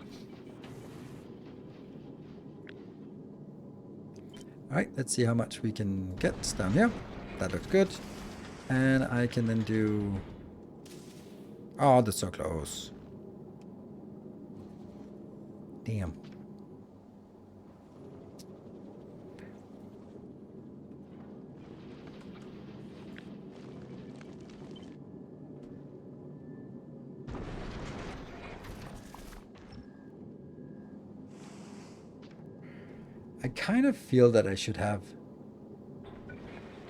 Alright, let's see how much we can get down here. That looks good. And I can then do... Oh, that's so close. Damn. I kind of feel that I should have...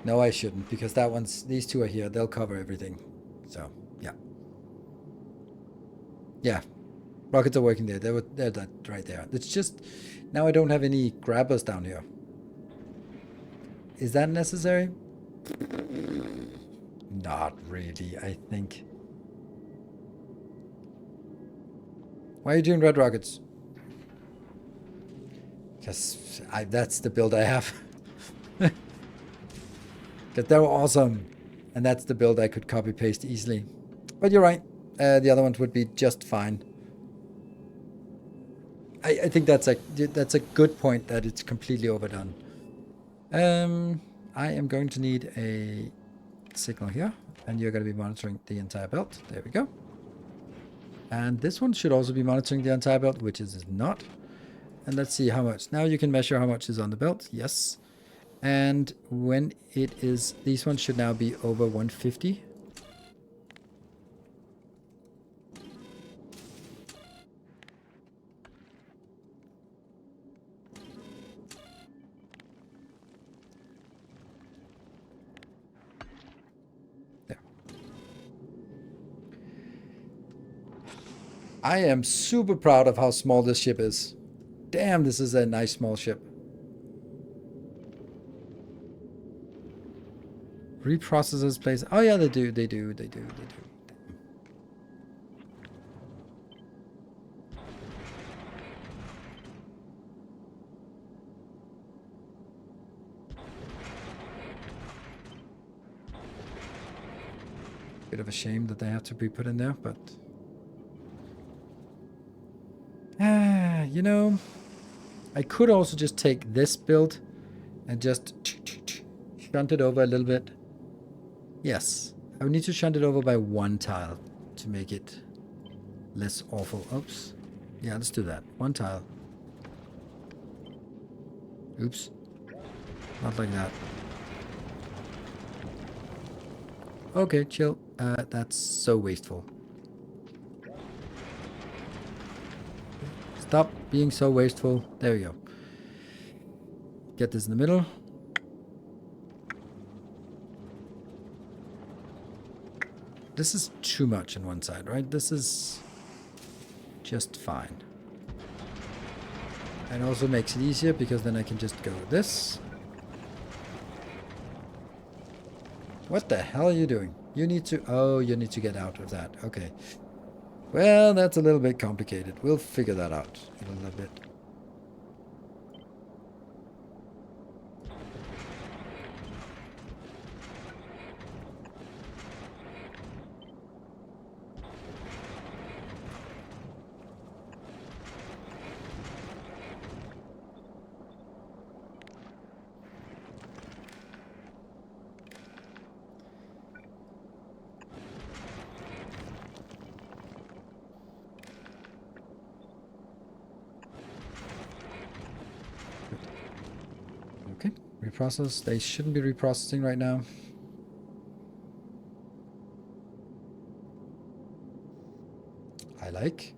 No, I shouldn't, because that one's... These two are here. They'll cover everything. So, yeah. Yeah. Rockets are working there. They're that right there. It's just... Now I don't have any grabbers down here. Is that necessary? Not really, I think. Why are you doing red rockets? Because that's the build I have. Because they're awesome. And that's the build I could copy paste easily. But you're right. The other ones would be just fine. I think that's a good point, that it's completely overdone. I am going to need a signal here. And you're going to be monitoring the entire belt. There we go. And this one should also be monitoring the entire belt, which it is not. And let's see how much. Now you can measure how much is on the belt. Yes. And when it is... These ones should now be over 150. There. I am super proud of how small this ship is. Damn, this is a nice small ship. Reprocessors place. Oh yeah, they do. Bit of a shame that they have to be put in there, but... you know... I could also just take this build and just shunt it over a little bit. Yes, I would need to shunt it over by 1 tile to make it less awful. Oops. Yeah, let's do that. 1 tile. Oops. Not like that. Okay, chill. That's so wasteful. Stop being so wasteful. There we go. Get this in the middle. This is too much on one side, right? This is just fine. And also makes it easier because then I can just go with this. What the hell are you doing? You need to... Oh, you need to get out of that. Okay. Well, that's a little bit complicated. We'll figure that out in a little bit. Okay, reprocess. They shouldn't be reprocessing right now. I like.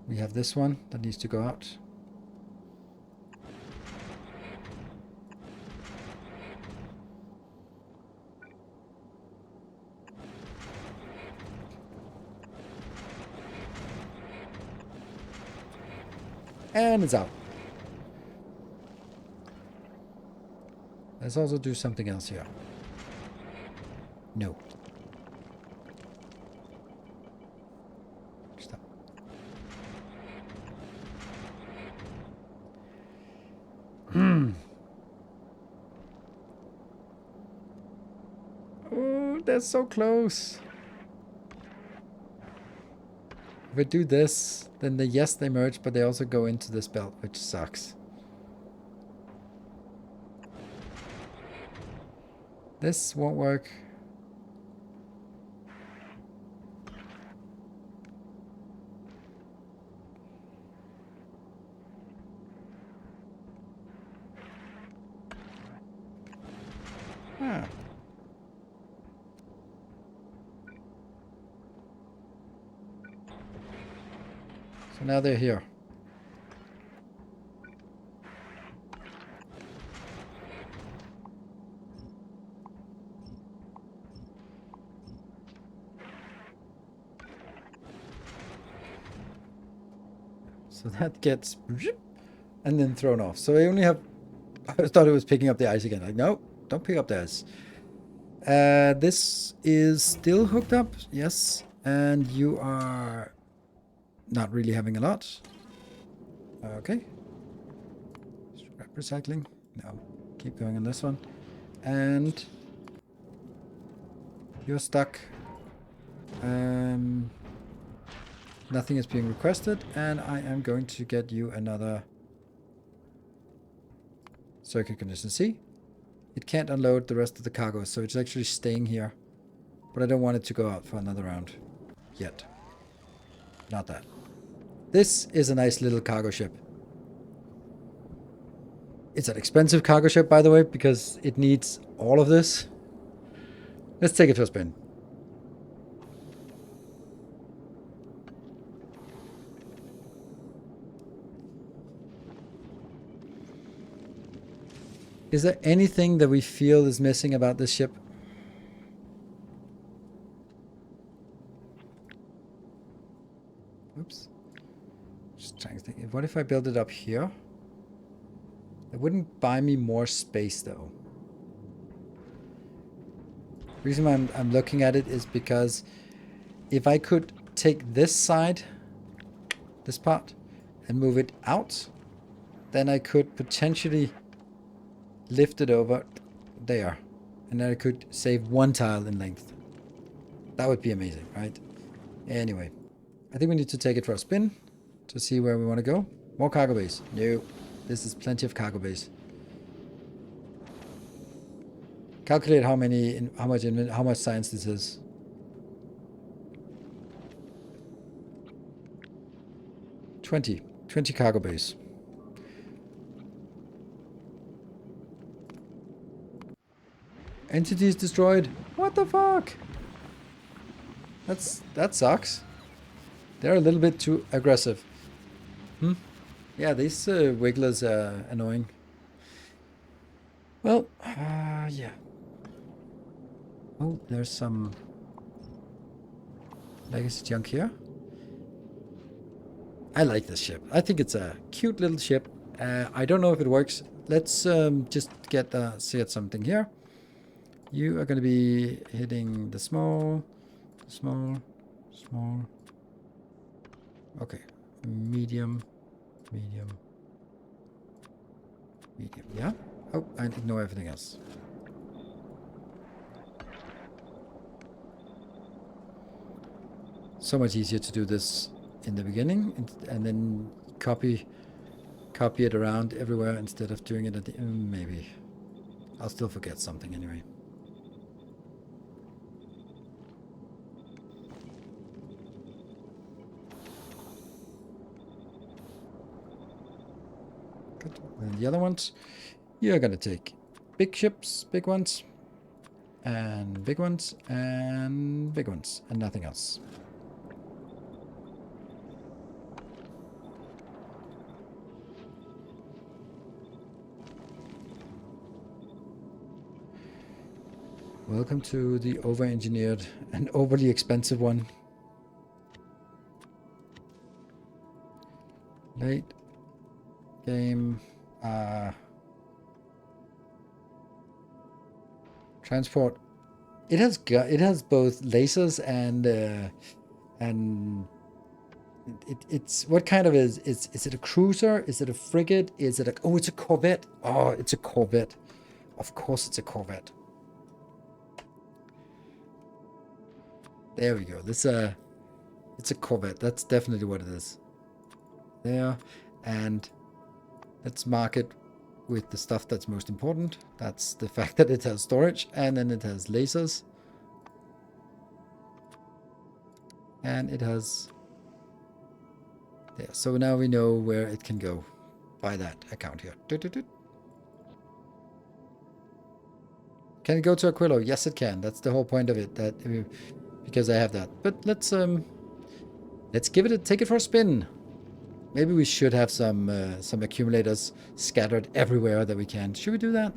We have this one that needs to go out. And it's out. Let's also do something else here. No. Stop. Oh, that's so close. If I do this, then yes, they merge, but they also go into this belt, which sucks. This won't work. Ah. So now they're here. So that gets and then thrown off. So I only have... I thought it was picking up the ice again. Like, no, don't pick up the ice. This is still hooked up. Yes. And you are not really having a lot. Okay. Scrap recycling. No. Keep going on this one. And you're stuck. Nothing is being requested, and I am going to get you another circuit condition. See? It can't unload the rest of the cargo, so it's actually staying here. But I don't want it to go out for another round. Yet. Not that. This is a nice little cargo ship. It's an expensive cargo ship, by the way, because it needs all of this. Let's take it for a spin. Is there anything that we feel is missing about this ship? Oops. Just trying to think. What if I build it up here? It wouldn't buy me more space, though. The reason why I'm looking at it is because if I could take this side, this part, and move it out, then I could potentially lift it over there, and then I could save 1 tile in length. That would be amazing, right? Anyway, I think we need to take it for a spin to see where we want to go. More cargo base. No, this is plenty of cargo base. Calculate how much science this is. Twenty cargo bays. Entities destroyed. What the fuck? That sucks. They're a little bit too aggressive. Yeah, these wigglers are annoying. Well, yeah. Oh, there's some legacy junk here. I like this ship. I think it's a cute little ship. I don't know if it works. Let's just get something here. You are going to be hitting the small. Okay, medium. Yeah. Oh, and ignore everything else. So much easier to do this in the beginning and then copy it around everywhere instead of doing it at the end. Maybe I'll still forget something anyway. Good. And the other ones, you're gonna take big ships, big ones, and big ones, and big ones, and nothing else. Welcome to the over-engineered and overly expensive one. Late game. Transport. It has both lasers and it's what kind of is it a cruiser? Is it a frigate? Is it a oh it's a corvette? Oh, it's a corvette. Of course it's a corvette. There we go. It's a corvette. That's definitely what it is. There, and let's mark it with the stuff that's most important. That's the fact that it has storage, and then it has lasers, and it has there. So now we know where it can go by that account here. Can it go to Aquilo? Yes, it can. That's the whole point of it. That because I have that. But let's take it for a spin. Maybe we should have some accumulators scattered everywhere that we can. Should we do that?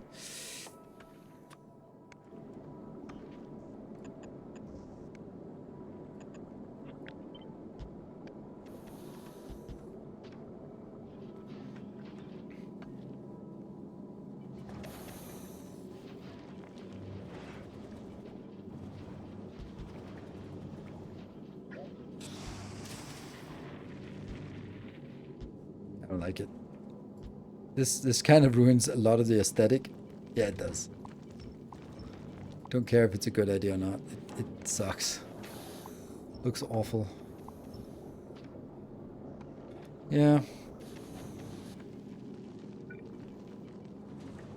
I don't like it. This kind of ruins a lot of the aesthetic. Yeah, it does. Don't care if it's a good idea or not. It sucks. Looks awful. Yeah.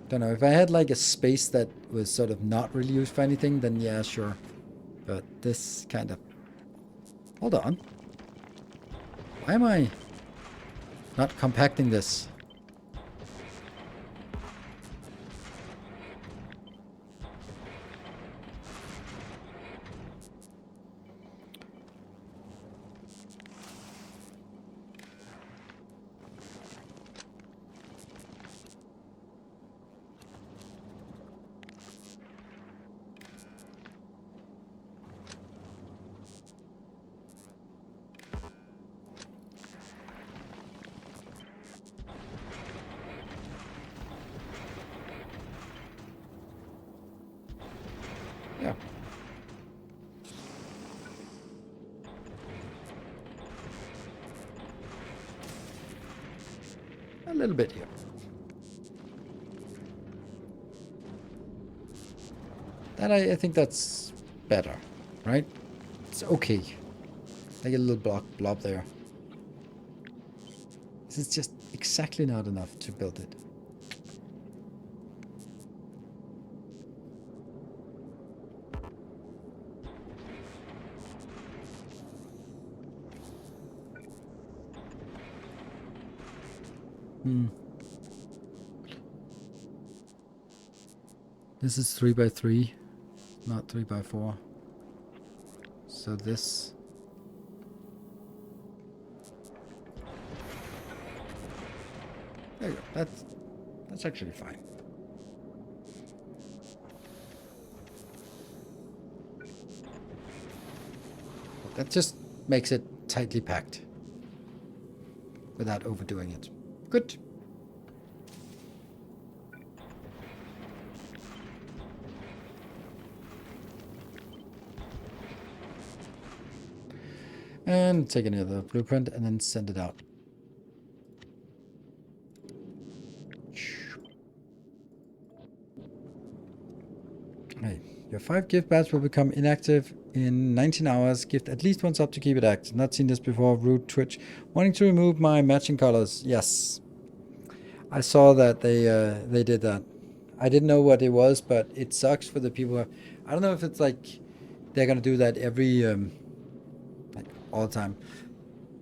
Don't know. If I had like a space that was sort of not really used for anything, then yeah, sure. But this kind of... Hold on. Why am I not compacting this? Yeah. A little bit here. That I think that's better, right? It's okay. Like a little blob there. This is just exactly not enough to build it. This is 3x3, not 3x4. So this... There you go. That's actually fine. That just makes it tightly packed without overdoing it. Good. And take another blueprint and then send it out. Hey, your 5 gift badge will become inactive in 19 hours. Gift at least one sub to keep it active. Not seen this before. Root Twitch. Wanting to remove my matching colors. Yes. I saw that they did that. I didn't know what it was, but it sucks for the people. I don't know if it's like they're gonna do that every like all the time.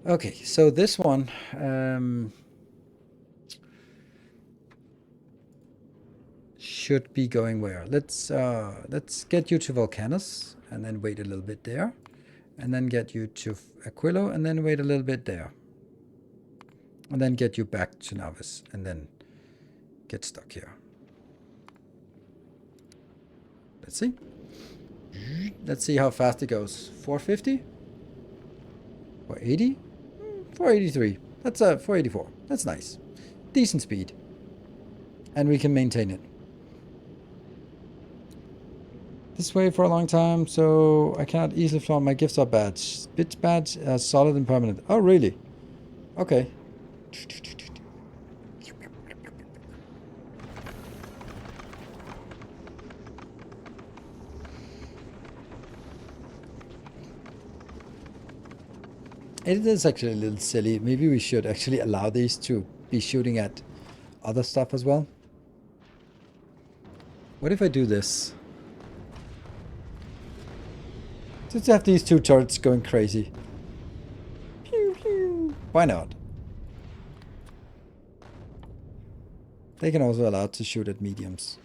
Okay, so this one should be going where? Let's get you to Volcanus and then wait a little bit there, and then get you to Aquilo and then wait a little bit there, and then get you back to Navis and then get stuck here. Let's see. Let's see how fast it goes. 450? 480? 483. That's 484. That's nice. Decent speed. And we can maintain it. This way for a long time, so I cannot easily flaunt my gift sub badge. Bits badge solid and permanent. Oh, really? Okay. It is actually a little silly. Maybe we should actually allow these to be shooting at other stuff as well. What if I do this? Just have these 2 turrets going crazy. Pew, pew. Why not? They can also allow to shoot at mediums.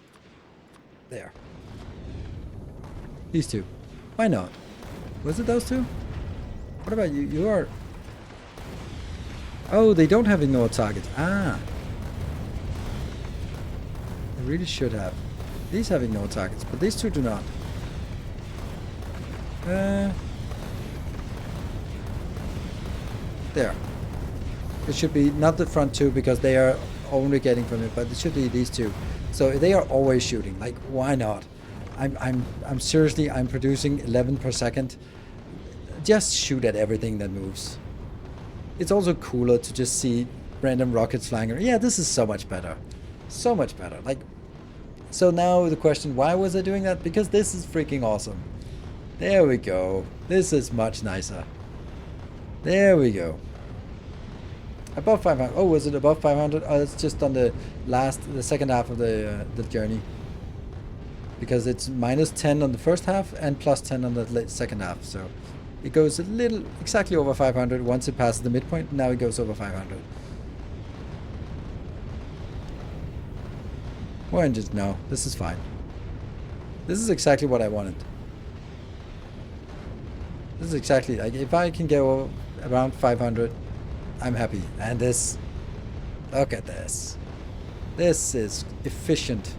There. These 2. Why not? Was it those 2? What about you? You are... Oh, they don't have ignore targets. Ah. They really should have. These have ignore targets, but these 2 do not. There. It should be not the front 2 because they are only getting from it, but it should be these 2. So they are always shooting. Like, why not? I'm seriously, I'm producing 11 per second. Just shoot at everything that moves. It's also cooler to just see random rockets flying around. Yeah, this is so much better. So much better. Like, so now the question, why was I doing that? Because this is freaking awesome. There we go. This is much nicer. There we go. Above 500. Oh, was it above 500? Oh, it's just on the second half of the journey. Because it's minus 10 on the first half and plus 10 on the second half. So it goes a little, exactly over 500 once it passes the midpoint. Now it goes over 500. More engines? No, this is fine. This is exactly what I wanted. This is exactly, like, if I can go around 500, I'm happy. And this, look at this. This is efficient.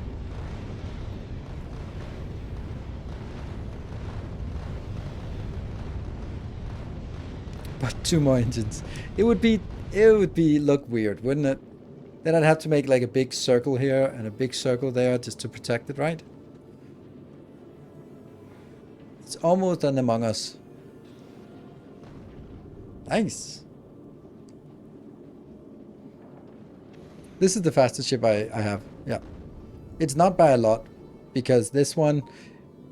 But 2 more engines. It would look weird, wouldn't it? Then I'd have to make like a big circle here and a big circle there just to protect it, right? It's almost an Among Us. Nice. This is the fastest ship I have. Yeah. It's not by a lot because this one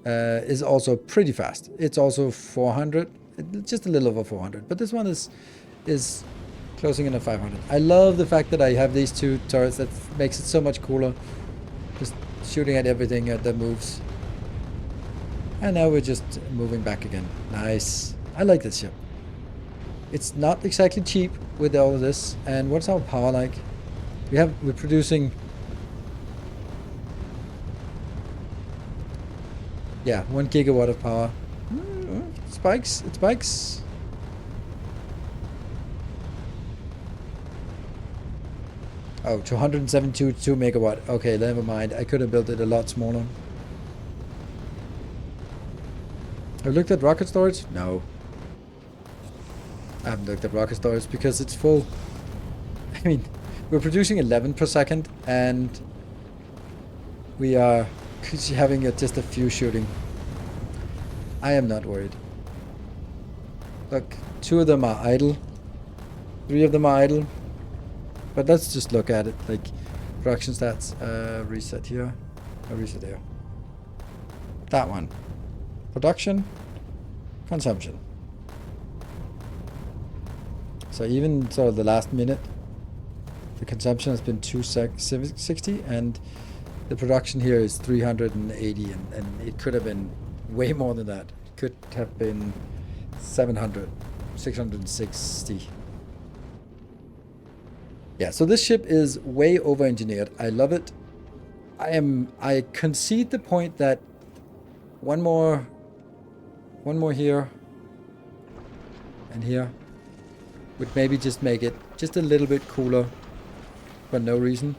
is also pretty fast. It's also 400. Just a little over 400, but this one is closing in at 500. I love the fact that I have these 2 turrets. That makes it so much cooler. Just shooting at everything that moves. And now we're just moving back again. Nice. I like this ship. It's not exactly cheap with all of this. And what's our power like? We're producing. Yeah, 1 gigawatt of power. It spikes. It spikes. Oh, 272 megawatt. Okay, never mind. I could have built it a lot smaller. Have you looked at rocket storage? No. I haven't looked at rocket storage because it's full. I mean, we're producing 11 per second and we are having just a few shooting. I am not worried. Look, 2 of them are idle. 3 of them are idle. But let's just look at it, like production stats. Reset here. Reset there. That one. Production. Consumption. So even sort of the last minute, the consumption has been 260 and the production here is 380 and it could have been way more than that. It could have been 700, 660. Yeah, so this ship is way over-engineered. I love it. I concede the point that one more here and here would maybe just make it just a little bit cooler for no reason.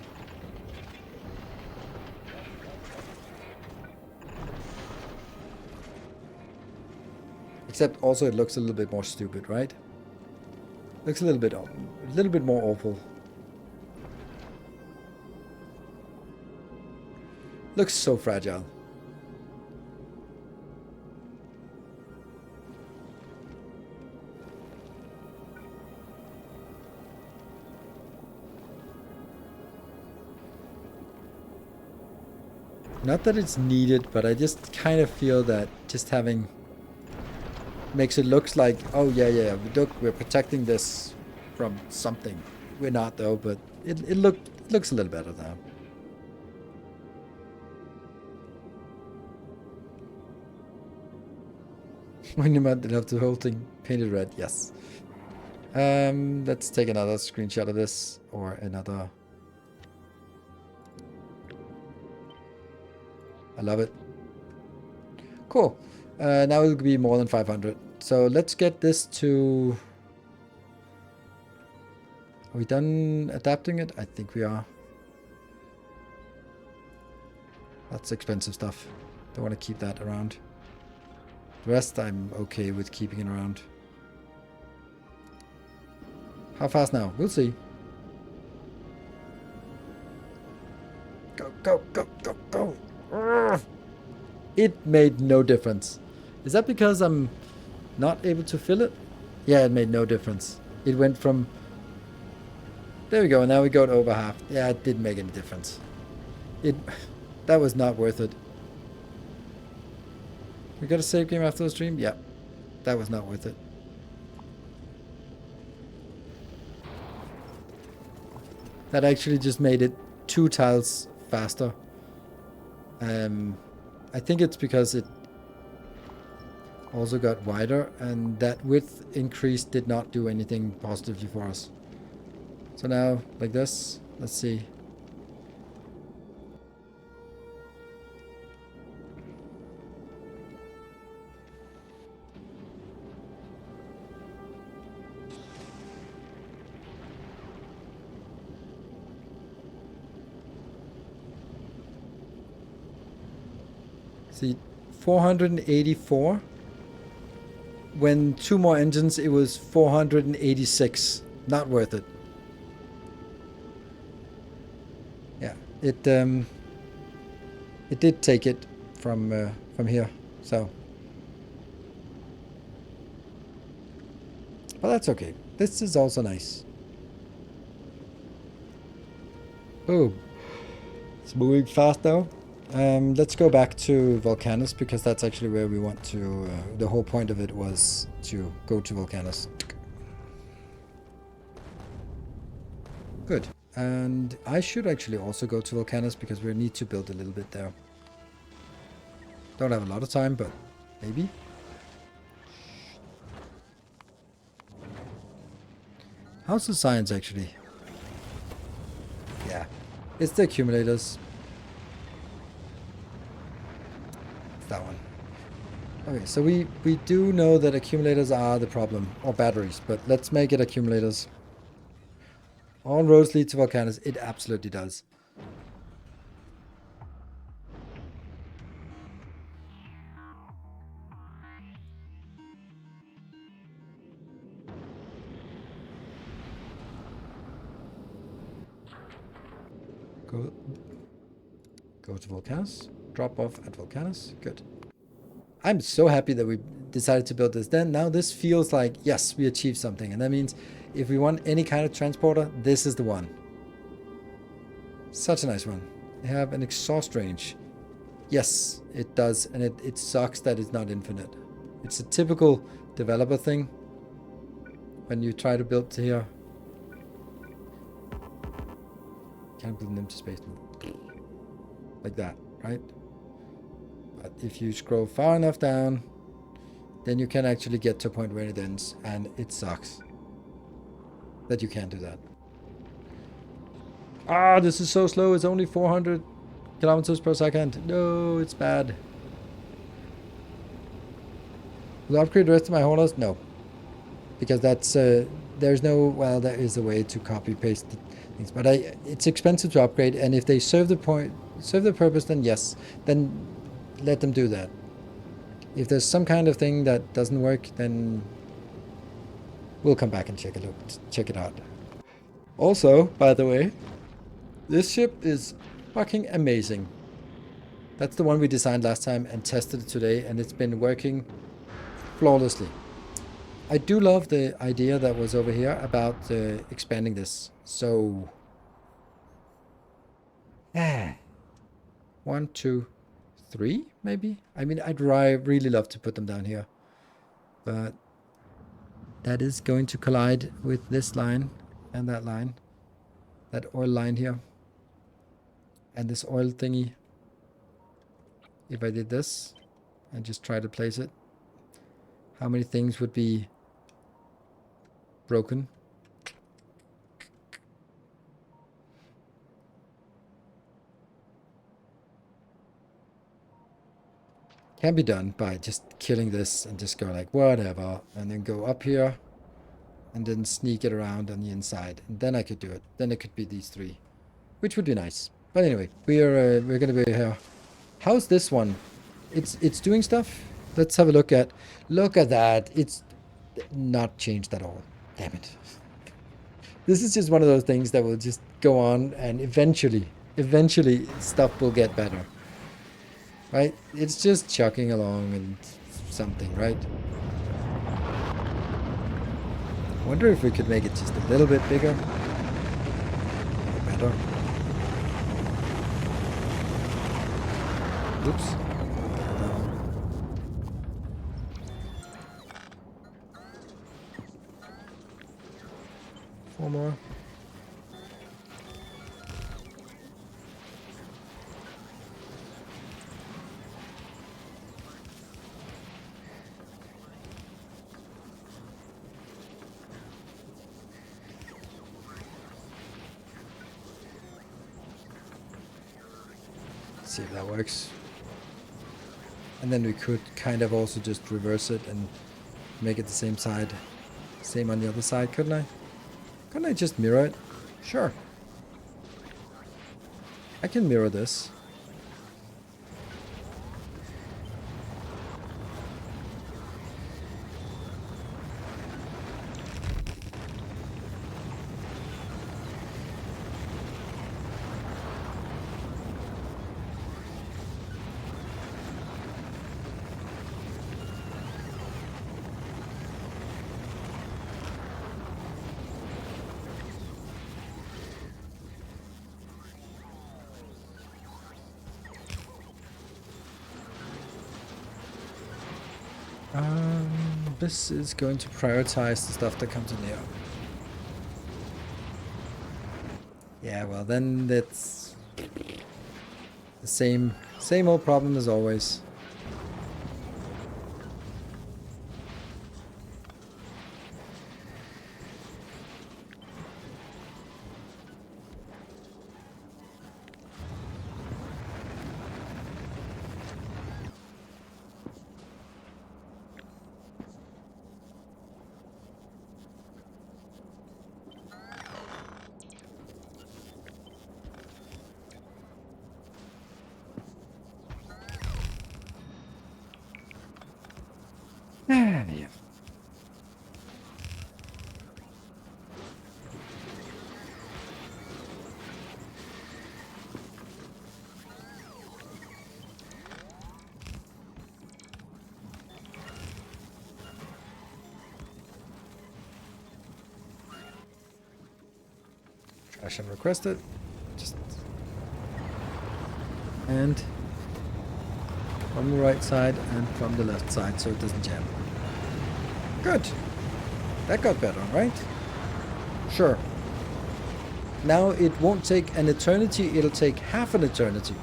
Except also it looks a little bit more stupid, right? Looks a little bit more awful. Looks so fragile. Not that it's needed, but I just kind of feel that just having makes it looks like, oh yeah, look, we're protecting this from something. We're not though, but it looks a little better now. When you might have the whole thing painted red, yes. Let's take another screenshot of this or another. I love it. Cool. Now it'll be more than 500. So let's get this to... Are we done adapting it? I think we are. That's expensive stuff. Don't want to keep that around. The rest I'm okay with keeping it around. How fast now? We'll see. Go, go, go, go, go. Urgh. It made no difference. Is that because I'm not able to fill it? Yeah, it made no difference. It went from... There we go. Now we got over half. Yeah, it didn't make any difference. That was not worth it. We got a save game after the stream? Yeah. That was not worth it. That actually just made it 2 tiles faster. I think it's because it also got wider and that width increase did not do anything positively for us. So now, like this, let's see. See, 484. When 2 more engines, it was 486. Not worth it. Yeah, it did take it from here, so. But that's okay. This is also nice. Oh, it's moving fast now. Let's go back to Volcanus because that's actually where we want to. The whole point of it was to go to Volcanus. Good. And I should actually also go to Volcanus because we need to build a little bit there. Don't have a lot of time, but maybe. How's the science actually? It's the accumulators. It's that one. Okay, so we do know that accumulators are the problem, or batteries, but let's make it accumulators. All roads lead to volcanoes. It absolutely does. Go to volcanoes. Drop off at volcanoes. Good. I'm so happy that we decided to build this. Now this feels like, yes, we achieved something. And that means if we want any kind of transporter, this is the one. Such a nice one. They have an exhaust range. Yes, it does. And it sucks that it's not infinite. It's a typical developer thing when you try to build here. Can't build an empty space. Like that, right? But if you scroll far enough down, then you can actually get to a point where it ends, and it sucks that you can't do that. Ah, this is so slow. It's only 400 kilometers per second. No, it's bad. Will I upgrade the rest of my haulers? No. Because that's, there's no, well, there is a way to copy paste things, but it's expensive to upgrade, and if they serve the purpose, then yes, then let them do that. If there's some kind of thing that doesn't work, then we'll come back and check it out. Also, by the way, this ship is fucking amazing. That's the one we designed last time and tested it today, and it's been working flawlessly. I do love the idea that was over here about expanding this. So, 1, 2, 3, maybe? I mean, I'd really love to put them down here. But that is going to collide with this line and that line. That oil line here. And this oil thingy. If I did this and just try to place it, how many things would be broken? Can be done by just killing this and just go like whatever, and then go up here and then sneak it around on the inside, and then I could do it. Then it could be these three, which would be nice. But anyway, we're gonna be here. How's this one? It's doing stuff. Let's have a look at that. It's not changed at all. Damn it. This is just one of those things that will just go on, and eventually stuff will get better. Right? It's just chugging along and something, right? I wonder if we could make it just a little bit bigger. Or better. Oops. 4 more. See if that works. And then we could kind of also just reverse it and make it the same side. Same on the other side, couldn't I? Couldn't I just mirror it? Sure. I can mirror this. This is going to prioritize the stuff that comes in here. Yeah, well then that's the same old problem as always. Action requested. Just and from the right side and from the left side so it doesn't jam. Good. That got better, right? Sure. Now it won't take an eternity, it'll take half an eternity.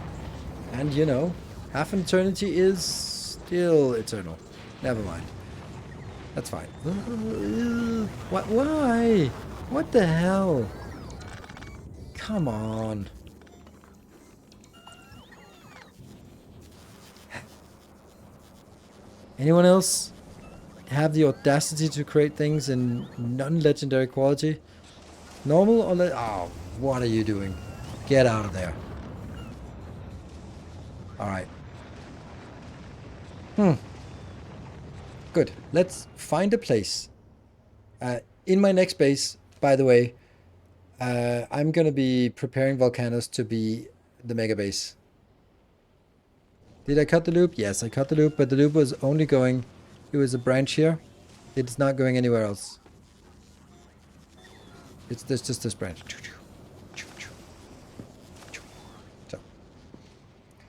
And you know, half an eternity is still eternal. Never mind. That's fine. What? Why? What the hell? Come on. Anyone else have the audacity to create things in non-legendary quality? Normal or oh, what are you doing? Get out of there. Alright. Good. Let's find a place. In my next base, by the way, I'm going to be preparing volcanoes to be the mega base. Did I cut the loop? Yes, I cut the loop, but the loop was only going... It was a branch here. It's not going anywhere else. It's just this branch. So.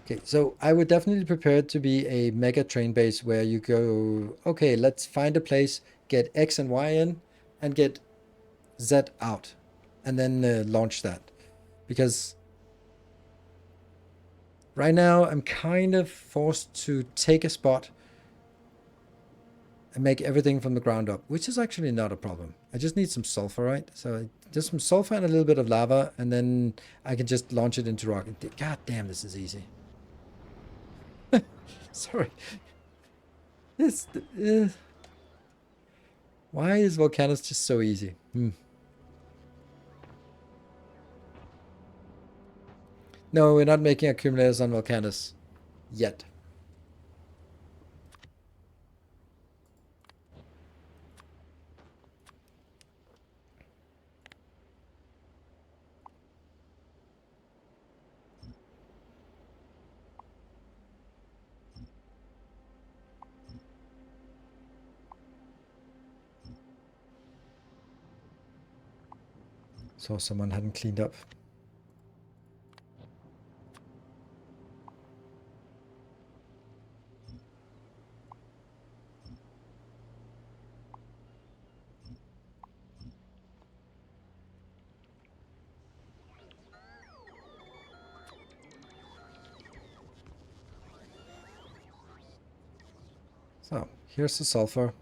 Okay, so I would definitely prepare it to be a mega train base where you go, okay, let's find a place, get X and Y in, and get Z out. And then launch that. Because right now I'm kind of forced to take a spot and make everything from the ground up, which is actually not a problem. I just need some sulfur, right? So just some sulfur and a little bit of lava, and then I can just launch it into rock. God damn, this is easy. Sorry. This... why is volcanoes just so easy? No, we're not making accumulators on volcanoes. Yet. So someone hadn't cleaned up. So here's the sulfur.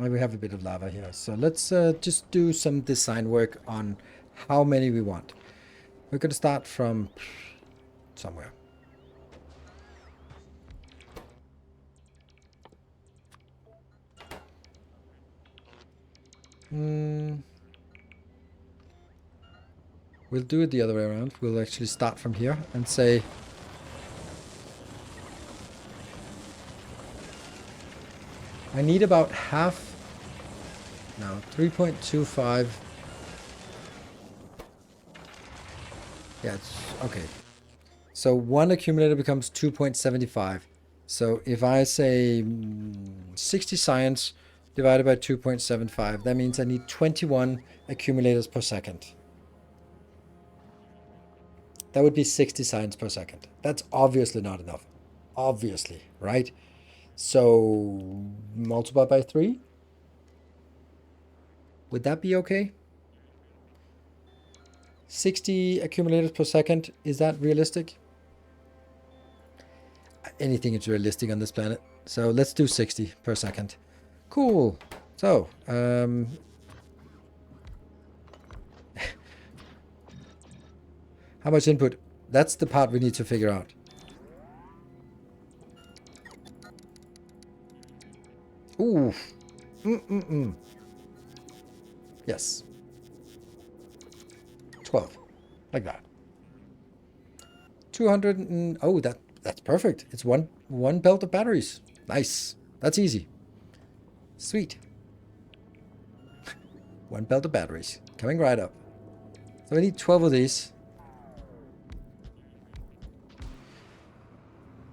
We have a bit of lava here. So let's just do some design work on how many we want. We're going to start from somewhere. We'll do it the other way around. We'll actually start from here and say... I need about half... No, 3.25... Yeah, it's... Okay. So one accumulator becomes 2.75. So if I say 60 science divided by 2.75, that means I need 21 accumulators per second. That would be 60 science per second. That's obviously not enough. Obviously, right? So multiply by 3. Would that be okay? 60 accumulators per second. Is that realistic? Anything is realistic on this planet. So let's do 60 per second. Cool. So, how much input? That's the part we need to figure out. Ooh. Yes. 12. Like that. 200 and... Oh, that's perfect. It's one belt of batteries. Nice. That's easy. Sweet. One belt of batteries. Coming right up. So I need 12 of these.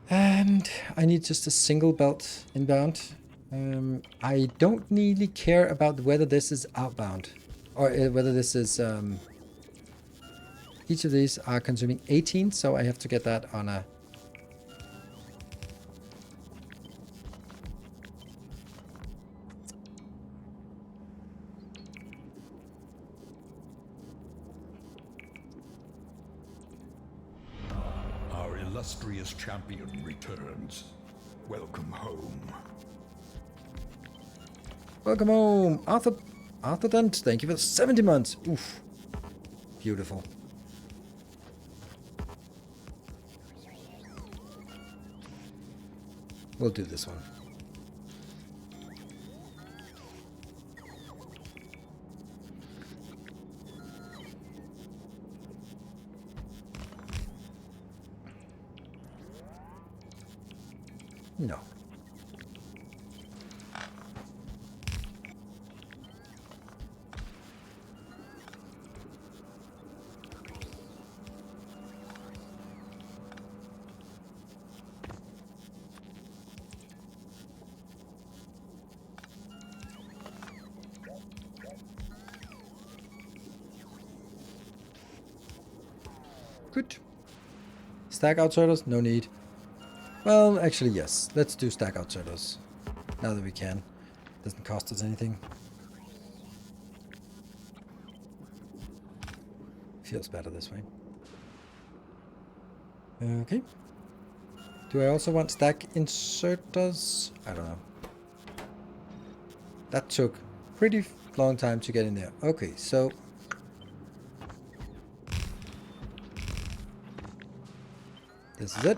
And I need just a single belt inbound. I don't really care about whether this is outbound. Or whether this is... each of these are consuming 18, so I have to get that on a... Our illustrious champion returns. Welcome home. Welcome home, Arthur Dent. Thank you for 70 months. Oof. Beautiful. We'll do this one. No. Good. Stack outsiders? No need. Well, actually, yes. Let's do stack outsiders. Now that we can. Doesn't cost us anything. Feels better this way. Okay. Do I also want stack inserters? I don't know. That took pretty long time to get in there. Okay, so... this is it.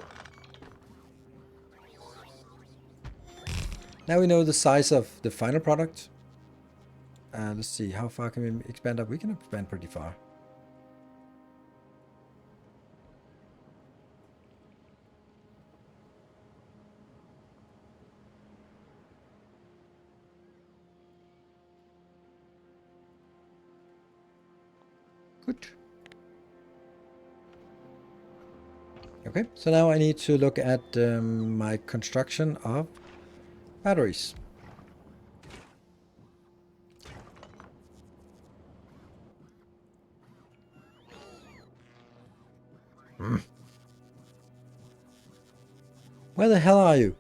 Now we know the size of the final product. Let's see, how far can we expand up? We can expand pretty far. Good. Okay, so now I need to look at my construction of batteries. Where the hell are you?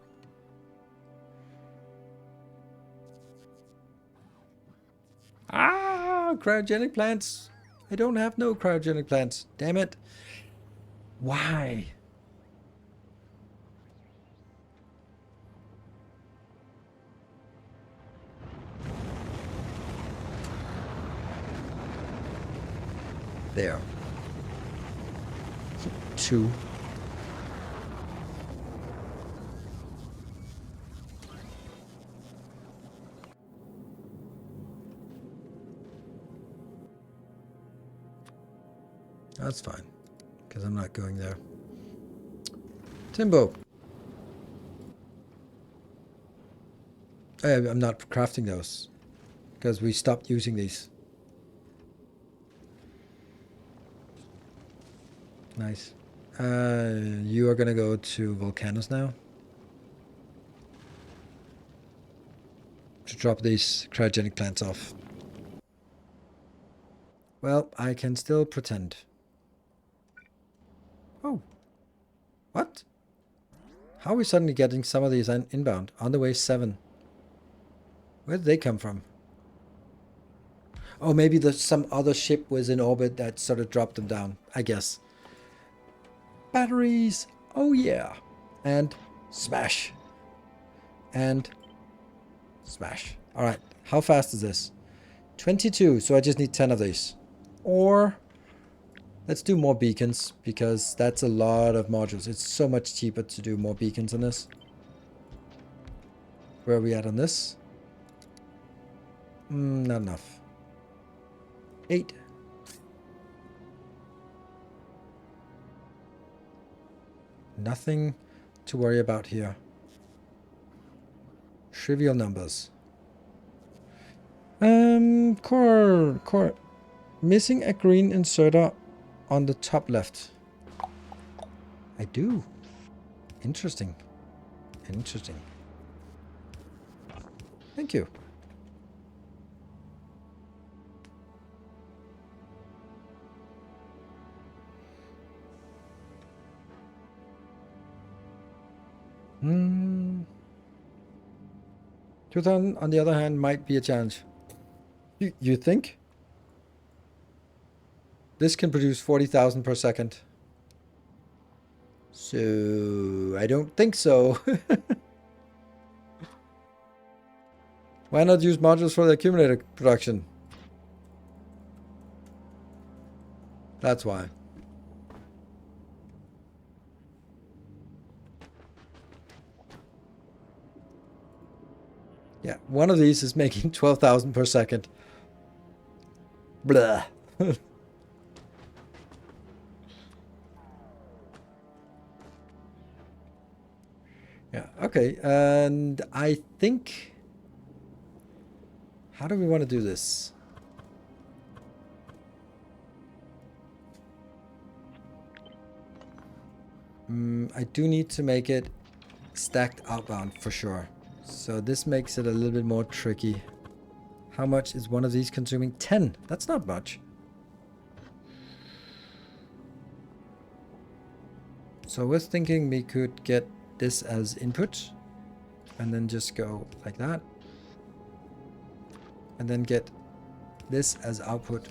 Ah, cryogenic plants. I don't have no cryogenic plants. Damn it. Why? There. 2. That's fine, because I'm not going there. Timbo. I'm not crafting those, because we stopped using these. Nice. You are gonna go to volcanoes now to drop these cryogenic plants off. Well, I can still pretend. Oh. What? How are we suddenly getting some of these inbound? On the way 7. Where did they come from? Oh, maybe some other ship was in orbit that sort of dropped them down, I guess. Batteries! Oh yeah! And smash. And smash. Alright, how fast is this? 22, so I just need 10 of these. Or... let's do more beacons, because that's a lot of modules. It's so much cheaper to do more beacons on this. Where are we at on this? Not enough. 8. Nothing to worry about here. Trivial numbers. Core. Missing a green inserter on the top left. I do. Interesting. Interesting. Thank you. $2,000 on the other hand might be a challenge. You think? This can produce 40,000 per second. So I don't think so. Why not use modules for the accumulator production? That's why. Yeah, one of these is making 12,000 per second. Blah. Yeah, okay. And I think... How do we want to do this? I do need to make it stacked outbound for sure. So this makes it a little bit more tricky. How much is one of these consuming? 10. That's not much. So I was thinking we could get this as input and then just go like that. And then get this as output.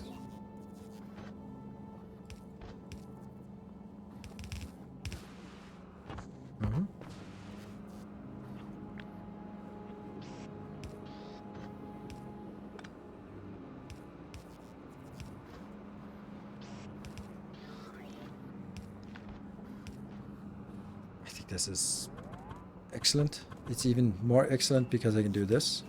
I think this is excellent. It's even more excellent because I can do this.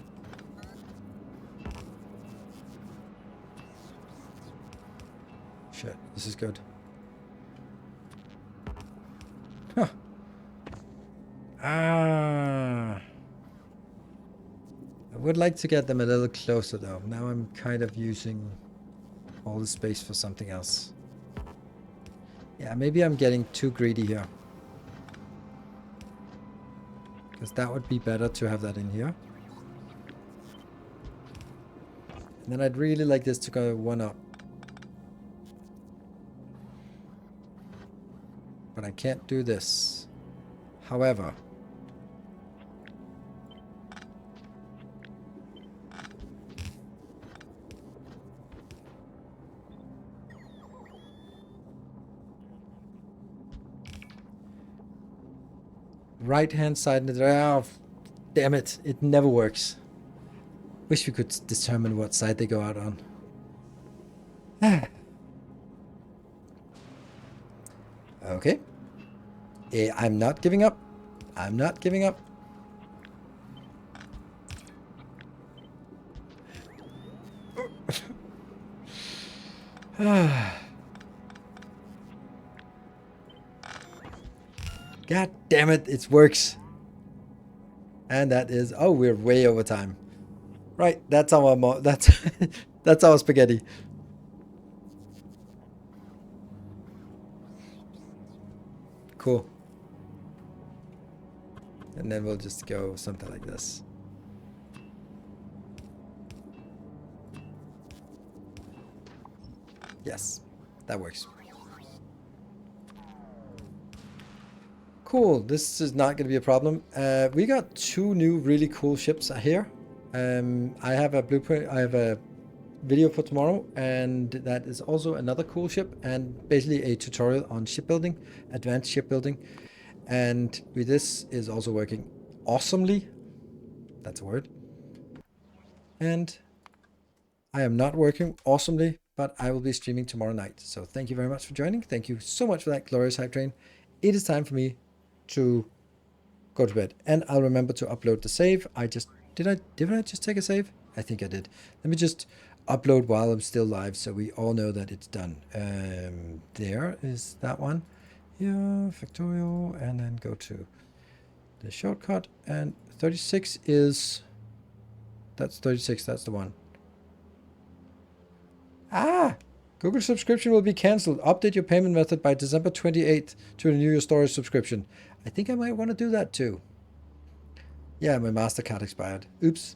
Shit, this is good. Huh. I would like to get them a little closer though. Now I'm kind of using all the space for something else. Yeah, maybe I'm getting too greedy here. Because that would be better to have that in here. And then I'd really like this to go one up. But I can't do this. However, right hand side, oh, damn it, it never works. Wish we could determine what side they go out on. Okay. I'm not giving up. I'm not giving up. God damn it, it works. And that is, oh, we're way over time. Right, that's our that's our spaghetti. Cool. And then we'll just go something like this. Yes, that works. Cool, this is not going to be a problem. We got two new really cool ships here. I have a blueprint, I have a video for tomorrow, and that is also another cool ship, and basically a tutorial on shipbuilding, advanced shipbuilding. And this is also working awesomely. That's a word. And I am not working awesomely, but I will be streaming tomorrow night. So thank you very much for joining. Thank you so much for that glorious hype train. It is time for me to go to bed, and I'll remember to upload the save. Did I just take a save? I think I did. Let me just upload while I'm still live so we all know that it's done. There is that one. Yeah, Factorio, and then go to the shortcut, and 36 is, that's 36, that's the one. Google subscription will be cancelled. Update your payment method by December 28th to renew your storage subscription. I think I might want to do that too. Yeah, my MasterCard expired. Oops.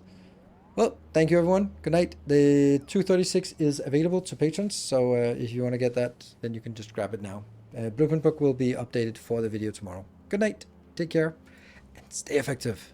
Well, thank you everyone. Good night. The 236 is available to patrons, so if you want to get that, then you can just grab it now. Blueprint book will be updated for the video tomorrow. Good night. Take care. and stay effective.